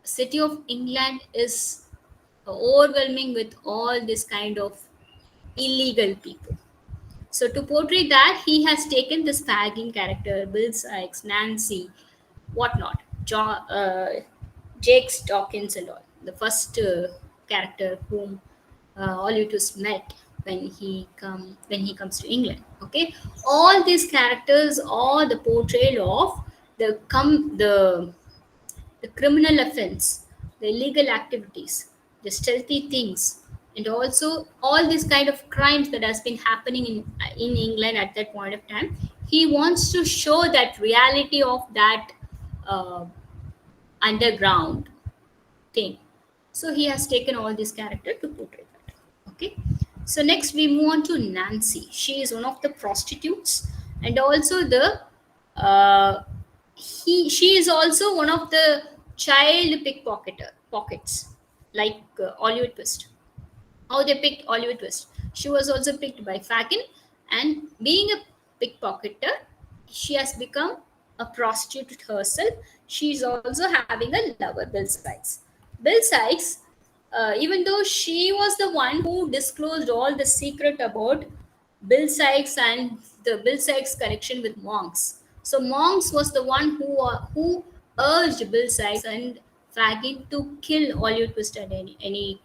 city of England is overwhelming with all this kind of illegal people. So to portray that, he has taken this fagging character, Bill Sykes, Nancy, whatnot, Jake Dawkins and all. The first character whom Oliver Twist met when he comes to England. Okay, all these characters are the portrayal of the criminal offense, the illegal activities, the stealthy things, and also all these kind of crimes that has been happening in England at that point of time. He wants to show that reality of that uh, underground thing. So he has taken all this character to portray that. Okay. So next we move on to Nancy. She is one of the prostitutes, and also the she is also one of the child pockets, like Oliver Twist. How they picked Oliver Twist. She was also picked by Fagin, and being a pickpocketer, she has become a prostitute herself. She is also having a lover, Bill Sykes. Bill Sykes, even though she was the one who disclosed all the secret about Bill Sykes and the Bill Sykes connection with Monks. So Monks was the one who urged Bill Sykes and Fagin to kill Oliver Twist at any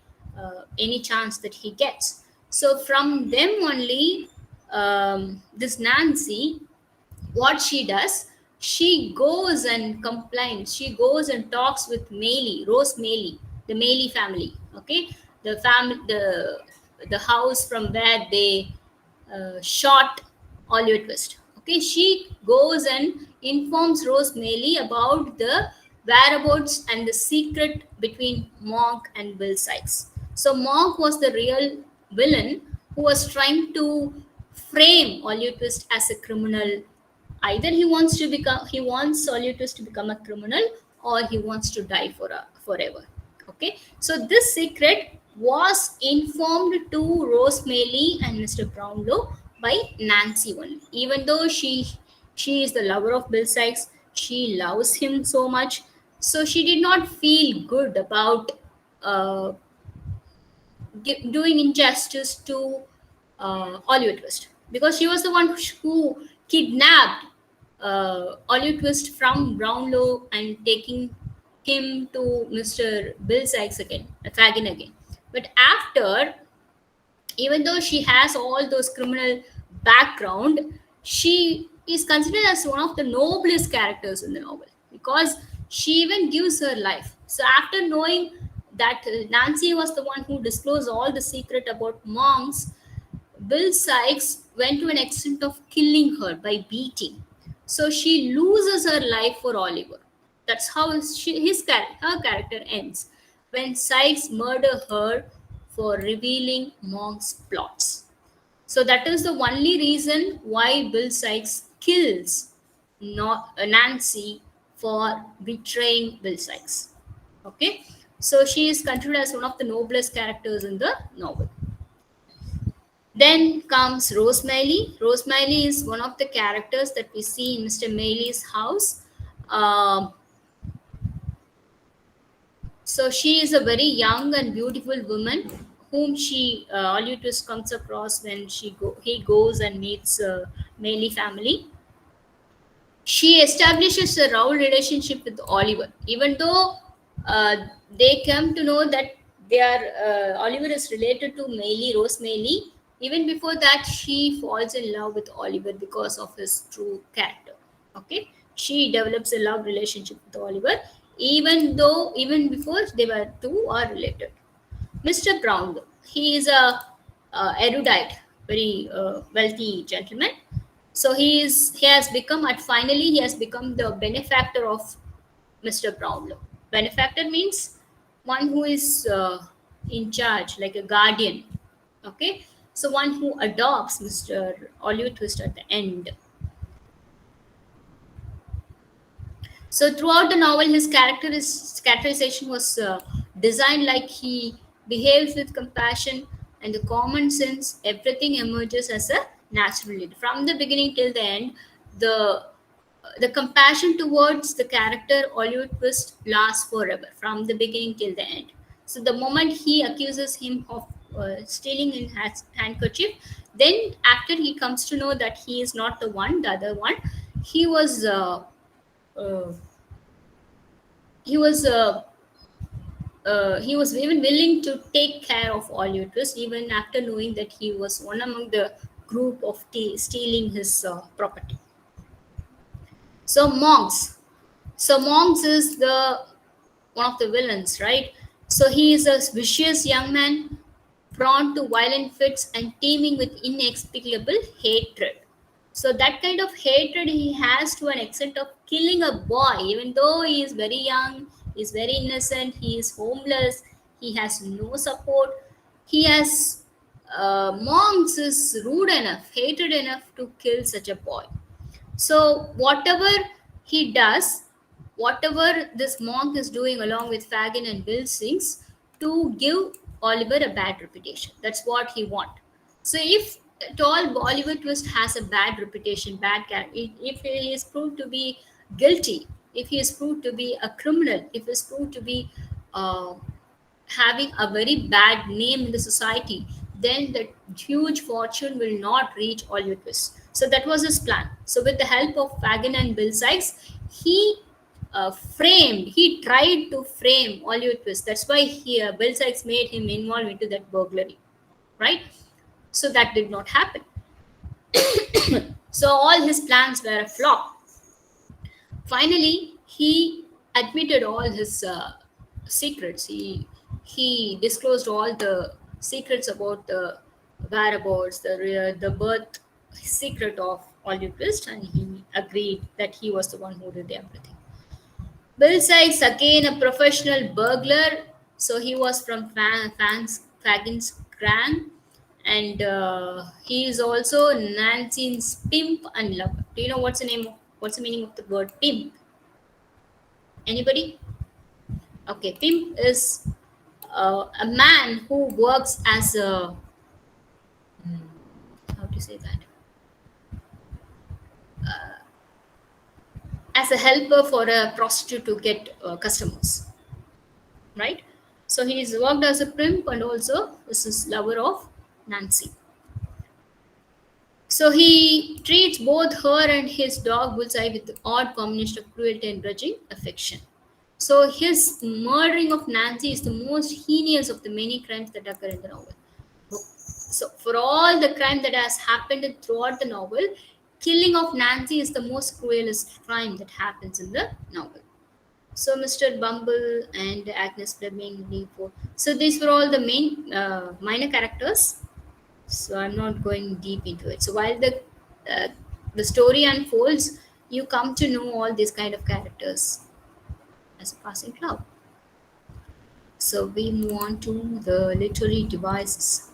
chance that he gets. So from them only, this Nancy, what she does, she goes and complains. She goes and talks with Rose Maley, the Maley family. Okay, the house from where they shot Oliver Twist. Okay, she goes and informs Rose Maley about the whereabouts and the secret between Monk and Bill Sykes. So Monk was the real villain who was trying to frame Oliver Twist as a criminal. Either he wants Oliver Twist to become a criminal, or he wants to die forever. Okay, so this secret was informed to Rose Maley and Mr. Brownlow by Nancy only. Even though she is the lover of Bill Sykes, she loves him so much, so she did not feel good about uh, doing injustice to Oliver Twist, because she was the one who kidnapped Oliver Twist from Brownlow and taking him to Mr. Bill Sykes again, Fagin again. But after, even though she has all those criminal background, she is considered as one of the noblest characters in the novel, because she even gives her life. So after knowing that Nancy was the one who disclosed all the secret about monks, Bill Sykes went to an extent of killing her by beating. So she loses her life for Oliver. That's how her character ends when Sykes murder her for revealing Monk's plots. So that is the only reason why Bill Sykes kills Nancy for betraying Bill Sykes. Okay, so she is considered as one of the noblest characters in the novel. Then comes Rose Miley. Rose Miley is one of the characters that we see in Mr. Miley's house. Um, so she is a very young and beautiful woman whom she Alutus comes across when he goes and meets Miley family. She establishes a row relationship with Oliver, even though they come to know that Oliver is related to Rose Miley. Even before that, she falls in love with Oliver because of his true character. Okay, she develops a love relationship with Oliver, even before they were two are related. Mr. Brownlow, he is a erudite, very wealthy gentleman. So he has become finally he has become the benefactor of Mr. Brownlow. Benefactor means one who is in charge, like a guardian. Okay, so one who adopts Mr. Oliver Twist at the end. So throughout the novel, his characterization was designed like he behaves with compassion and the common sense. Everything emerges as a natural lead. From the beginning till the end, the compassion towards the character Oliver Twist lasts forever, from the beginning till the end. So the moment he accuses him of stealing his handkerchief, then after he comes to know that he is not the other one, he was. Uh, he was he was even willing to take care of Oliver Twist even after knowing that he was one among the group of stealing his property. So Monks is the one of the villains, right? So he is a vicious young man prone to violent fits and teeming with inexplicable hatred. So that kind of hatred he has to an extent of killing a boy, even though he is very young, he is very innocent, he is homeless, he has no support. He has Monks is rude enough, hated enough to kill such a boy. So whatever he does, whatever this monk is doing along with Fagin and Bill Sings to give Oliver a bad reputation. That's what he want. So if at all Oliver Twist has a bad reputation, bad character, if he is proved to be guilty, if he is proved to be a criminal, if he is proved to be having a very bad name in the society, then the huge fortune will not reach Oliver Twist. So that was his plan. So with the help of Fagin and Bill Sykes, he he tried to frame Oliver Twist. That's why Bill Sykes made him involved into that burglary, right? So that did not happen. So all his plans were a flop. Finally, he admitted all his secrets. He disclosed all the secrets about the whereabouts, the birth secret of Oliver Twist, and he agreed that he was the one who did everything. Bill Sykes, again a professional burglar, so he was from Fagin's clan, and he is also Nancy's pimp and lover. Do you know what's the meaning of the word pimp? Anybody? Okay, pimp is a man who works as a how to say that as a helper for a prostitute to get customers, right? So he's worked as a pimp and also is his lover of Nancy. So he treats both her and his dog Bullseye with the odd combination of cruelty and grudging affection. So his murdering of Nancy is the most heinous of the many crimes that occur in the novel. So for all the crime that has happened throughout the novel, killing of Nancy is the most cruelest crime that happens in the novel. So Mr. Bumble and Agnes Fleming, Leopold. So these were all the main minor characters. So I'm not going deep into it. So while uh, the story unfolds, you come to know all these kind of characters as a passing cloud. So we move on to the literary devices.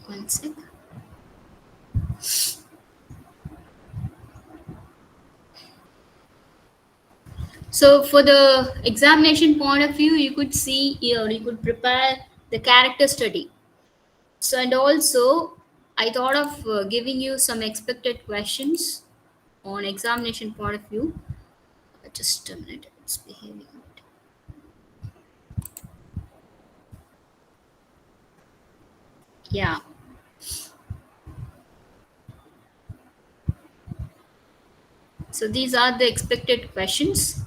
One sec. So for the examination point of view, you could see here, you could prepare the character study. So and also, I thought of giving you some expected questions on examination point of view. Just a minute, it's behaving. Yeah. So these are the expected questions.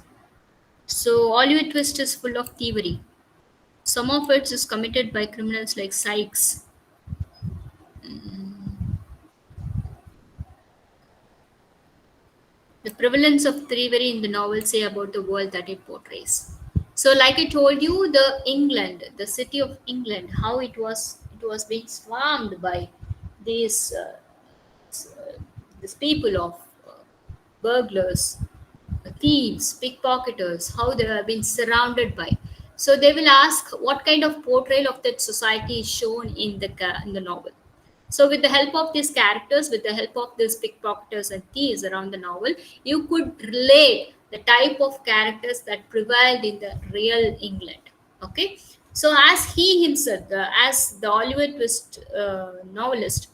So Oliver Twist is full of thievery. Some of it is committed by criminals like Sykes. The prevalence of thievery in the novel say about the world that it portrays. So, like I told you, the England, the city of England, how it was being swarmed by these these people of burglars, thieves, pickpocketers, how they have been surrounded by. So they will ask what kind of portrayal of that society is shown in the novel. So with the help of these characters, with the help of these pickpocketers and thieves around the novel, you could relate the type of characters that prevailed in the real England. Okay. So as he himself, as the Oliver Twist novelist,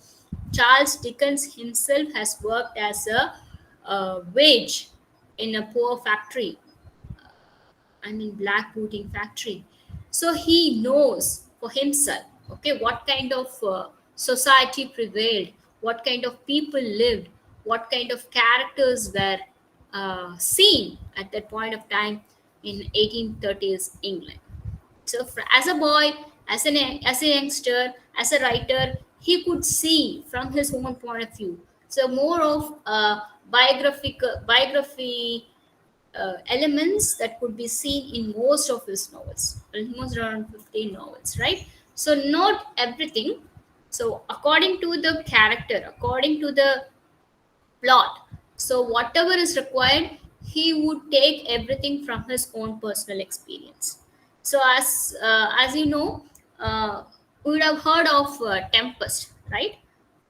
Charles Dickens himself has worked as a wage in a poor factory, I mean black booting factory. So he knows for himself, okay, what kind of society prevailed, what kind of people lived, what kind of characters were seen at that point of time in 1830s England. So as a boy, as a youngster, as a writer, he could see from his own point of view. So more of biography elements that could be seen in most of his novels, almost around 15 novels, right? So not everything. So according to the character, according to the plot, so whatever is required, he would take everything from his own personal experience. So as you know, we would have heard of Tempest, right?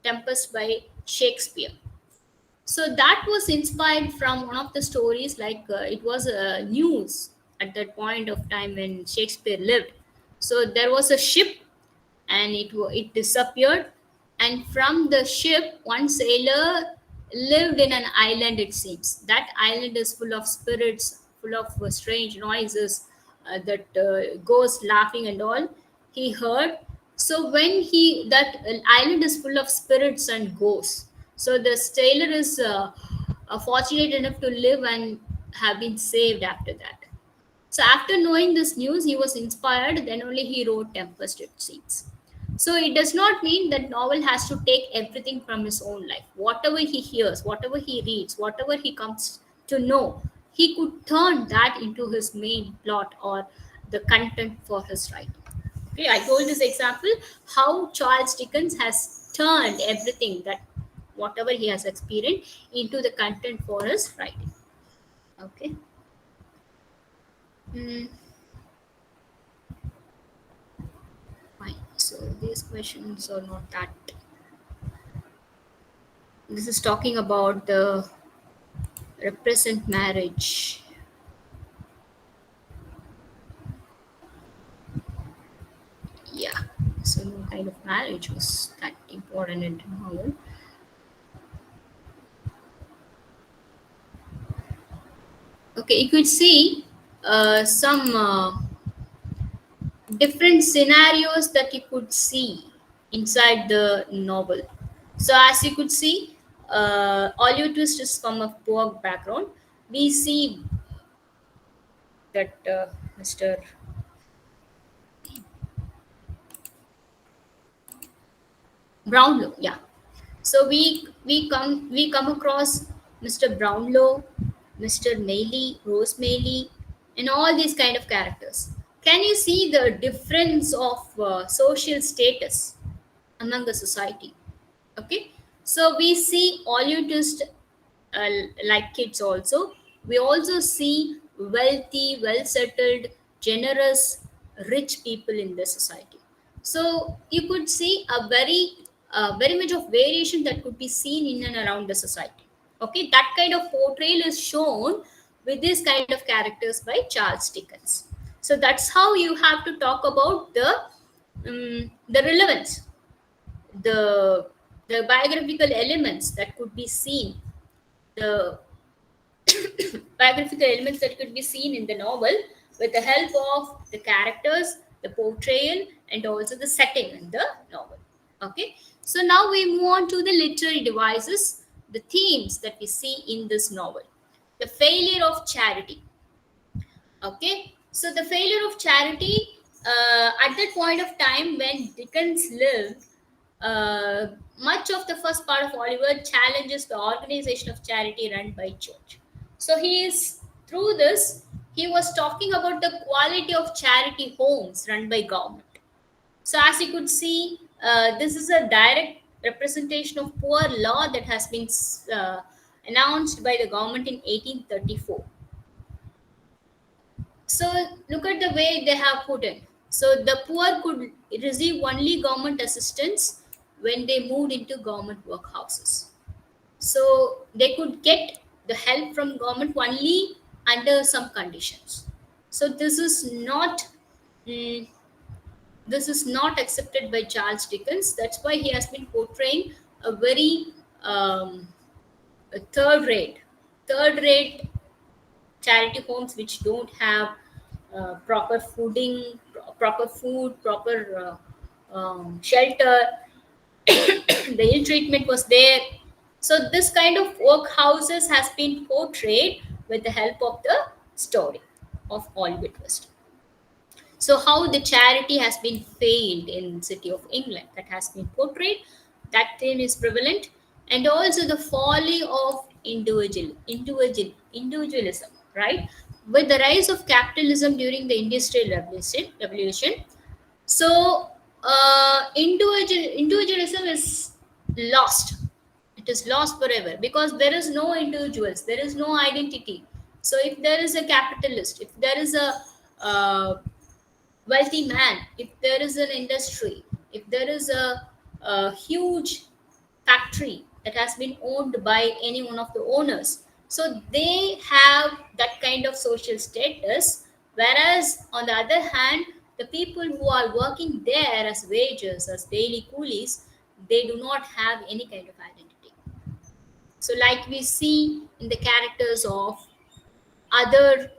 Tempest by Shakespeare. So that was inspired from one of the stories, like it was news at that point of time when Shakespeare lived. So there was a ship and it disappeared, and from the ship one sailor lived in an island. It seems that island is full of spirits, full of strange noises, that ghosts laughing and all he heard. So when he that island is full of spirits and ghosts, so the sailor is fortunate enough to live and have been saved after that. So after knowing this news, he was inspired. Then only he wrote Tempest, it seems. So it does not mean that novel has to take everything from his own life. Whatever he hears, whatever he reads, whatever he comes to know, he could turn that into his main plot or the content for his writing. Okay, I told this example how Charles Dickens has turned everything that whatever he has experienced into the content for his writing. Okay. Hmm. Fine. So these questions are not that. This is talking about the represent marriage. Yeah. So no kind of marriage was that important in the novel. Okay, you could see some different scenarios that you could see inside the novel. So as you could see, Oliver Twist is from a poor background. We see that Mr. Brownlow, yeah. So we come across Mr. Brownlow, Mr. Maley, Rose Maley, and all these kind of characters. Can you see the difference of social status among the society? Okay, so we see Olutist like kids also. We also see wealthy, well settled, generous, rich people in the society. So you could see a very much of variation that could be seen in and around the society. Okay, that kind of portrayal is shown with this kind of characters by Charles Dickens. So that's how you have to talk about the relevance, the the biographical elements that could be seen, the biographical elements that could be seen in the novel with the help of the characters, the portrayal, and also the setting in the novel. Okay, so now we move on to the literary devices, the themes that we see in this novel. The failure of charity. Okay, so the failure of charity, at that point of time when Dickens lived, uh, much of the first part of Oliver challenges the organization of charity run by church. So he is through this, he was talking about the quality of charity homes run by government. So as you could see, this is a direct representation of poor law that has been announced by the government in 1834. So look at the way they have put it. So the poor could receive only government assistance when they moved into government workhouses. So they could get the help from government only under some conditions. So mm, this is not accepted by Charles Dickens. That's why he has been portraying a very a third rate charity homes which don't have proper fooding, proper food, proper shelter. The ill treatment was there. So this kind of workhouses has been portrayed with the help of the story of Oliver Twist. So how the charity has been failed in city of England, that has been portrayed. That theme is prevalent, and also the folly of individualism, right? With the rise of capitalism during the industrial revolution, so individualism is lost. It is lost forever because there is no individuals, there is no identity. So if there is a capitalist, if there is a wealthy man, if there is an industry, if there is a huge factory that has been owned by any one of the owners, so they have that kind of social status. Whereas on the other hand, the people who are working there as wages, as daily coolies, they do not have any kind of identity. So like we see in the characters of other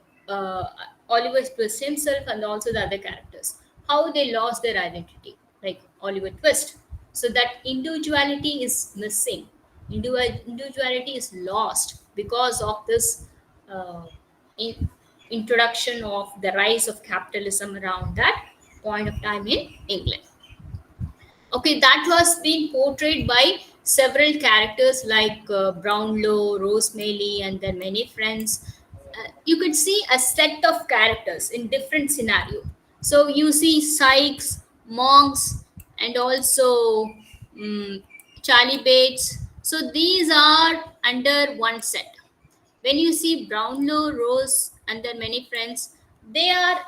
Oliver Twist himself and also the other characters, how they lost their identity, like Oliver Twist. So that individuality is missing. Individuality is lost because of this uh, in, introduction of the rise of capitalism around that point of time in England. Okay, that was being portrayed by several characters like Brownlow, Rose Maley, and their many friends. You could see a set of characters in different scenario. So you see Sykes, Monks, and also um, Charlie Bates. So these are under one set. When you see Brownlow, Rose, and their many friends, they are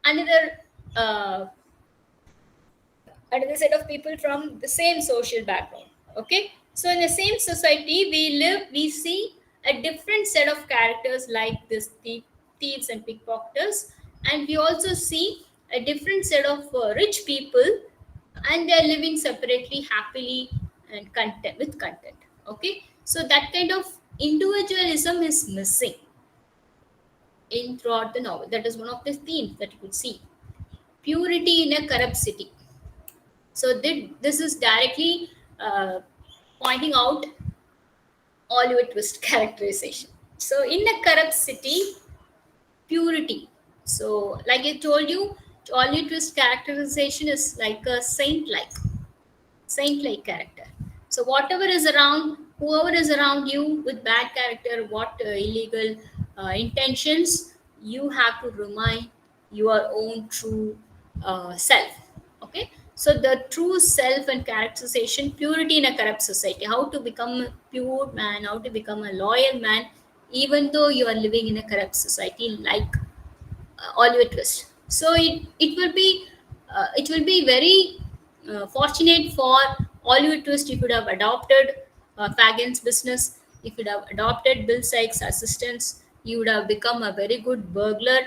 another uh, another set of people from the same social background. Okay, so in the same society we live, we see a different set of characters like this thieves and pickpocketers, and we also see a different set of rich people, and they are living separately, happily, and content with content. Okay, so that kind of individualism is missing in throughout the novel. That is one of the themes that you could see. Purity in a corrupt city. So this is directly uh, pointing out Oliver Twist characterization. So, in a corrupt city, purity. So, like I told you, Oliver Twist characterization is like a saint-like character. So, whatever is around, whoever is around you with bad character, what illegal intentions, you have to remind your own true self. Okay. So, the true self and characterization, purity in a corrupt society, how to become a pure man, how to become a loyal man, even though you are living in a corrupt society like Oliver Twist. So it will be very fortunate for Oliver Twist if you would have adopted Fagin's business, if you would have adopted Bill Sykes' assistance, you would have become a very good burglar.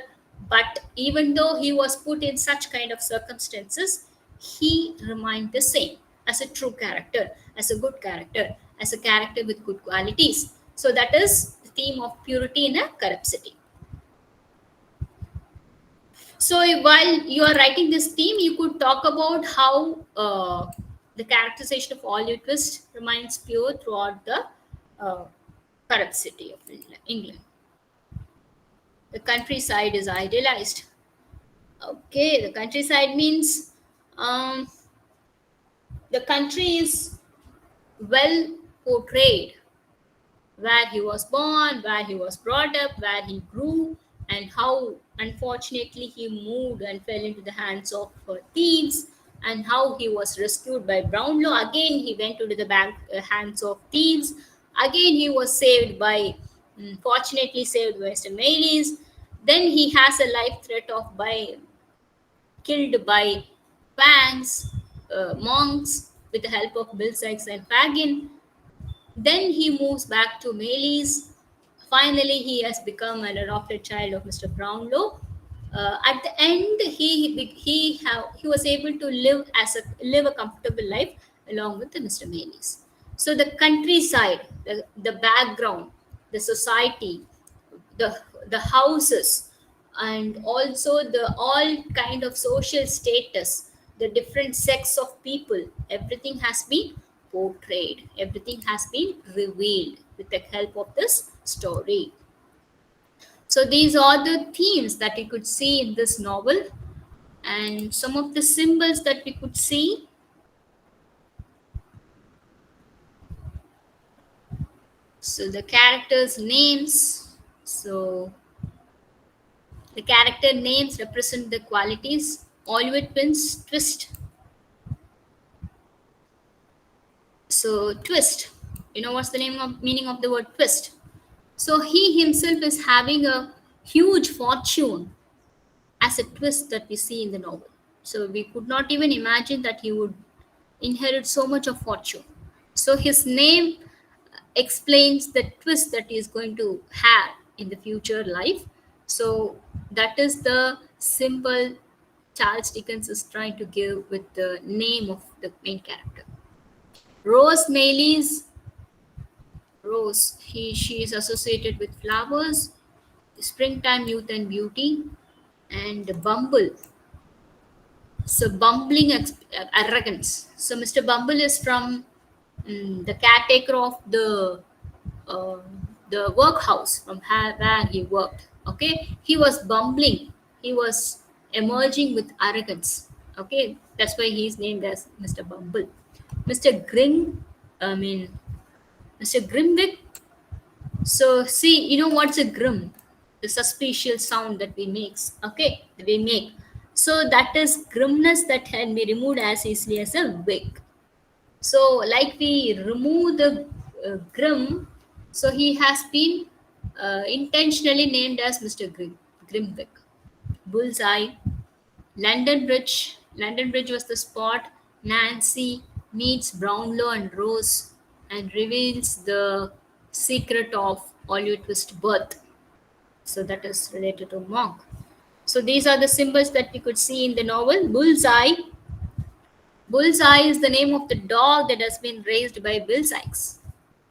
But even though he was put in such kind of circumstances, he remained the same as a true character, as a good character, as a character with good qualities. So that is the theme of purity in a corrupt city. So while you are writing this theme, you could talk about how the characterization of Oliver Twist remains pure throughout the uh, corrupt city of England. The countryside is idealized. Okay, the countryside means um, the country is well portrayed, where he was born, where he was brought up, where he grew, and how unfortunately he moved and fell into the hands of thieves, and how he was rescued by Brownlow. Again, he went into the hands of thieves. Again, he was saved by, fortunately, saved by Mr. Maylis. Then he has a life threat of by killed by Fangs, monks, with the help of Bill Sykes and Fagin. Then he moves back to Maylis. Finally, he has become an adopted child of Mr. Brownlow. At the end, he was able to live a comfortable life along with the Mr. Maylis. So the countryside, the background, the society, the the houses, and also the all kind of social status, the different sects of people, everything has been portrayed, everything has been revealed with the help of this story. So these are the themes that you could see in this novel, and some of the symbols that we could see. So the characters names, so the character names represent the qualities. Oliver Twist. So twist. You know what's the meaning of the word twist? So he himself is having a huge fortune as a twist that we see in the novel. So we could not even imagine that he would inherit so much of fortune. So his name explains the twist that he is going to have in the future life. So that is the symbol Charles Dickens is trying to give with the name of the main character. Rose Maylis, Rose, she is associated with flowers, springtime, youth and beauty, and Bumble. So bumbling arrogance. So Mr. Bumble is from the caretaker of uh, the workhouse from where he worked. Okay, he was bumbling. He was emerging with arrogance. Okay, that's why he's named as Mr. Bumble. Mr. Mr. Grimwig. So see, you know what's a grim? The suspicious sound that we makes. Okay, we make. So that is grimness that can be removed as easily as a wig. So like we remove the grim, so he has been intentionally named as Mr. Grimwig. Bullseye. London Bridge. London Bridge was the spot Nancy meets Brownlow and Rose and reveals the secret of Oliver Twist's birth. So that is related to Monk. So these are the symbols that we could see in the novel. Bullseye. Bullseye is the name of the dog that has been raised by Bill Sykes.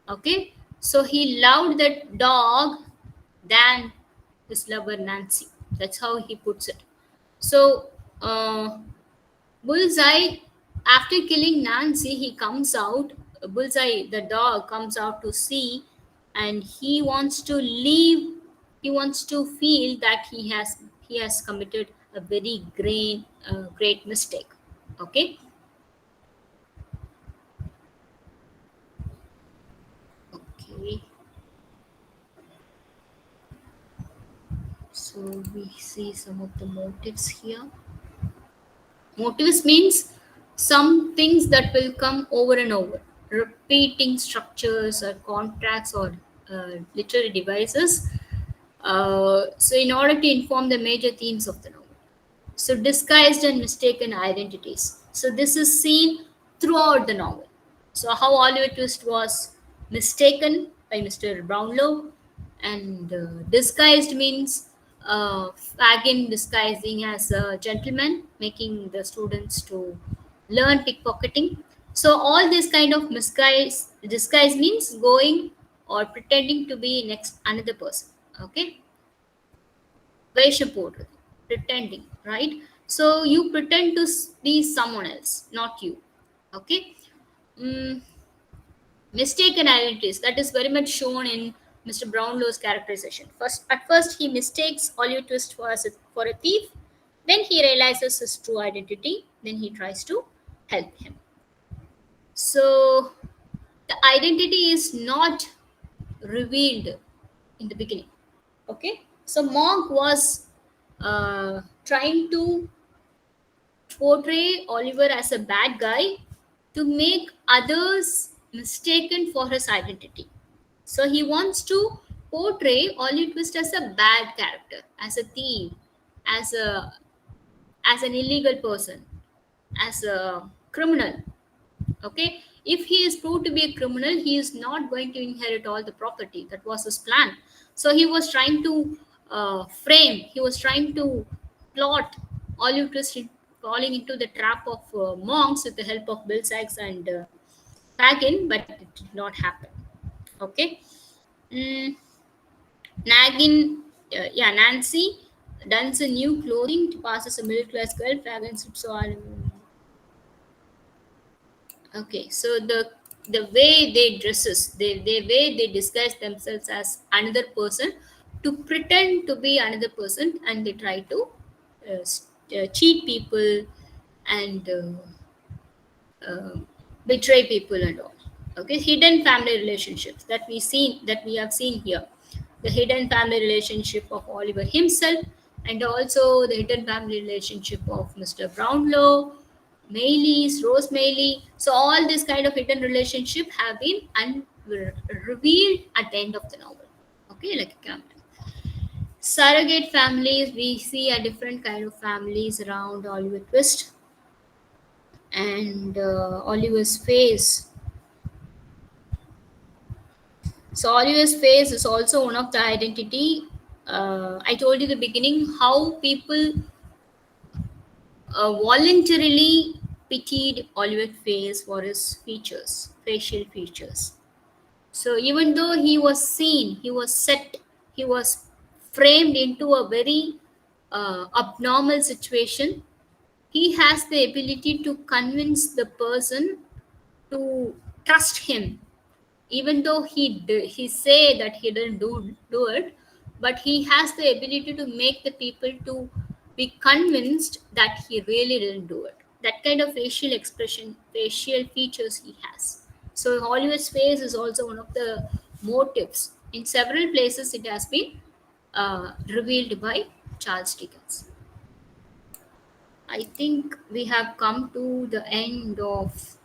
Okay, so he loved that dog than his lover Nancy. That's how he puts it. So Bullseye, after killing Nancy, he comes out Bullseye, the dog, comes out to see, and he wants to leave. He wants to feel that he has committed a very great mistake. Okay. Okay. So we see some of the motives here. Motives means some things that will come over and over, repeating structures or contracts or literary devices. So, in order to inform the major themes of the novel. So, disguised and mistaken identities. So, this is seen throughout the novel. So, how Oliver Twist was mistaken by Mr. Brownlow, and disguised means Fagin disguising as a gentleman, making the students to learn pickpocketing. So, all this kind of disguise means going or pretending to be next another person. Okay, வேஷம் போடுறது, pretending, right? So you pretend to be someone else, not you. Okay. mm, Mistaken identities, that is very much shown in Mr. Brownlow's characterization. At first he mistakes Oliver Twist for a thief, then he realizes his true identity, then he tries to help him. So the identity is not revealed in the beginning. Okay, so Monk was trying to portray Oliver as a bad guy to make others mistaken for his identity. So he wants to portray Oliver Twist as a bad character, as a thief, as a as an illegal person, as a criminal. Okay, if he is proved to be a criminal, he is not going to inherit all the property. That was his plan. So he was trying to he was trying to plot Olive Twist falling into the trap of monks with the help of Bill Sykes and Fagin, but it did not happen. Okay. mm, Nancy dons a new clothing to pass as a middle class girl. Fagin slips on. Okay, so the way they dresses, the way they disguise themselves as another person to pretend to be another person, and they try to cheat people and betray people and all. Okay, hidden family relationships that we have seen here. The hidden family relationship of Oliver himself, and also the hidden family relationship of Mr. Brownlow, Maylis, Rose Maylie. So all this kind of hidden relationship have been revealed at the end of the novel. Okay, like a camera. Surrogate families, we see a different kind of families around Oliver Twist, and Oliver's face. So Oliver's face is also one of the identity. I told you the beginning how people voluntarily pitied Oliver's face for his features, facial features. So even though he was seen, he was set, he was framed into a very abnormal situation, he has the ability to convince the person to trust him, even though he say that he didn't do it, but he has the ability to make the people to be convinced that he really didn't do it. That kind of facial expression, facial features he has. So Hollywood's face is also one of the motives. In several places it has been revealed by Charles Dickens. I think we have come to the end of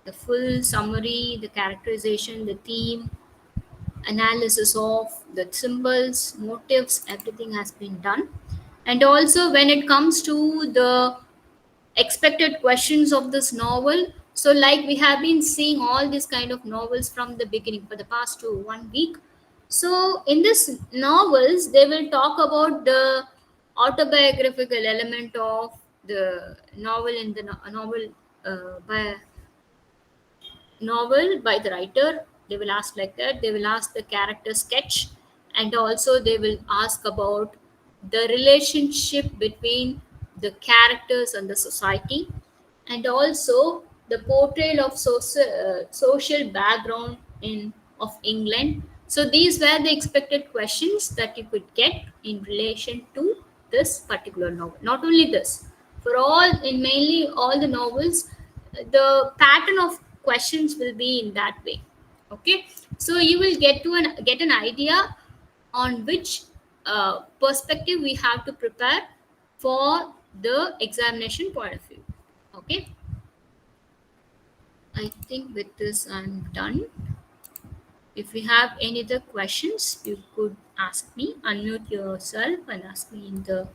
the full summary, the characterization, the theme, analysis of the symbols, motives, everything has been done. And also, when it comes to the expected questions of this novel, so like we have been seeing all these kind of novels from the beginning for the past 1 week. So, in this novels, they will talk about the autobiographical element of the novel in the novel by the writer. They will ask like that. They will ask the character sketch, and also they will ask about the relationship between the characters and the society, and also the portrayal of social background in of England. So these were the expected questions that you could get in relation to this particular novel. Not only this, for all in mainly all the novels, the pattern of questions will be in that way. Okay, so you will get an idea on which perspective we have to prepare for the examination point of view. Okay, I think with this I'm done. If you have any other questions, you could ask me. Unmute yourself and ask me in the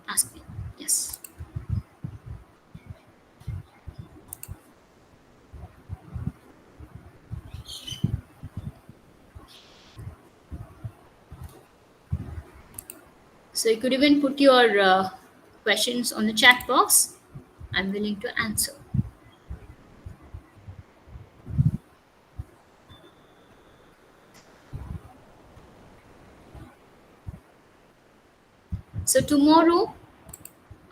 ask me. Yes. So you could even put your questions on the chat box. I'm willing to answer. So tomorrow,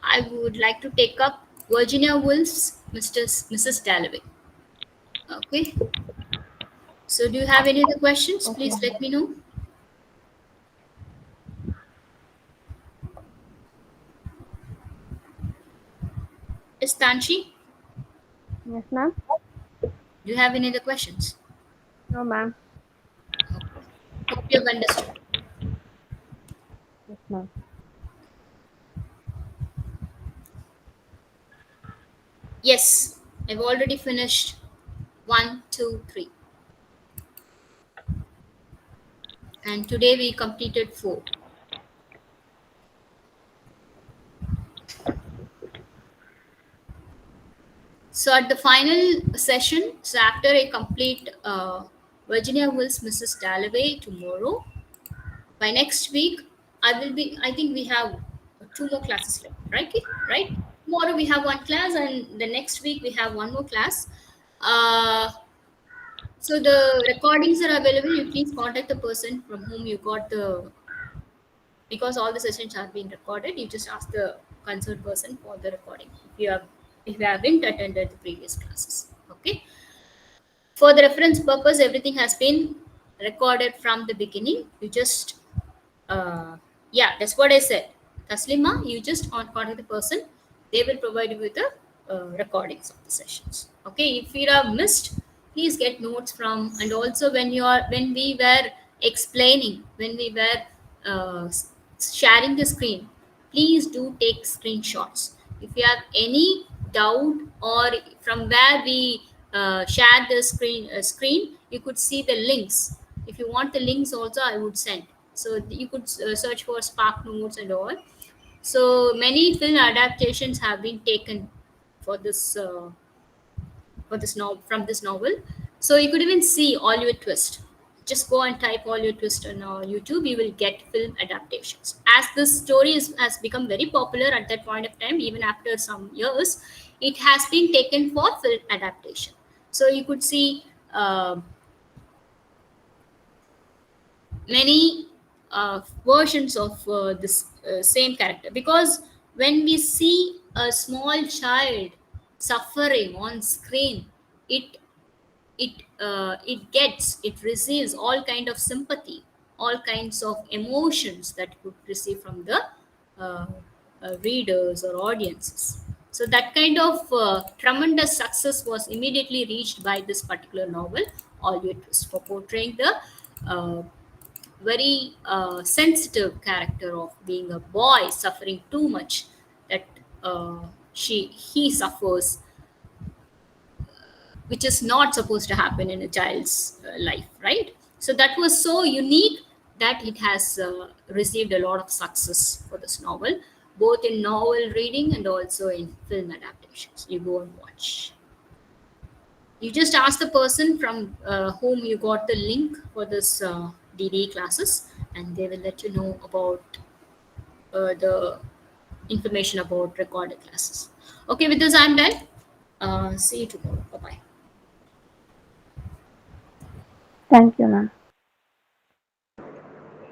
I would like to take up Virginia Woolf's Mrs. Dalloway. Okay. So do you have any other questions? Okay. Please let me know. Is Tanshi, Yes, ma'am. do you have any other questions? No, ma'am. Hope you have understood. Yes, ma'am. Yes, I've already finished 1, 2, 3. And today we completed 4. So at the final session, so after I complete Virginia Woolf's Mrs. Dalloway tomorrow, by next week, I think we have 2 more classes left, right? Right? Tomorrow we have 1 class, and the next week we have 1 more class. So the recordings are available. You please contact the person from whom you got the, because all the sessions are being recorded. You just ask the concerned person for the recording if you haven't attended the previous classes. Okay. For the reference purpose, everything has been recorded from the beginning. You just yeah, that's what I said. Taslima, you just contact the person. They will provide you with the recordings of the sessions. Okay, if you have missed, please get notes from. And also when we were explaining, when we were sharing the screen, please do take screenshots. If you have any doubt or from where we shared the screen, you could see the links. If you want the links also, I would send. So you could search for Spark Notes and all. So many film adaptations have been taken for this novel, from this novel. So you could even see Oliver Twist. Just go and type Oliver Twist on YouTube. You will get film adaptations. As this story has become very popular at that point of time, even after some years, it has been taken for film adaptation. So you could see many versions of this same character, because when we see a small child suffering on screen, it it receives all kind of sympathy, all kinds of emotions that it could receive from the uh, readers or audiences. So that kind of tremendous success was immediately reached by this particular novel, Oliver Twist, for portraying the very sensitive character of being a boy suffering too much, that he suffers, which is not supposed to happen in a child's life, right? So that was so unique that it has received a lot of success for this novel, both in novel reading and also in film adaptations. You go and watch. You just ask the person from whom you got the link for this DD classes, and they will let you know about the information about recorded classes. Okay, with this I'm done. See you tomorrow. Bye bye. Thank you, ma'am.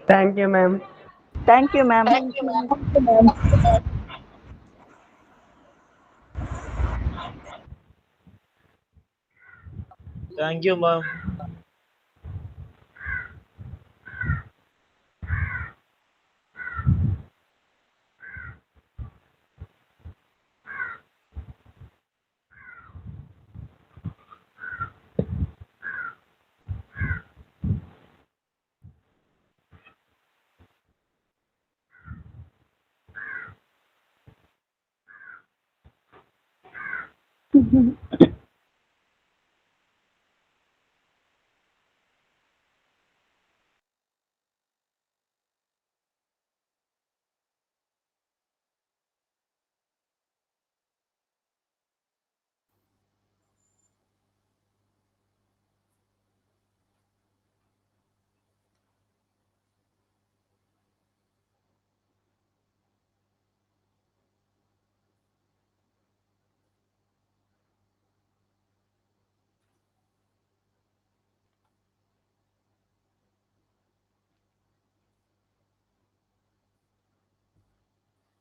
Thank you, ma'am. Thank you, ma'am. Thank you, ma'am. Thank you, ma'am.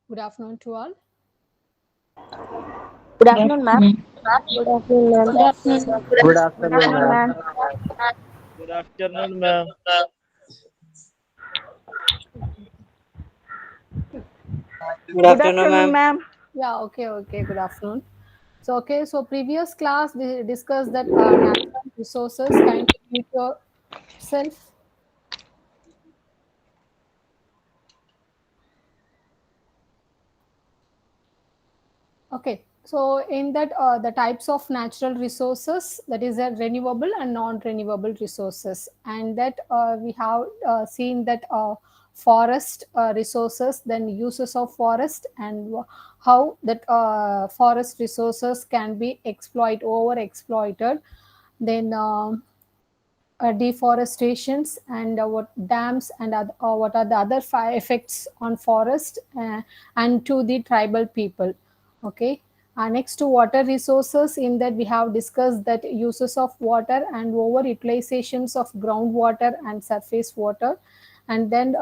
Good afternoon to all. Good afternoon, ma'am. Good afternoon, ma'am. Good afternoon. Good Good afternoon, afternoon, ma'am. ma'am. Good afternoon, ma'am. Good afternoon, ma'am. Yeah, okay. Good afternoon. So previous class we discussed that natural resources. Kindly mute yourself. Okay, so in that the types of natural resources, that is a renewable and non-renewable resources, and that we have seen that forest resources, then uses of forest, and how that forest resources can be over exploited, then deforestations, and what dams, and what are the other effects on forest and to the tribal people. Okay. Next to water resources, in that we have discussed that uses of water and over utilizations of groundwater and surface water, and then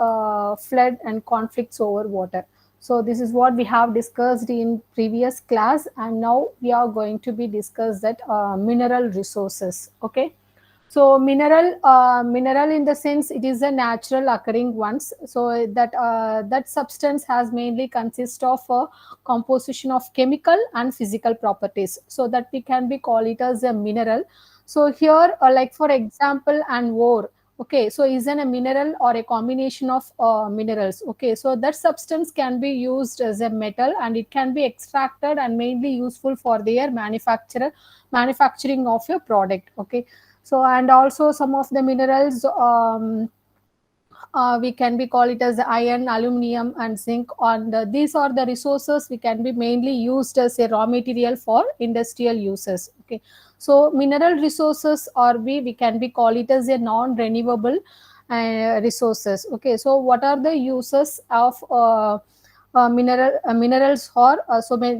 flood and conflicts over water. So this is what we have discussed in previous class, and now we are going to be discussed that mineral resources. Okay. So mineral in the sense it is a natural occurring ones. So that substance has mainly consist of a composition of chemical and physical properties. So that we can be call it as a mineral. So here, like for example, an ore. Okay, so is an a mineral or a combination of minerals. Okay, so that substance can be used as a metal, and it can be extracted and mainly useful for their manufacturing of your product. Okay, so and also some of the minerals, we can be call it as iron, aluminum, and zinc. On these are the resources we can be mainly used as a raw material for industrial uses. Okay, so mineral resources, or we can be call it as a non renewable resources. Okay, so what are the uses of minerals? Or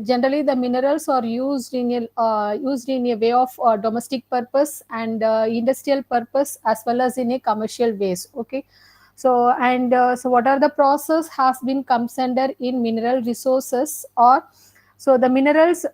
generally the minerals are used in a way of domestic purpose and industrial purpose, as well as in a commercial ways. Okay, so what are the process has been comes under in mineral resources? Or so the minerals,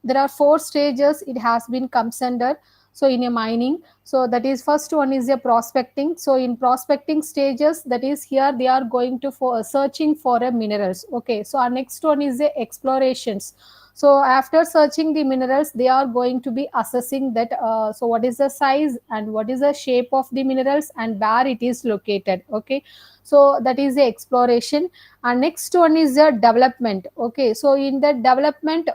there are four stages it has been comes under. So in a mining, so that is first one is a prospecting. So in prospecting stages, that is here they are going to for searching for a minerals. Okay, so our next one is the explorations. So after searching the minerals, they are going to be assessing that so what is the size and what is the shape of the minerals and where it is located. Okay, so that is the exploration. And next one is the development. Okay, so in the development,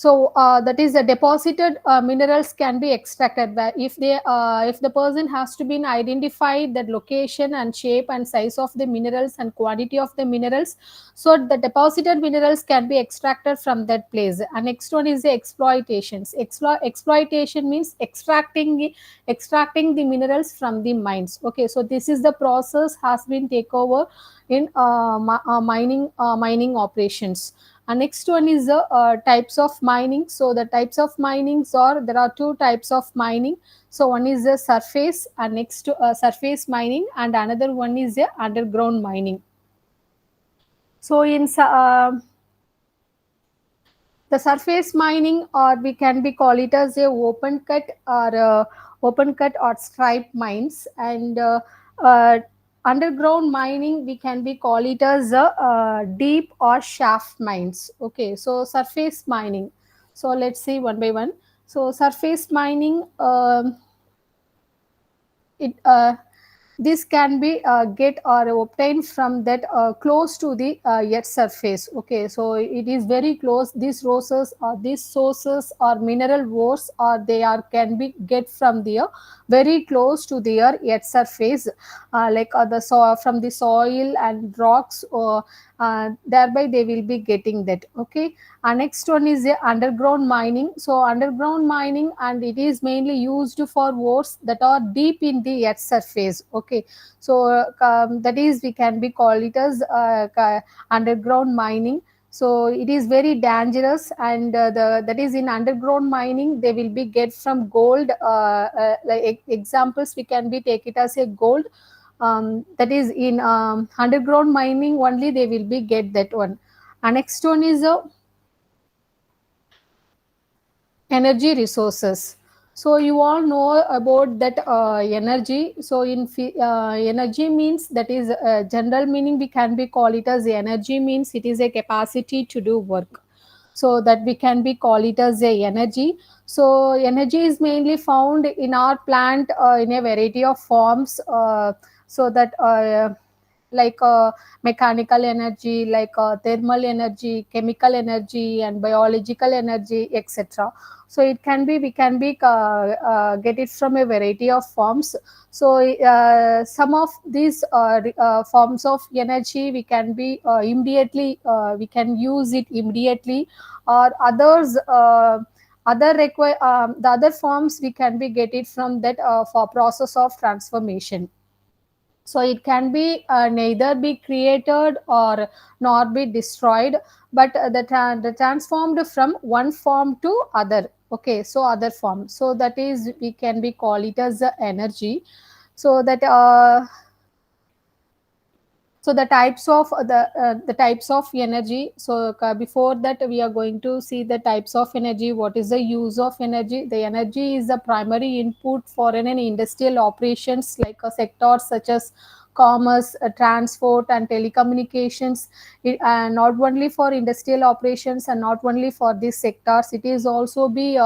that is the deposited minerals can be extracted, where if the person has to be identified that location and shape and size of the minerals and quantity of the minerals, so the deposited minerals can be extracted from that place. And next one is the exploitations. Exploitation means extracting the minerals from the mines. Okay, so this is the process has been take over in mining operations. And next one is the types of mining. So the types of minings are, there are two types of mining. So one is the surface, and next to surface mining, and another one is the underground mining. So The surface mining, or we can be call it as a open cut or stripe mines, and underground mining we can be call it as a deep or shaft mines. Okay, so surface mining. So let's see one by one. So surface mining, it this can be get or obtained from that close to the earth surface. Okay, so it is very close. These sources or mineral ores, or they are can be get from the very close to their earth surface, like from the soil and rocks, or thereby they will be getting that. Okay, next one is the underground mining. So underground mining, and it is mainly used for ores that are deep in the earth surface. Okay, so that is we can be call it as underground mining. So it is very dangerous, and the that is in underground mining they will be get from gold. Like examples we can be take it as a gold. That is in underground mining only they will be get that one. And next one is a energy resources. So you all know about that energy. So energy means, that is general meaning we can be call it as energy means it is a capacity to do work. So that we can be call it as a energy. So energy is mainly found in our plant in a variety of forms. So that like mechanical energy, like thermal energy, chemical energy, and biological energy, etc. So it can be we can be get it from a variety of forms. So some of these forms of energy we can be immediately we can use it immediately, or others the other forms we can be get it from that for process of transformation. So it can be neither be created or nor be destroyed, but the transformed from one form to other. Okay, so other form, so that is we can be call it as energy. So that so the types of energy. So before that we are going to see the types of energy. What is the use of energy? The energy is the primary input for an industrial operations, like sectors such as commerce, transport, and telecommunications. Not only for industrial operations and not only for these sectors, it is also be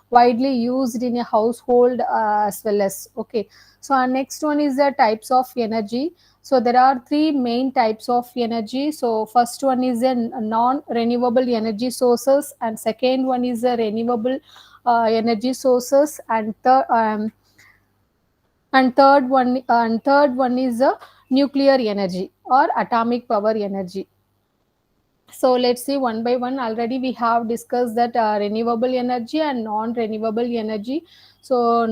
widely used in a household as well as. Okay, so our next one is the types of energy. So there are three main types of energy. So first one is a non-renewable energy sources, and second one is a renewable energy sources, and third one is a nuclear energy or atomic power energy. So let's see one by one. Already we have discussed that renewable energy and non-renewable energy. So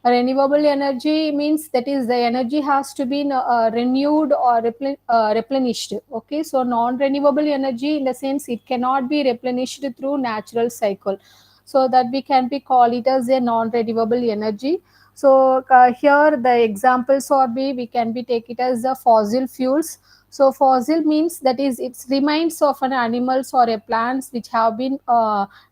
renewable energy means that is the energy has to be renewed or replenished. Okay, so non-renewable energy in the sense it cannot be replenished through natural cycle. So that we can be call it as a non-renewable energy. So here the examples or be we can be take it as the fossil fuels. So fossil means that is its remains of an animals or a plants which have been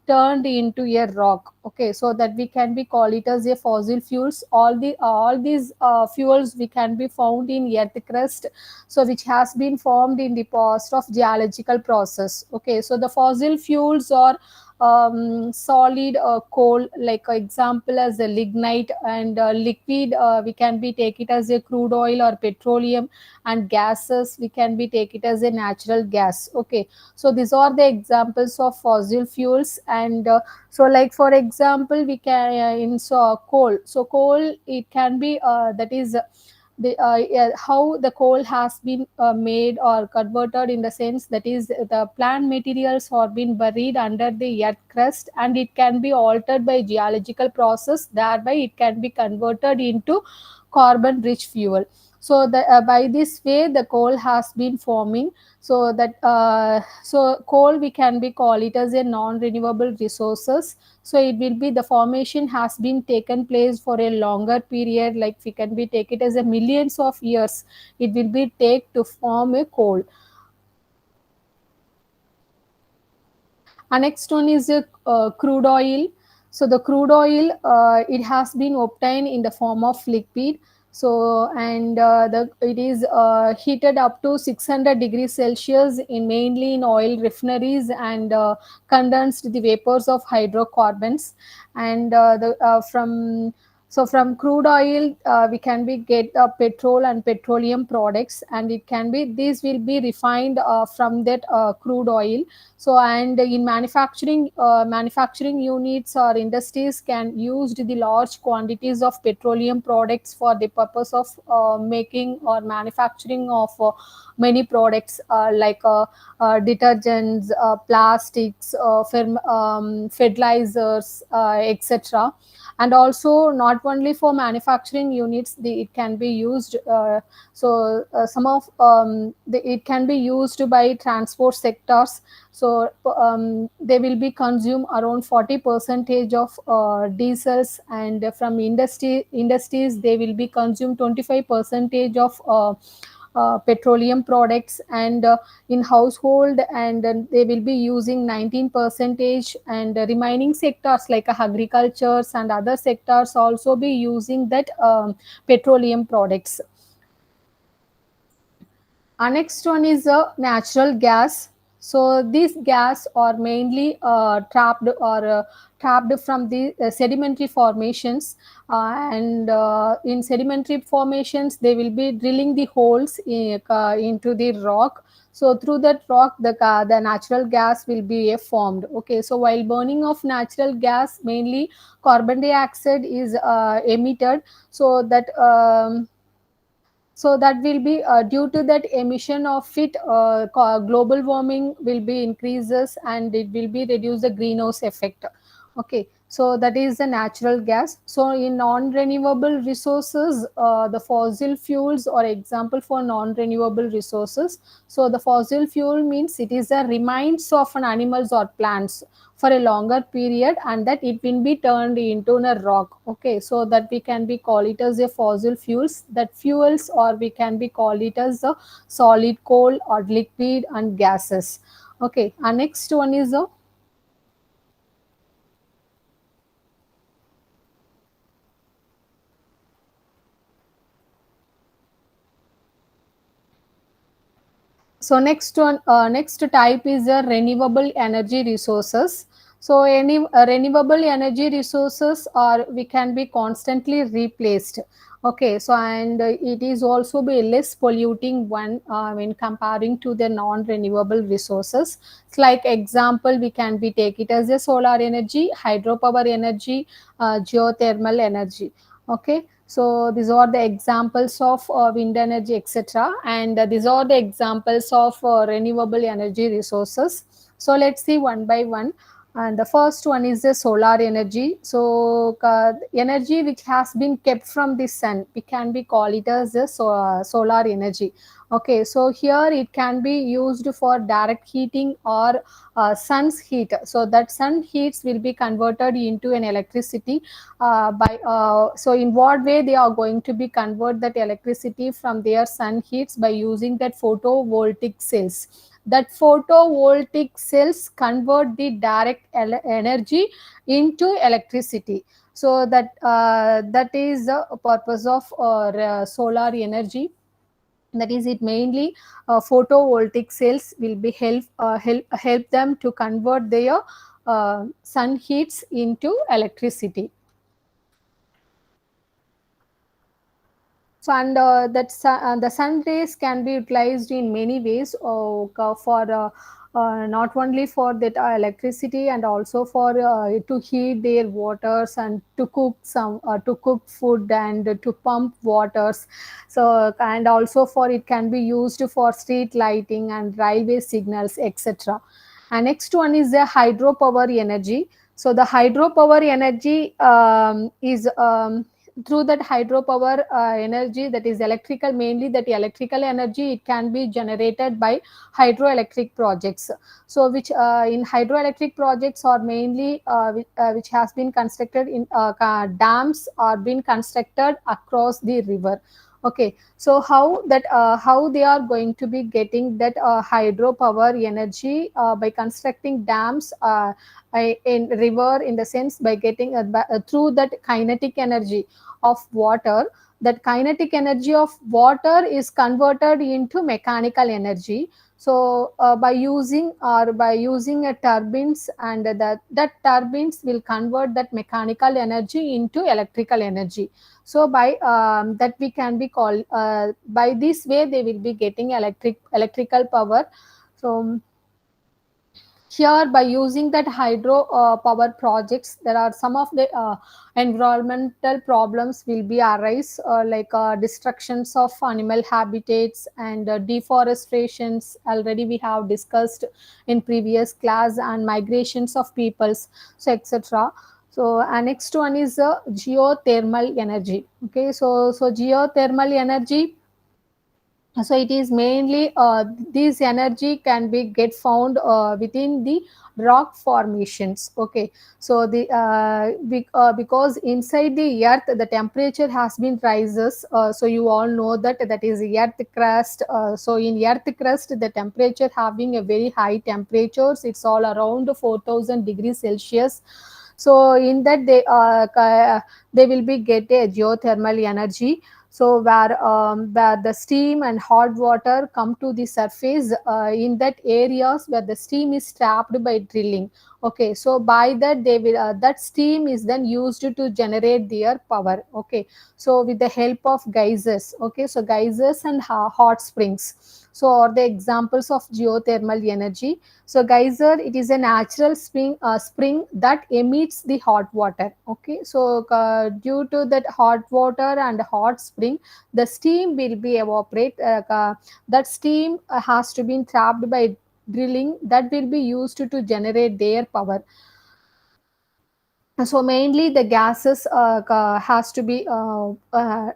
turned into a rock. Okay, so that we can be call it as a fossil fuels. All these fuels we can be found in earth crust, so which has been formed in the past of geological process. Okay, so the fossil fuels are solid coal, like example as the lignite, and liquid we can be take it as a crude oil or petroleum, and gases we can be take it as a natural gas. Okay, so these are the examples of fossil fuels. And so like for example we can in so coal. So coal it can be that is yeah, how the coal has been made or converted, in the sense that is the plant materials are been buried under the earth crust, and it can be altered by geological process, thereby it can be converted into carbon rich fuel. So by this way the coal has been forming. So that so coal we can be call it as a non renewable resources. So it will be the formation has been taken place for a longer period, like we can be take it as a millions of years it will be take to form a coal. And next one is crude oil. So the crude oil, it has been obtained in the form of liquid. So and it is heated up to 600 degrees Celsius in mainly in oil refineries, and condensed the vapors of hydrocarbons. And the from so from crude oil, we can be get petrol and petroleum products, and it can be these will be refined from that crude oil. So and in manufacturing units or industries can use the large quantities of petroleum products for the purpose of making or manufacturing of many products, detergents, plastics, fertilizers, etc. And also not only for manufacturing units, it can be used, some of it can be used by transport sectors. So they will be consume around 40 percentage of diesels, and from industries they will be consume 25 percentage of petroleum products, and in household, and they will be using 19 percentage, and remaining sectors like agricultures and other sectors also be using that petroleum products. Our next one is a natural gas. So these gas are mainly trapped from the sedimentary formations, and in sedimentary formations they will be drilling the holes into the rock. So through that rock, the natural gas will be formed. Okay, so while burning of natural gas, mainly carbon dioxide is emitted. So that will be due to that emission of it, global warming will be increases, and it will be reduce the greenhouse effect. Okay, so that is the natural gas. So in non renewable resources, the fossil fuels are example for non renewable resources. So the fossil fuel means it is a remains of an animals or plants for a longer period, and that it will be turned into a rock. Okay, so that we can be call it as a fossil fuels, that fuels, or we can be call it as a solid coal or liquid and gases. Okay, our next one is a next type is a renewable energy resources. So any renewable energy resources are we can be constantly replaced. Okay, so and it is also be less polluting one when comparing to the non renewable resources. It's like example, we can be take it as a solar energy, hydropower energy, geothermal energy. Okay, so these are the examples of wind energy, etc. And these are the examples of renewable energy resources. So let's see one by one. And the first one is the solar energy. So energy which has been kept from the sun, we can be call it as the solar energy. Okay, so here it can be used for direct heating or sun's heat. So that sun heats will be converted into an electricity by so in what way they are going to be convert that electricity from their sun heats, by using that photovoltaic cells. That photovoltaic cells convert the direct energy into electricity. So that is the purpose of solar energy. That is it mainly photovoltaic cells will be help them to convert their sun heats into electricity. So and the sun rays can be utilized in many ways, for not only for that electricity, and also for to heat their waters, and to cook food, and to pump waters. So and also for it can be used for street lighting and railway signals, etc. And next one is the hydropower energy. So the hydropower energy is through that hydropower energy, that is electrical, mainly that electrical energy, it can be generated by hydroelectric projects. So which in hydroelectric projects are mainly which has been constructed in dams are been constructed across the river. Okay, so how they are going to be getting that hydropower energy by constructing dams in river, in the sense by getting through that kinetic energy of water. That kinetic energy of water is converted into mechanical energy. So by using a turbines, and that turbines will convert that mechanical energy into electrical energy. So by that we can be called by this way they will be getting electrical power. So here, by using that hydro power projects, there are some of the environmental problems will be arise, like destructions of animal habitats and deforestations. Already we have discussed in previous class, and migrations of peoples, so etc. So next one is geothermal energy. Okay, so geothermal energy, so it is mainly this energy can be get found within the rock formations. Okay, so because inside the earth the temperature has been rises, so you all know that that is earth crust. So in earth crust the temperature having a very high temperatures, it's all around 4000 degrees Celsius. So in that they will be get a geothermal energy. So where the steam and hot water come to the surface in that areas where the steam is trapped by drilling. Okay, so by that they will that steam is then used to generate their power. Okay, so with the help of geysers. Okay, so geysers and hot springs, so are the examples of geothermal energy. So geyser, it is a natural spring that emits the hot water. Okay, so due to that hot water and hot spring, the steam will be evaporate. That steam has to be trapped by drilling, that will be used to generate their power. So mainly the gases has to be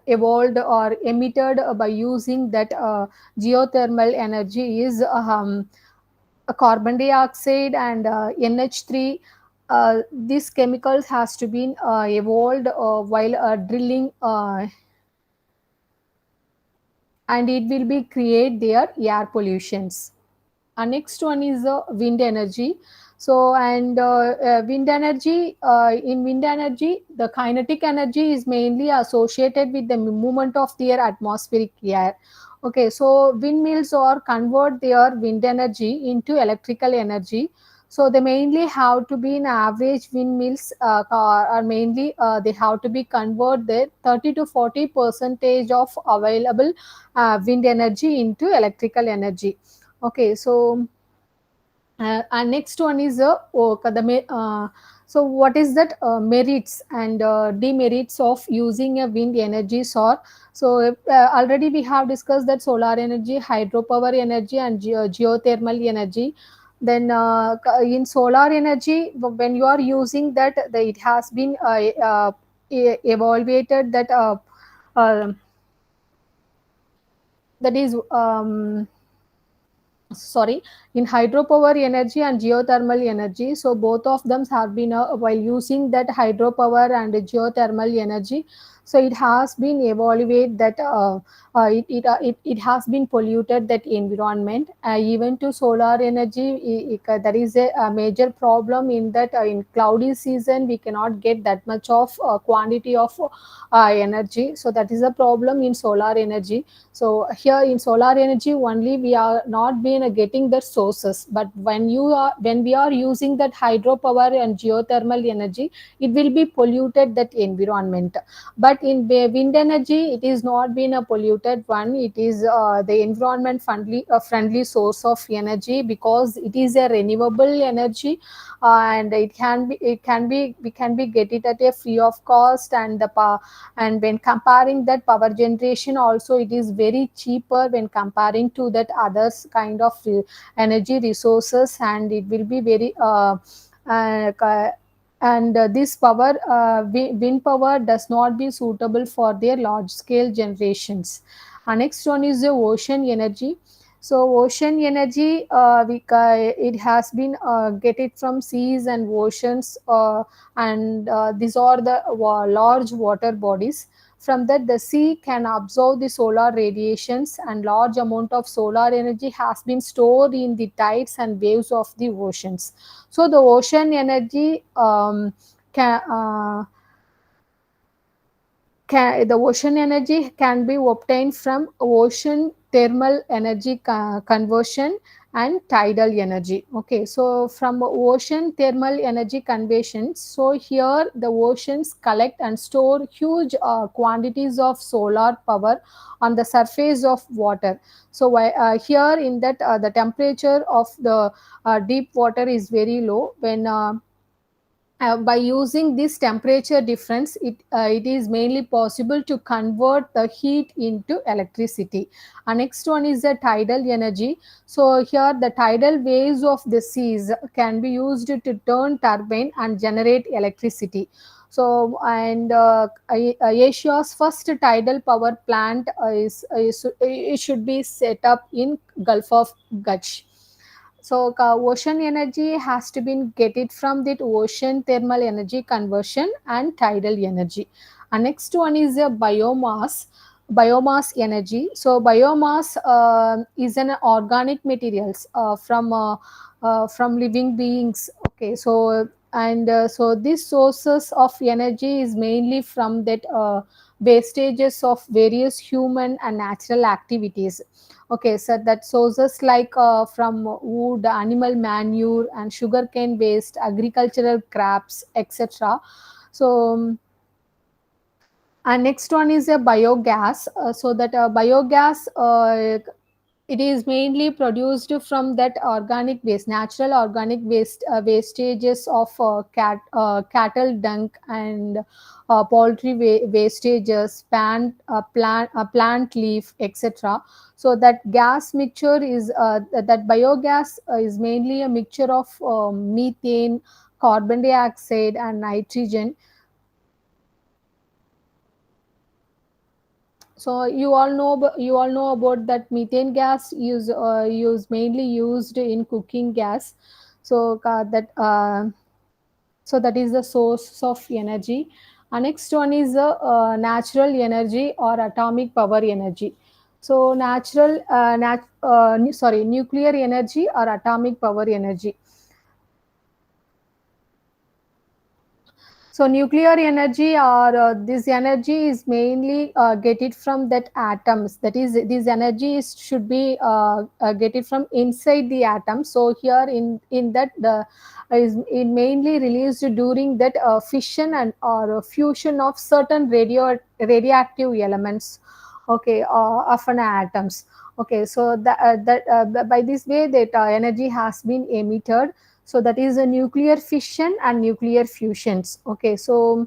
evolved or emitted by using that geothermal energy is a carbon dioxide and NH3. These chemicals has to be evolved while drilling, and it will be create their air pollutions. Next one is wind energy. So and wind energy, in wind energy the kinetic energy is mainly associated with the movement of their atmospheric air. Okay, so windmills or convert their wind energy into electrical energy. So they mainly have to be in average windmills are mainly they have to be convert the 30 to 40 percentage of available wind energy into electrical energy. Okay, so and next one is so what is that merits and demerits of using a wind energy source? So already we have discussed that solar energy, hydropower energy, and geothermal energy. Then in solar energy, when you are using that, it has been evaluated that uh, that is sorry, in hydropower energy and geothermal energy, so both of them have been while using that hydropower and geothermal energy, so it has been evaluated that it has been polluted that environment. Even to solar energy, there is a major problem in that in cloudy season we cannot get that much of quantity of energy, so that is a problem in solar energy. So here in solar energy only we are not been getting the sources, but when we are using that hydropower and geothermal energy, it will be polluted that environment. But in wind energy, it is not been a polluted one. It is the environment friendly source of energy, because it is a renewable energy, and it can be we can be get it at a free of cost, and the power, and when comparing that power generation also, it is very cheaper when comparing to that others kind of energy resources, and it will be very ca- and this wind power does not be suitable for their large scale generations. Next one is the ocean energy. So ocean energy, it has been get it from seas and oceans, and these are the large water bodies. from that the sea can absorb the solar radiations, and large amount of solar energy has been stored in the tides and waves of the oceans. So the ocean energy the ocean energy can be obtained from ocean thermal energy conversion and tidal energy. Okay, so from ocean thermal energy conversion, so here the oceans collect and store huge quantities of solar power on the surface of water. So here in that the temperature of the deep water is very low. When by using this temperature difference, it is mainly possible to convert the heat into electricity. Next one is the tidal energy. So here the tidal waves of the seas can be used to turn turbine and generate electricity. So and Asia's first tidal power plant is it should be set up in Gulf of Kutch. So ocean energy has to be get it from that ocean thermal energy conversion and tidal energy. And next one is a biomass energy. So biomass is an organic materials from living beings. Okay, so so these sources of energy is mainly from that wastages of various human and natural activities. Okay, so that sources like from wood, animal manure, and sugarcane waste, agricultural crops, etc. So and next one is a biogas. So that biogas it is mainly produced from that organic waste, natural organic waste, wastages of cattle dung and poultry wastages, plant leaf, etc. So that gas mixture is that biogas is mainly a mixture of methane, carbon dioxide, and nitrogen. So you all know about that methane gas use mainly used in cooking gas. So that is the source of energy. Next one is the natural energy or atomic power energy. So nuclear energy or atomic power energy. So nuclear energy or this energy is mainly get it from that atoms. That is, this energy should be get it from inside the atom. So here in that the is it mainly released during that fission and or fusion of certain radioactive elements. Okay, of an atoms. Okay, so by this way that energy has been emitted. So that is a nuclear fission and nuclear fusions. Okay, so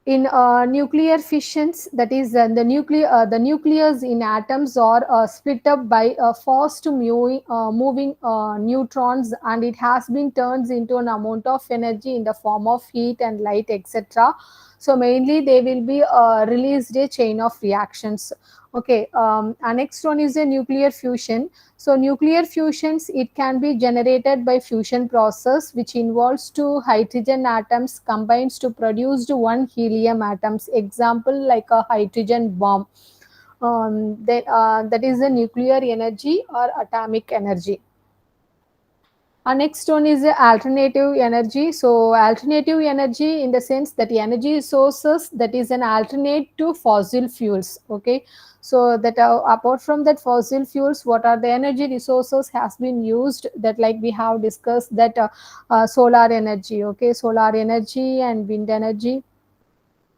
in nuclear fissions, that is the nucleus in atoms are split up by fast moving neutrons, and it has been turned into an amount of energy in the form of heat and light, etc. So mainly they will be released a chain of reactions. Okay, and next one is a nuclear fusion. So nuclear fusions, it can be generated by fusion process, which involves two hydrogen atoms combines to produce one helium atoms. Example like a hydrogen bomb. That is the nuclear energy or atomic energy. Next one is the alternative energy. So alternative energy in the sense that the energy sources that is an alternate to fossil fuels. Okay, so that apart from that fossil fuels, what are the energy resources has been used, that like we have discussed that solar energy. Okay, solar energy and wind energy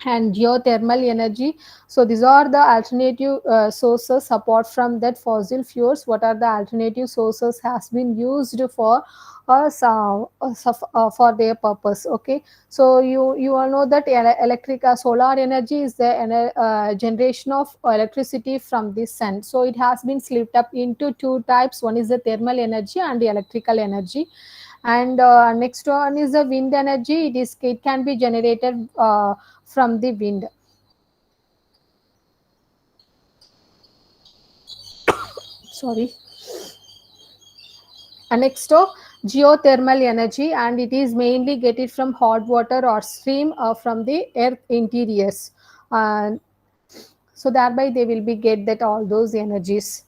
and geothermal energy. So these are the alternative sources apart from that fossil fuels. What are the alternative sources has been used for for their purpose. Okay, so you all know that electric solar energy is the generation of electricity from the sun. So it has been split up into two types. One is the thermal energy and the electrical energy. And next one is the wind energy. It can be generated from the wind. Sorry. And next geothermal energy, and it is mainly get it from hot water or steam from the earth interiors. and so thereby they will be get that all those energies.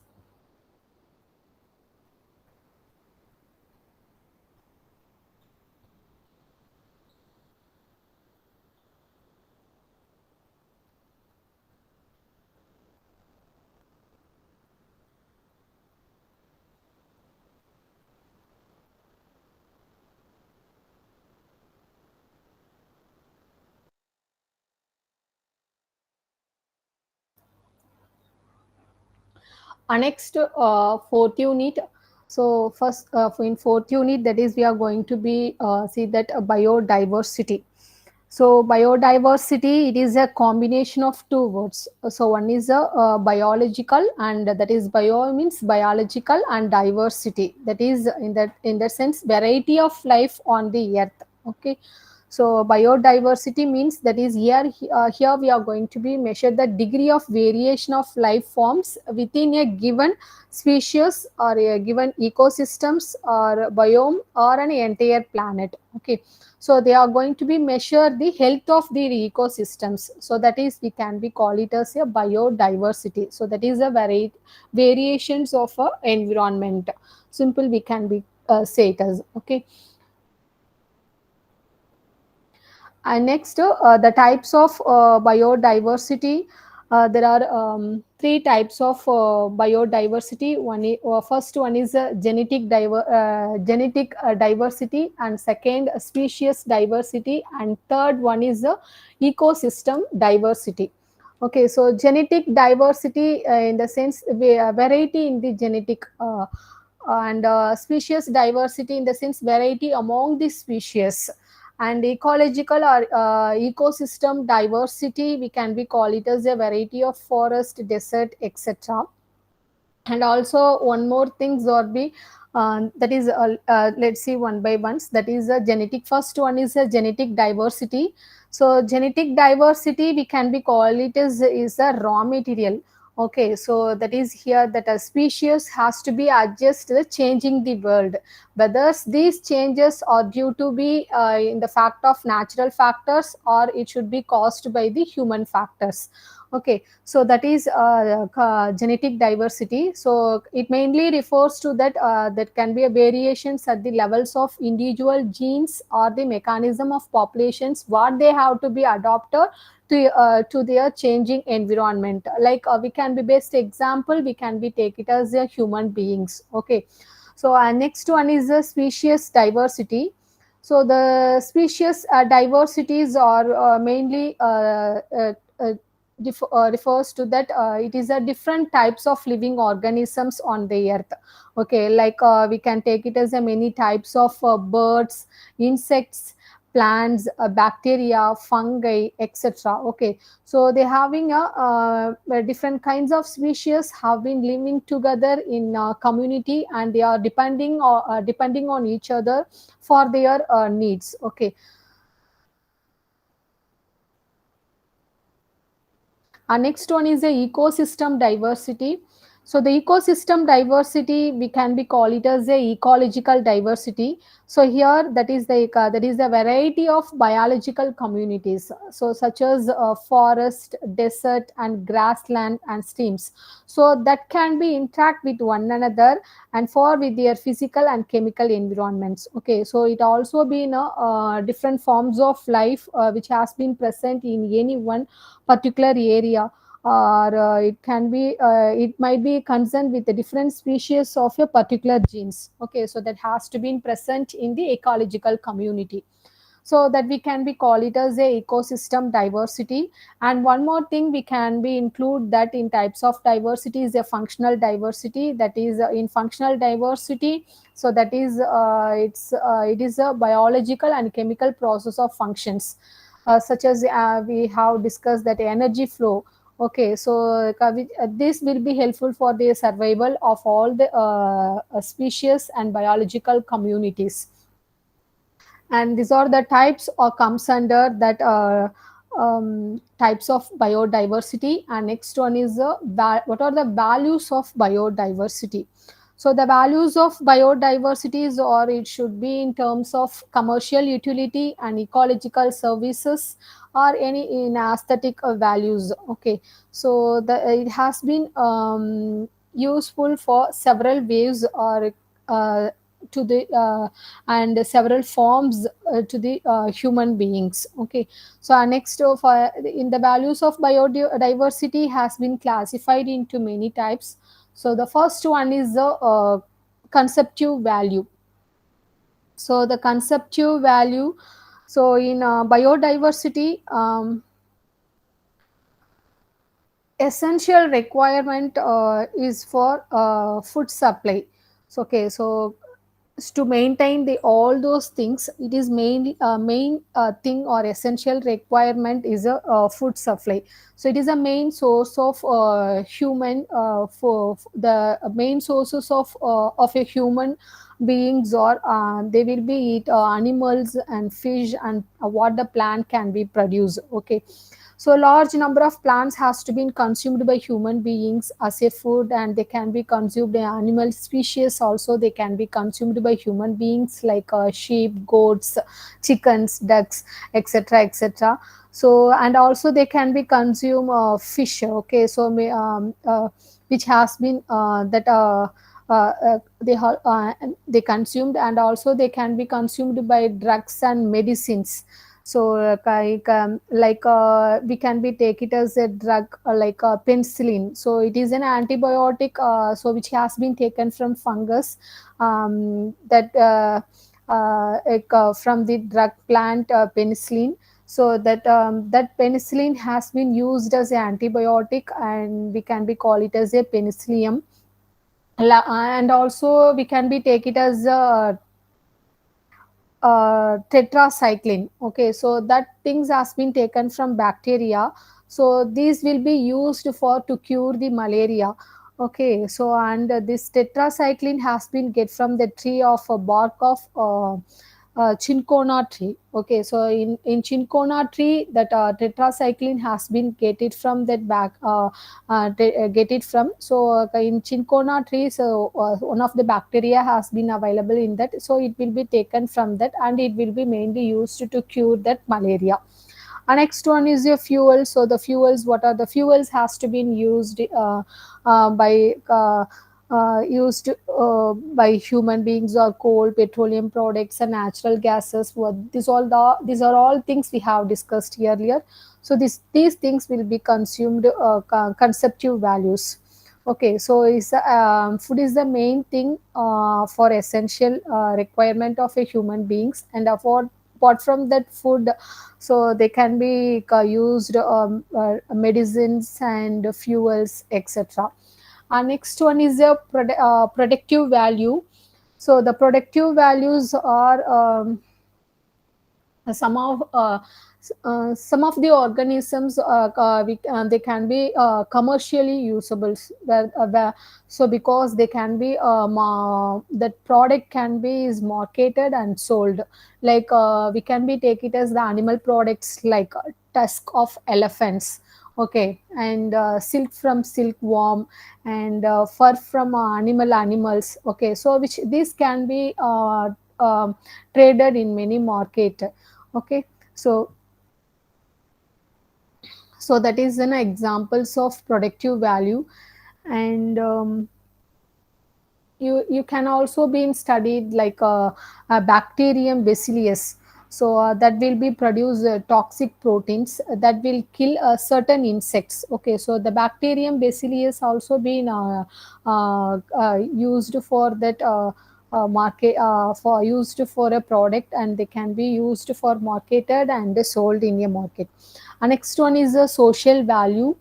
Next, fourth unit. So first, in fourth unit, that is we are going to be see that biodiversity. So biodiversity, it is a combination of two words. So one is a biological, and that is bio means biological, and diversity, that is in that sense variety of life on the earth. Okay, so biodiversity means that is here we are going to be measure the degree of variation of life forms within a given species or a given ecosystems or biome or an entire planet. Okay, so they are going to be measure the health of the ecosystems, so that is we can be call it as a biodiversity. So that is a variations of a environment, simple we can be say it as. Okay, and next, the types of biodiversity. There are three types of biodiversity. First one is genetic diversity, and second species diversity, and third one is ecosystem diversity. Okay, so genetic diversity in the sense variety in the genetic and species diversity in the sense variety among the species, and ecological or ecosystem diversity we can be call it as a variety of forest, desert, etc. And also one more things or be that is let's see one by ones. That is a genetic, first one is a genetic diversity. So genetic diversity we can be call it as is a raw material. Okay, so that is here that a species has to be adjust to the changing the world, whether these changes are due to be in the fact of natural factors or it should be caused by the human factors. Okay, so that is genetic diversity. So it mainly refers to that that can be a variations at the levels of individual genes or the mechanism of populations what they have to be adopted to their changing environment. Like we can be best example we can be take it as a human beings. Okay, so next one is the species diversity. So the species diversities are mainly refers to that it is a different types of living organisms on the earth. Okay, like we can take it as a many types of birds, insects, plants, bacteria, fungi, etc. Okay, so they having different kinds of species have been living together in a community, and they are depending on each other for their needs. Okay, next one is the ecosystem diversity. So the ecosystem diversity we can be call it as a ecological diversity. So here that is the variety of biological communities. So such as forest, desert, and grassland and streams. So that can be interact with one another and for with their physical and chemical environments. Okay, so it also been different forms of life which has been present in any one particular area, or it can be it might be concerned with the different species of a particular genes. Okay, so that has to be present in the ecological community, so that we can be call it as a ecosystem diversity. And one more thing we can be include that in types of diversity is a functional diversity. That is in functional diversity, so that is it is a biological and chemical process of functions, such as we have discussed that energy flow. Okay, so this will be helpful for the survival of all the species and biological communities. And these are the types or comes under that types of biodiversity. And next one is what are the values of biodiversity. So the values of biodiversity is, or it should be in terms of commercial utility and ecological services, or any in aesthetic values. Okay, so it has been useful for several ways, or uh, to the and several forms to the human beings. Okay, so our next for in the values of biodiversity has been classified into many types. So the first one is the conceptive value. So the conceptive value, so in biodiversity, essential requirement is for food supply. So okay, so to maintain the all those things, it is mainly main thing or essential requirement is a food supply. So it is a main source of human for the main sources of a human beings, or they will be eat animals and fish, and what the plant can be produced. Okay, so large number of plants has to be consumed by human beings as a food, and they can be consumed by animal species also. They can be consumed by human beings like sheep, goats, chickens, ducks, etc., etc. So and also they can be consumed fish. Okay, so which has been that. They consumed, and also they can be consumed by drugs and medicines. So we can be take it as a drug, like penicillin. So it is an antibiotic, so which has been taken from fungus, that from the drug plant penicillin. So that penicillin has been used as an antibiotic, and we can be call it as a penicillium. And also we can be take it as a tetracycline. Okay, so that things has been taken from bacteria. So these will be used for to cure the malaria. Okay, so and this tetracycline has been get from the tree of a bark of chincona tree. Okay, so in chincona tree, that tetracycline has been get it from that back get it from. So in chincona tree, so one of the bacteria has been available in that, so it will be taken from that, and it will be mainly used to cure that malaria. And next one is your fuel. So the fuels, what are the fuels has to be used by used by human beings, or coal, petroleum products, and natural gases. What these are all things we have discussed earlier. So these things will be consumed conceptive values. Okay, so food is the main thing for essential requirement of a human beings, and apart from that food, so they can be used medicines and fuels, etc. Next one is a productive value. So the productive values are some of some of the organisms, they can be commercially usable. So because they can be that product can be is marketed and sold. Like we can be take it as the animal products, like tusk of elephants. Okay, and silk from silkworm, and fur from animals. Okay, so which these can be traded in many market. Okay, so that is an examples of productive value. And you can also be studied like a bacterium bacillus. So that will be produce toxic proteins that will kill certain insects. Okay, so the bacterium bacillus also been used for that market, for used for a product, and they can be used for marketed and sold in a market. Next one is the social value.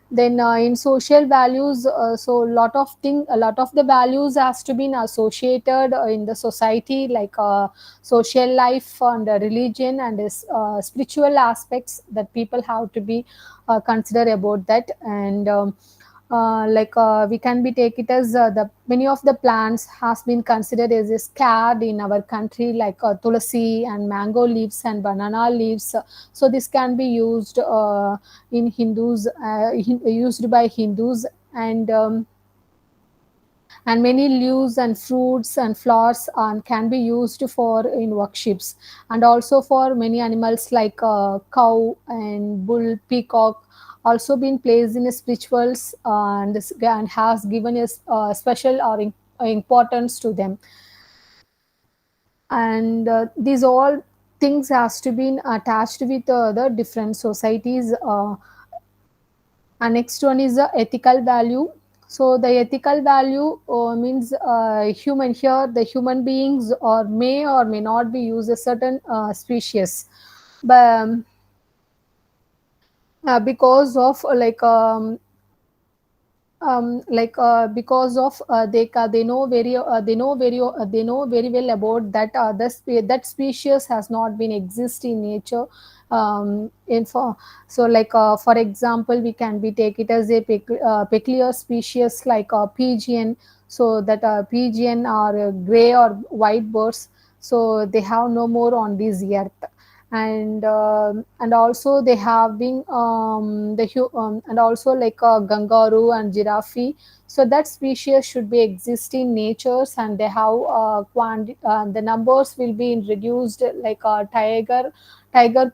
Then in social values, so a lot of the values has to be associated in the society, like social life and religion and spiritual aspects that people have to be consider about that. And we can be take it as the many of the plants has been considered as a scared in our country, like tulsi and mango leaves and banana leaves. So this can be used used by Hindus. And and many leaves and fruits and flowers can be used for in workshops, and also for many animals like cow and bull, peacock also been placed in spirituals, and has given a special or importance to them. And these all things has to be attached with the different societies. And next one is the ethical value. So the ethical value means human, here the human beings or may not be use a certain species, but because of because of they know very well about that that species has not been exist in nature. So for example, we can be take it as a peculiar species like a pigeon. So that pigeon are gray or white birds, so they have no more on this earth. And also they have been and also like a kangaroo and giraffe. So that species should be exist in natures, and they have the numbers will be reduced, like a tiger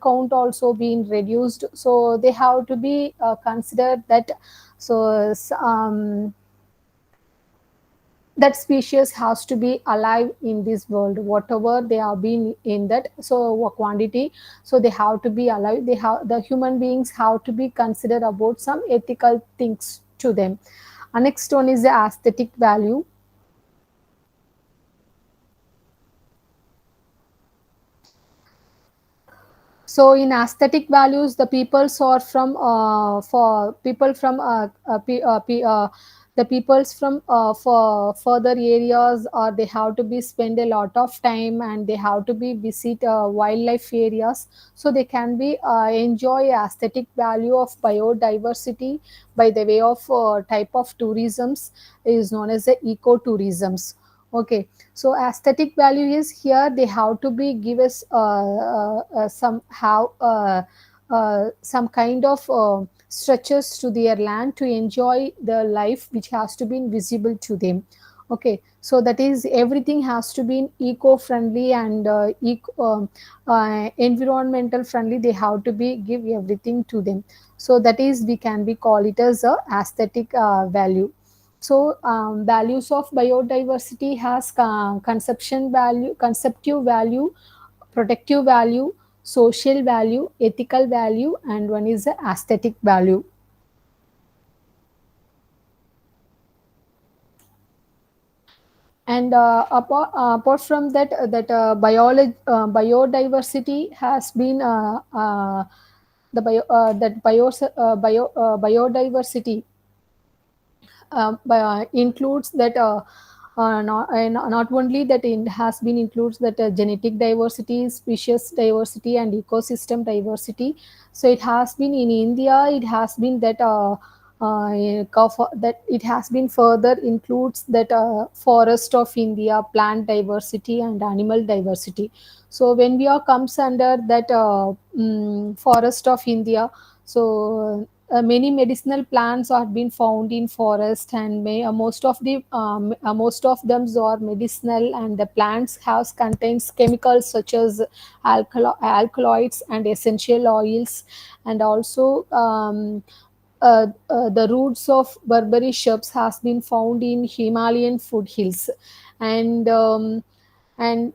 count also being reduced, so they have to be considered that. So that species has to be alive in this world, whatever they have been in that so quantity, so they have to be alive. They have, the human beings have to be considered about some ethical things to them. And next one is the aesthetic value. So in aesthetic values, the peoples are from for people from the peoples from for further areas, or they have to be spend a lot of time, and they have to be visit wildlife areas, so they can be enjoy aesthetic value of biodiversity by the way of type of tourisms is known as the ecotourisms. Okay, so aesthetic value is here they have to be give us somehow some kind of structures to their land to enjoy the life which has to be visible to them. Okay, so that is everything has to be eco-friendly and environmental friendly. They have to be give everything to them. So that is we can be call it as a aesthetic value. So values of biodiversity has conception value, conceptive value, protective value, social value, ethical value, and one is the aesthetic value. And apart from that, biodiversity has been biodiversity includes that not only that it has been includes that genetic diversity, species diversity, and ecosystem diversity. So it has been in India, it has been that that it has been further includes that forest of India, plant diversity, and animal diversity. So when we are comes under that forest of India, so many medicinal plants are being found in forest, and most of them are medicinal, and the plants has contains chemicals such as alkaloids and essential oils. And also the roots of Burberry shrubs has been found in Himalayan foothills. And um, and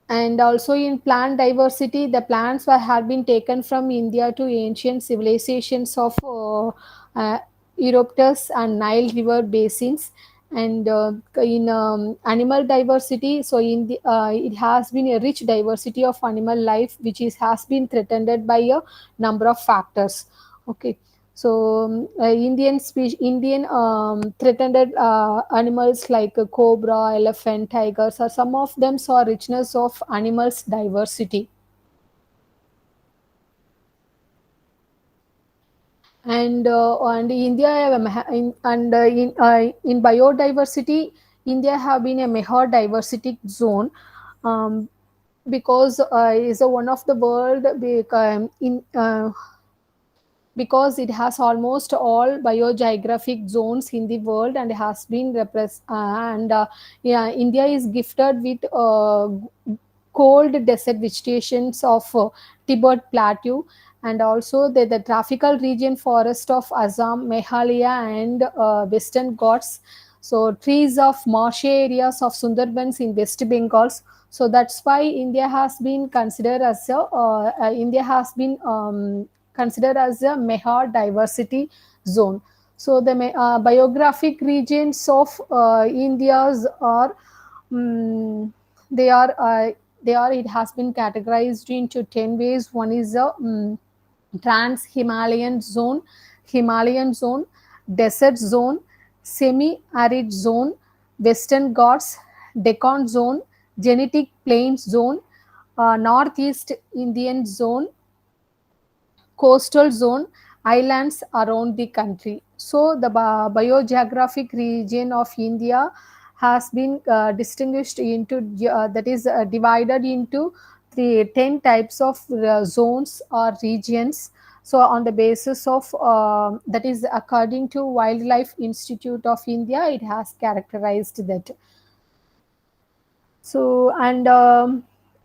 and also in plant diversity, the plants had been taken from India to ancient civilizations of Europeans and Nile river basins. And in animal diversity, so in the it has been a rich diversity of animal life which has been threatened by a number of factors. Okay, so Indian threatened animals like a cobra, elephant, tigers, or some of them saw richness of animals diversity. And India in biodiversity, India have been a major diversity zone, um, because is a one of the world in because it has almost all biogeographic zones in the world and has been and yeah, India is gifted with cold desert vegetations of Tibet Plateau, and also the tropical region forest of Assam, Meghalaya, and Western Ghats. So trees of marshy areas of Sundarbans in West Bengal. So that's why India has been considered as a Mehar diversity zone. So the biographic regions of India's are mm they are it has been categorized into 10 ways. One is a trans Himalayan zone, desert zone, semi arid zone, Western Ghats, Deccan zone, genetic plains zone, northeast Indian zone, coastal zone, islands around the country. So the biogeographic region of India has been distinguished into that is divided into 10 types of zones or regions. So on the basis of that is according to Wildlife Institute of India, it has characterized that. So and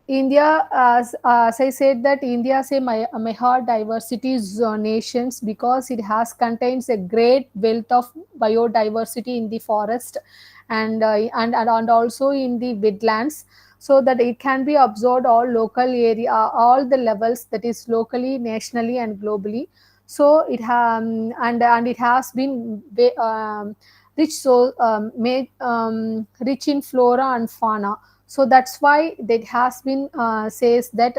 India, as I said, that India is a Mehar diversity nations because it has contains a great wealth of biodiversity in the forest and also in the wetlands, so that it can be observed all local area, all the levels, that is locally, nationally, and globally. So and it has been rich, so made rich in flora and fauna. So that's why that has been says that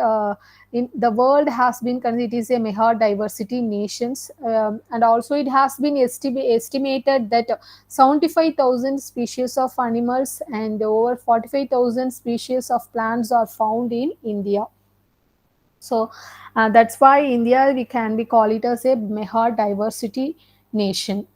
in the world has been it is a Mehar diversity nations, and also it has been estimated that 75,000 species of animals and over 45,000 species of plants are found in India. So that's why India, we can be call it as a Mehar diversity nation.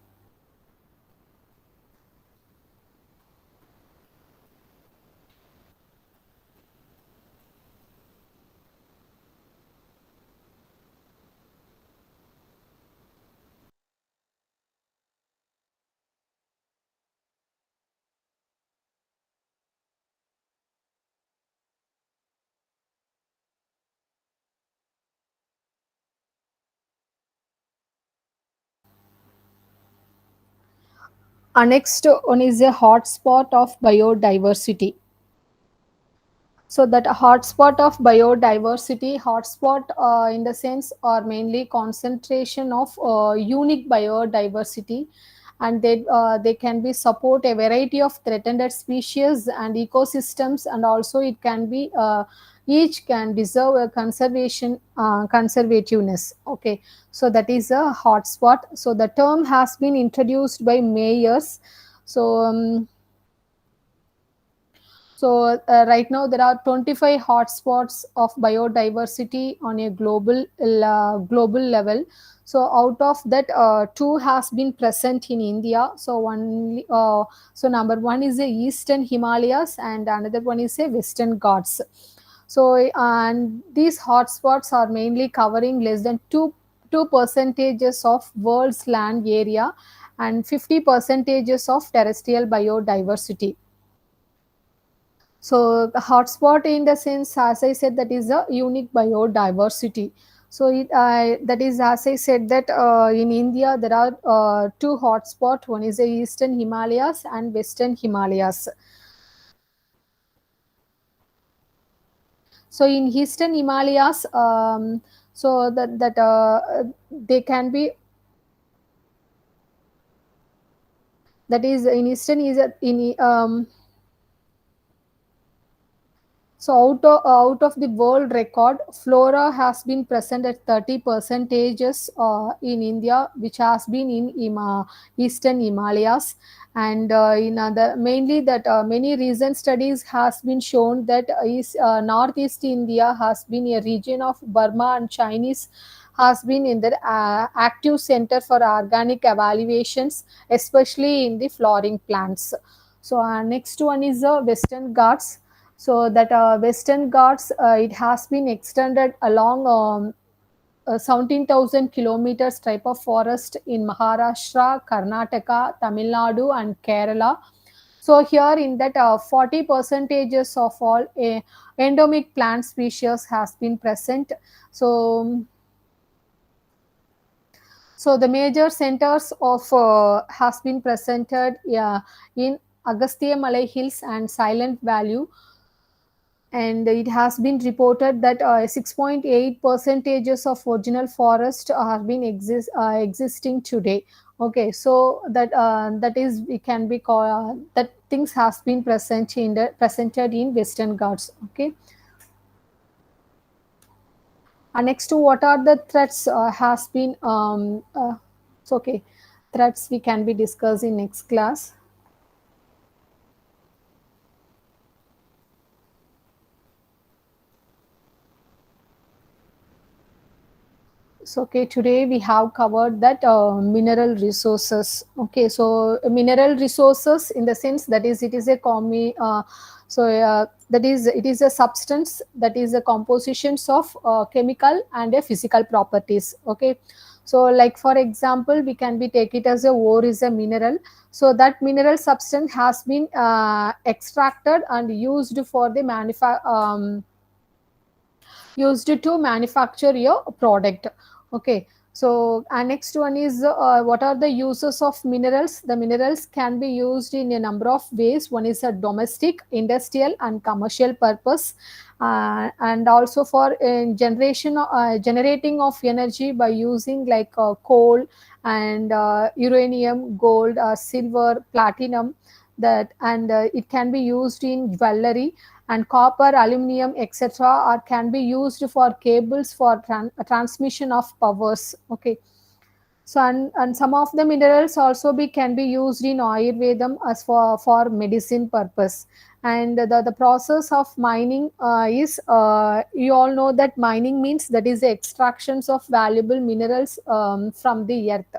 Next one is a hotspot of biodiversity. So that hotspot of biodiversity, hotspot in the sense are mainly concentration of unique biodiversity, and they can be support a variety of threatened species and ecosystems, and also it can be each can deserve a conservativeness. Okay, so that is a hotspot. So the term has been introduced by mayors. So right now there are 25 hotspots of biodiversity on a global level. So out of that, two has been present in India. So number one is the Eastern Himalayas, and another one is a Western Ghats. So and these hotspots are mainly covering less than two percentages of world's land area and 50 percentages of terrestrial biodiversity. So the hotspot in the sense, as I said, that is a unique biodiversity. So that is, as I said, that in India there are two hotspots. One is the Eastern Himalayas and Western Himalayas. So in Eastern Himalayas, so that they can be, that is in Eastern is in So out of the world record, flora has been present at 30 percentages in India, which has been in Eastern Himalayas, and in other mainly that many recent studies has been shown that Northeast India has been a region of Burma and Chinese has been in the active center for organic evaluations, especially in the flowering plants. So next one is Western Ghats. So that Western Ghats, it has been extended along 17,000 kilometers type of forest in Maharashtra, Karnataka, Tamil Nadu, and Kerala. So here in that 40 percentages of all endemic plant species has been present. So so the major centers of has been presented in Agastya Malay Hills and Silent Valley, and it has been reported that 6.8 percentages of original forest have been existing today. Okay, so that is we can be called that things has been presented in Western Ghats. Okay, and next to what are the threats has been so okay, threats we can be discussed in next class. So okay, today we have covered that mineral resources. Okay, so mineral resources in the sense that is it is a that is it is a substance that is a compositions of chemical and a physical properties. Okay, so like for example, we can be take it as a ore is a mineral. So that mineral substance has been extracted and used for the used to manufacture your product. Okay, so and next one is what are the uses of minerals? The minerals can be used in a number of ways. One is a domestic, industrial, and commercial purpose, and also for generating of energy by using like coal and uranium, gold, silver, platinum. That and it can be used in jewelry, and copper, aluminum, etc. or can be used for cables for transmission of powers. Okay, so and some of the minerals also can be used in Ayurvedam as for medicine purpose. And the process of mining is you all know that mining means that is the extractions of valuable minerals from the earth.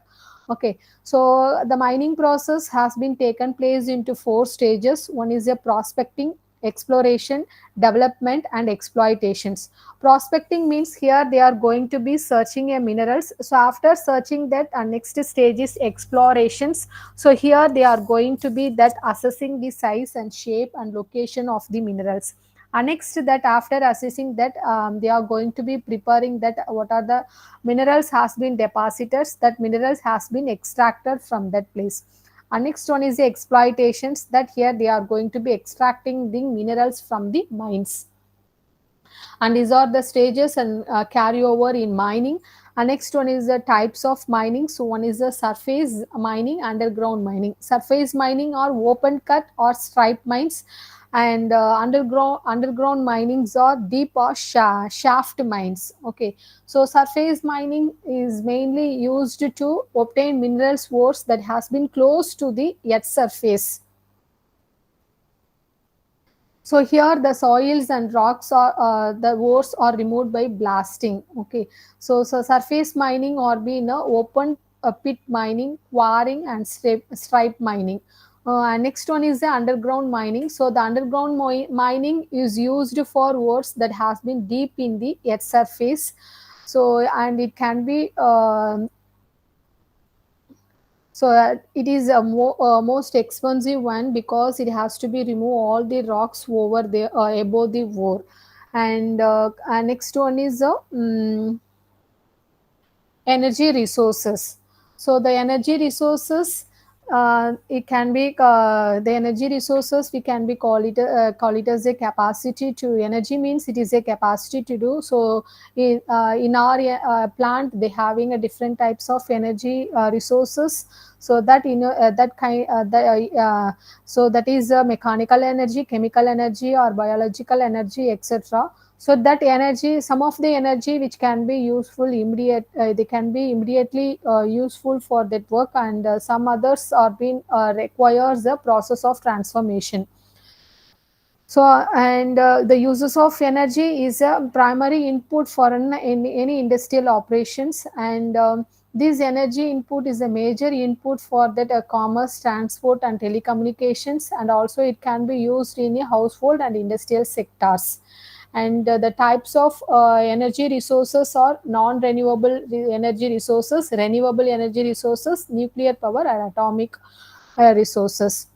Okay, so the mining process has been taken place into four stages. One is a prospecting, exploration, development, and exploitations. Prospecting means here they are going to be searching a minerals. So after searching that, next stage is explorations. So here they are going to be that assessing the size and shape and location of the minerals. And next that after assessing that, they are going to be preparing that what are the minerals has been deposited, that minerals has been extracted from that place. And next one is the exploitations, that here they are going to be extracting the minerals from the mines. And these are the stages and carryover in mining. And next one is the types of mining. So one is the surface mining, underground mining. Surface mining are open cut or stripe mines, and underground minings are deep or shaft mines. Okay, so surface mining is mainly used to obtain minerals ores that has been close to the earth surface. So here the soils and rocks are the ores are removed by blasting. Okay, so surface mining or being open pit mining, quarrying, and stripe mining. And next one is the underground mining. So the underground mining is used for ores that has been deep in the earth surface. So and it can be it is a most expensive one because it has to be remove all the rocks over there above the ore. And next one is energy resources. So the energy resources, it can be the energy resources we can be call it as a capacity to energy means it is a capacity to do. So in our plant they having a different types of energy resources. So that that kind so that is mechanical energy, chemical energy, or biological energy, etc. So that energy, some of the energy which can be useful immediate, they can be immediately useful for that work, and some others are being requires a process of transformation. So and the uses of energy is a primary input for in any industrial operations, and this energy input is a major input for that commerce, transport, and telecommunications, and also it can be used in a household and industrial sectors. And the types of energy resources are non-renewable energy resources, renewable energy resources, nuclear power, and atomic resources.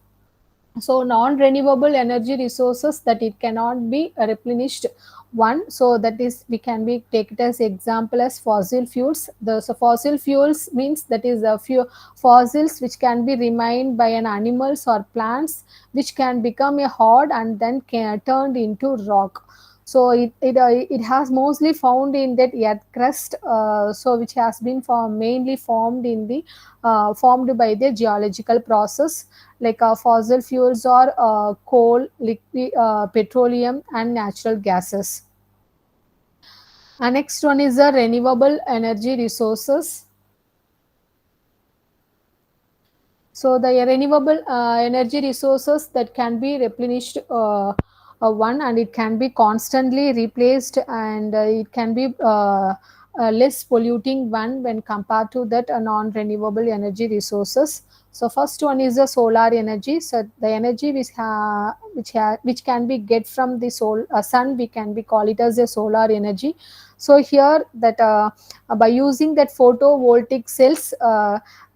So non-renewable energy resources that it cannot be replenished. One, so that is we can be take it as example as fossil fuels. The so fossil fuels means that is a few fossils which can be remained by an animals or plants, which can become a hard and then can turned into rock. So it has mostly found in that earth crust, so which has been mainly formed in the formed by the geological process, like fossil fuels or coal, liquid, petroleum, and natural gases. Next one is the renewable energy resources. So the renewable energy resources that can be replenished, one, and it can be constantly replaced, and it can be less polluting one when compared to that non-renewable energy resources. So first one is the solar energy. So the energy which can be get from the sun, we can be call it as a solar energy. So here that by using that photovoltaic cells,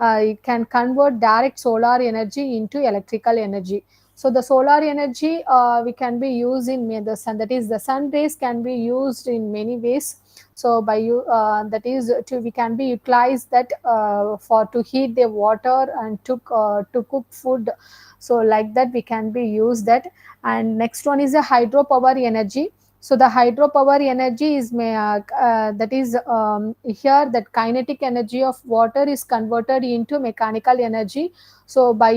it can convert direct solar energy into electrical energy. So the solar energy we can be used in the sun, that is the sun rays can be used in many ways. So by you that is to we can be utilize that for to heat the water and to cook food. So like that we can be use that. And next one is a hydropower energy. So the hydropower energy is that is here that kinetic energy of water is converted into mechanical energy. So by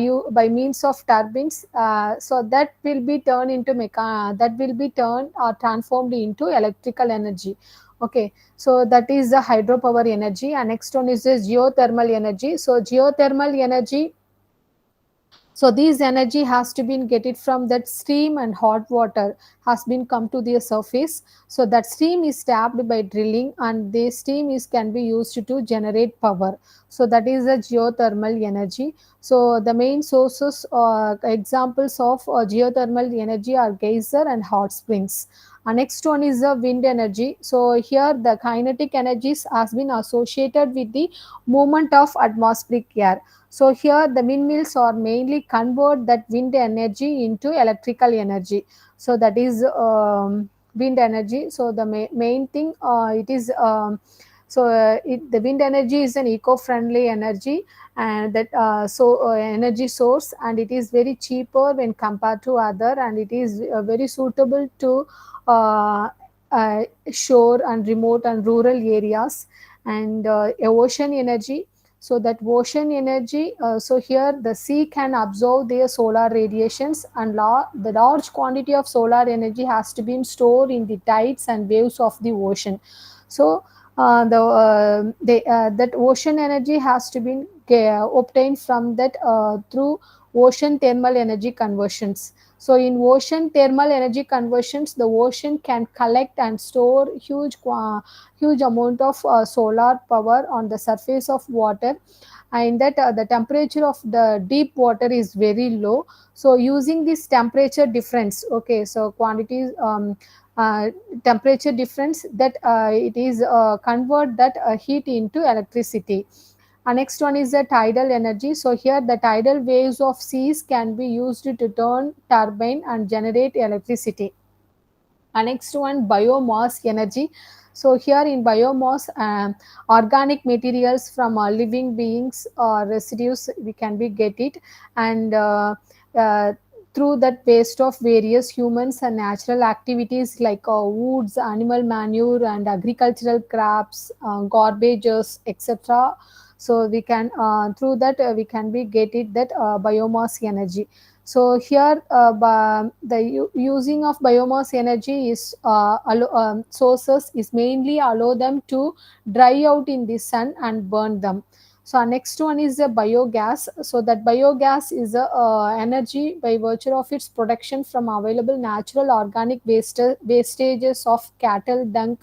means of turbines, so that will be turned into that will be turned or transformed into electrical energy. Okay, so that is the hydropower energy. And next one is the geothermal energy. So geothermal energy, so this energy has to been get it from that steam and hot water has been come to the surface. So that steam is tapped by drilling, and the steam is can be used to generate power. So that is the geothermal energy. So the main sources or examples of geothermal energy are geyser and hot springs. Next one is the wind energy. So here the kinetic energies has been associated with the movement of atmospheric air. So here the windmills are mainly convert that wind energy into electrical energy. So that is wind energy. So the main thing it is the wind energy is an eco-friendly energy, and that energy source, and it is very cheaper when compared to other, and it is very suitable to uh, uh, shore and remote and rural areas. And ocean energy, so that ocean energy, so here the sea can absorb their solar radiations, and the large quantity of solar energy has to be stored in the tides and waves of the ocean. So that ocean energy has to be obtained from that through ocean thermal energy conversions. So in ocean thermal energy conversions, the ocean can collect and store huge amount of solar power on the surface of water, and that the temperature of the deep water is very low. So using this temperature difference, okay, so quantities uh, temperature difference, that it is convert that heat into electricity. Next one is the tidal energy. So here the tidal waves of seas can be used to turn turbine and generate electricity. Next one, biomass energy. So here in biomass, organic materials from living beings or residues we can be get it, and uh, through that waste of various humans and natural activities like woods, animal manure, and agricultural crops, garbages, etc. So we can through that we can be get it that biomass energy. So here, the using of biomass energy is sources is mainly allow them to dry out in the sun and burn them. So our next one is the biogas. So that biogas is a energy by virtue of its production from available natural organic wastages of cattle dung,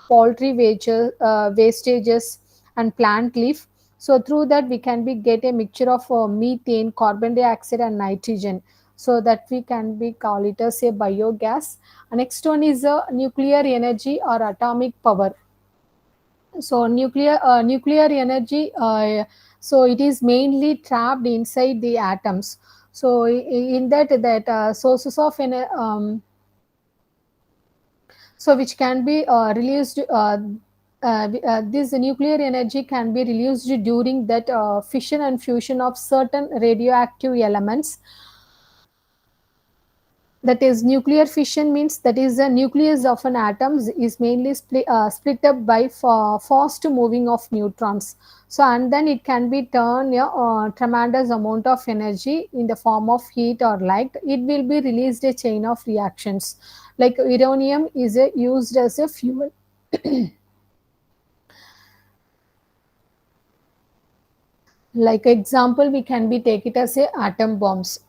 poultry wastages, and plant leaf. So through that we can be get a mixture of methane, carbon dioxide, and nitrogen. so that we can be call it as a biogas. Next one is a nuclear energy or atomic power. So nuclear energy, so it is mainly trapped inside the atoms. So in that sources of so which can be released, this nuclear energy can be released during that fission and fusion of certain radioactive elements. That is, nuclear fission means that is the nucleus of an atom is mainly split up by fast moving of neutrons. So and then it can be turned tremendous amount of energy in the form of heat or light. It will be released a chain of reactions. Like uranium is used as a fuel. Like example, we can be take it as a atom bombs.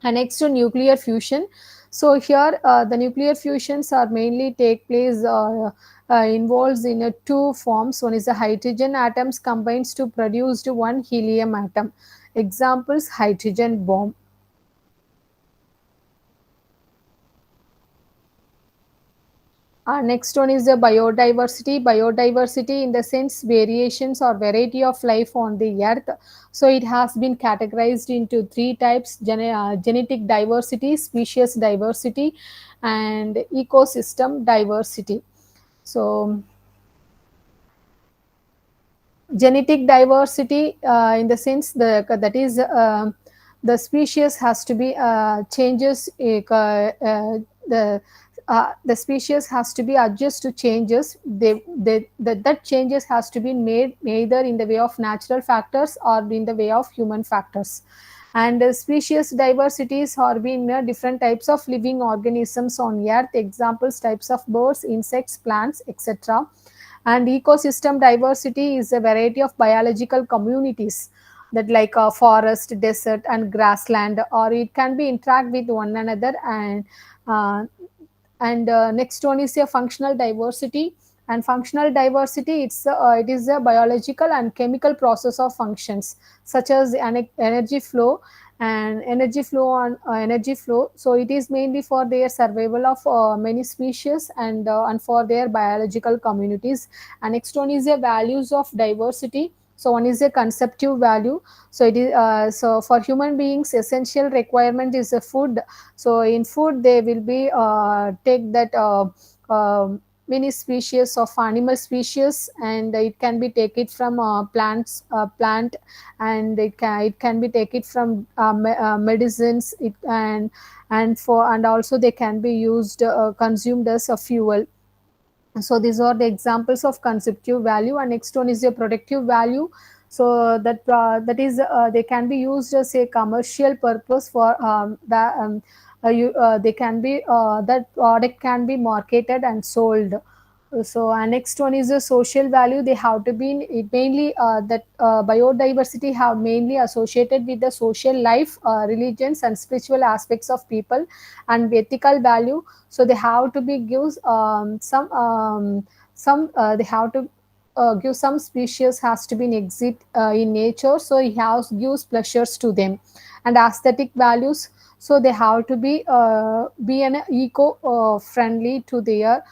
And next to nuclear fusion, so here the nuclear fusions are mainly take place involves in two forms. One is the hydrogen atoms combines to produce one helium atom. Examples: hydrogen bomb. Next one is the biodiversity. Biodiversity in the sense variations or variety of life on the earth. So it has been categorized into three types: genetic diversity, species diversity, and ecosystem diversity. So genetic diversity, in the sense that is the species has to be changes the species has to be adjust to changes. That changes has to be made either in the way of natural factors or in the way of human factors. And species diversities are being different types of living organisms on earth. Examples: types of birds, insects, plants, etc. And ecosystem diversity is a variety of biological communities that like a forest, desert, and grassland, or it can be interact with one another. Uh, and next one is a functional diversity. And functional diversity, it is a biological and chemical process of functions such as energy flow and energy flow. So it is mainly for their survival of many species and for their biological communities. And next one is a values of diversity. So one is a conceptive value. So it is so for human beings essential requirement is a food. So in food they will be take that many species of animal species, and it can be take it from plant, and it can be take it from medicines, and also they can be used consumed as a fuel. So these are the examples of conceptive value. And next one is a productive value. So that is they can be used as a commercial purpose for they can be that product can be marketed and sold. So next one is the social value. They have to be it mainly that biodiversity have mainly associated with the social life, religions and spiritual aspects of people. And ethical value, so they have to be gives some they have to give some species has to be in exit in nature, so it has gives pleasures to them. And aesthetic values, so they have to be an eco friendly to their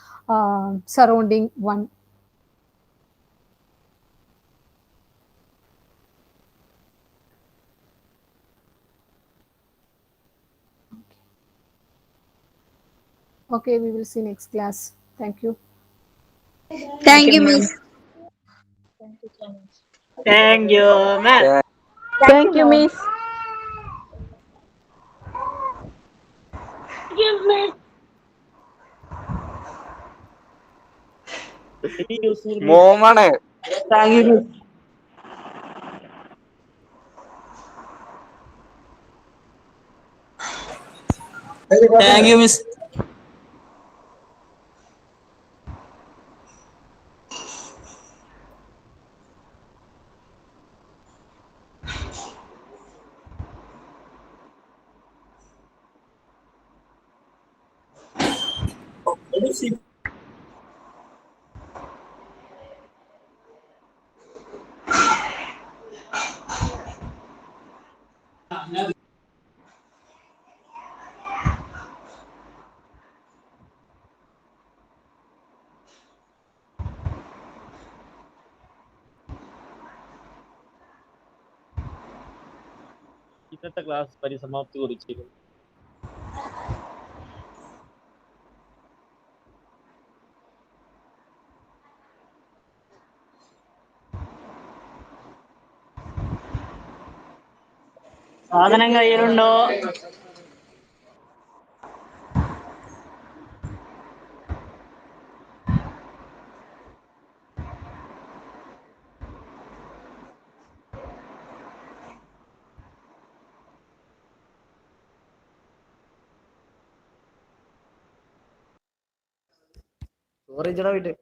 surrounding one. Okay, we will see next class. Thank you. Thank you, Miss. Thank you, ma'am. Thank you, Miss. Very useful, miss. മോമാണ്. Thank you, Miss. Thank you, Miss. ഇന്നത്തെ class പരിസമാപ്തി കുറിച്ചിരിക്കുന്നു. സാധനം കയ്യിലുണ്ടോ? ചോറിച്ചടാ വീട്ട്